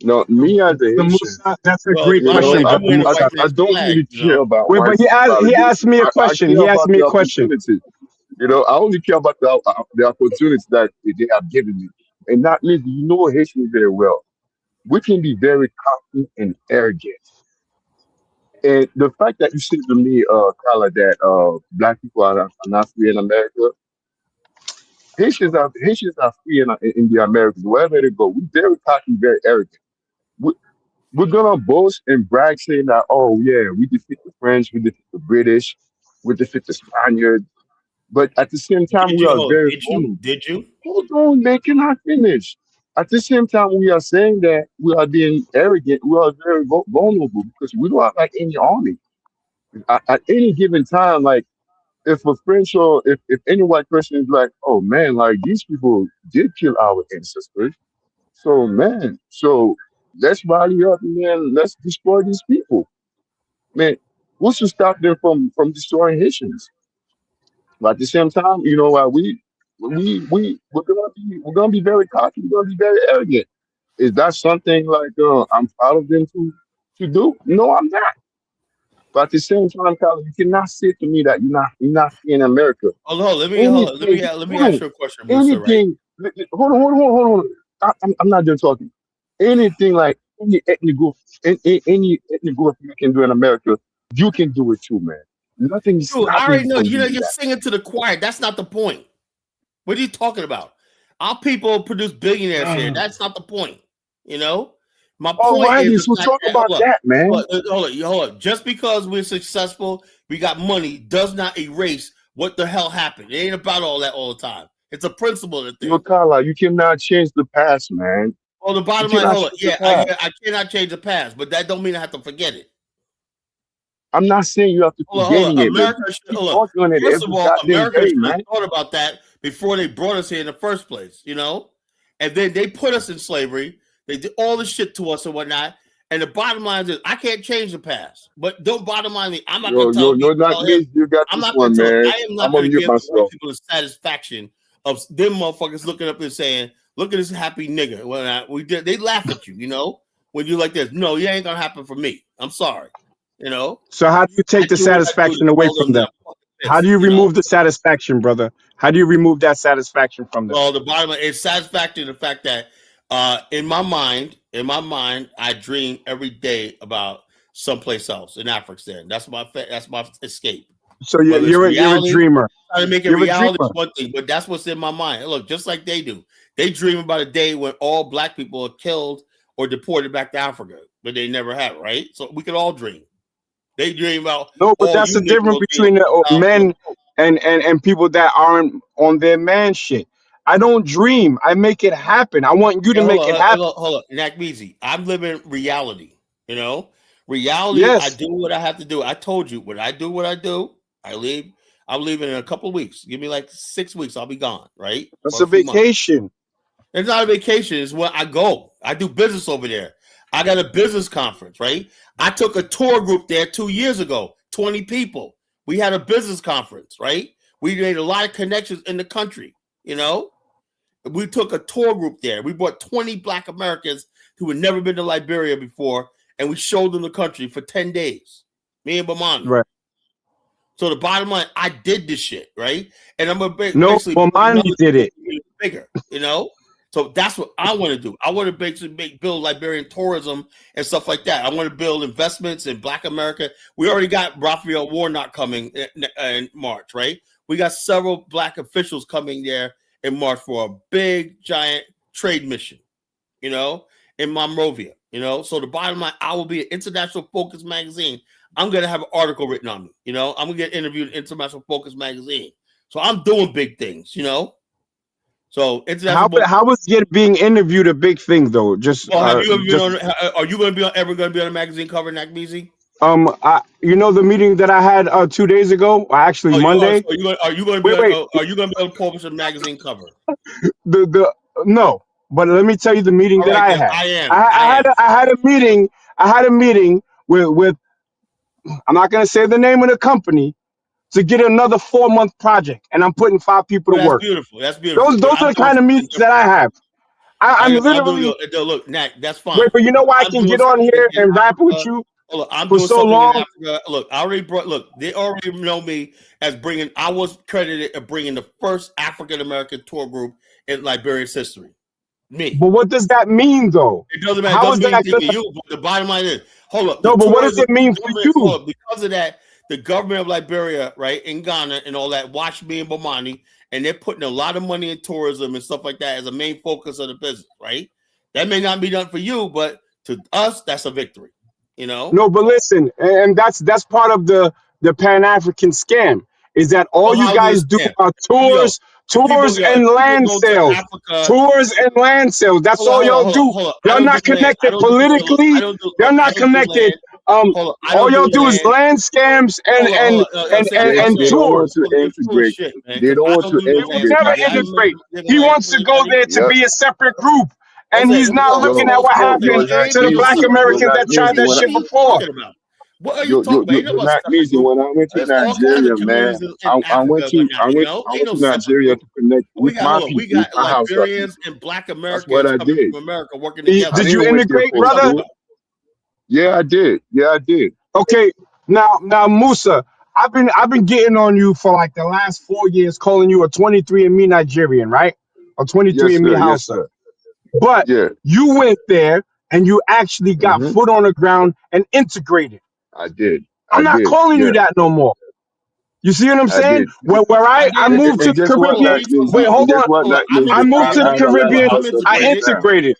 No, me as a Haitian, That's a great question. I don't really care about Wait, white but people he asked me a validation. question. I He care asked about me the a question. opportunity. I only care about the opportunity that they have given me. And not me, Haitians very well. We can be very cocky and arrogant. And the fact that you said to me, Carla, that black people are not free in America, Haitians are free in the Americas. Wherever they go, we're very cocky, very arrogant. We, we're gonna boast and brag saying that, oh yeah, we defeat the French, we defeat the British, we defeat the Spaniards. But at the same time, we are very vulnerable. Did you? Hold on, man, can I finish? At the same time, we are saying that we are being arrogant. We are very vulnerable because we don't have like any army. At any given time, like if a French or if any white person is like, oh man, like these people did kill our ancestors. So man, so let's rally up, man. Let's destroy these people, man. What's to stop them from destroying Haitians? But at the same time, we we're gonna be very cocky. We're gonna be very arrogant. Is that something like I'm proud of them to do? No, I'm not. But at the same time, Tyler, you cannot say to me that you're not in America. Hold on, let me Anything, ask you a question, Musa, right? anything. Hold on. I'm not done talking. Anything like any ethnic group, any ethnic group you can do in America, you can do it too, man. Nothing is Dude, I stopping already you know. from You know, doing you're that. singing to the choir. That's not the point. What are you talking about? Our people produce billionaires here. That's not the point. You know, my point is Alrighty, the so fact talk that about that, man. hold on. Just because we're successful, we got money, does not erase what the hell happened. It ain't about all that all the time. It's a principle of the Yo, thing. Tyler, you cannot change the past, man. Oh, the You bottom line, cannot hold on. change the Yeah, past. I cannot change the past, but that don't mean I have to forget it. I'm not saying you have to Hold forgetting on. it, but America should, keep hold on. working on it First of every all, goddamn America day, should have man. thought about that before they brought us here in the first place, you know? And then they put us in slavery. They did all this shit to us and whatnot. And the bottom line is, I can't change the past. But don't bottom line me. I'm not going to Yo, not tell him. me. You got I'm this not going one, to tell him. man. I am I'm not gonna going to mute give the white myself. people the satisfaction of them motherfuckers looking up and saying, look at this happy nigga. Well, they laugh at you, you know? When you're like this. No, it ain't going to happen for me. I'm sorry. You know? So how do you I take the do what I do to satisfaction away tell from them that them? I'm fucking How do pissed, you you know? remove the satisfaction, brother? How do you remove that satisfaction from them? Well, the bottom line is satisfaction the fact that in my mind, I dream every day about someplace else in Africa. That's my escape. So Whether it's you're a reality, dreamer. trying to make it You're a reality is dreamer. one thing, but that's what's in my mind. Look, just like they do, they dream about a day when all black people are killed or deported back to Africa, but they never have, right? So we could all dream. They dream about No, but all that's you the difference Negroes being between the out on the men boat. and people that aren't on their man shit. I don't dream. I make it happen. I want you to Yeah, make it happen. hold on. Nakmeezy. I'm living reality. You know, reality. I Yes, do what I have to do. I told you when I do what I do, I leave. I'm leaving in a couple of weeks. Give me like 6 weeks. I'll be gone. Right that's for a a few months. vacation. It's not a vacation. It's where I go. I do business over there. I got a business conference. Right. I took a tour group there 2 years ago. 20 people. We had a business conference. Right. We made a lot of connections in the country. You know. We took a tour group there. We brought 20 Black Americans who had never been to Liberia before, and we showed them the country for 10 days. Me and Bamani. Right. So the bottom line, I did this shit, right? And I'm gonna No, basically Bomani did it. bigger, you know. So that's what I want to do. I want to basically build Liberian tourism and stuff like that. I want to build investments in Black America. We already got Raphael Warnock coming in March, right? We got several Black officials coming there in March for a big, giant trade mission, you know, in Monrovia, you know. So the bottom line, I will be an International Focus magazine. I'm going to have an article written on me, you know. I'm going to get interviewed in International Focus magazine. So I'm doing big things, you know. So International. How was being interviewed a big thing though? Well, have you ever been on? Are you going to be ever going to be on a magazine cover, Nakmeezy? You know the meeting that I had 2 days ago, actually Oh, Monday. are you going to be? Wait. Are you going to be able to publish a magazine cover? No, but let me tell you the meeting All that right, I then. had. I am. I had a meeting. I had a meeting with I'm not going to say the name of the company to get another 4-month project, and I'm putting 5 people Well, to that's work. beautiful. That's beautiful. Those But are I'm the doing kind of something meetings that different. I have. I'm I'll do literally look, Nak, that's wait, fine. but you know why I I'm can doing get on something here in and rap with Africa. you Look, I'm for doing so something in long? Africa. Look, they already know me as bringing. I was credited of bringing the first African American tour group in Liberia's history. Me. But what does that mean though? It doesn't matter. It How doesn't is mean that anything to gonna? you. But the bottom line is, hold up. The No, but what does tourism, it mean for government, you? hold up, because of that, the government of Liberia, right, in Ghana and all that, watched me and Bomani, and they're putting a lot of money in tourism and stuff like that as a main focus of the business, right? That may not be done for you, but to us, that's a victory. You know? No, but listen, and that's part of the Pan African scam is that all Well, you how do guys this do stand? are Yo, tours if and people land go to sales. Africa, Tours and land sales. That's all y'all do. hold on. I Y'all don't do not land. I connected don't do look. politically. You're I not don't do connected. land. Hold on. I All don't do y'all do is land. land scams and Hold on. Say what I'm and They saying. don't want tours. to You're full of integrate. shit, man. They Because don't I want don't to do They no will land integrate, never scam. I man. don't integrate. do He land wants for to go anybody. there to Yep. be a separate group, and Jose, he's not Yo, looking at what yo, happened not to the me. Black Yo, Americans not that me. tried that what shit are you before. talking about? What are you talking about? Ain't You're nobody not special easy. group. When I went to There's all kinds of Nigeria, man, communities in I went Africa, to whatnot, you know? I Ain't went no to separate Nigeria to group. connect We with got my we people, got with my house up there. Liberians and Black That's what Americans I coming did. from America working Did I together. you didn't went there integrate, for What are you talking brother? school. about? Yeah, I did. Yeah, I did. Okay, now Musa, I've been getting on you for like the last 4 years, calling you a 23andMe Nigerian, right? A Yes, 23andMe sir. Yes, Hausa. sir. But Yeah. you went there and you actually got Hmm. foot on the ground and integrated. I did. I'm I not did. calling you Yeah, that no more. You see what I'm I saying? did. Where I I did moved to And the guess what, hold on, Caribbean. what are you talking Wait, about? And hold guess on. what, Hold on, I'm I moved to the I have a integrated. lot of Hold on, Caribbean. I'm house up I there integrated. now. integrated.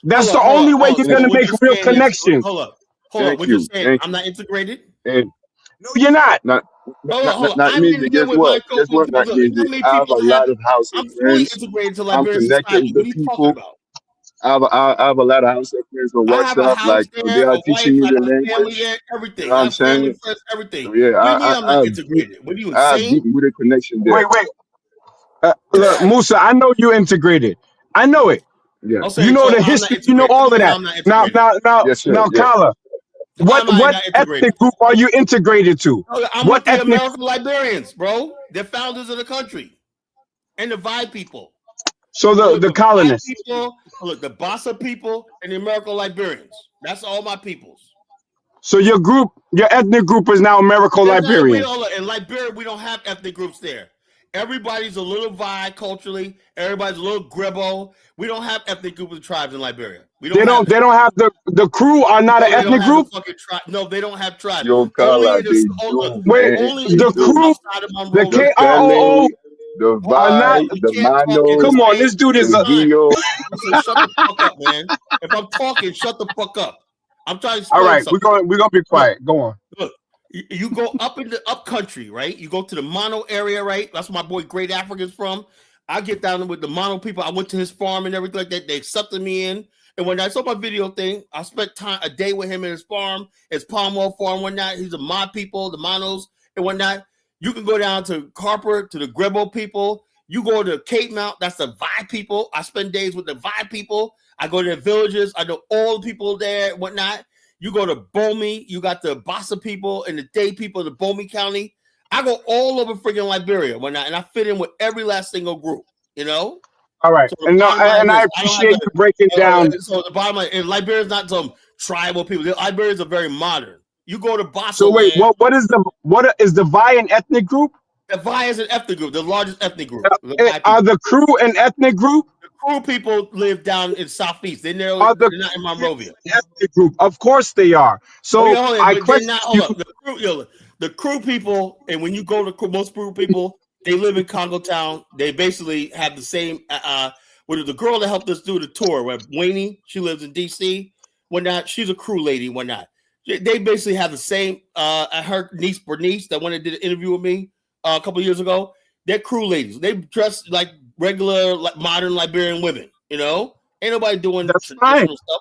That's the only way you're Hold gonna on. What make you're real saying is, connections. hold up. Thank What you're you. saying, Thank I'm you. not integrated. And No, you're not. not Hold on. not I've me. been here Guess with what? my Guess what? Not brother. me. You know how many I have people a I have? lot of house I'm fully friends. integrated to I'm Liberian connected society. with What the are you talking people. about? I have a lot of house friends on I have a WhatsApp. house Like they there, are a wife, teaching me I the got a family language. there, You know everything. what I I'm have family, saying? friends, everything. So, yeah, What do you mean I'm I not have deep, integrated? What are you I have deep insane? rooted connection there. Wait. Look, Musa, I know you integrated. I know it. Yeah. I'll You say know so. the How I'm not history. You know integrated? all Tell of me how that. I'm not Now, integrated. now, now, Yes, sir. now, Yeah. Kala, How am I what not ethnic integrated? group are you integrated to? I'm What with the ethnic? American Liberians, bro. They're founders of the country and the Vi people. So I'm with the the Vi colonists. people. Look, the Bassa people and the American Liberians. That's all my peoples. So your ethnic group is now There's not, we Americo-Liberian. don't, in Liberia, we don't have ethnic groups there. Everybody's a little Vi culturally. Everybody's a little Gribbo. We don't have ethnic groups of tribes in Liberia. We They don't have don't. that. They don't have the crew are not an No, they don't ethnic have the group. fucking tribe. No, they don't have tribes. Yo, Only Carla, in they the do, Wait, man. only They in the do. crew, outside of the The Monrovia. KROO Fele, the are not. Vi, You the can't talk in the Mano, Come on, same this dude is the a. time. Gio. Listen, shut the fuck up, man. If I'm talking, shut the fuck up. I'm trying to All explain right, something. we're gonna be Look, quiet. Go on. look. You go up in the up country, right? You go to the Mono area, right? That's where my boy Great African's from. I get down there with the Mono people. I went to his farm and everything like that. They accepted me in. And when I saw my video thing, I spent time a day with him in his farm, his palm oil farm, whatnot. He's a mod people, the Monos and whatnot. You can go down to Carper, to the Gribbo people. You go to Cape Mount, that's the Vi people. I spend days with the Vi people. I go to their villages. I know all the people there and whatnot. You go to Bomi, you got the Bassa people and the Day people of the Bomi County. I go all over freaking Liberia whatnot, and I fit in with every last single group, you know? All right, So the bottom line and I is, I don't have appreciate you breaking the, down. so the bottom line, and Liberia is not some tribal people. The Liberians are very modern. You go to Bassa So wait, land, what is the Vi an ethnic group? the Vi is an ethnic group, the largest ethnic group. The Vi Are people. the crew an ethnic group? The Kru people live down in Southeast. They're Are the not in Monrovia. ethnic group? Of course they are. Oh So yeah, hold on, I but they're question not. you. Hold up, the crew people, and when you go to most crew people, they live in Congo Town. They basically have the same. With the girl that helped us do the tour, where Wayne, she lives in DC. Whatnot, she's a crew lady. Whatnot, they basically have the same. Her niece Bernice, that one that did an interview with me a couple of years ago. They're crew ladies. They dress like regular, like modern Liberian women. You know, ain't nobody doing That's fine. traditional stuff.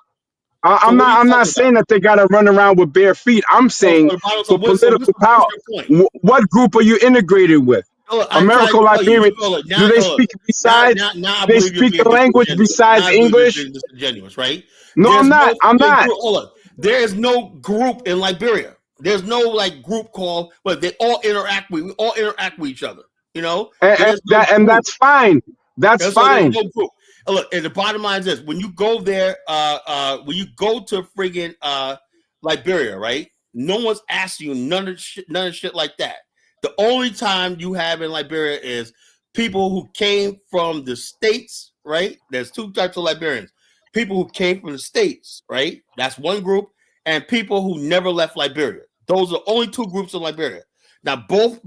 So I'm what are you not talking about? saying that they got to run around with bare feet. I'm So, saying for so political what's power. your point? What group are you integrated with? I'm trying American to tell you. Liberian. Now, Do they speak besides? now I Do they believe you're speak being a language disingenuous. Now besides I believe you're English? being disingenuous, right? No, I'm There's not. no I'm fucking not. group. Hold on. There is no group in Liberia. There's no like group called, but they all interact with. We all interact with each other. You know, there's no And group. that's fine. That's And so there's fine. no group. Look, and the bottom line is this: when you go there, when you go to friggin' Liberia, right? No one's asking you none of shit like that. The only time you have in Liberia is people who came from the States, right? There's two types of Liberians: people who came from the States, right? That's one group, and people who never left Liberia. Those are only two groups in Liberia. Now, both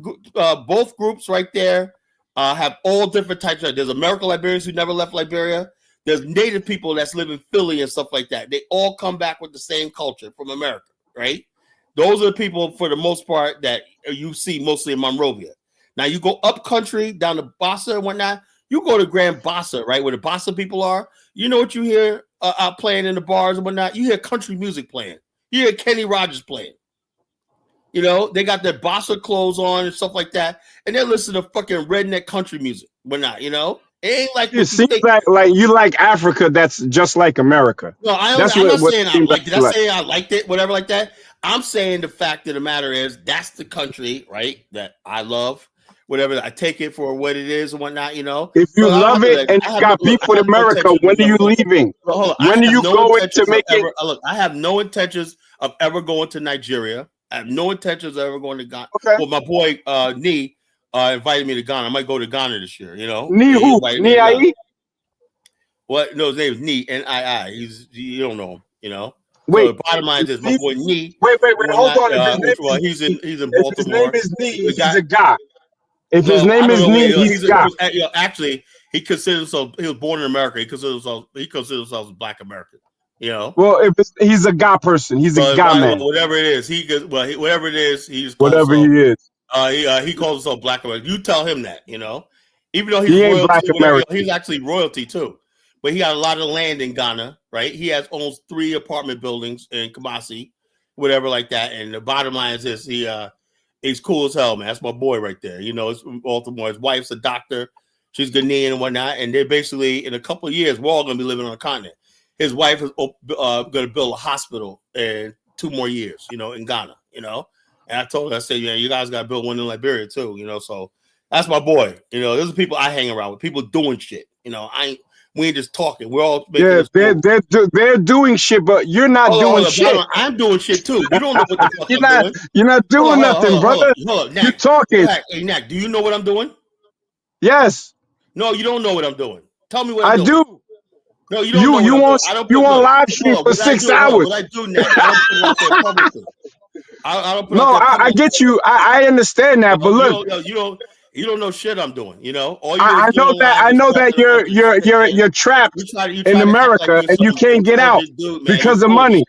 groups right there have all different types of. There's American Liberians who never left Liberia. There's Native people that's live in Philly and stuff like that. They all come back with the same culture from America, right? Those are the people, for the most part, that you see mostly in Monrovia. Now you go up country down to Bassa and whatnot. You go to Grand Bassa, right, where the Bassa people are. You know what you hear out playing in the bars and whatnot? You hear country music playing. You hear Kenny Rogers playing. You know, they got their Bassa clothes on and stuff like that, and they're listening to fucking redneck country music. Whatnot, you know? It ain't like It what you seems think. like you like Africa that's just like America. No, That's I'm not what saying it I seems liked it. like. I say I liked it, whatever like that. I'm saying the fact of the matter is that's the country, right? That I love, whatever. I take it for what it is and whatnot, you know. If you Look, I don't love have it to. and I you have no got look. I people in have no America, intentions when of are you ever. leaving? Look, hold on. When I do have you no go into intentions of making? ever. Look, I have no intentions of ever going to Nigeria. I have no intentions of ever going to Ghana. Okay. Well, my boy Nee invited me to Ghana. I might go to Ghana this year. You know, Ni he who? invited me Ni to Ghana. ai? What? No, his name is Nee Nii. You don't know him. You know. So Wait. the bottom line is my boy Nee. Wait. Hold Whatnot, on. If his name well, is Nee, he's in if his name Baltimore. is Nee, We he's got a guy. If his no, I name don't is know where Nee, he's he guy. was. Actually, he considers himself. He was born in America. He considers himself a Black American. You know. Well, he's a guy person, he's a But guy man. whatever it is, whatever it is, he just calls Whatever himself. he is. He calls himself Black American. You tell him that, you know, even though he's He ain't Black royalty, whatever, American. he's actually royalty too. But he got a lot of land in Ghana, right? He owns 3 apartment buildings in Kumasi, whatever like that. And the bottom line is this: he's cool as hell, man. That's my boy right there. You know, it's from Baltimore. His wife's a doctor. She's Ghanaian and whatnot. And they're basically in a couple of years, we're all gonna be living on a continent. His wife is going to build a hospital in 2 more years, you know, in Ghana, you know. And I told her, I said, yeah, you guys got to build one in Liberia too, you know. So that's my boy. You know, those are people I hang around with, people doing shit. You know, we ain't just talking. We're all making this. They're doing shit, but you're not doing shit. I'm doing shit too. You don't know what the fuck I'm doing. You're not doing nothing, brother. Hold on, You're Knack. talking. Hey, Knack, do you know what I'm doing? Yes. No, you don't know what I'm doing. Tell me what I'm I doing. do. No, you don't know what I'm doing. I don't you put on look, live stream hold on, for what I 6 do, hold on, hours. what I do, Knack, I don't put it out there publicly. I don't put No, out there publicly. I get you. I understand that, but look, you don't know shit I'm doing. You know, all you I know that. I know that you're trapped in America and you can't get out because of money.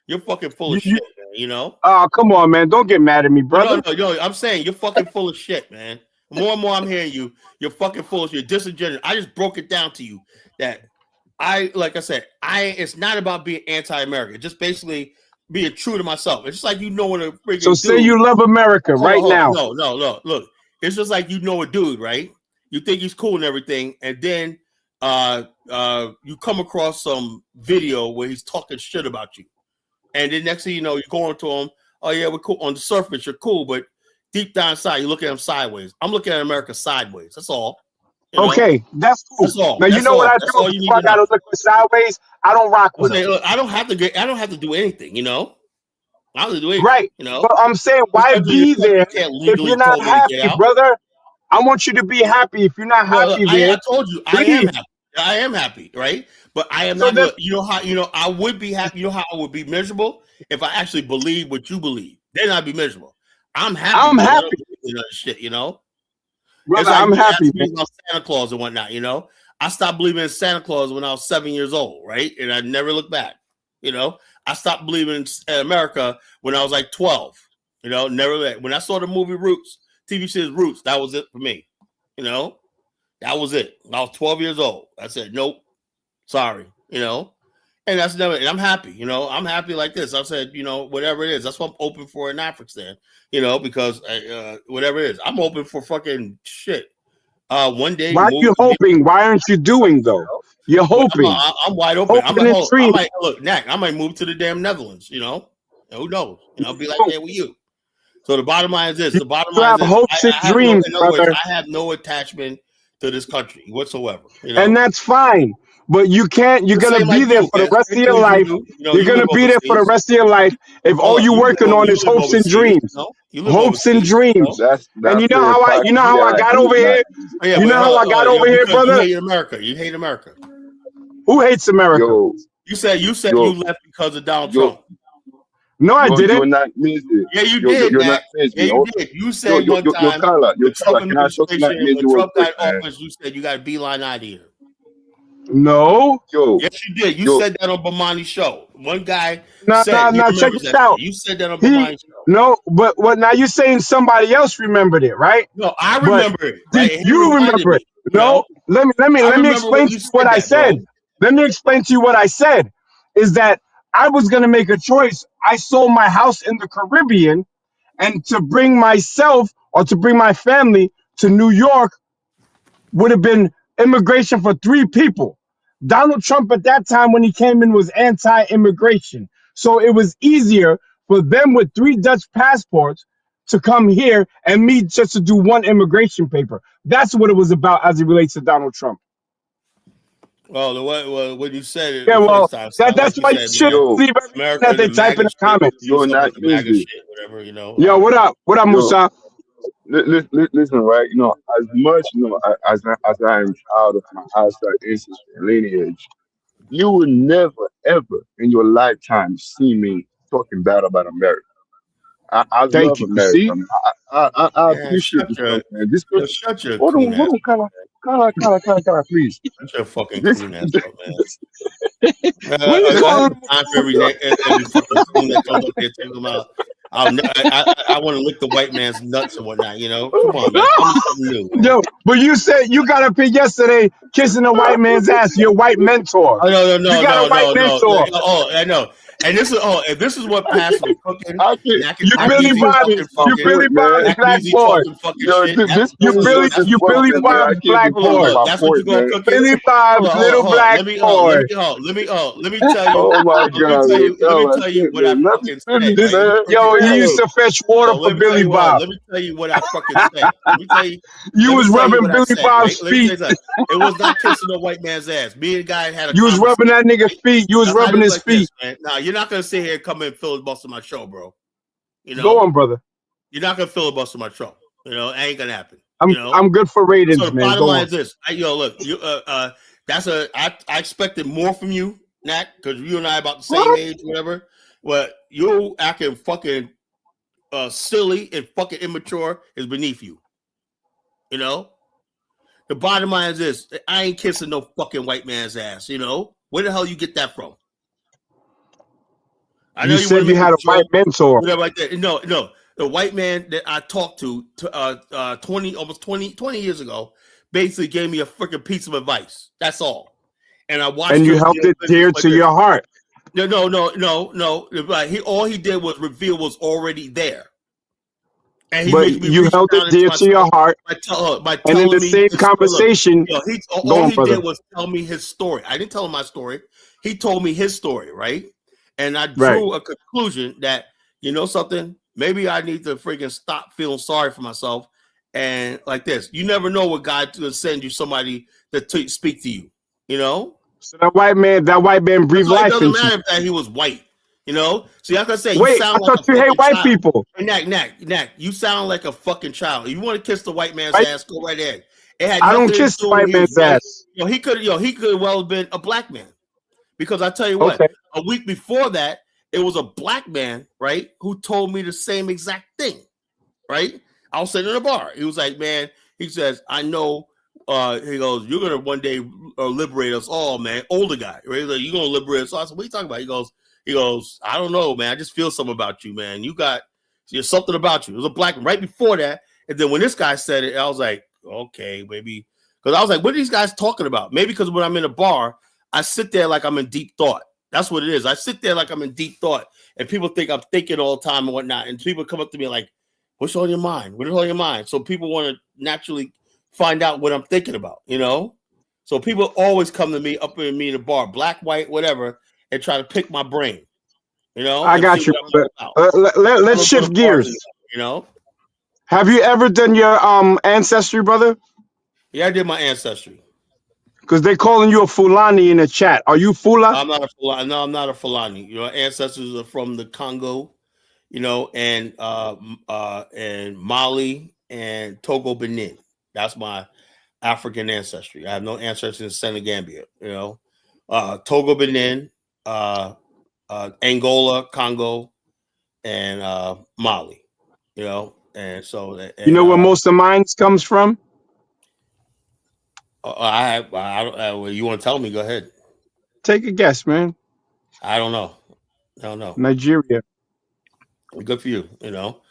You're fucking full of shit, man. You know. Oh, come on, man! Don't get mad at me, brother. No. I'm saying you're fucking full of shit, man. More and more I'm hearing you. You're fucking full of shit. You're disingenuous. I just broke it down to you that like I said, it's not about being anti-American. Just basically being true to myself. It's just like you know what a freaking So say dude. you love America right now. No. Look, it's just like you know a dude, right? You think he's cool and everything, and then you come across some video where he's talking shit about you, and then next thing you know, you're going to him. Oh yeah, we're cool on the surface. You're cool, but deep down inside, you look at him sideways. I'm looking at America sideways. That's all. You know? Okay, that's cool. That's all. Now you know what I do. If I gotta look sideways, I don't rock with it. Look, I don't have to do anything. You know, I don't have to do anything. Right. You know, but I'm saying, why be there if you're not happy, brother? I want you to be happy. If you're not happy, I told you, I leave. am happy. I am happy, right? But I am not. You know how? You know, I would be happy. You know how I would be miserable if I actually believe what you believe. Then I'd be miserable. I'm happy. I'm happy. You know, shit. You know, brother, like I'm happy. About Santa Claus and whatnot. You know, I stopped believing in Santa Claus when I was 7 years old, right? And I never looked back. You know, I stopped believing in America when I was like 12. You know, never. When I saw the movie Roots, TV series Roots, that was it for me. You know, that was it. I was 12 years old. I said, nope, sorry. You know, and that's never. And I'm happy. You know, I'm happy like this. I said, you know, whatever it is, that's what I'm open for in Africa. You know, because whatever it is, I'm open for fucking shit. One day. Why are you hoping? Why aren't you doing though? You're hoping. I'm wide open. I might look, Knack. I might move to the damn Netherlands. You know, who knows? You know, I'll be like there with you. So the bottom line is this: the bottom line is hopes and dreams, brother. I have no attachment to this country whatsoever. You know? And that's fine. But you can't. You're gonna be there for the rest of your life. You're gonna be there for the rest of your life if all you're working on is hopes and dreams. Hopes and dreams. And you know how I got over here. You know how I got over here, brother. You hate America. You hate America. Who hates America? You said you left because of Donald Trump. No, I didn't. You're not busy. Yeah, you did. You're not busy. Yeah, you did. You said one time the Trump administration, when Trump got office, you said you got a beeline out of here. No. Yes, you did. You said that on Bomani's show. One guy said, check this out. You said that on Bomani's show. No, but what? Now you're saying somebody else remembered it, right? No, I remember it. Right? You remember it? No. Let me explain to you what I said. Let me explain to you what I said. Is that I was going to make a choice. I sold my house in the Caribbean, and to bring myself or to bring my family to New York would have been immigration for 3 people. Donald Trump at that time when he came in was anti-immigration. So it was easier for them with 3 Dutch passports to come here and me just to do 1 immigration paper. That's what it was about as it relates to Donald Trump. Well, when you said it Yeah, the well, first time, sound that's like you why you said, should man, Yo, believe everything America that and they the type in MAGA the shit. comments. You yo, something not with the MAGA easy. shit, whatever, you know. Yo, what up? What up, Yo, Musa? listen, right? You know, as much, you know, as I am proud of my outside ancestry and lineage, you will never, ever in your lifetime see me talking bad about America. I Thank love you. You America, see? man. I Man, appreciate this stuff, man. This, shut your coon hold ass on, up. Kala, please. Shut your fucking This, coon ass up, man. What are you I have calling him? time for every fucking coon that comes up here talking about. I want to lick the white man's nuts and whatnot. You know, come on, man. Tell me something new, man. Yo, but you said you got up here yesterday kissing a white man's ass, your white mentor. Oh, You no. got a white mentor. Oh, I know. And this is what passes with cooking. I can, You That Billy means he Bob, talking my you fucking. Billy point, Bob man. the That black means he boy. talking fucking Yo, shit. That's this You room is Billy just you what you Billy bullshit, gonna man. cook I Bob's it. can't black defend boy. my That's what you point, gonna man. cook it. Billy Bob's little Hold on. black boy. Let me tell you. Oh my God, yo, Let me tell that tell you shit, what I man. Let me fucking said. finish, This Right? You man. fucking yo, he cut. used Yo, to fetch water So for Billy Bob. let me tell you what I fucking said. Let me tell you. You Let me was tell you rubbing what I Billy said. Right? Bob's Let me tell feet. you something. It was not kissing no white man's ass. Me and the guy had a You was rubbing conversation. that nigga Right? feet. You was Now, I rubbing do his like this, feet. man. Now you're not gonna sit here and come and filibuster my show, bro. You Go know, on, brother. you're not gonna filibuster my show. You know, it ain't gonna happen. You know. I'm good for So ratings, the man. bottom Go line on. is this. Look, you I expected more from you, Nat, because you and I about the same What? age, whatever. But you acting fucking silly and fucking immature is beneath you. You know? The bottom line is this. I ain't kissing no fucking white man's ass, you know? Where the hell you get that from? I know You you want said to you make a had a white joke, mentor. whatever like that. No. The white man that I talked to 20 years ago basically gave me a freaking piece of advice. That's all. And I And watched you him held it business dear like to this. your heart. No. Like all he did was reveal what's already there. And he But made me you reach held it down into dear to your myself heart. by And in telling the me same his story. Look, conversation, go all on, he brother. did was tell me his story. I didn't tell him my story. He told me his story, right? And I Right. drew a conclusion that, you know something, maybe I need to freaking stop feeling sorry for myself. And like this, you never know what God will send you somebody to speak to you, you know? So that white man That's breathed why it life doesn't into matter you. if that he was white, you know? See, like I say, you Wait, I sound like thought a you hate fucking white child. people. And Knack, you sound like a fucking child. You want to kiss the white man's Right? ass, go right ahead. It had I don't nothing to kiss the do with white he was man's white. ass. He could well have been a black man. Because I tell you what, Okay. a week before that, it was a black man, right, who told me the same exact thing, right? I was sitting in a bar. He was like, man, he says, I know, he goes, you're going to one day liberate us all, man. Older guy, right? He's like, you're going to liberate us all. I said, what are you talking about? He goes, I don't know, man. I just feel something about you, man. There's something about you. It was a black man right before that. And then when this guy said it, I was like, okay, maybe. Because I was like, what are these guys talking about? Maybe because when I'm in a bar, I sit there like I'm in deep thought. That's what it is. I sit there like I'm in deep thought, and people think I'm thinking all the time and whatnot. And people come up to me like, what's on your mind? What is on your mind? So people want to naturally find out what I'm thinking about, you know? So people always come to me up in me in the bar, black, white, whatever, and try to pick my brain, you know, I and see got you, what I'm brother. all about. I Let's don't go to shift bars gears. anymore, you know? Have you ever done your ancestry, brother? Yeah, I did my ancestry. Because they're calling you a Fulani in the chat. Are you Fula? I'm not a Fulani. No, I'm not a Fulani. You know, ancestors are from the Congo, you know, and Mali and Togo, Benin. That's my African ancestry. I have no ancestors in Senegambia, you know. Togo, Benin, Angola, Congo, and Mali, you know. And so, You know where most of mine comes from? you want to tell me? Go ahead. Take a guess, man. I don't know. I don't know. Nigeria. Good for you. You know,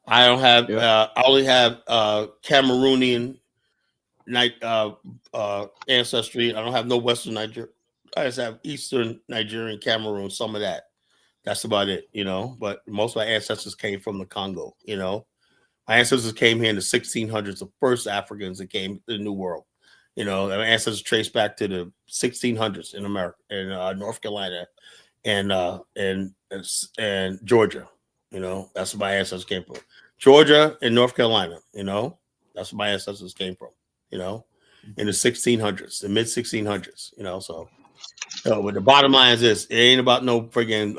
I don't have. Yeah. I only have Cameroonian ancestry. I don't have no Western Nigeria. I just have Eastern Nigerian, Cameroon, some of that. That's about it, you know. But most of my ancestors came from the Congo, you know. My ancestors came here in the 1600s, the first Africans that came to the New World, You know, our ancestors trace back to the 1600s in America, in North Carolina, and Georgia. You know, that's where my ancestors came from. Georgia and North Carolina. You know, that's where my ancestors came from. You know, in the 1600s, the mid 1600s. You know, so. But the bottom line is this: it ain't about no friggin'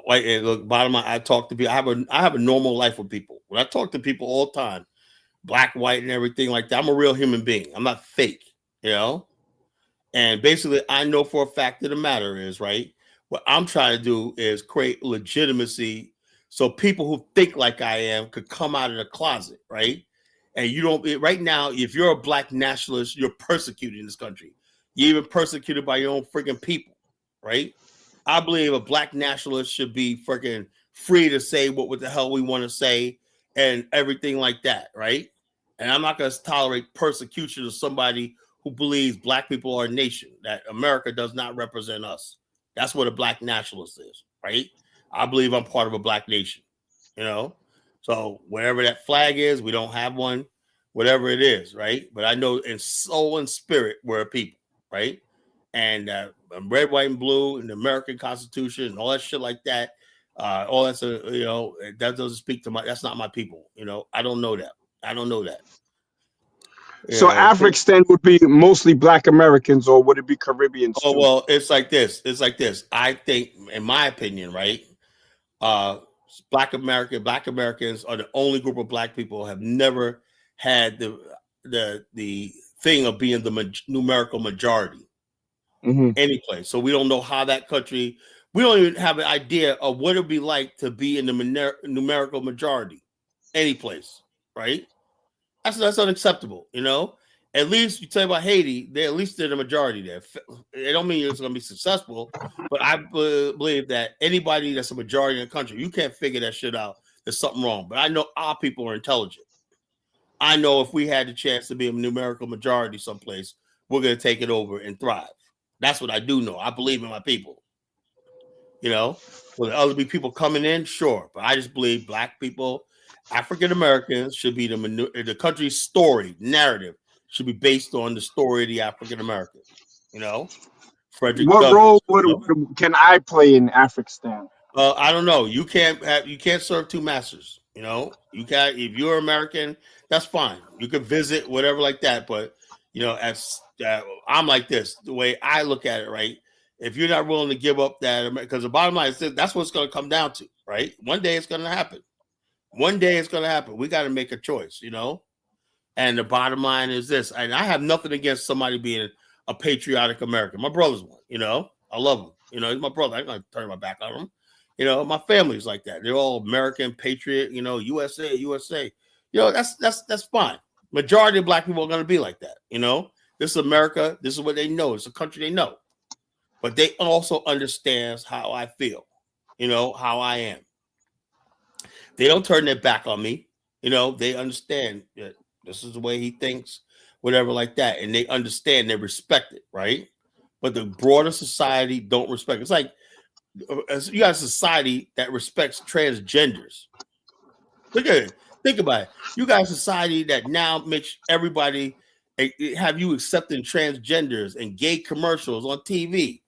white. Look, bottom line, I talk to people. I have a normal life with people. When I talk to people all the time, black, white, and everything like that, I'm a real human being. I'm not fake, you know. And basically, I know for a fact that the matter is right. What I'm trying to do is create legitimacy, so people who think like I am could come out of the closet, right? And you don't right now. If you're a black nationalist, you're persecuted in this country. You're even persecuted by your own freaking people, right? I believe a black nationalist should be freaking free to say what the hell we want to say and everything like that, right? And I'm not going to tolerate persecution of somebody who believes black people are a nation, that America does not represent us. That's what a black nationalist is, right? I believe I'm part of a black nation, you know? So wherever that flag is, we don't have one, whatever it is, right? But I know in soul and spirit, we're a people, right? And red, white, and blue, and the American Constitution, and all that shit like that, all that's you know, that doesn't speak to that's not my people, you know. I don't know that. I don't know that. So African would be mostly Black Americans, or would it be Caribbeans Oh too? well, it's like this. It's like this. I think, in my opinion, right? Black Americans are the only group of black people who have never had the thing of being the numerical majority any place. So we don't know how that country. We don't even have an idea of what it would be like to be in the numerical majority any place, right? That's unacceptable, you know. At least you tell about Haiti, they at least they're the majority there. It don't mean it's going to be successful, but I believe that anybody that's a majority in the country, you can't figure that shit out. There's something wrong. But I know our people are intelligent. I know if we had the chance to be a numerical majority someplace, we're going to take it over and thrive. That's what I do know. I believe in my people. You know, will there other be people coming in? Sure, but I just believe black people, African Americans, should be the country's story narrative should be based on the story of the African American. You know, Frederick What Douglass. role can I play in African? I don't know. You can't serve two masters. You know, you can't. If you're American, that's fine. You can visit whatever like that. But you know, as I'm like this, the way I look at it, right? If you're not willing to give up that, because the bottom line is that's what it's going to come down to, right? One day it's going to happen. One day it's going to happen. We got to make a choice, you know. And the bottom line is this, and I have nothing against somebody being a patriotic American. My brother's one, you know. I love him. You know, he's my brother. I'm going to turn my back on him. You know, my family's like that. They're all American, patriot, you know, USA, USA. You know, that's fine. Majority of black people are going to be like that, you know. This is America. This is what they know. It's a country they know. But they also understands how I feel, you know, how I am. They don't turn their back on me. You know, they understand that this is the way he thinks, whatever like that. And they understand, they respect it, right? But the broader society don't respect it. It's like you got a society that respects transgenders. Look at it. Think about it. You got a society that now makes everybody have you accepting transgenders and gay commercials on TV.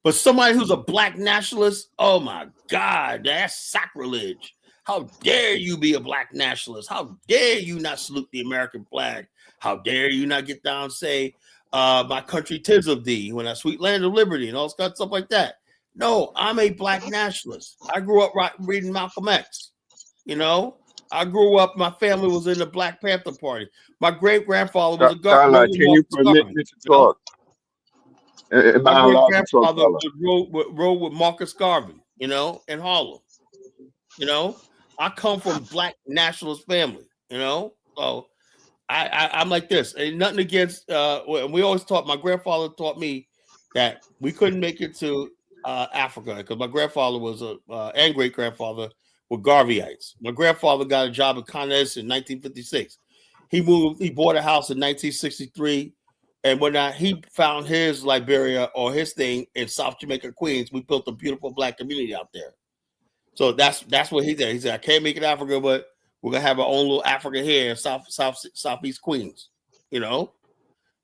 But somebody who's a black nationalist, oh my God, that's sacrilege. How dare you be a black nationalist? How dare you not salute the American flag? How dare you not get down and say, my country 'tis of thee, when I sweet land of liberty and all stuff like that. No, I'm a black nationalist. I grew up reading Malcolm X. You know, I grew up, my family was in the Black Panther Party. My great-grandfather was a governor. Can you permit me to talk? Am My I allowed to talk, great-grandfather fella? rode with Marcus Garvey, you know, in Harlem. You know, I come from black nationalist family, you know. So I'm like this. Ain't nothing against we always taught, my grandfather taught me that we couldn't make it to Africa because my grandfather was and great-grandfather were Garveyites. My grandfather got a job at Con Edison in 1956. He bought a house in 1963. And when he found his Liberia or his thing in South Jamaica, Queens, we built a beautiful black community out there. So that's what he did. He said, I can't make it Africa, but We're gonna have our own little Africa here in Southeast Queens. You know,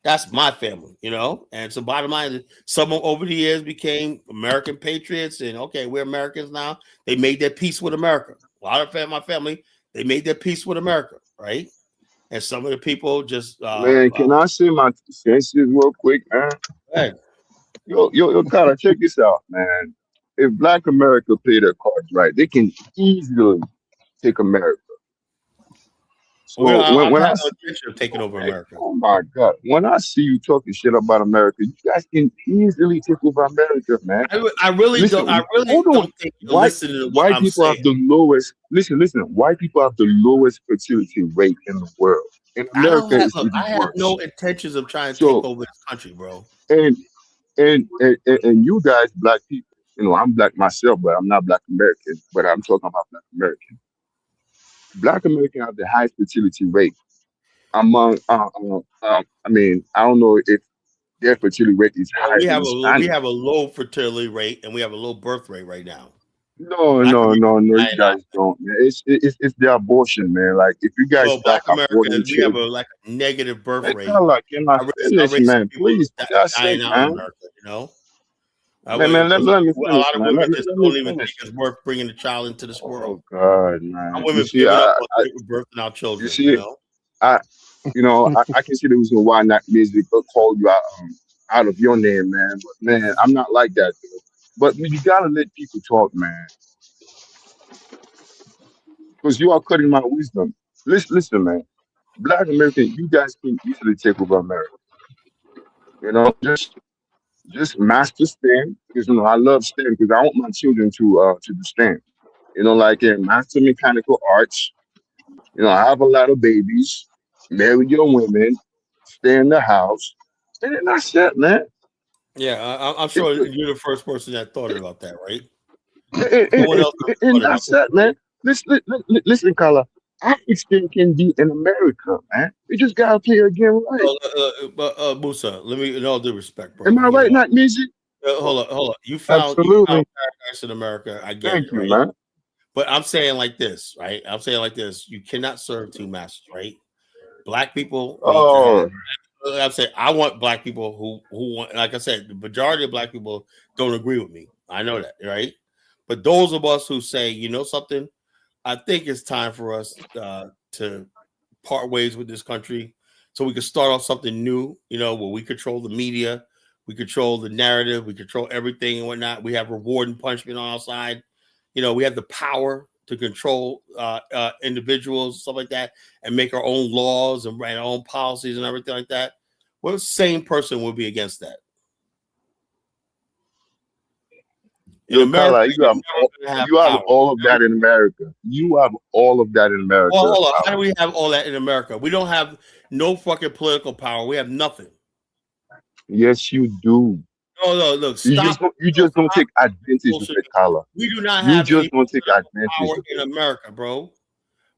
that's my family. You know, and so bottom line is, some over the years became American patriots, and okay, we're Americans now. They made their peace with America. A lot of my family, they made their peace with America, right? And some of the people just Man, can I say my 2 cents real quick, man? Hey. Yo, Carter, check this out, man. If Black America play their cards right, they can easily take America. So I'm when I having no see, intention of taking over America. oh my God, when I see you talking shit about America, you guys can easily take over America, man. I really Listen, don't think you're listening to what white I'm people saying. have the lowest. Listen. White people have the lowest fertility rate in the world. In America, it's even I have worse. no intentions of trying to So, take over this country, bro. and you guys, Black people, you know, I'm Black myself, but I'm not Black American. But I'm talking about Black American. Black American have the highest fertility rate among. I mean, I don't know if their fertility rate is higher We than have Hispanic. a low fertility rate and we have a low birth rate right now. No. You guys don't, man. It's the abortion, man. Like if you guys Well, Black stop aborting Americans, we have children, a negative birth man, rate. can I finish, man? Please, for God's dying sake, out in man. America, you know. Man, let me A finish, lot of man. women just Let don't me even finish. think it's worth bringing the child into this world. Oh God, man. Our You women see, giving up on birthing our children. you see, You know. I can see the reason why not music call you out of your name, man. But man, I'm not like that, dude. But you gotta let people talk, man, because you are cutting my wisdom. Listen, man. Black American, you guys can easily take over America. You know, just master STEM, because you know I love STEM because I want my children to do STEM. You know, like master mechanical arts. You know, I have a lot of babies, marry your women, stay in the house, and then that's it, man. Yeah, I'm sure you're the first person that thought about that, right? And, No one else thought about that's it, man. Listen, Carla. African can be in America, man. We just gotta play a game right. Musa, let me, in all due respect, bro. Am I right, not music? Hold on. You found paradise in America. I get Thank it, you, right? man. But I'm saying like this, right? I'm saying like this. You cannot serve two masters, right? Black people need to have. I'm saying I want Black people who want, like I said, the majority of Black people don't agree with me. I know that, right? But those of us who say, you know something, I think it's time for us to part ways with this country so we can start off something new, you know, where we control the media, we control the narrative, we control everything and whatnot. We have reward and punishment on our side. You know, we have the power to control individuals, stuff like that, and make our own laws and write our own policies and everything like that. What sane person would be against that? In America, you have all of that in America. You have all of that in America. Well, hold on. How do we have all that in America? We don't have no fucking political power. We have nothing. Yes, you do. No, look. Stop. You just don't take advantage of the color. We do not have just don't take advantage power of in America, bro.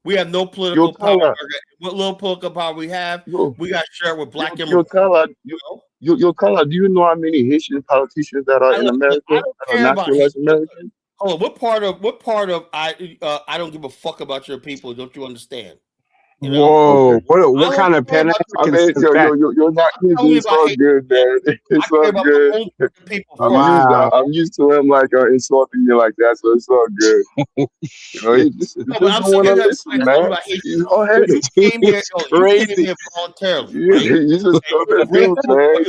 We have no political power. What little political power we have, we got shared with Black immigrants. Your color. Do you know how many Haitian politicians that are in America that are naturalized Americans? Hold on. What part of I don't give a fuck about your people? Don't you understand? You know? Whoa! What kind of Pan African? You're not. It's all good, man. It's all good. I'm used to him like insulting you like that, so it's all good. You know, he just don't want to listen, man. He's all headed. You came here voluntarily, right? He's a stubborn dude, man.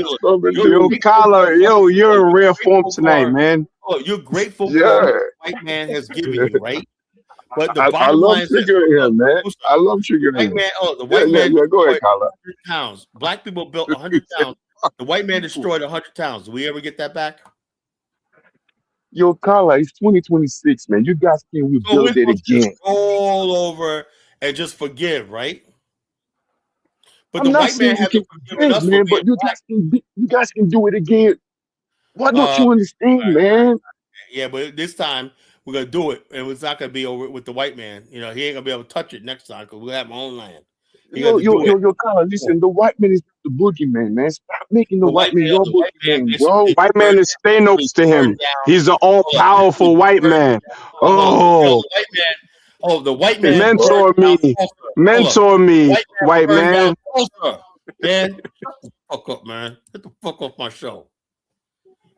Yo, Collar, you're a real form tonight, man. Oh, you're grateful for what the white man has given you, right? But the I love triggering him, man. I love triggering him. The white man go ahead, Collar. 100 towns. Black people built 100 towns. The white man destroyed 100 towns. Do we ever get that back? Yo, Carla, it's 2026, man. You guys can rebuild it again. Roll over and just forgive, right? But I'm the white man hasn't forgiven us, man. But you guys can do it again. Why don't you understand, man? Yeah, but this time we're gonna do it, and it's not gonna be over with the white man. You know, he ain't gonna be able to touch it next time because we'll have my own land. Yo, Carla, listen, the white man is the boogeyman, man. Stop making the white man your boogeyman, bro. White man is Thanos to him. He's the all-powerful white man. Oh, white man. Oh, the white man Mentor burned down me. Tulsa. Mentor me, white Burned man. down Tulsa. Man, shut the fuck up, man. Get the fuck off my show.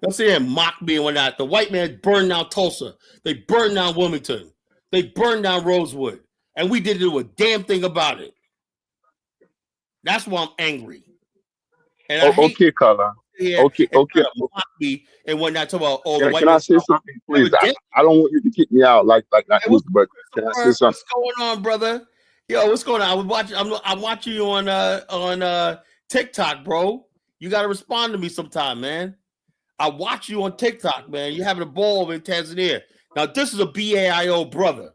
Don't sit here and mock me and whatnot. The white man burned down Tulsa. They burned down Wilmington. They burned down Rosewood. And we didn't do a damn thing about it. That's why I'm angry. And I hate Okay, Carla. Okay. mock me and whatnot. Talk about the white Can I man. say something, please? I don't want you to kick me out like this, but can I say something? What's going on, brother? Yo, what's going on? I was watching. I'm watching you on TikTok, bro. You got to respond to me sometime, man. I watch you on TikTok, man. You're having a ball over in Tanzania. Now, this is a BAIO brother.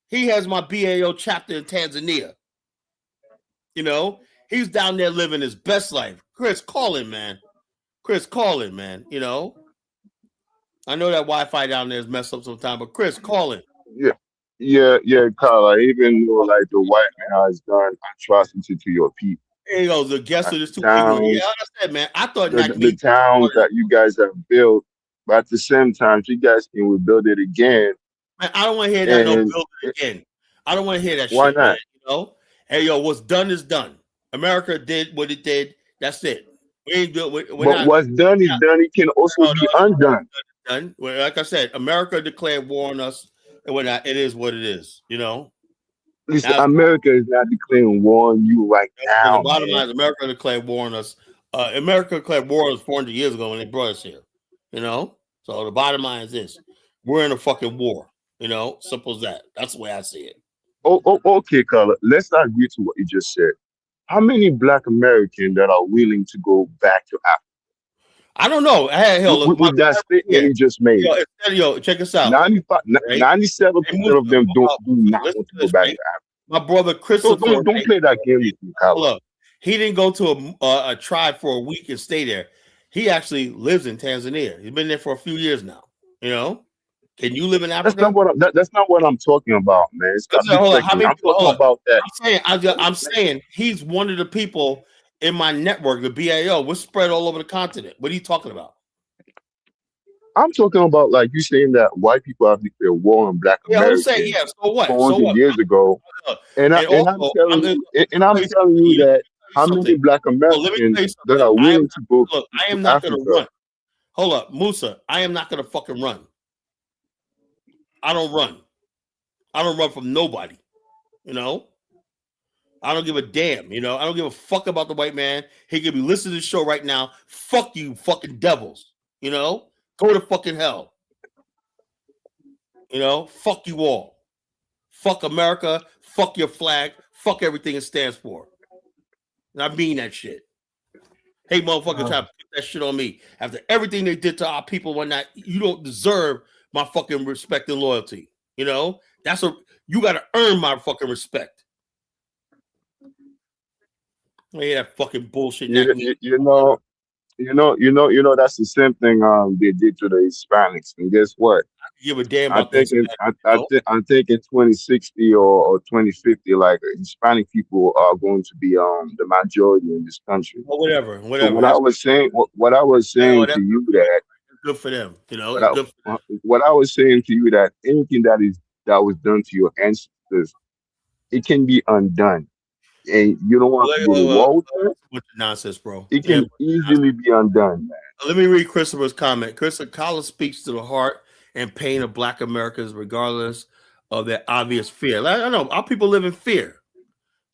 He has my BAO chapter in Tanzania. You know, he's down there living his best life. Chris, call him, man. Chris, call him, man. You know, I know that Wi-Fi down there is messed up sometimes, but Chris, call him. Yeah, Carla. Even though like the white man has done atrocity to your people. There you go. The guest of this two towns, people. Yeah, like I said, man. I thought the towns that you guys have built, but at the same time, you guys can rebuild it again. Man, I don't want to hear that. No, build it again. I don't want to hear that. Why shit, not? Man, you know, hey, yo, what's done is done. America did what it did. That's it. We ain't do. We're But not, what's done is done. It can also be undone. Done. Well, like I said, America declared war on us, and whatnot. It is what it is. You know. Listen, America is not declaring war on you right now. The bottom line is America declared war on us. America declared war on us 400 years ago when they brought us here. You know. So the bottom line is this: we're in a fucking war. You know, simple as that. That's the way I see it. Okay, Carla. Let's not agree to what you just said. How many Black Americans that are willing to go back to Africa? I don't know. Hell, with that statement you just made. Yo, check us out. 97% of them do not want to go back to Africa. My brother Christopher. Don't play that game with me, Carla. Look, he didn't go to a tribe for a week and stay there. He actually lives in Tanzania. He's been there for a few years now. You know, can you live in Africa? That's not what I'm talking about, man. I'm talking about that. I'm saying he's one of the people in my network, the BAO. We're spread all over the continent. What are you talking about? I'm talking about like you saying that white people have declared war on Black Americans. So what? 400 years ago, and I'm telling you that how many Black Americans that are willing to go look, I am to not Africa. going to run. Hold up, Musa. I am not going to fucking run. I don't run. I don't run from nobody. You know. I don't give a damn. You know. I don't give a fuck about the white man. He could be listening to the show right now. Fuck you, fucking devils. You know. Go to fucking hell. You know. Fuck you all. Fuck America. Fuck your flag. Fuck everything it stands for. And I mean that shit. Hey, motherfucker, try to put that shit on me. After everything they did to our people one night, you don't deserve my fucking respect and loyalty. You know? You gotta earn my fucking respect. I hear that fucking bullshit. You know, that's the same thing they did to the Hispanics. And guess what? Give a damn I about think in 2060 or 2050, like Hispanic people are going to be the majority in this country. Well, whatever. So what I was saying to you that good for them, you know. What I was saying to you that anything that was done to your ancestors, it can be undone, and you don't want to go to war with it. What's the nonsense, bro? It can easily be undone, man. Let me read Christopher's comment. Christopher Collins speaks to the heart and pain of Black Americans, regardless of their obvious fear. I know our people live in fear.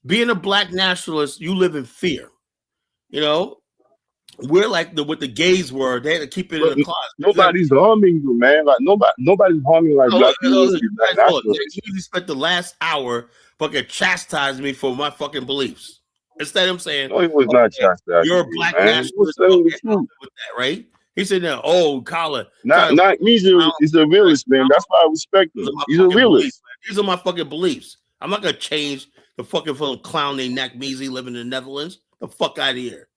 Being a Black nationalist, you live in fear. You know, we're like what the gays were. They had to keep it in the closet. Nobody's harming you, man. Like nobody's harming like Black people. He spent the last hour fucking chastising me for my fucking beliefs. Instead of saying, no, he was not chastising. You're a Black nationalist with that, right? He said, "No, Colin, not me. He's a realist, man. That's why I respect him. He's a realist. These are my fucking beliefs. I'm not gonna change the fucking clown named Nakmeezy living in the Netherlands. The fuck out of here.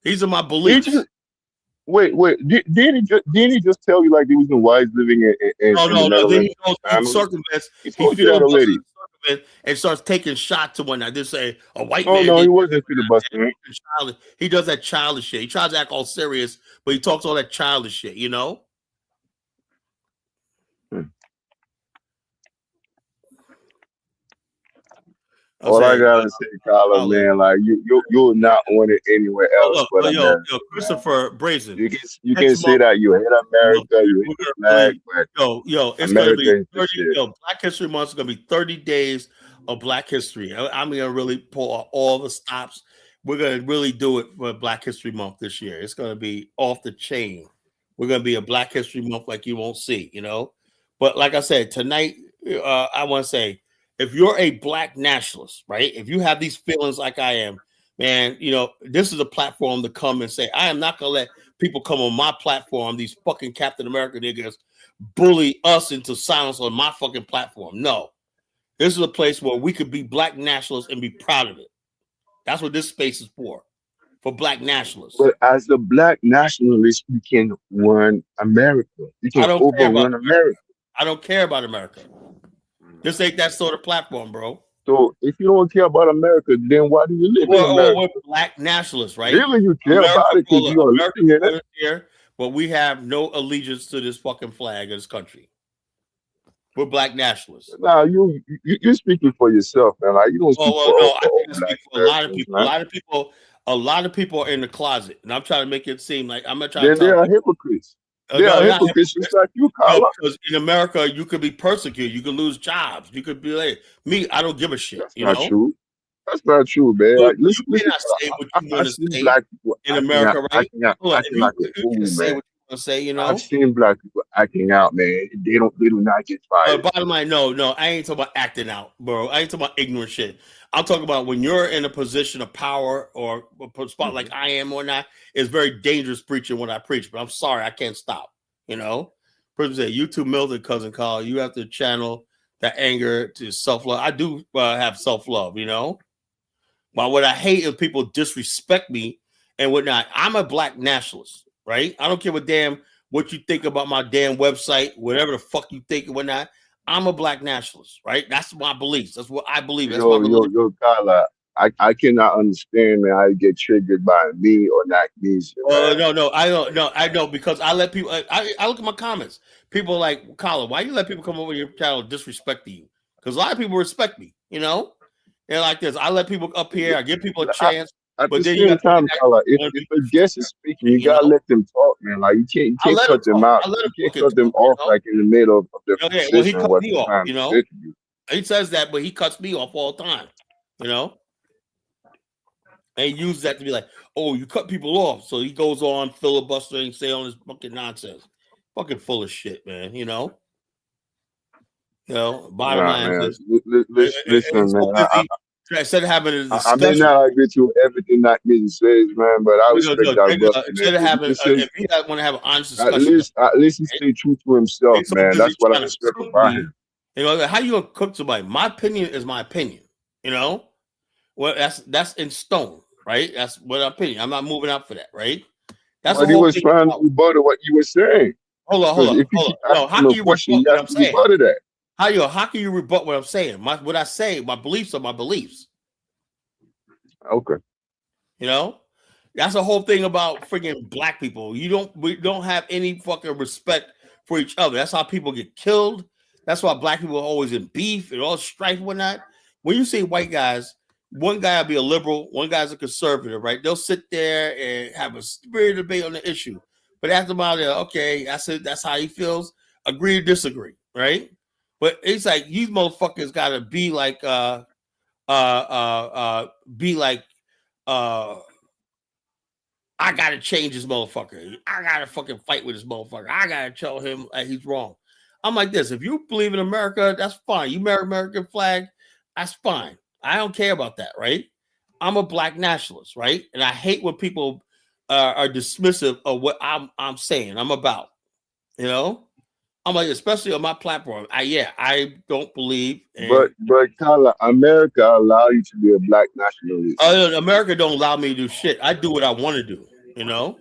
These are my beliefs." Wait. Didn't he just tell you like there was no whites living in No. the Netherlands? Then he circumvents. He told you that already. And starts taking shots to one. I just say a white man. No, he wasn't filibustering. He does that childish shit. He tries to act all serious, but he talks all that childish shit. You know. All I gotta say, Kyler, man, like you'll not want it anywhere else but America. Yo, Christopher Brazen. You can say that you hate America, you hate the flag, but it's America gonna be is the 30. shit. Black History Month is gonna be 30 days of Black History. I'm gonna really pull all the stops. We're gonna really do it for Black History Month this year. It's gonna be off the chain. We're gonna be a Black History Month like you won't see, But like I said, tonight, I want to say, if you're a Black nationalist, right? If you have these feelings like I am, man, this is a platform to come and say, I am not gonna let people come on my platform, these fucking Captain America niggas, bully us into silence on my fucking platform. No, this is a place where we could be Black nationalists and be proud of it. That's what this space is for Black nationalists. But as a Black nationalist, you can run America. You can overrun America. I don't care about America. This ain't that sort of platform, bro. So if you don't care about America, then why do you live in America? We're Black nationalists, right? Really, you care about it because you are living in it. Here, but we have no allegiance to this fucking flag of this country. We're Black nationalists. Now you're speaking for yourself, man. Like you don't speak I think I speak for a lot of people. Man. A lot of people are in the closet, and I'm trying to make it seem like I'm not trying to. They are hypocrites. They are hypocrites just like you, Carla. Because in America, you could be persecuted, you could lose jobs, you could be like me. I don't give a shit. That's not true. That's not true, man. Well, like, listen, you cannot say what you want to say Black people in America, right? You can say what you want to say, I've seen Black people acting out, man. They do not get fired. Bottom line, no, I ain't talking about acting out, bro. I ain't talking about ignorant shit. I'm talking about when you're in a position of power or a spot like I am or not, it's very dangerous preaching what I preach. But I'm sorry, I can't stop. Person said, you too, Milton, cousin Carl. You have to channel that anger to self-love. I do have self-love, But what I hate is people disrespect me and whatnot. I'm a Black nationalist, right? I don't care what you think about my damn website, whatever the fuck you think and whatnot. I'm a Black nationalist, right? That's my beliefs. That's what I believe. That's my belief. Carla, I cannot understand, man, how you get triggered by me or not me. No, I know because I let people. I look at my comments. People are like, Colin, why you let people come over your channel disrespect you? Because a lot of people respect me, They're like this. I let people up here. I give people a chance. At the same time, Carla, if a guest is speaking, you gotta let them talk, man. Like you can't cut them out. You can't cut them off like in the middle of their position. Well, he cut me off, He says that, but he cuts me off all the time, And he uses that to be like, oh, you cut people off. So he goes on filibustering, say all this fucking nonsense. Fucking full of shit, man. Bottom line is listen, man. Instead of having a discussion, I may not agree to everything that Milton says, man, but I respect that. Instead of having, if you want to have an honest discussion, at least he stay true to himself, man. That's what I respect about him. How you gonna cook somebody? My opinion is my opinion. Well, that's in stone, right? That's what opinion. I'm not moving out for that, right? That's what he was trying to rebuttal what you were saying. Hold on. No, how can you rebut what I'm saying? How can you rebut what I'm saying? What I say, my beliefs are my beliefs. Okay. That's the whole thing about freaking Black people. We don't have any fucking respect for each other. That's how people get killed. That's why Black people are always in beef and all strife and whatnot. When you say white guys, one guy will be a liberal, one guy's a conservative, right? They'll sit there and have a spirited debate on the issue. But after about it, okay, that's how he feels. Agree or disagree, right? But it's like these motherfuckers gotta be like I gotta change this motherfucker. I gotta fucking fight with this motherfucker. I gotta tell him he's wrong. I'm like this. If you believe in America, that's fine. You marry American flag, that's fine. I don't care about that, right? I'm a Black nationalist, right? And I hate when people are dismissive of what I'm saying. I'm about, I'm like, especially on my platform. I don't believe. But Carla, America allow you to be a Black nationalist. America don't allow me to do shit. I do what I want to do. You know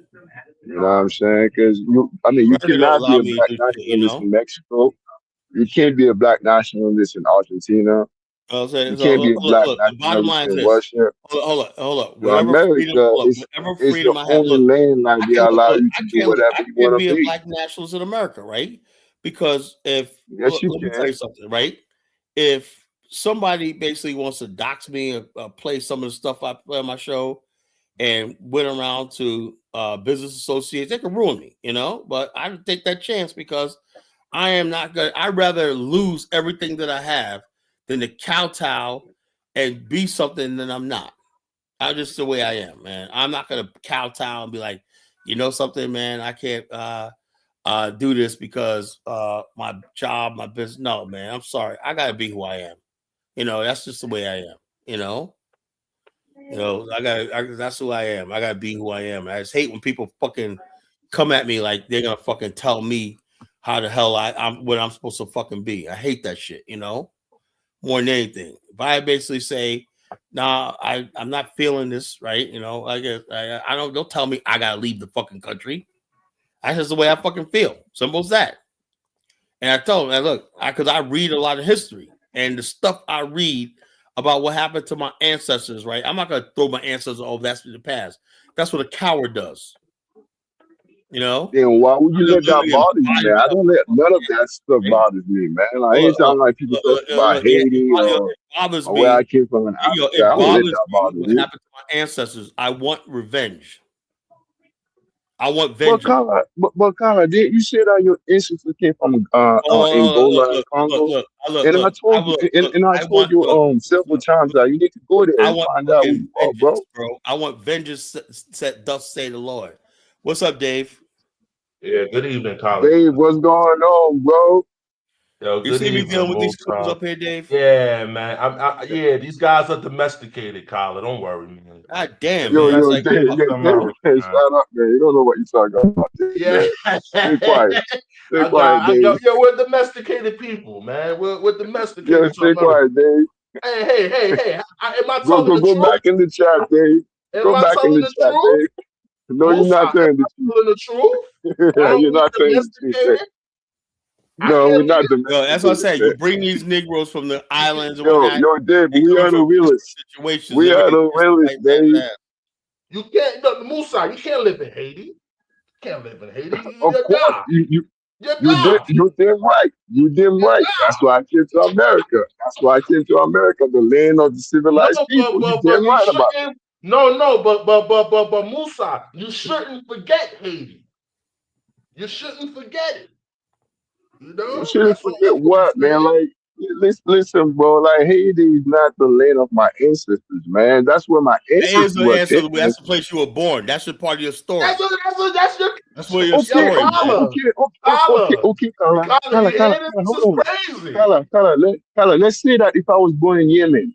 what I'm saying? Because you cannot be a Black nationalist in Mexico. You can't be a Black nationalist in Argentina. You can't be a Black nationalist in Russia. Hold up. America is the only land like they allow you to do whatever you want to be. I can't be a Black nationalist in America, right? Because let me tell you something, right? If somebody basically wants to dox me or play some of the stuff I play on my show and went around to business associates, they can ruin me, you know, but I don't take that chance because I am not going to, I'd rather lose everything that I have than to kowtow and be something that I'm not. I'm just the way I am, man. I'm not going to kowtow and be like, you know something, man, I can't do this because my job, my business. No, man, I'm sorry. I got to be who I am. You know, that's just the way I am, you know. That's who I am. I gotta be who I am. I just hate when people fucking come at me like they're gonna fucking tell me how the hell I'm what I'm supposed to fucking be. I hate that shit, you know, more than anything. If I basically say, nah, I'm not feeling this, right? You know, I don't tell me I gotta leave the fucking country. That's just the way I fucking feel. Simple as that. And I told him, look, because I read a lot of history and the stuff I read about what happened to my ancestors, right? I'm not going to throw my ancestors, oh, that's in the past. That's what a coward does. You know? Then why would you let that bother you, man? I don't let none of that stuff bother me, man. Like anytime like people talk about Haiti or where I came from in Africa, I don't let that bother me. What happened to my ancestors? I want revenge. I want vengeance. But Kara, did you say that your ancestors came from Angola and Congo? And I told you, several times that you need to go there and find out who you are, bro. I want vengeance. Thus say the Lord. What's up, Dave? Yeah, good evening, Colin. Dave, what's going on, bro? Yo, you see me dealing with these crews up here, Dave? Yeah, man. Yeah, these guys are domesticated, Colin. Don't worry, man. God damn, yo, man. Yo, like, Dave, shut up, man. You don't know what you're talking about. Yeah. Stay quiet. Stay quiet, Dave. Yo, we're domesticated people, man. We're domesticated. Yeah, stay quiet, Dave. Hey. Am I telling the truth? Go back in the chat, Dave. Go back in the chat, Dave. No, you're not telling the truth. You're not telling the truth. No, we're not domesticated. Yo, that's what I said. You bring these Negroes from the islands. Yo, Dave, we are the realest. We are the realest, Dave. You can't, Musa. You can't live in Haiti. You can't live in Haiti. Of course, you did right. You did right. That's why I came to America. That's why I came to America, the land of the civilized people. You did right about it. No, but Musa, you shouldn't forget Haiti. You shouldn't forget it. You know? You shouldn't forget what, man. Like, listen, bro. Like, Haiti is not the land of my ancestors, man. That's where my ancestors were. That's the place you were born. That's just part of your story. That's where your story. Okay, Kala, let's say that if I was born in Yemen.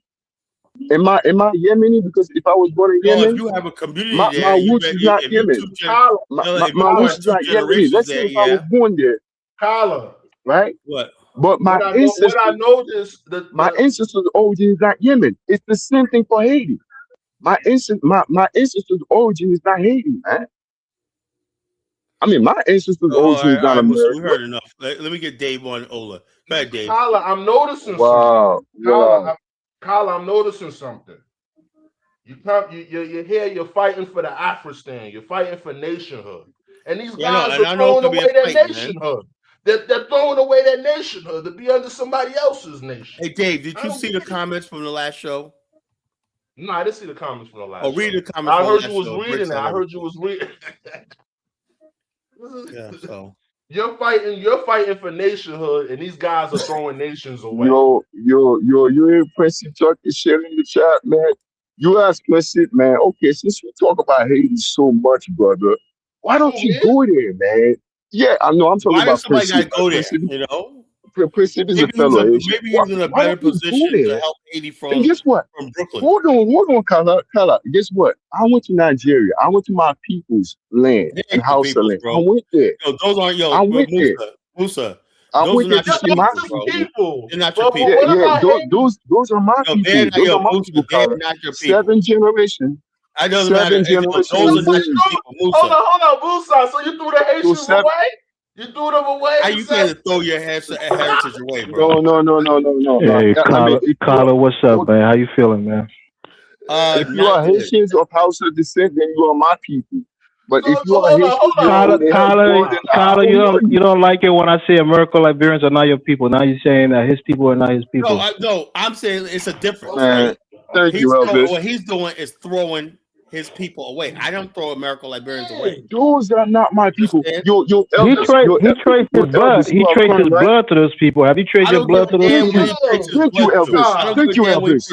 Am I Yemeni? Because if I was born in Yemen, if you have a community my roots is not Yemen. My roots is not Yemeni. Let's say if I was born there, Kala, right? What? But my ancestors, my ancestors' origin is not Yemen. It's the same thing for Haiti. My ancestors' origin is not Haiti, man. I mean, my ancestors' origin is not America. We heard enough. Let me get Dave on Ola. Go ahead, Dave. Kala, I'm noticing something. Kala, I'm noticing something. You're here, you're fighting for the Afristan, you're fighting for nationhood. And these guys are throwing away their nationhood. They're throwing away their nationhood to be under somebody else's nation. Hey, Dave, did you see the comments from the last show? No, I didn't see the comments from the last show. Oh, read the comments. I heard you was reading it. I heard you was reading. Yeah, so. You're fighting for nationhood, and these guys are throwing nations away. Yo, impressive talking shit in the chat, man. You ask question, man. Okay, since we talk about Haiti so much, brother, why don't you go there, man? Yeah, I know. I'm talking about somebody got to go there, you know? Princeip is a fellow. Maybe he's in a better position to help Haiti from. And guess what? From Brooklyn. Hold on, Kala. Guess what? I went to Nigeria. I went to my people's land and house land. I went there. Yo, those aren't I went there. Musa. I went there to see my people. They're not your people. Yeah, those are my people. Those are my people. They're not your people. 7 generations. I doesn't matter. Those are not your people. Hold on, Musa. So you threw the Haitians away? You threw them away? How you can't throw your heritage away, bro? No. Hey, Kala, what's up, man? How you feeling, man? If you are Haitians of Hausa descent, then you are my people. But if you So are Haitian, you know who the hell you are, then I don't know You don't like it when I say American Liberians are not your people. Now you're saying that his people are not his people. No, I'm saying it's a difference, Man, right? thank you, Elvis. What he's doing is throwing his people away. I don't throw American Liberians away. Those are not my people. Understand? Yo, Elvis. He traced his blood. He traced his blood to those people. Have you traced your blood to those Thank people? you. Thank you, Elvis. Thank you, Elvis.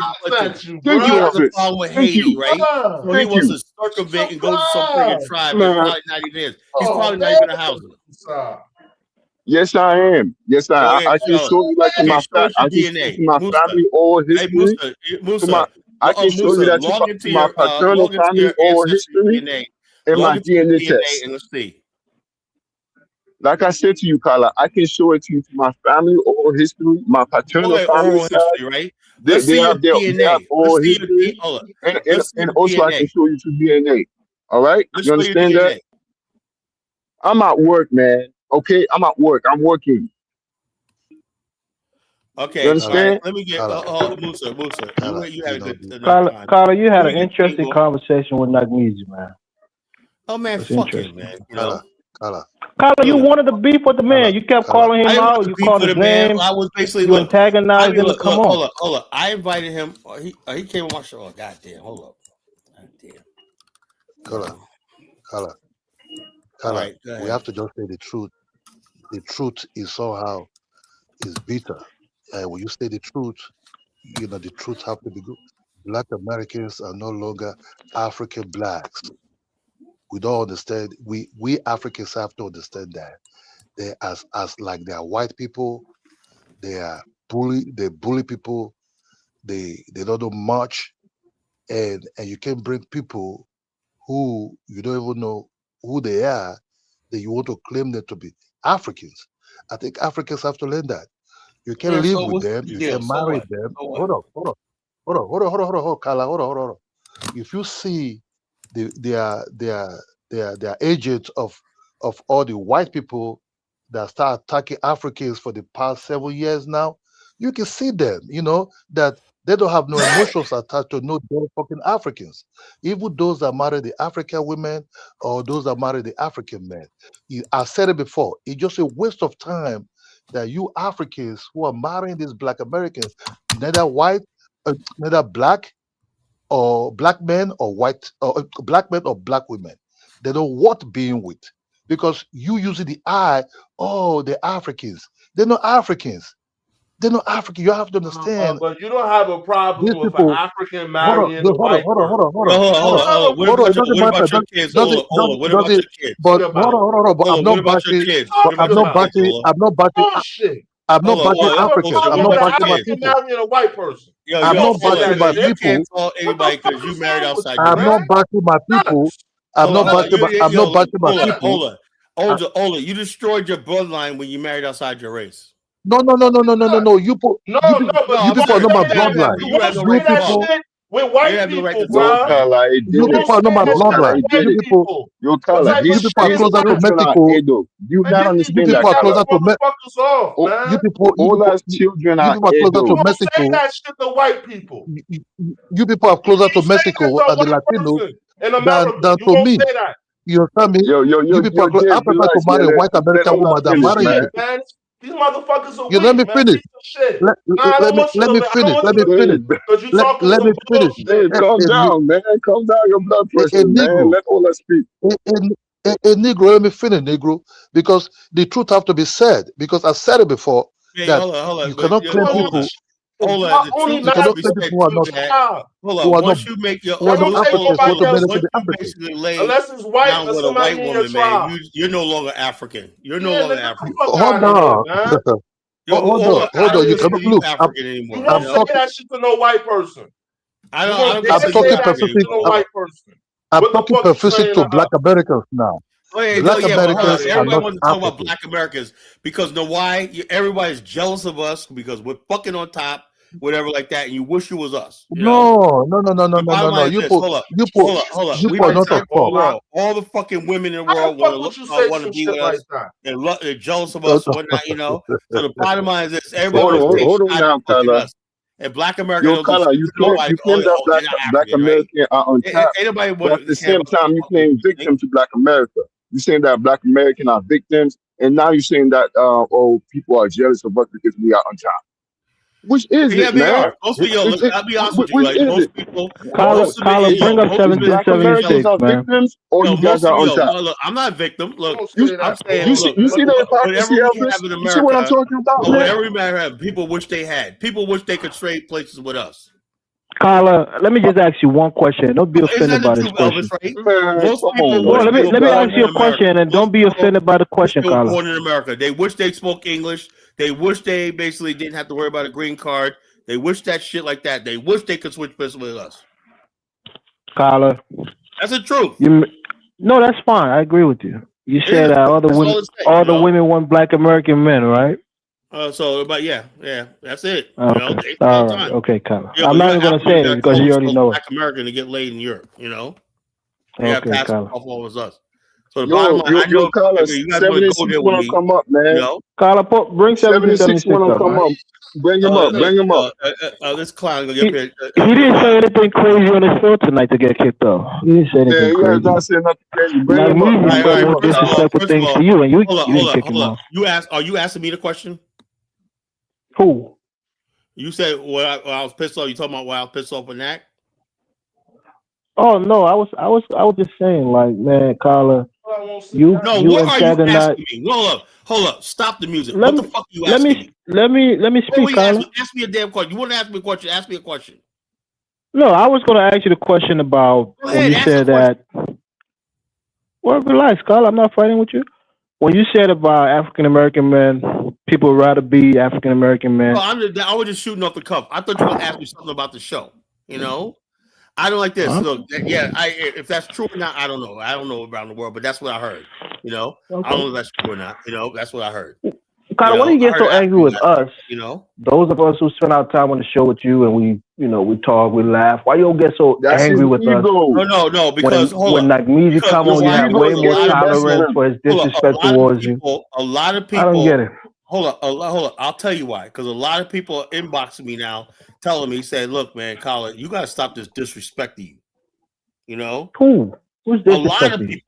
Thank you, Elvis. Thank you, right? So he Thank wants you. to circumvent and go to some friggin' tribe that's Man. probably not even his. He's probably not even a houser. Yes, I am. Yes, I can show you like Okay, my show us your DNA. my Musa. family oral Hey, history. Musa. I can show you that log into my your paternal family oral history DNA. and Log my into your DNA DNA test. and let's see. Like I said to you, Carla, I can show it to you my family oral history, my paternal Okay, family oral side. history, right? Let's see They your have their DNA. oral Let's see your history, Hold on. and Let's see your also I DNA. can show you to DNA. All right, Let's you show your understand DNA. that? I'm at work, man. Okay, I'm at work. I'm working. Okay, You all understand? right. Let me get Musa. You had a good enough Carla, time. Carla, you had Let an me get interesting Eagle. conversation with Nagmeezy, man. Oh man, That's fuck him, interesting. man. You know. Carla, you wanted to beef with the man. You kept calling I him didn't want out. to You beef called with his him, man. name. I was basically You antagonized him. look, Come on. hold up. I invited him. He came on my show. Oh, goddamn, hold up. Goddamn. Carla, All right, go ahead. we have to just say the truth. The truth is somehow is bitter. When you say the truth, the truth have to be good. Black Americans are no longer African blacks. We don't understand. We Africans have to understand that they as like they are white people. They bully people. They don't do much, and you can bring people who you don't even know who they are, that you want to claim them to be Africans. I think Africans have to learn that. You can Yeah, live so with what's them, the you deal? can So marry what? them. So what? Hold on, Carla, hold on. If you see they are agents of all the white people that start attacking Africans for the past 7 years now, you can see them, that they don't have no emotions attached to no damn fucking Africans. Even those that marry the African women or those that marry the African men. I said it before, it's just a waste of time that you Africans who are marrying these black Americans, neither white, neither black or black men or white or black men or black women. They don't want being with because you using the eye. Oh, they're Africans. They're not Africans. They're not African. You have to understand. But you don't have a These problem with an people. African Hold on, marrying a white person. Hold on. Hold on. It doesn't What matter. about your kids, Does Ola? it? What about your kids? But hold on. But I'm What not about your bashing. kids? But What I'm about not your kids, bashing. Ola? I'm not bashing. Bullshit. I'm not Ola, bashing You have a Africans. problem I'm with not an bashing my African people. marrying a white person. Yo, I'm You don't not say bashing that my shit. you people. can't call anybody because you married outside your I'm race. not bashing my people. I'm not bashing. I'm not bashing my people. Ola, you destroyed your bloodline when you married outside your race. No. You people, No, but you you people are won't not my say that. bloodline. You You have won't no say right to that talk. shit with You white have no right people, to No, talk, bro. man. Carla, he You did You it. people are say not my that No, shit Carla, bloodline. with he did white You it. people, people. Yo, What Carla, type you of these people are shit is closer to that? children are Mexico. Edo. Do you And not you need to You understand get people that, are y'all closer Carla? to motherfuckers off, Oh, man. Ola's children You are people are closer You to Edo. won't say Mexico. that shit to white people. You people are closer You to say that Mexico to a and the white Latinos person in America. than You to won't me. say that. You understand me? You people are Yo, close. I James, prefer to relax, marry man. a white Let American Ola woman than finish, marry Shit, man. you. man. These motherfuckers are You let weak, me man. finish. Piece of shit. Let, Nah, I don't want you let to. me I don't finish. want Let you me to finish. James, because you talking Let me some finish. bullshit. James, calm down, man. Calm down your blood A pressure, man. Negro. Let Ola speak. A Negro. Let me finish, Negro, because the truth have to be said. Because I said it before Hey, that hold on. you But cannot claim people. the Only truth You has to cannot be claim lies said people too that hold who on. are not Once you make your who are not don't say Africans who nobody want to else marry to once be you Africans. basically lay unless it's white down or with a white somebody in your woman, man, tribe. you're no longer African. You're no Yeah, longer nigga, get the African. fuck Hold out of here, on. man. Hold on. You I don't cannot consider you look. African You anymore. You won't say know, that shit to no white person. I You don't won't consider dare I'm you say talking that African shit to specific. no anymore. white person. I'm What the talking fuck you specific saying to to Black us? Americans now. Wait, Black but hold on. Americans are Everybody not wants to talk about Africans. Black Americans because know why? Everybody's jealous of us because we're fucking on top, whatever like that, and you wish it was us. You know. No. The bottom line is You this. put Hold up. you We've put been not a tapped in the fault. world. All the fucking women in the How the world fuck would you say want to some be shit with like us that? and they're jealous of us and whatnot. You know. So the bottom line is this: everybody Hold wants on, to take hold on shots now, at fucking Carla. us. And Black America Yo, don't do Kala, shit you to claim nobody. you claim that They're not Black African, right? American are on top, Ain't nobody but at want the to care same about time you claim victim to Black America. You saying that Black American are victims, and now you're saying that people are jealous of us because we are on top. Which is Yeah, it, they man? are. Most people, look, I'll be honest with you. Which Like is most it? people, Kala, most of Kala, it, bring up most of it, Black Americans 1776, are man. victims, or you guys most of are on you, top? look, I'm not a victim. Look, Don't say I'm that, saying, You bro. see, look, you see the whatever hypocrisy, we Elvis? have in You see what I'm America, talking about, man? whatever we have, people wish they had. People wish they could trade places with us. Kala, let me just ask you one question. Don't be Isn't offended that the by this truth, Elvis? question. Right? Man, Most come people on, wish Well, they man. were let me born ask you in a question, America. and Most don't be people offended by the wish question, they were Kala. born in America. They wish they spoke English. They wish they basically didn't have to worry about a green card. They wish that shit like that. They wish they could switch places with us. Kala, That's the truth. no, that's fine. I agree with you. You It said is. all the That's women, all it's saying, all the women want Black American men, right? But yeah, that's it. Okay. They say all All the right. time. Okay, Kala. Yeah, I'm but not even gonna say it because you already know it. Black American to get laid in Europe. They have Okay, passports Kala. off all as us. So the bottom line, I Yo, know if Carlos, you guys want to go 76 there with wanna me. come up, man. Kala, bring 76 1776 wanna up, come man. up. Bring him up, bring him up. This clown gonna He, get he didn't say anything crazy on his show tonight to get kicked off. He didn't say Yeah, anything he has crazy. not said nothing crazy. Bring Like him up, me, he man. said Bring him more up, Carlos. disrespectful things to you, and you didn't kick him hold off. up. Are you asking me the question? Who? You said when I was pissed off. You talking about why I was pissed off with Knack? Oh no, I was just saying, like, man, Kala, you What are you antagonize. asking me? Hold up. Stop the music. Let What the me fuck are you let asking me me? let me What were speak, you asking Kala. me? Ask me a damn question. You want to ask me a question? Ask me a question. No, I was gonna ask you the question about Go when ahead. you Ask said the question. that. Well, relax, Kala. I'm not fighting with you. When you said about African American men, people would rather be African American men. No, I was just shooting off the cuff. I thought you were gonna ask me something about the show. I don't like this. Huh? Look, if that's true or not, I don't know. I don't know around the world, but that's what I heard. I don't know if that's true or not. That's what I heard. Kala, why do you get so angry with us? Know, those of us who spend our time on the show with you, and we talk, we laugh. Why you don't get so angry with us? No, because when Nagmeezy come on, you have way more tolerance for his disrespect towards you. A lot of people. I don't get it. Hold up. I'll tell you why. Because a lot of people are inboxing me now, telling me, "Say, look, man, Colin, you got to stop this disrespecting you." Who? Who's disrespecting?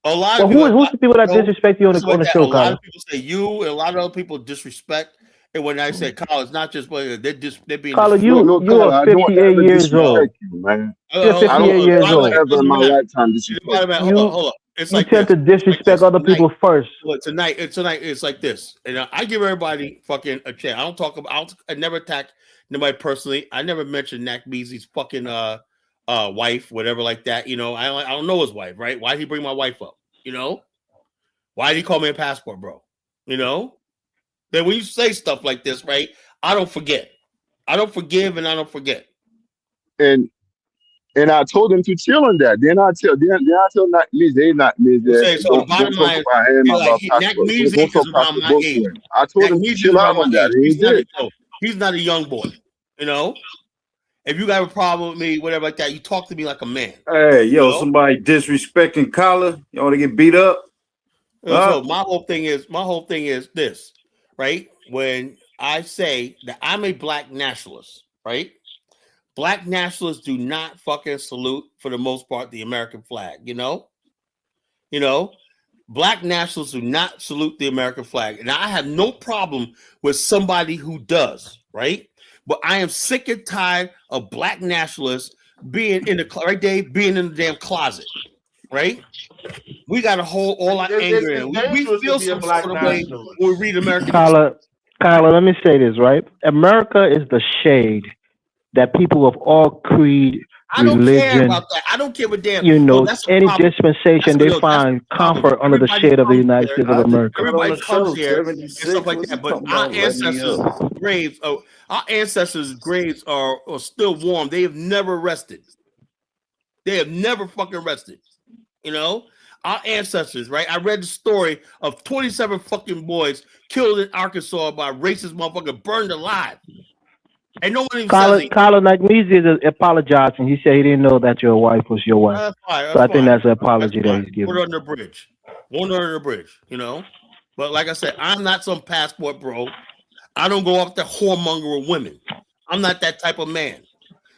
A lot of people. Who's the people that disrespect you on the show, A lot Colin? of people say you, and a lot of other people disrespect. And when I say Colin, it's not just they're being. Colin, you are 58 years old. You, man. You're 58 years old. Ever in my lifetime disrespect. Hold up. It's you like tend this. to disrespect other people first. Look, tonight it's like this, and I give everybody fucking a chance. I never attack nobody personally. I never mention Nagmeezy's fucking wife, whatever like that. I don't know his wife, right? Why did he bring my wife up? Why did he call me a passport, bro? Then when you say stuff like this, right? I don't forget. I don't forgive and I don't forget. And I told them to chill on that. Then I tell Nagmeezy, they Nagmeezy. So the bottom line, Nagmeezy is around my age. I told him to chill out on that. He's not a young boy. If you got a problem with me, whatever like that, you talk to me like a man. Hey, somebody disrespecting Collar, you want to get beat up? So my whole thing is this, right? When I say that I'm a black nationalist, right? Black nationalists do not fucking salute, for the most part, the American flag. Black nationalists do not salute the American flag, and I have no problem with somebody who does, right? But I am sick and tired of black nationalists being in the damn closet, right? We got to hold all our anger in. We feel some sort of way when we read American. Kyla, let me say this, right? America is the shade that people of all creed, religion, I don't care about that. I don't give a damn. Any dispensation, they find comfort under the shade of the United States of America. Everybody comes here and stuff like that, but our ancestors' graves are still warm. They have never rested. They have never fucking rested. Our ancestors, right? I read the story of 27 fucking boys killed in Arkansas by racist motherfucker, burned alive. And no one even says it. Colin Nagmeezy is apologizing. He said he didn't know that your wife was your wife. That's fine, so I think that's an apology that he's giving. Put it under the bridge. One under the bridge, But like I said, I'm not some passport bro. I don't go off the whoremonger with women. I'm not that type of man.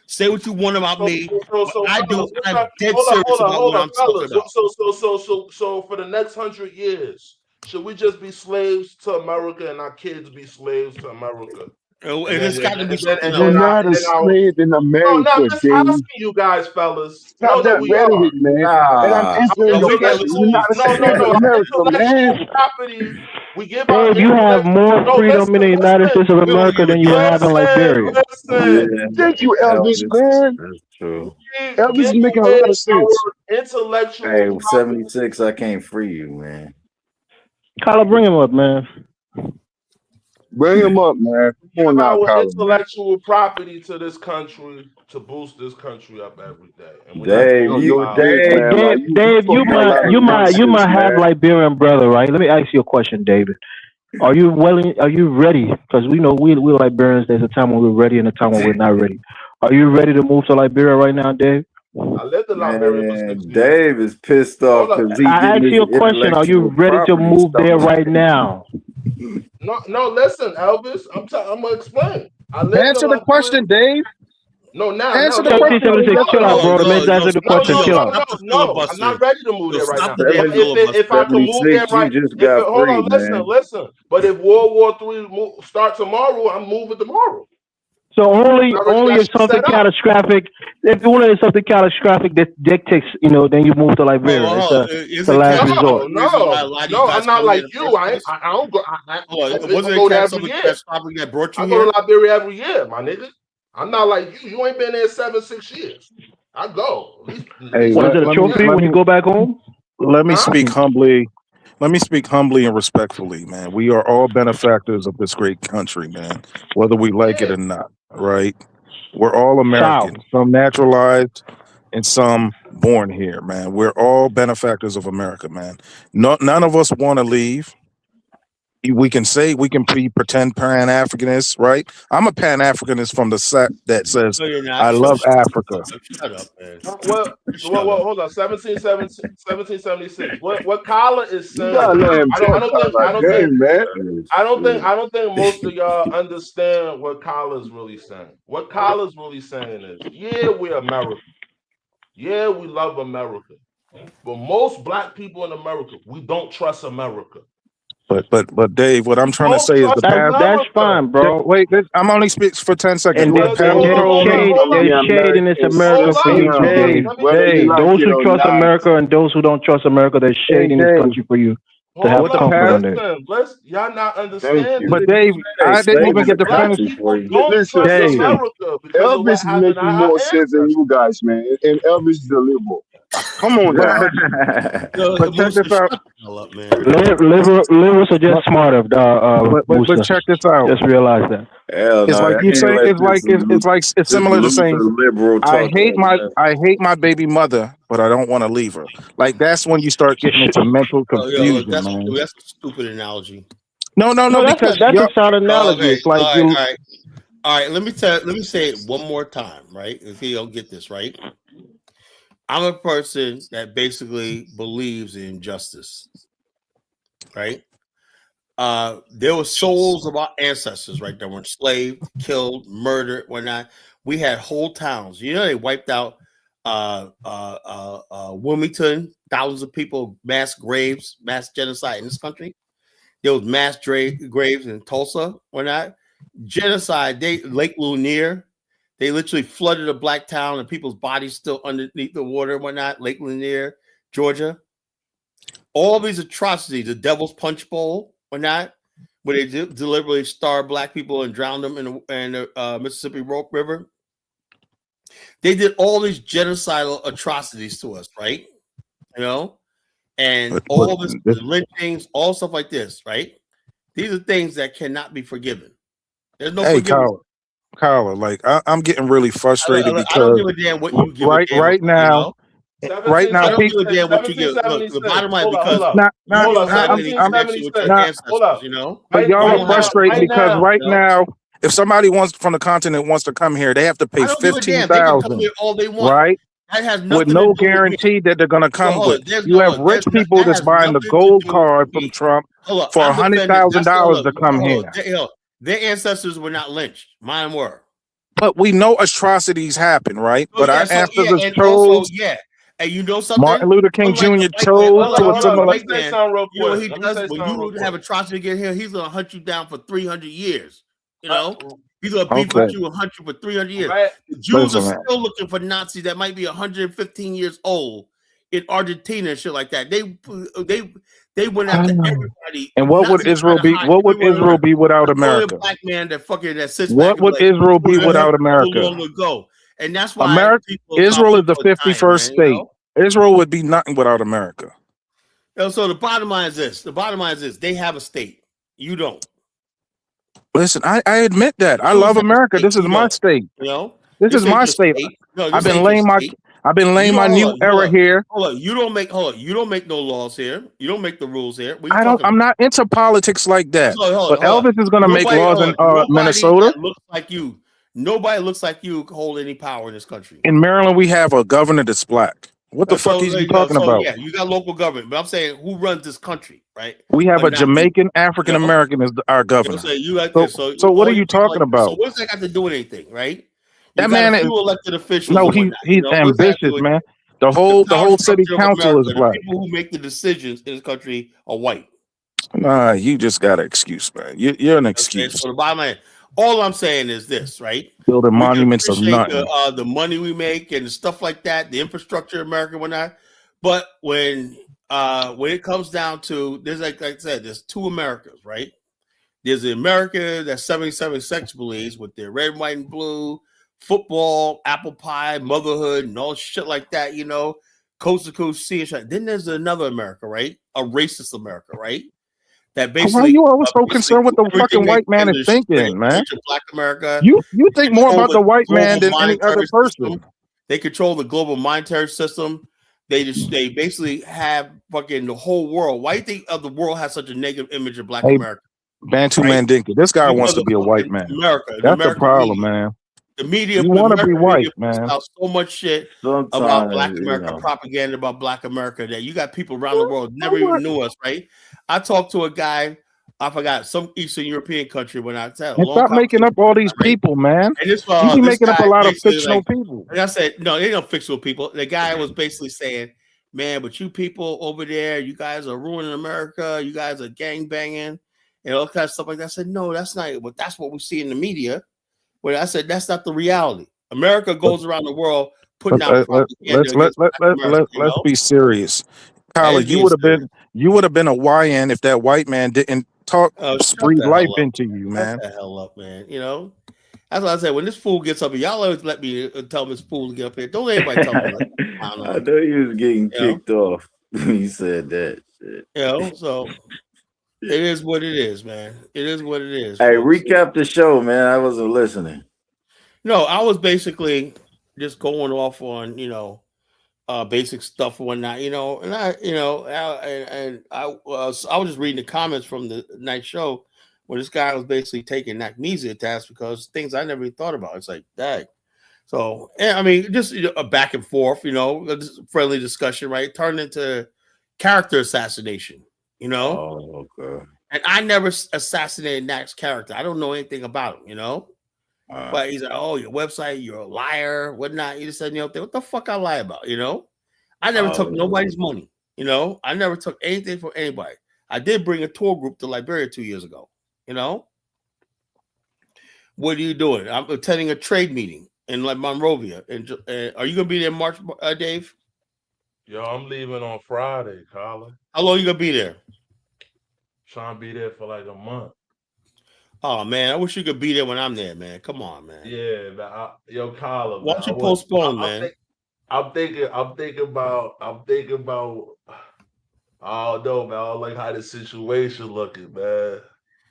Say what you want about me. So I do. fellas, I'm dead serious about what I'm talking about. So for the next 100 years, should we just be slaves to America and our kids be slaves to America? It's got to be something You're else. not a slave in No, America, I'm just Dave. asking you guys, fellas. Stop that We are. rhetoric, man. And I'm answering your question. You're not a slave in No. America, man. Intellectual property. We give our Dave, you have more freedom in the United States of America than you have in Liberia. Thank you, Elvis, man. That's true. Elvis is making a lot of sense. Intellectual Hey, property. 76, I can't free you, man. Kyler, bring him up, man. Bring him up, man. Come on now, Our Colin. intellectual property to this country to boost this country up every day. And Dave, you might have Liberian brother, right? Let me ask you a question, David. Are you willing? Are you ready? Because we know we Liberians. There's a time when we're ready and a time when we're not ready. Are you ready to move to Liberia right now, Dave? I lived in Liberia for 6 years. Dave is pissed off because I asked you a question. Are you ready to move there right now? No. Listen, Elvis. I'm gonna explain. Answer the question, Dave. No, now. Answer the question. Chill out, bro. The man's answer the question. Chill out. No, I'm not ready to move there right now. If If I can move there right, hold on, listen. But if World War III start tomorrow, I'm moving tomorrow. So only if something catastrophic, that dictates, then you move to Liberia. It's the last resort. No, I'm not like you. I don't go. I go there every year. That brought you I go to Liberia every year, my nigga. I'm not like you. You ain't been there 7-6 years. I go. Hey, what is it, a trophy when you go back home? Let me speak humbly. Let me speak humbly and respectfully, man. We are all benefactors of this great country, man, whether we like it or not, right? We're all American, some naturalized and some born here, man. We're all benefactors of America, man. None of us want to leave. We can be pretend Pan-Africanists, right? I'm a Pan-Africanist from the set that says I love Africa. Shut up, man. Well, hold on. 1776. What Kala is saying? I don't think most of y'all understand what Kala is really saying. What Kala is really saying is, yeah, we're America. Yeah, we love America. But most black people in America, we don't trust America. But Dave, what I'm trying to say is that's fine, bro. Wait, I'm only speaking for 10 seconds. And there's shade in this America for you, Dave. Those who trust America and those who don't trust America, there's shade in this country for you to have comfort in there. Y'all not understanding. But Dave, I didn't even get the finish. Listen, Elvis is making more sense than you guys, man. And Elvis is a liberal. Come on, now. But check this out. Liberals are just smarter. But check this out. Just realize that. It's like you say. It's similar to saying, I hate my baby mother, but I don't want to leave her. Like that's when you start getting into mental confusion, man. That's a stupid analogy. No. Because that's a sound analogy. Okay. It's like all right. Let me say it one more time, right? If you don't get this right. I'm a person that basically believes in justice, right? There were souls of our ancestors, right, that were enslaved, killed, murdered, whatnot. We had whole towns. They wiped out Wilmington, thousands of people, mass graves, mass genocide in this country. There was mass graves in Tulsa, whatnot. Genocide, Lake Lanier. They literally flooded a black town and people's bodies still underneath the water and whatnot. Lake Lanier, Georgia. All these atrocities, the Devil's Punch Bowl or not, where they deliberately starved black people and drowned them in the Mississippi River. They did all these genocidal atrocities to us, right? And all this lynchings, all stuff like this, right? These are things that cannot be forgiven. There's no forgiveness. Kyler, like I'm getting really frustrated because I don't give a damn what you give right now, I don't give a damn what you give. Look, the bottom line, because but y'all are frustrated because right now, if somebody from the continent wants to come here, they have to pay $15,000, right? With no guarantee that they're gonna come with. You have rich people that's buying the gold card from Trump for $100,000 to come here. Their ancestors were not lynched. Mine were. But we know atrocities happen, right? Oh, But yeah, our so yeah, ancestors and also, chose, yeah. And you know Martin something? Luther King Unlike Jr. a white man, chose to unlike a assimilate. white Let me say man, something real you know what quick. he Let me does? say When something real you have quick. atrocity get here, he's gonna hunt you down for 300 years. You know? He's gonna beef Okay. with you and hunt you for 300 years. Right. The Jews Listen, are man. still looking for Nazis that might be 115 years old in Argentina and shit like that. They went after everybody. And what would Nazis Israel trying to be? hide What would everyone. Israel be without There's only a America? black man that sits back What and be would like, Israel be "Oh, that without happened so America? long ago." And that's why America, people Israel is the people are dying, 51st man, you state. know? Israel would be nothing without America. So the bottom line is this. The bottom line is this. They have a state. You don't. Listen, I admit that. I Jews love have a America. state. This is You my don't. state. You know? This This is ain't my your state. state. No, I've this been ain't your laying my state. new era here. Hold on. You don't make no laws here. You don't make the rules here. What are you talking I'm about? not into politics like that. Hold But on. Elvis is gonna make laws in Nobody Minnesota. that looks like you. Nobody looks like you hold any power in this country. In Maryland, we have a governor that's black. What the fuck is you talking about? Yeah, you got local government, but I'm saying who runs this country, right? We have But a not you. Jamaican African American as our You know governor. what I'm saying? You like So, this. So what all are you people talking like this. So about? what's that got to do with anything, right? You That got man a is few elected officials no, and whatnot. he's You know, what's that ambitious, do with man. The the power whole city structure of council is America? The black. people who make the decisions in this country are white. Nah, you just got an excuse, man. You're an Okay, excuse. so the bottom line, all I'm saying is this, right? Building We can monuments of appreciate nothing. the money we make and stuff like that, the infrastructure in America and whatnot. But when it comes down to there's like I said, there's two Americas, right? There's the America that 77 sex believes with their red, white, and blue, football, apple pie, motherhood, and all shit like that, you know, coast to coast, sea and shit. Then there's another America, right? A racist America, right? That Why are basically, you always so concerned with the fucking white man is thinking, man? Black America. You think more Control about the white man global than any other monetary person. system. They control the global monetary system. They basically have fucking the whole world. Why do you think the world has such a negative image of Black Hey, America? Bantu Right? Mandinka. This guy wants Because to of be a white fucking man. America, the That's the American problem, media. man. The media, You want to be American white, media puts man. out so much shit about Sometimes, Black you America, know. propaganda about Black America that you got people around the world never even knew us, right? I talked to a guy, I forgot, some Eastern European country when I said a And long stop making up all these people, man. and this You be making up a guy lot of basically fictional like, people. and I said, no, they don't fictional people. The guy was basically saying, man, but you people over there, you guys are ruining America. You guys are gang banging and all kinds of stuff like that. I said, no, that's not it. But that's what we see in the media. But I said, that's not the reality. America goes around the world putting out propaganda against Black America. Let's be serious. Kyla, you would have been a YN if that white man didn't breathe life into you, man. Shut the hell up, man. You know, that's what I said. When this fool gets up here, y'all always let me tell this fool to get up here. Don't let anybody tell me. I know you was getting kicked off when you said that shit. You know, so it is what it is, man. It is what it is. Hey, folks. recap the show, man. I wasn't listening. No, I was basically just going off on, you know, basic stuff and whatnot, you know, and I was just reading the comments from the night show where this guy was basically taking amnesia tests because things I never even thought about. It's like, dang. So, I mean, just a back and forth, you know, a friendly discussion, right? Turned into character assassination, you know? Oh, okay. And I never assassinated Nack's character. I don't know anything about him, you know? But he's like, oh, your website, you're a liar, whatnot. You just said, you know, what the fuck I lie about, you know? I never took nobody's money, you know? I never took anything from anybody. I did bring a tour group to Liberia 2 years ago, you know? What are you doing? I'm attending a trade meeting in like Monrovia. And are you going to be there in March, Dave? Yo, I'm leaving on Friday, Colin. How long are you going to be there? Trying to be there for like a month. Oh, man, I wish you could be there when I'm there, man. Come on, man. Yeah, man. Yo, Colin. Why don't you postpone, man? I'm thinking about. I don't know, man. I don't like how the situation looking, man.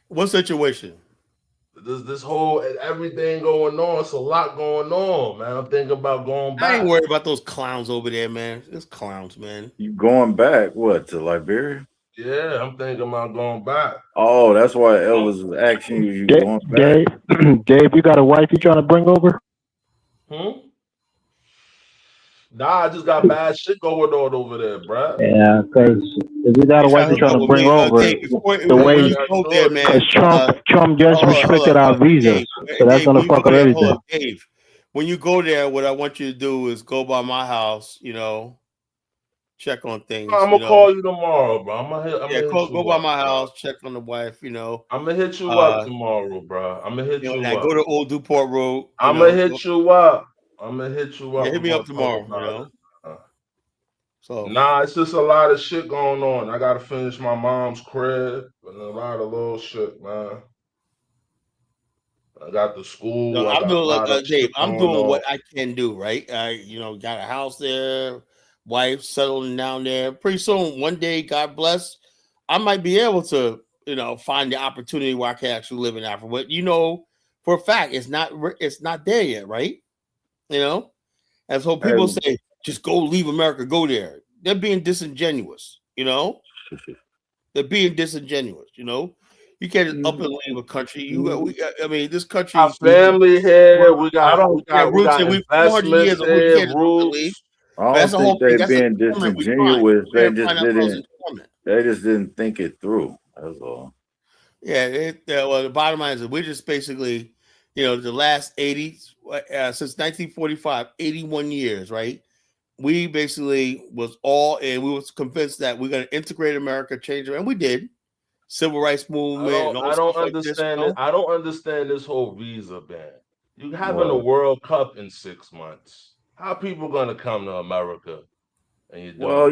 What situation? This whole everything going on. It's a lot going on, man. I'm thinking about going back. I ain't worried about those clowns over there, man. It's clowns, man. You going back? What, to Liberia? Yeah, I'm thinking about going back. Oh, that's why Elvis was asking you going back. Dave, you got a wife you trying to bring over? Nah, I just got bad shit going on over there, bruh. Yeah, because these are the white they're trying to bring over Dave, the when way you go there, man. because Trump just restricted our visas, so that's Dave, gonna when you fuck go up there, everything. hold up, Dave. When you go there, what I want you to do is go by my house, check on things. I'm gonna call you tomorrow, bro. I'm gonna hit you Go by up, my bro. house, check on the wife, I'm gonna hit you up tomorrow, bro. I'm gonna hit you and I up. go to Old Duport Road. I'm gonna hit you up. I'm gonna hit you up. Yeah, hit me We're up gonna talk tomorrow. about it. So Nah, it's just a lot of shit going on. I gotta finish my mom's crib and a lot of little shit, man. I got the school. no, I I'm got a doing lot of Dave. shit I'm going doing on. what I can do, right? I, got a house there, wife settling down there. Pretty soon, one day, God bless, I might be able to, find the opportunity where I can actually live in Africa. But for a fact, it's not there yet, right? And so people say, just go leave America, go there. They're being disingenuous, They're being disingenuous, You can't just up and leave a country. This country. Our family here. We got roots and we 400 years investments old. You here. can't just up and leave. Roots. I That's don't the think whole thing. they That's a being torment we find. disingenuous. We They just find ourselves in didn't. torment. They just didn't think it through. That's all. Yeah. Well, the bottom line is we're just basically, the last 80 since 1945, 81 years, right? We basically was all in. We was convinced that we're going to integrate America, change it, and we did. Civil rights movement and all I don't stuff like this. understand it. I don't understand this whole visa ban. You having a Well, World Cup in 6 months. How people gonna come to America? And you don't. well,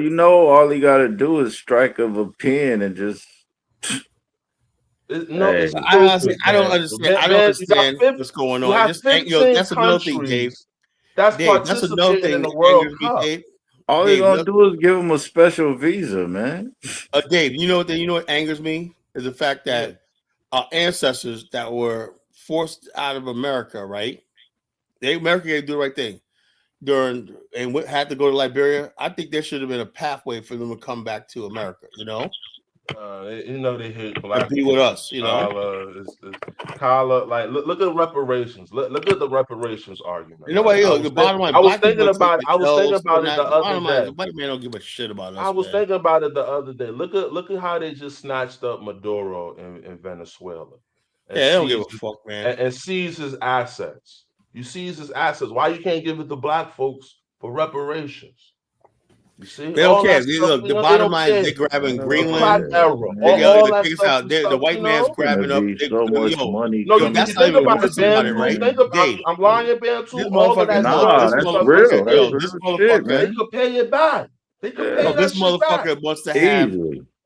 all he got to do is strike of a pen and just. It's I honestly, I don't understand. I don't understand what's going You on. have Just 15 that's another thing, Dave. countries that's Dave, that's another participating in thing the that World angers me, Cup. Dave. All he's gonna do is give him a special visa, man. Dave, you know what angers me is the fact that our ancestors that were forced out of America, right? America had to do the right thing had to go to Liberia. I think there should have been a pathway for them to come back to America. They hate black And be with us. Kala, like look at reparations. Look at the reparations argument. The bottom line, I was black people thinking about take themselves, it the other bottom line is day. the white man don't give a shit about us. I was thinking about it the other day. Look at how they just snatched up Maduro in Venezuela. They don't give a fuck, man. And seized his assets. You seize his assets. Why you can't give it to black folks for reparations? You see, they don't care. Look, the bottom line is they're grabbing Greenland. The white man's grabbing up. So much money. No, that's not even what I'm about it, right? Dave, I'm lying, Bantu. All of that. Nah, that's real. That's real shit, man. They could pay it back. They could pay this motherfucker wants to have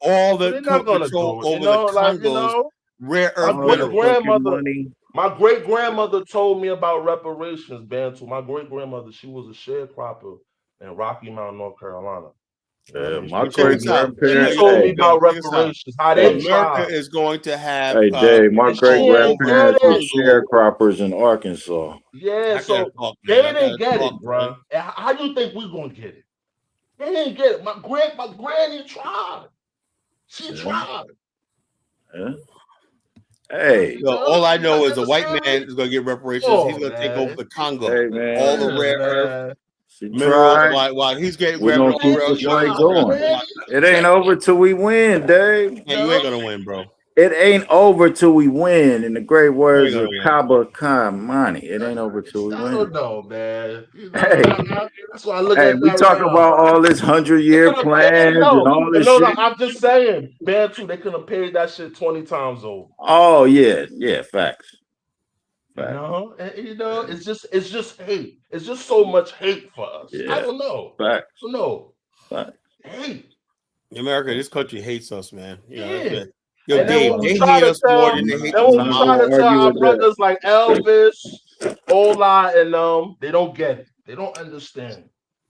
all the control over the Congo's rare earth minerals. My great grandmother told me about reparations, Bantu. My great grandmother, she was a sharecropper in Rocky Mount, North Carolina. Yeah, my great grandparents told me about reparations. How they America is going to have. Hey, Dave, my great grandparents were sharecroppers in Arkansas. Yeah, so they didn't get it, bro. How do you think we're gonna get it? They didn't get it. My granny tried. She tried. Yeah. Hey, all I know is a white man is going to get reparations. He's going to take over the Congo, all the rare earth minerals. While he's getting grabbing all the rare. It ain't over till we win, Dave. Yeah, you ain't gonna win, bro. It ain't over till we win. In the great words of Kaba Khan Mani, it ain't over till we win. I don't know, man. Hey, that's why I look at we talk about all this 100-year plans and all this shit. No, I'm just saying, Bantu, they could have paid that shit 20 times over. Oh yeah, facts. It's just hate. It's just so much hate for us. Yeah. I don't know. Facts. Hate. America, this country hates us, man. Yeah. Yo, Dave, they hate us more than they hate us. When we try to tell our brothers like Elvis, Ola, and they don't get it. They don't understand.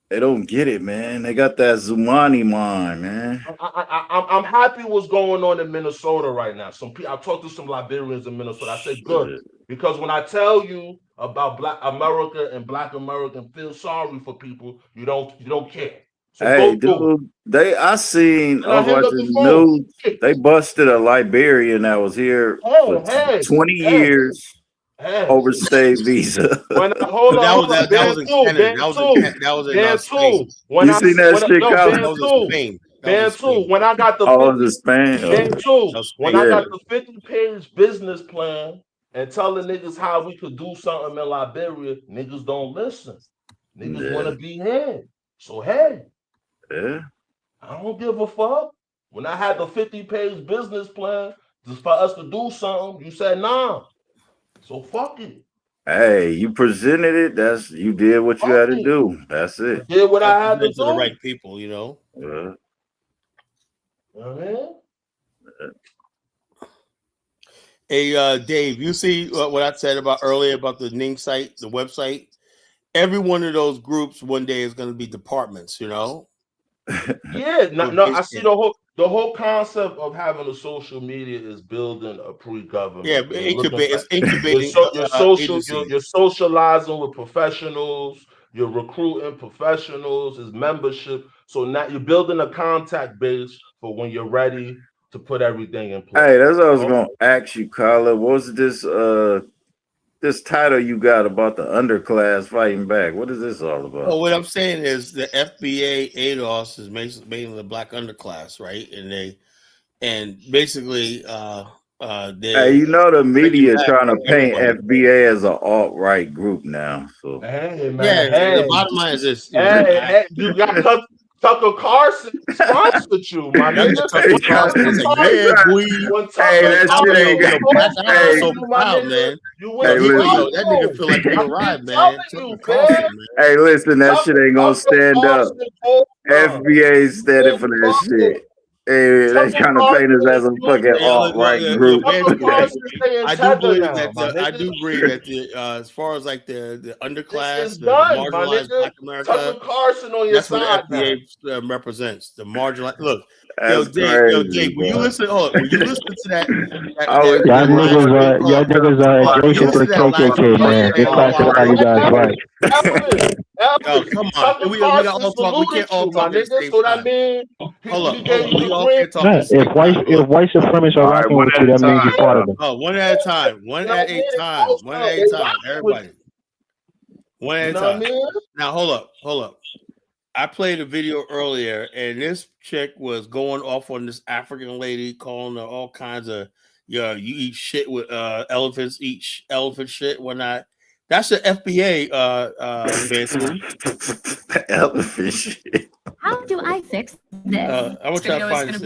They don't get it, man. They got that Zumani mind, man. I'm happy what's going on in Minnesota right now. I talked to some Liberians in Minnesota. I said, good. Because when I tell you about Black America and Black American feel sorry for people, you don't care. So hey, dude, I seen over the news. They busted a Liberian that was here for 20 years. overstay visa. When hold But on, that was in Canada. That was in Spain. When You seen that shit, Colin? That was in Spain. That was in Spain. When I got the Oh, it was in Spain. when I Yeah. got the 50-page business plan and telling niggas how we could do something in Liberia, niggas don't listen. Niggas want to be here. So hey, I don't give a fuck. When I had the 50-page business plan just for us to do something, you said nah. So fuck it. Hey, you presented it. You did what you had to do. That's it. I did what I had to To do. the right people, you know. Hey, Dave, you see what I said about earlier about the Ning site, the website? Every one of those groups one day is going to be departments, you know? Yeah, no, I see the whole concept of having a social media is building a pre-government. Yeah, it's incubating You're socializing with professionals, you're recruiting professionals, it's membership. So now you're building a contact base for when you're ready to put everything in place. Hey, that's what I was gonna ask you, Carla. What was this title you got about the underclass fighting back? What is this all about? Well, what I'm saying is the FBA ADOS is mainly the black underclass, right? And basically Hey, you know the media trying to paint FBA as an alt-right group now. So hey, man, yeah, the bottom line is this. You got Tucker Carlson sponsored you, my nigga. Tucker Carlson is like, yeah, boy. that shit ain't proud, man. That nigga feel like he arrived, man. Tucker Carlson, man. Hey, listen, that shit ain't gonna stand up. FBA standing for that shit. Hey, they trying to paint us as a fucking alt-right group. I do believe that. I do agree that as far as like the underclass, the marginalized Black America, Tucker Carlson on your that's side. what the FBA represents. The marginalized. Look, That's Dave, will you listen? Will you listen to that? Y'all niggas are adjacent to the KKK, man. They classify you guys right. Oh, come on. We can't all talk at the same time. Hold up. We all can't talk at the same time. If white supremacists are rocking with you, that means you're part of them. Oh, one at a time. One at a time. Everybody. One at a time. Now, hold up. I played a video earlier, and this chick was going off on this African lady, calling her all kinds of, you eat shit with elephants, eat elephant shit, whatnot. That's the FBA, Fancy. Elephant shit. How do I fix this? I want you to find this.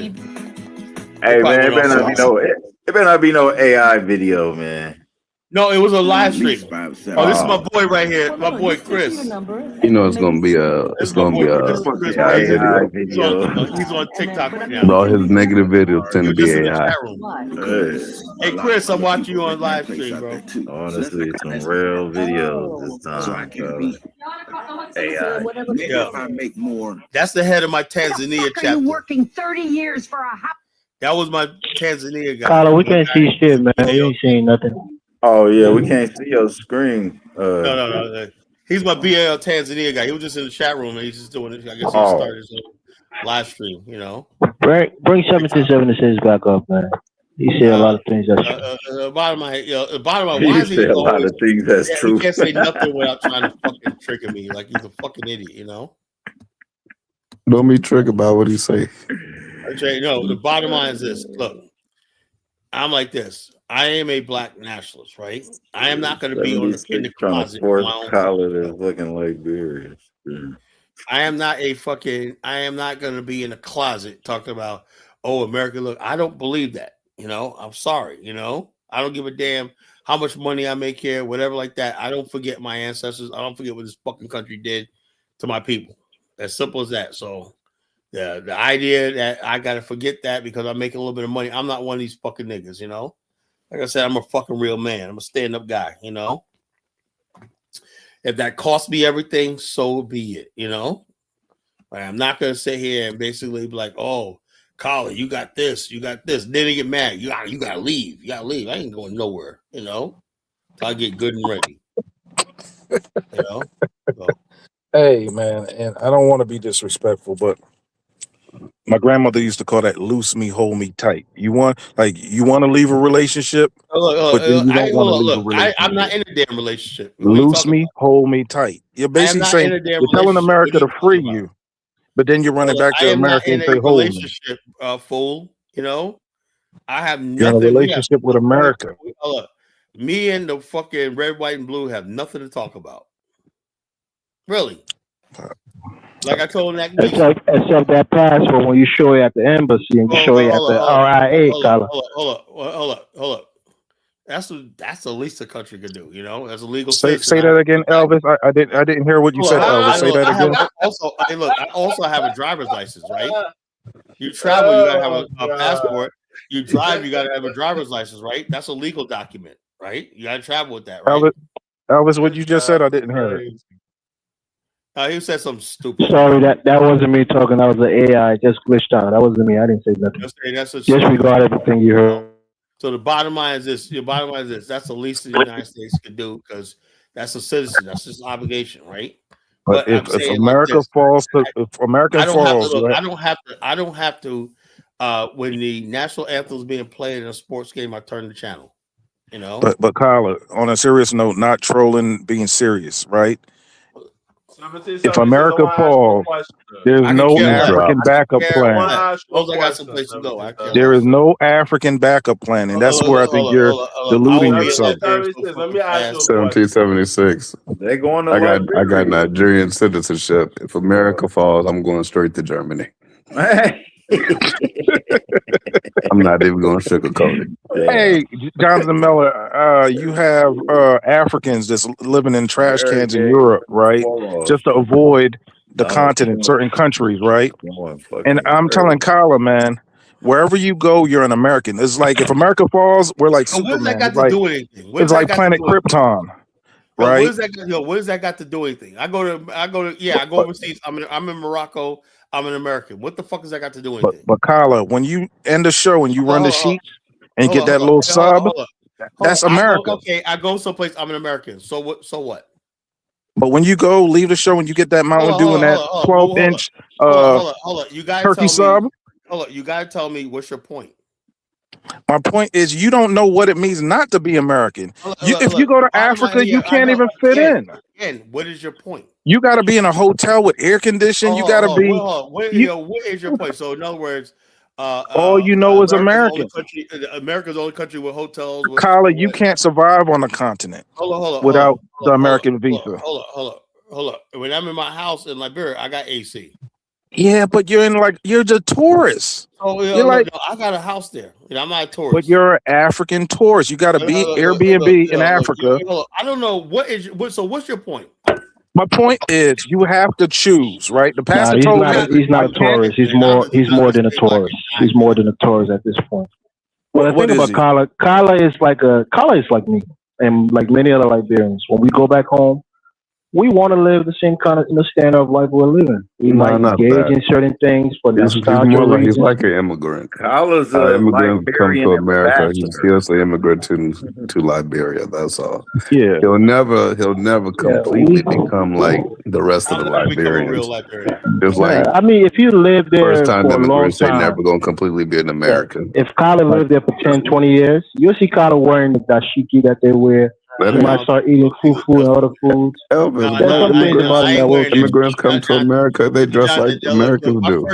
Hey, man, it better not be no AI video, man. No, it was a live stream. Oh, this is my boy right here, my boy Chris. You know it's gonna be a AI video. He's on TikTok right now. All his negative videos tend to be AI. Hey Chris, I'm watching you on live stream, bro. Honestly, some real videos this time. AI. Yeah. That's the head of my Tanzania chapter. You working 30 years for a house? That was my Tanzania guy. Carla, we can't see shit, man. You ain't seeing nothing. Oh yeah, we can't see your screen. No. He's my BL Tanzania guy. He was just in the chat room and he's just doing it. I guess he started his own live stream, you know. Bring 727 back up, man. He said a lot of things that's true. Bottom of my, why is he said a lot of things that's true. He can't say nothing without trying to fucking trigger me. Like he's a fucking idiot, you know. Don't be triggered by what he say. Okay, no, the bottom line is this. Look, I'm like this. I am a black nationalist, right? I am not going to be in the closet. Collar is looking like beer. I am not going to be in a closet talking about, oh, America, look, I don't believe that. You know, I'm sorry. You know, I don't give a damn how much money I make here, whatever like that. I don't forget my ancestors. I don't forget what this fucking country did to my people. As simple as that. So the idea that I got to forget that because I'm making a little bit of money, I'm not one of these fucking niggas, you know? Like I said, I'm a fucking real man. I'm a stand-up guy, you know? If that costs me everything, so be it, you know? Like, I'm not going to sit here and basically be like, oh, Colin, you got this. Then they get mad. You got to leave. You got to leave. I ain't going nowhere, you know? Till I get good and ready. You know? So. Hey, man, and I don't want to be disrespectful, but My grandmother used to call that "loose me, hold me tight." You want to leave a relationship, but then you don't want to leave a I'm not relationship. in a damn relationship. What are you Loose talking me, hold me tight. You're about? I am basically not saying in a damn you're telling relationship. What America are you to free talking about? you, but then you're running back I to am not America in and a say, "Hold me." relationship, fool. You know, I have You're in a nothing. We have relationship with America. hold up. Me and the fucking red, white, and blue have nothing to talk about. Really. Like I told that week. Except that passport when you show it at the embassy and you show it at the RIA, Carla. Hold up. That's the least the country could do. You know, as a legal Say citizen. that again, Elvis. I didn't hear what you said, Elvis. Say that again. I also have a driver's license, right? You travel, you gotta have a passport. You drive, you gotta have a driver's license, right? That's a legal document, right? You gotta travel with that, right? Elvis, what you just said, I didn't hear it. He said something stupid. Sorry, that wasn't me talking. That was the AI. Just glitched out. That wasn't me. I didn't say nothing. Disregard everything you heard. So the bottom line is this. Your bottom line is this. That's the least the United States could do because that's a citizen. That's his obligation, right? But if America like falls to, if America I don't falls, have to. right? I don't have to. When the national anthem is being played in a sports game, I turn the channel. You know. But Kyla, on a serious note, not trolling, being serious, right? If America falls, there's no African backup plan. I got some place to go. There is no African backup plan, and that's where I think you're deluding yourself. Let me ask you 1776. They going to I got Nigerian citizenship. If America falls, I'm going straight to Germany. I'm not even going to sugarcoat it. Hey, Jonathan Miller, you have Africans that's living in trash cans in Europe, right? Just to avoid the continent, certain countries, right? And I'm telling Kyla, man, wherever you go, you're an American. It's like if America falls, we're like Superman. It's like Planet Krypton. Right? What does that got to do anything? I go overseas. I'm in Morocco. I'm an American. What the fuck has that got to do anything? But Kyla, when you end the show and you run the sheets and get that little sub, that's America. I go someplace. I'm an American. So what? So what? But when you go leave the show and you get that Mountain Dew and that 12-inch you gotta turkey sub. You gotta tell me what's your point. My point is, you don't know what it means not to be American. If you go to Africa, you can't even fit in. Again, what is your point? You got to be in a hotel with air conditioning. You got to be. What is your point? So, in other words, all you know is American. America's the only country with hotels. Kyla, you can't survive on the continent without the American visa. Hold up. When I'm in my house in Liberia, I got AC. Yeah, but you're just tourist. You're like, I got a house there. I'm not a tourist. But you're an African tourist. You got to be Airbnb in Africa. I don't know so. What's your point? My point is, you have to choose, right? The pastor told me he's not a tourist. He's more than a tourist. He's more than a tourist at this point. Well, the thing about Kyla is like me and like many other Liberians. When we go back home, we want to live the same kind of standard of life we're living. We might engage in certain things for nostalgia reasons. He's like an immigrant. Kyla's immigrant come to America. He's just an immigrant to Liberia. That's all. Yeah, he'll never completely become like the rest of the Liberians. Just like I mean, if you live there first time for a long immigrants, they time, never gonna completely be an American. if Kyla lived there for 10, 20 years, you'll see Kyla wearing the dashiki that they wear. You might start eating fufu and other foods. Immigrants come to America, they dress like Americans do.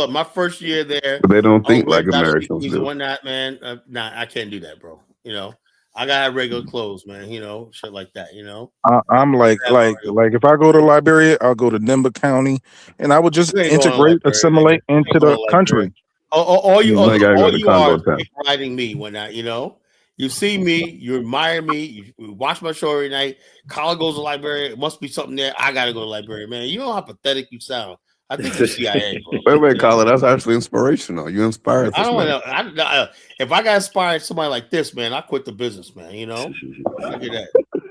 My first year there, but they don't think like Americans do. Whatnot, man. I can't do that, bro. You know, I gotta have regular clothes, man. You know, shit like that. You know, I'm like if I go to Liberia, I'll go to Nimba County, and I would just assimilate into the country. All you are is riding me when I, you know. You see me, you admire me, you watch my show every night. Kyla goes to Liberia, it must be something there. I gotta go to Liberia, man. You know how pathetic you sound. I think you're CIA, bro. Wait, Kyla, that's actually inspirational. You inspired. I don't know. If I got inspired somebody like this, man, I quit the business, man. You know, look at that.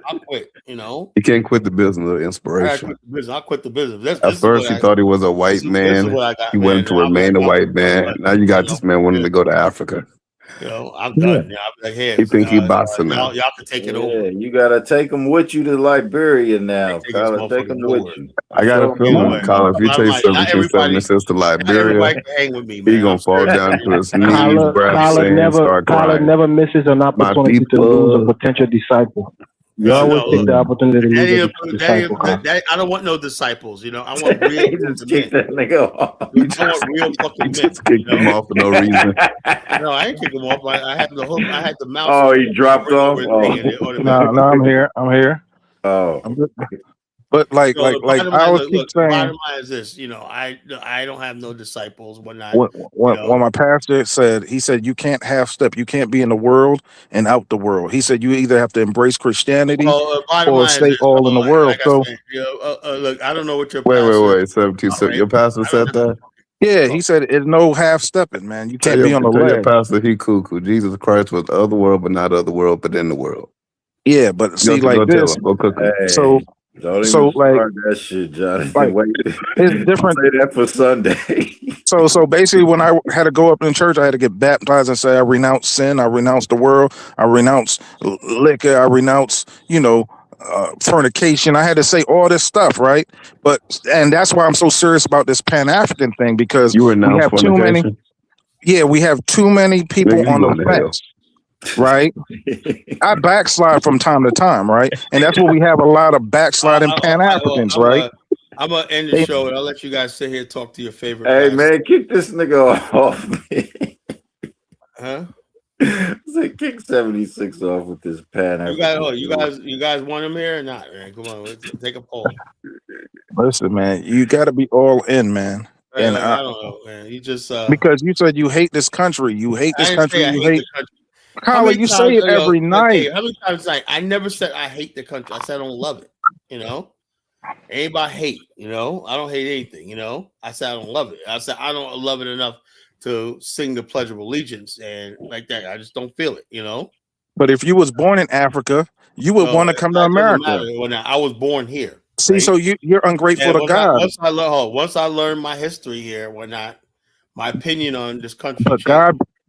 I quit. You know, you can't quit the business of inspiration. I quit the business. At first, he thought he was a white man. He wanted to remain a white man. Now you got this man wanting to go to Africa. You know, I'm Yeah. done. Yeah, I'm like, here, He think he bossing now. y'all can take it over. Yeah, you gotta take them with you to Liberia now. Take this Kyler, take motherfucker them with forward. you. I got a Show 'em Either feeling, way, Kyle, if you bottom take line, not 17 everybody, cents to not Liberia, everybody can hang with me, he man. gonna I'm fall serious. down to his knees, bruh, saying, start Kyler crying. never misses an My opportunity to lose a people. potential disciple. You No, always take the look, opportunity to lose a disciple, Kyler. I don't want no disciples. You know, I want real He just fucking kicked men. that nigga off. I want real He fucking men. just kicked him off for no reason. No, I ain't kick him off. I had the hook. I had the mouse. Oh, he dropped off. On the No, I'm here. I'm here. Oh. I'm good. But like So the bottom I line, always keep the saying, bottom line is this. You know, I don't have no disciples. Whatnot. when my pastor said, he said, you can't half step. You can't be in the world and out the world. He said, you either have to embrace Christianity Well, bottom or line is stay this. all in the world. Like So I said, you know, look, I don't know what your Wait, pastor. 17 cents. Your pastor said that? yeah, he said it's no half stepping, man. You Tell can't be on the your ledge. pastor he cuckoo. Jesus Christ was of the world, but not of the world, but in the world. Yeah, but see, Go like tell this. him. Go cook him. So, Don't so even like, start that shit, Jonathan. like Wait. it's different. Say that for Sunday. So basically, when I had to go up in church, I had to get baptized and say, I renounce sin, I renounce the world, I renounce liquor, I renounce, fornication. I had to say all this stuff, right? And that's why I'm so serious about this Pan-African thing, because You we renounce have too many. fornication? Yeah, we have too many people Nigga, you on the going to hell. fence, right? I backslide from time to time, right? And that's what we have, a lot of backsliding Pan-Africans, right? I'm gonna end the show and I'll let you guys sit here and talk to your favorite. Hey, pastor. man, kick this nigga off. Huh? Say kick 76 off with this Pan. You guys want him here or not, man? Come on, let's take a poll. Listen, man, you got to be all in, man. And I don't know, man. You just because you said you hate this country, you hate I this didn't country, say I you hate hate. the country. Kyler, you say it every night. How many times I never said I hate the country. I said I don't love it. You know, ain't about hate. You know, I don't hate anything. You know, I said I don't love it. I said I don't love it enough to sing the Pledge of Allegiance and like that. I just don't feel it. You know. But if you was born in Africa, you would want to come to It doesn't America. matter. When I was born here. See, right? so you're ungrateful And to God. once I learned my history here, my opinion on this country. But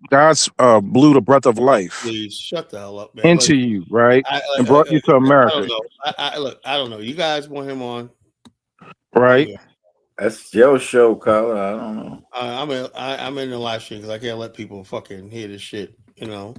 God's blew the breath of life Please shut the hell up, man. into you, right? And brought you to I America. don't know. I don't know. You guys want him on, right? That's your show, Kyler. I don't know. I'm in the live stream because I can't let people fucking hear this shit. You know.